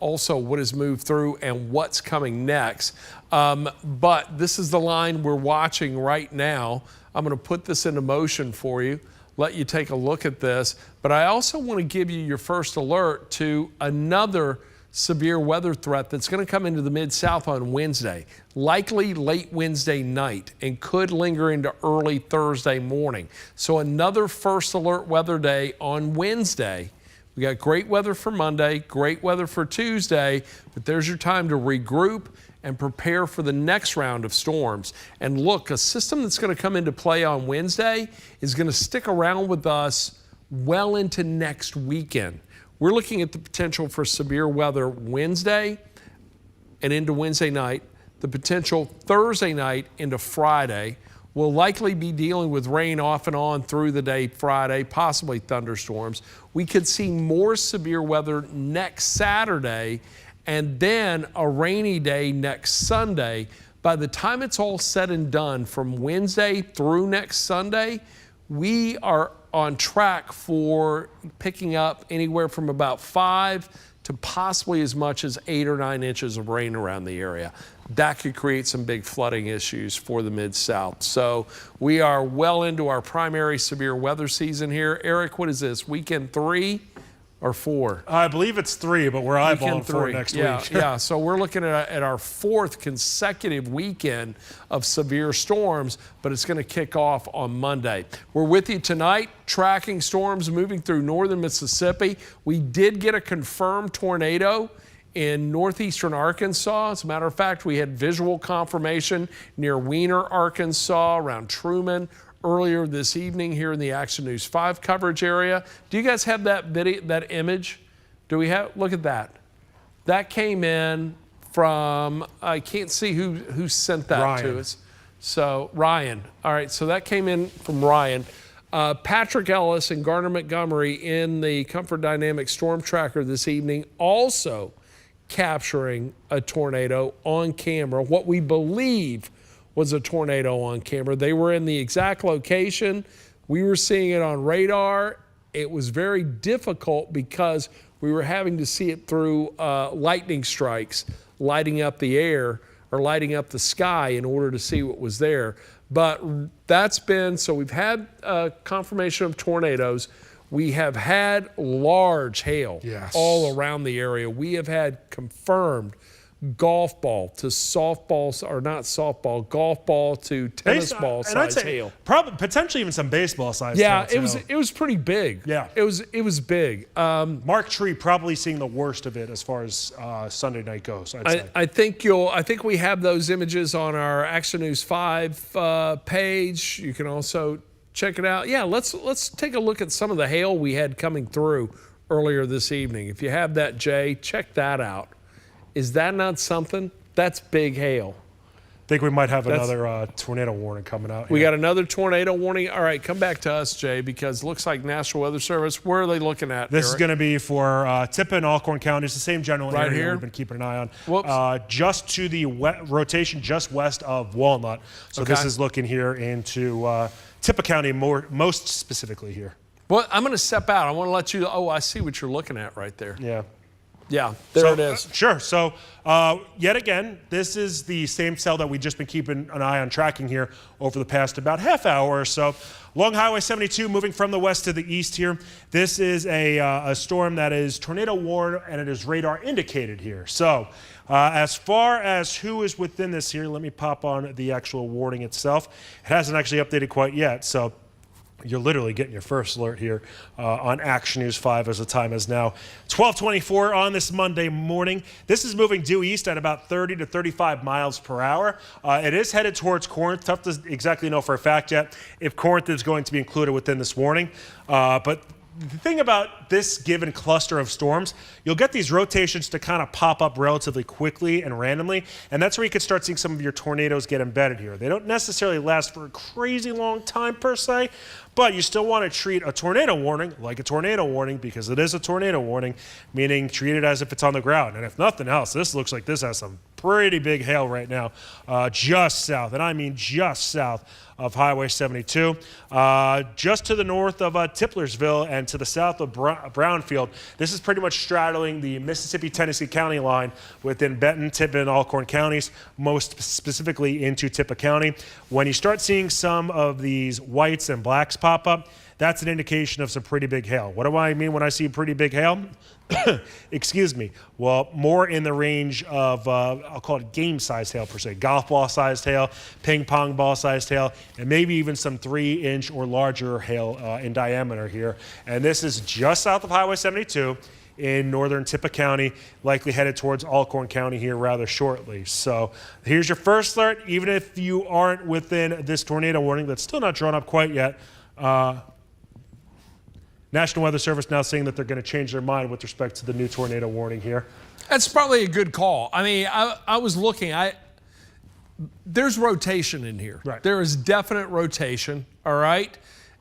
also what has moved through and what's coming next. But this is the line we're watching right now. I'm going to put this into motion for you, let you take a look at this. But I also want to give you your first alert to another severe weather threat that's going to come into the Mid-South on Wednesday, likely late Wednesday night, and could linger into early Thursday morning. So another first alert weather day on Wednesday. We got great weather for Monday, great weather for Tuesday, but there's your time to regroup and prepare for the next round of storms. And look, a system that's going to come into play on Wednesday is going to stick around with us well into next weekend. We're looking at the potential for severe weather Wednesday and into Wednesday night, the potential Thursday night into Friday. We'll likely be dealing with rain off and on through the day Friday, possibly thunderstorms. We could see more severe weather next Saturday and then a rainy day next Sunday. By the time it's all said and done, from Wednesday through next Sunday, we are on track for picking up anywhere from about 5 to possibly as much as 8 or 9 inches of rain around the area. That could create some big flooding issues for the Mid-South. So we are well into our primary severe weather season here. Eric, what is this, weekend 3 or 4? I believe it's 3, but we're eyeballing 4 next week. Yeah, so we're looking at our 4th consecutive weekend of severe storms, but it's going to kick off on Monday. We're with you tonight, tracking storms moving through northern Mississippi. We did get a confirmed tornado in northeastern Arkansas. As a matter of fact, we had visual confirmation near Weiner, Arkansas, around Truman, earlier this evening here in the Action News 5 coverage area. Do you guys have that video, that image? Do we have? Look at that. That came in from, I can't see who sent that Ryan. to us. So Ryan. All right, so that came in from Ryan. Patrick Ellis and Garner Montgomery in the Comfort Dynamics Storm Tracker this evening also capturing a tornado on camera, what we believe was a tornado on camera. They were in the exact location. We were seeing it on radar. It was very difficult because we were having to see it through lightning strikes, lighting up the air or lighting up the sky in order to see what was there. But that's been, so we've had confirmation of tornadoes. We have had large hail all around the area. We have had confirmed golf ball to softball, or not softball, golf ball to tennis ball size hail. Probably potentially even some baseball size. Yeah, it was pretty big. Yeah, it was big. Mark Tree probably seeing the worst of it as far as Sunday night goes. I'd say. I think we have those images on our Action News 5 page. You can also check it out. Yeah, let's take a look at some of the hail we had coming through earlier this evening. If you have that, Jay, check that out. Is that not something? That's big hail. I think we might have another tornado warning coming out. We got another tornado warning. All right, come back to us, Jay, because it looks like National Weather Service, where are they looking at, This Eric? is going to be for Tippah and Alcorn counties, the same general area here? we've been keeping an eye on. Whoops. Just to the rotation just west of Walnut. So this is looking here into Tippah County most specifically here. Well, I'm going to step out. I want to let you, I see what you're looking at right there. Yeah. Yeah, there it is. Sure. So yet again, this is the same cell that we've just been keeping an eye on tracking here over the past about half hour or so. Along Highway 72, moving from the west to the east here. This is a storm that is tornado warned, and it is radar indicated here. So as far as who is within this here, let me pop on the actual warning itself. It hasn't actually updated quite yet, so you're literally getting your first alert here on Action News 5 as the time is now 12:24 on this Monday morning. This is moving due east at about 30 to 35 miles per hour. It is headed towards Corinth. Tough to exactly know for a fact yet if Corinth is going to be included within this warning. But the thing about this given cluster of storms, you'll get these rotations to kind of pop up relatively quickly and randomly, and that's where you could start seeing some of your tornadoes get embedded here. They don't necessarily last for a crazy long time per se, but you still want to treat a tornado warning like a tornado warning, because it is a tornado warning, meaning treat it as if it's on the ground. And if nothing else, this looks like this has some pretty big hail right now, just south, and I mean just south of Highway 72, just to the north of Tiplersville and to the south of Brownfield. This is pretty much straddling the Mississippi-Tennessee county line within Benton, Tippah, and Alcorn counties, most specifically into Tippah County. When you start seeing some of these whites and blacks pop up, that's an indication of some pretty big hail. What do I mean when I see pretty big hail? Excuse me. Well, more in the range of, I'll call it game-sized hail per se. Golf ball-sized hail, ping-pong ball-sized hail, and maybe even some 3-inch or larger hail in diameter here. And this is just south of Highway 72. in northern Tippah County, likely headed towards Alcorn County here rather shortly. So here's your first alert. Even if you aren't within this tornado warning, that's still not drawn up quite yet. National Weather Service now saying that they're going to change their mind with respect to the new tornado warning here. That's probably a good call. I mean, I was looking. There's rotation in here. Right. There is definite rotation. All right.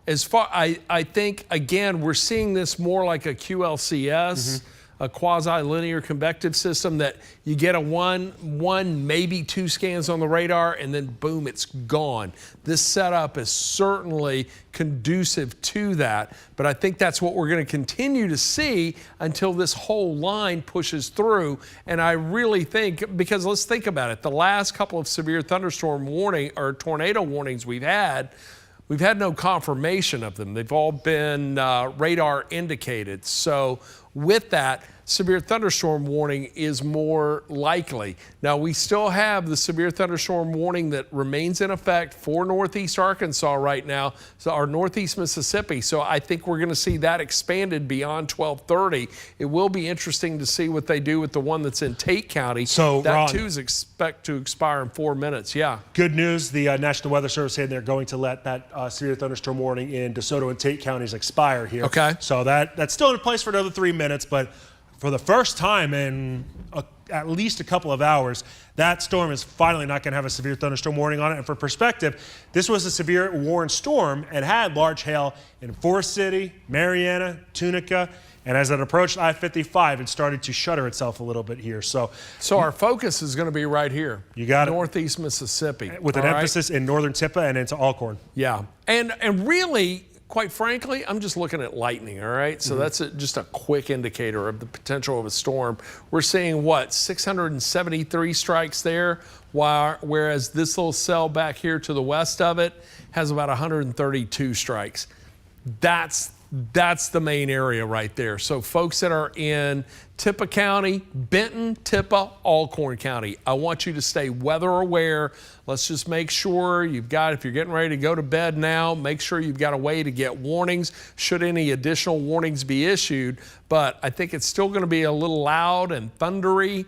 As far, I think again we're seeing this more like a QLCS, a quasi-linear convective system that you get a one maybe two scans on the radar and then boom, it's gone. This setup is certainly conducive to that, but I think that's what we're going to continue to see until this whole line pushes through. And I really think, because let's think about it, the last couple of severe thunderstorm warning or tornado warnings we've had no confirmation of them. They've all been radar indicated. So with that, severe thunderstorm warning is more likely. Now, we still have the severe thunderstorm warning that remains in effect for Northeast Arkansas right now, so our Northeast Mississippi. So I think we're going to see that expanded beyond 12:30. It will be interesting to see what they do with the one that's in Tate County. So that Ron, too is expect to expire in 4 minutes. Yeah. Good news. The National Weather Service saying they're going to let that severe thunderstorm warning in DeSoto and Tate counties expire here. Okay. So that's still in place for another 3 minutes, but for the first time in at least a couple of hours, that storm is finally not going to have a severe thunderstorm warning on it. And for perspective, this was a severe warned storm and had large hail in Forest City, Marianna, Tunica, and as it approached I-55, it started to shutter itself a little bit here. So our focus is going to be right here. You got it. Northeast Mississippi. With an emphasis in northern Tippah and into Alcorn. Yeah. And really, quite frankly, I'm just looking at lightning, all right? So that's just a quick indicator of the potential of a storm. We're seeing, what, 673 strikes there, whereas this little cell back here to the west of it has about 132 strikes. That's the main area right there. So folks that are in Tippah County, Benton, Tippah, Alcorn County, I want you to stay weather aware. Let's just make sure if you're getting ready to go to bed now, make sure you've got a way to get warnings should any additional warnings be issued. But I think it's still going to be a little loud and thundery,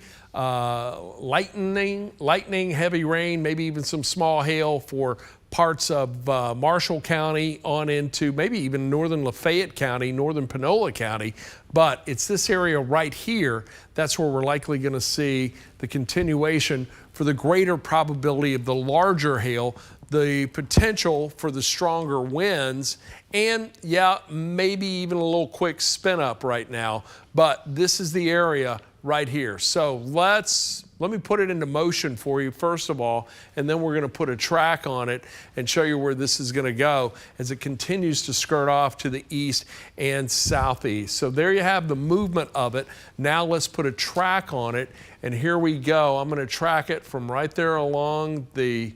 lightning, heavy rain, maybe even some small hail for parts of Marshall County on into maybe even northern Lafayette County, northern Panola County. But it's this area right here, that's where we're likely going to see the continuation for the greater probability of the larger hail, the potential for the stronger winds, and yeah, maybe even a little quick spin up right now. But this is the area right here. So let me put it into motion for you first of all, and then we're going to put a track on it and show you where this is going to go as it continues to skirt off to the east and southeast. So there you have the movement of it. Now let's put a track on it, and here we go. I'm going to track it from right there along the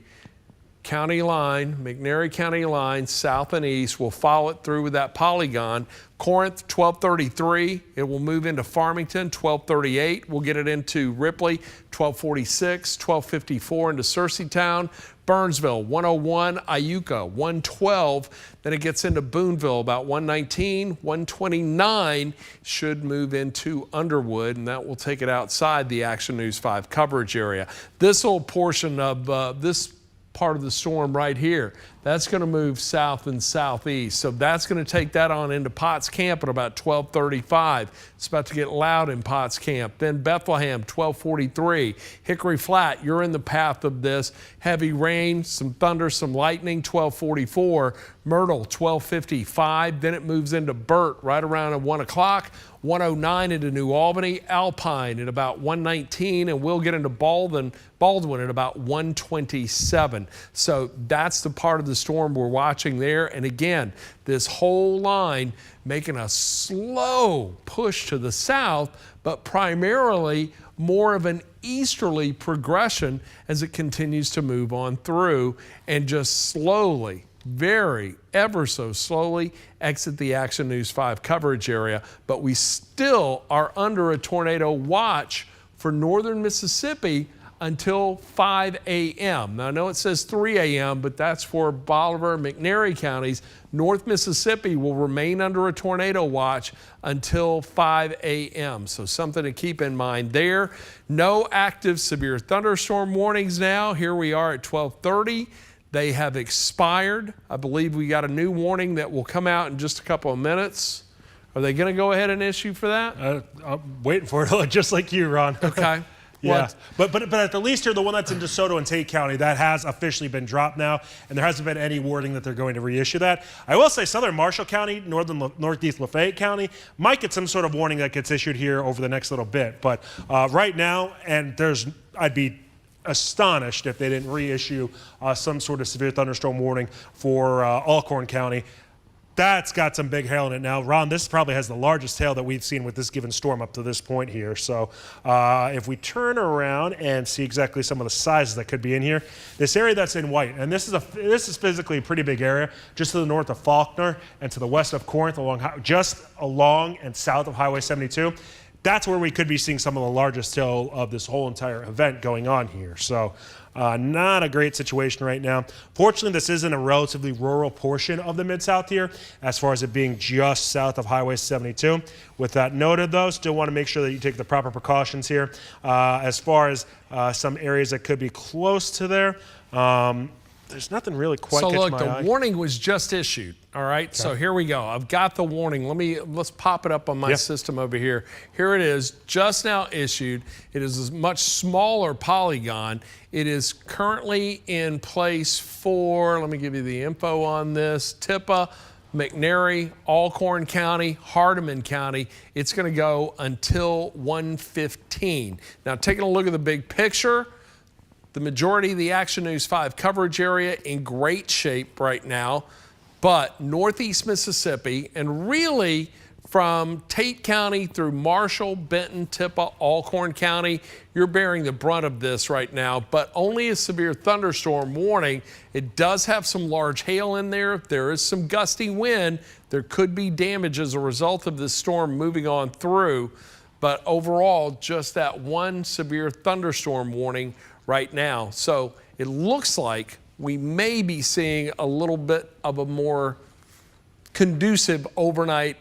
county line, McNairy County line, south and east. We'll follow it through with that polygon. Corinth, 1233. It will move into Farmington, 1238. We'll get it into Ripley, 1246, 1254 into Searcytown. Burnsville, 101. Iuka, 112. Then it gets into Boonville, about 119. 129 should move into Underwood, and that will take it outside the Action News 5 coverage area. This little portion of this part of the storm right here, that's going to move south and southeast. So that's going to take that on into Potts Camp at about 1235. It's about to get loud in Potts Camp. Then Bethlehem, 1243. Hickory Flat, you're in the path of this. Heavy rain, some thunder, some lightning, 1244. Myrtle, 1255. Then it moves into Burt right around at 1 o'clock. 109 into New Albany. Alpine at about 119, and we'll get into Baldwin at about 127. So that's the part of the storm we're watching there. And again, this whole line making a slow push to the south, but primarily more of an easterly progression as it continues to move on through and just slowly, ever so slowly exit the Action News 5 coverage area. But we still are under a tornado watch for northern Mississippi until 5 a.m. Now, I know it says 3 a.m., but that's for Bolivar, McNairy counties. North Mississippi will remain under a tornado watch until 5 a.m. So something to keep in mind there. No active severe thunderstorm warnings now. Here we are at 12:30. They have expired. I believe we got a new warning that will come out in just a couple of minutes. Are they going to go ahead and issue for that? I'm waiting for it, just like you, Ron. Okay. Yeah, but at the least here, the one that's in DeSoto and Tate County, that has officially been dropped now, and there hasn't been any wording that they're going to reissue that. I will say Southern Marshall County, Northeast Lafayette County might get some sort of warning that gets issued here over the next little bit. But right now, and I'd be astonished if they didn't reissue some sort of severe thunderstorm warning for Alcorn County. That's got some big hail in it now. Ron, this probably has the largest hail that we've seen with this given storm up to this point here. So if we turn around and see exactly some of the sizes that could be in here, this area that's in white, and this is physically a pretty big area, just to the north of Faulkner and to the west of Corinth, just along and south of Highway 72. That's where we could be seeing some of the largest hail of this whole entire event going on here. So not a great situation right now. Fortunately, this is in a relatively rural portion of the Mid-South here, as far as it being just south of Highway 72. With that noted, though, still want to make sure that you take the proper precautions here. As far as some areas that could be close to there, there's nothing really quite catching my eye. So look, the warning was just issued, all right? Okay. So here we go. I've got the warning. Let's pop it up on my system over here. Here it is, just now issued. It is a much smaller polygon. It is currently in place for, let me give you the info on this, Tippah, McNairy, Alcorn County, Hardeman County. It's going to go until 1:15. Now, taking a look at the big picture, the majority of the Action News 5 coverage area in great shape right now, but Northeast Mississippi and really from Tate County through Marshall, Benton, Tippah, Alcorn County, you're bearing the brunt of this right now, but only a severe thunderstorm warning. It does have some large hail in there. There is some gusty wind. There could be damage as a result of this storm moving on through, but overall, just that one severe thunderstorm warning right now. So it looks like we may be seeing a little bit of a more conducive overnight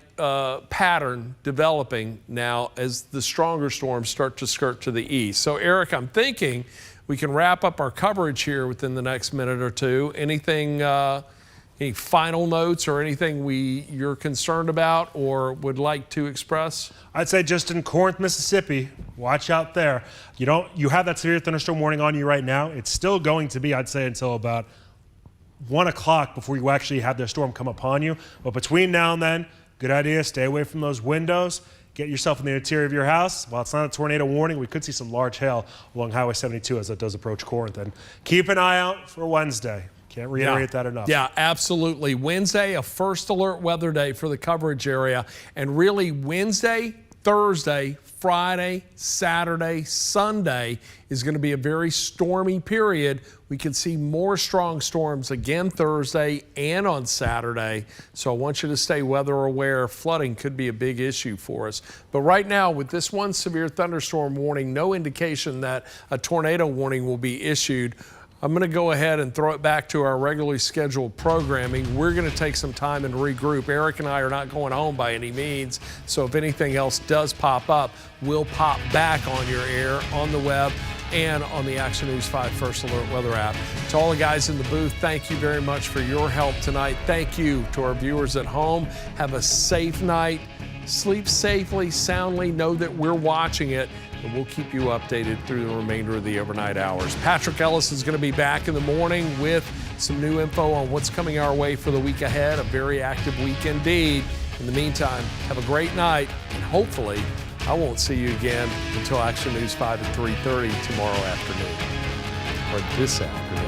pattern developing now as the stronger storms start to skirt to the east. So Eric, I'm thinking we can wrap up our coverage here within the next minute or two. Anything, any final notes or anything you're concerned about or would like to express? I'd say just in Corinth, Mississippi, watch out there. You have that severe thunderstorm warning on you right now. It's still going to be, I'd say, until about 1 o'clock before you actually have the storm come upon you. But between now and then, good idea, stay away from those windows. Get yourself in the interior of your house. While it's not a tornado warning, we could see some large hail along Highway 72 as it does approach Corinth. And keep an eye out for Wednesday. Can't reiterate that enough. Yeah, absolutely. Wednesday, a first alert weather day for the coverage area. And really Wednesday, Thursday, Friday, Saturday, Sunday is going to be a very stormy period. We could see more strong storms again Thursday and on Saturday. So I want you to stay weather aware. Flooding could be a big issue for us. But right now, with this one severe thunderstorm warning, no indication that a tornado warning will be issued. I'm going to go ahead and throw it back to our regularly scheduled programming. We're going to take some time and regroup. Eric and I are not going home by any means, so if anything else does pop up, we'll pop back on your air, on the web, and on the Action News 5 First Alert Weather app. To all the guys in the booth, thank you very much for your help tonight. Thank you to our viewers at home. Have a safe night. Sleep safely, soundly. Know that we're watching it, and we'll keep you updated through the remainder of the overnight hours. Patrick Ellis is going to be back in the morning with some new info on what's coming our way for the week ahead. A very active week indeed. In the meantime, have a great night, and hopefully I won't see you again until Action News 5 at 3:30 tomorrow afternoon, or this afternoon.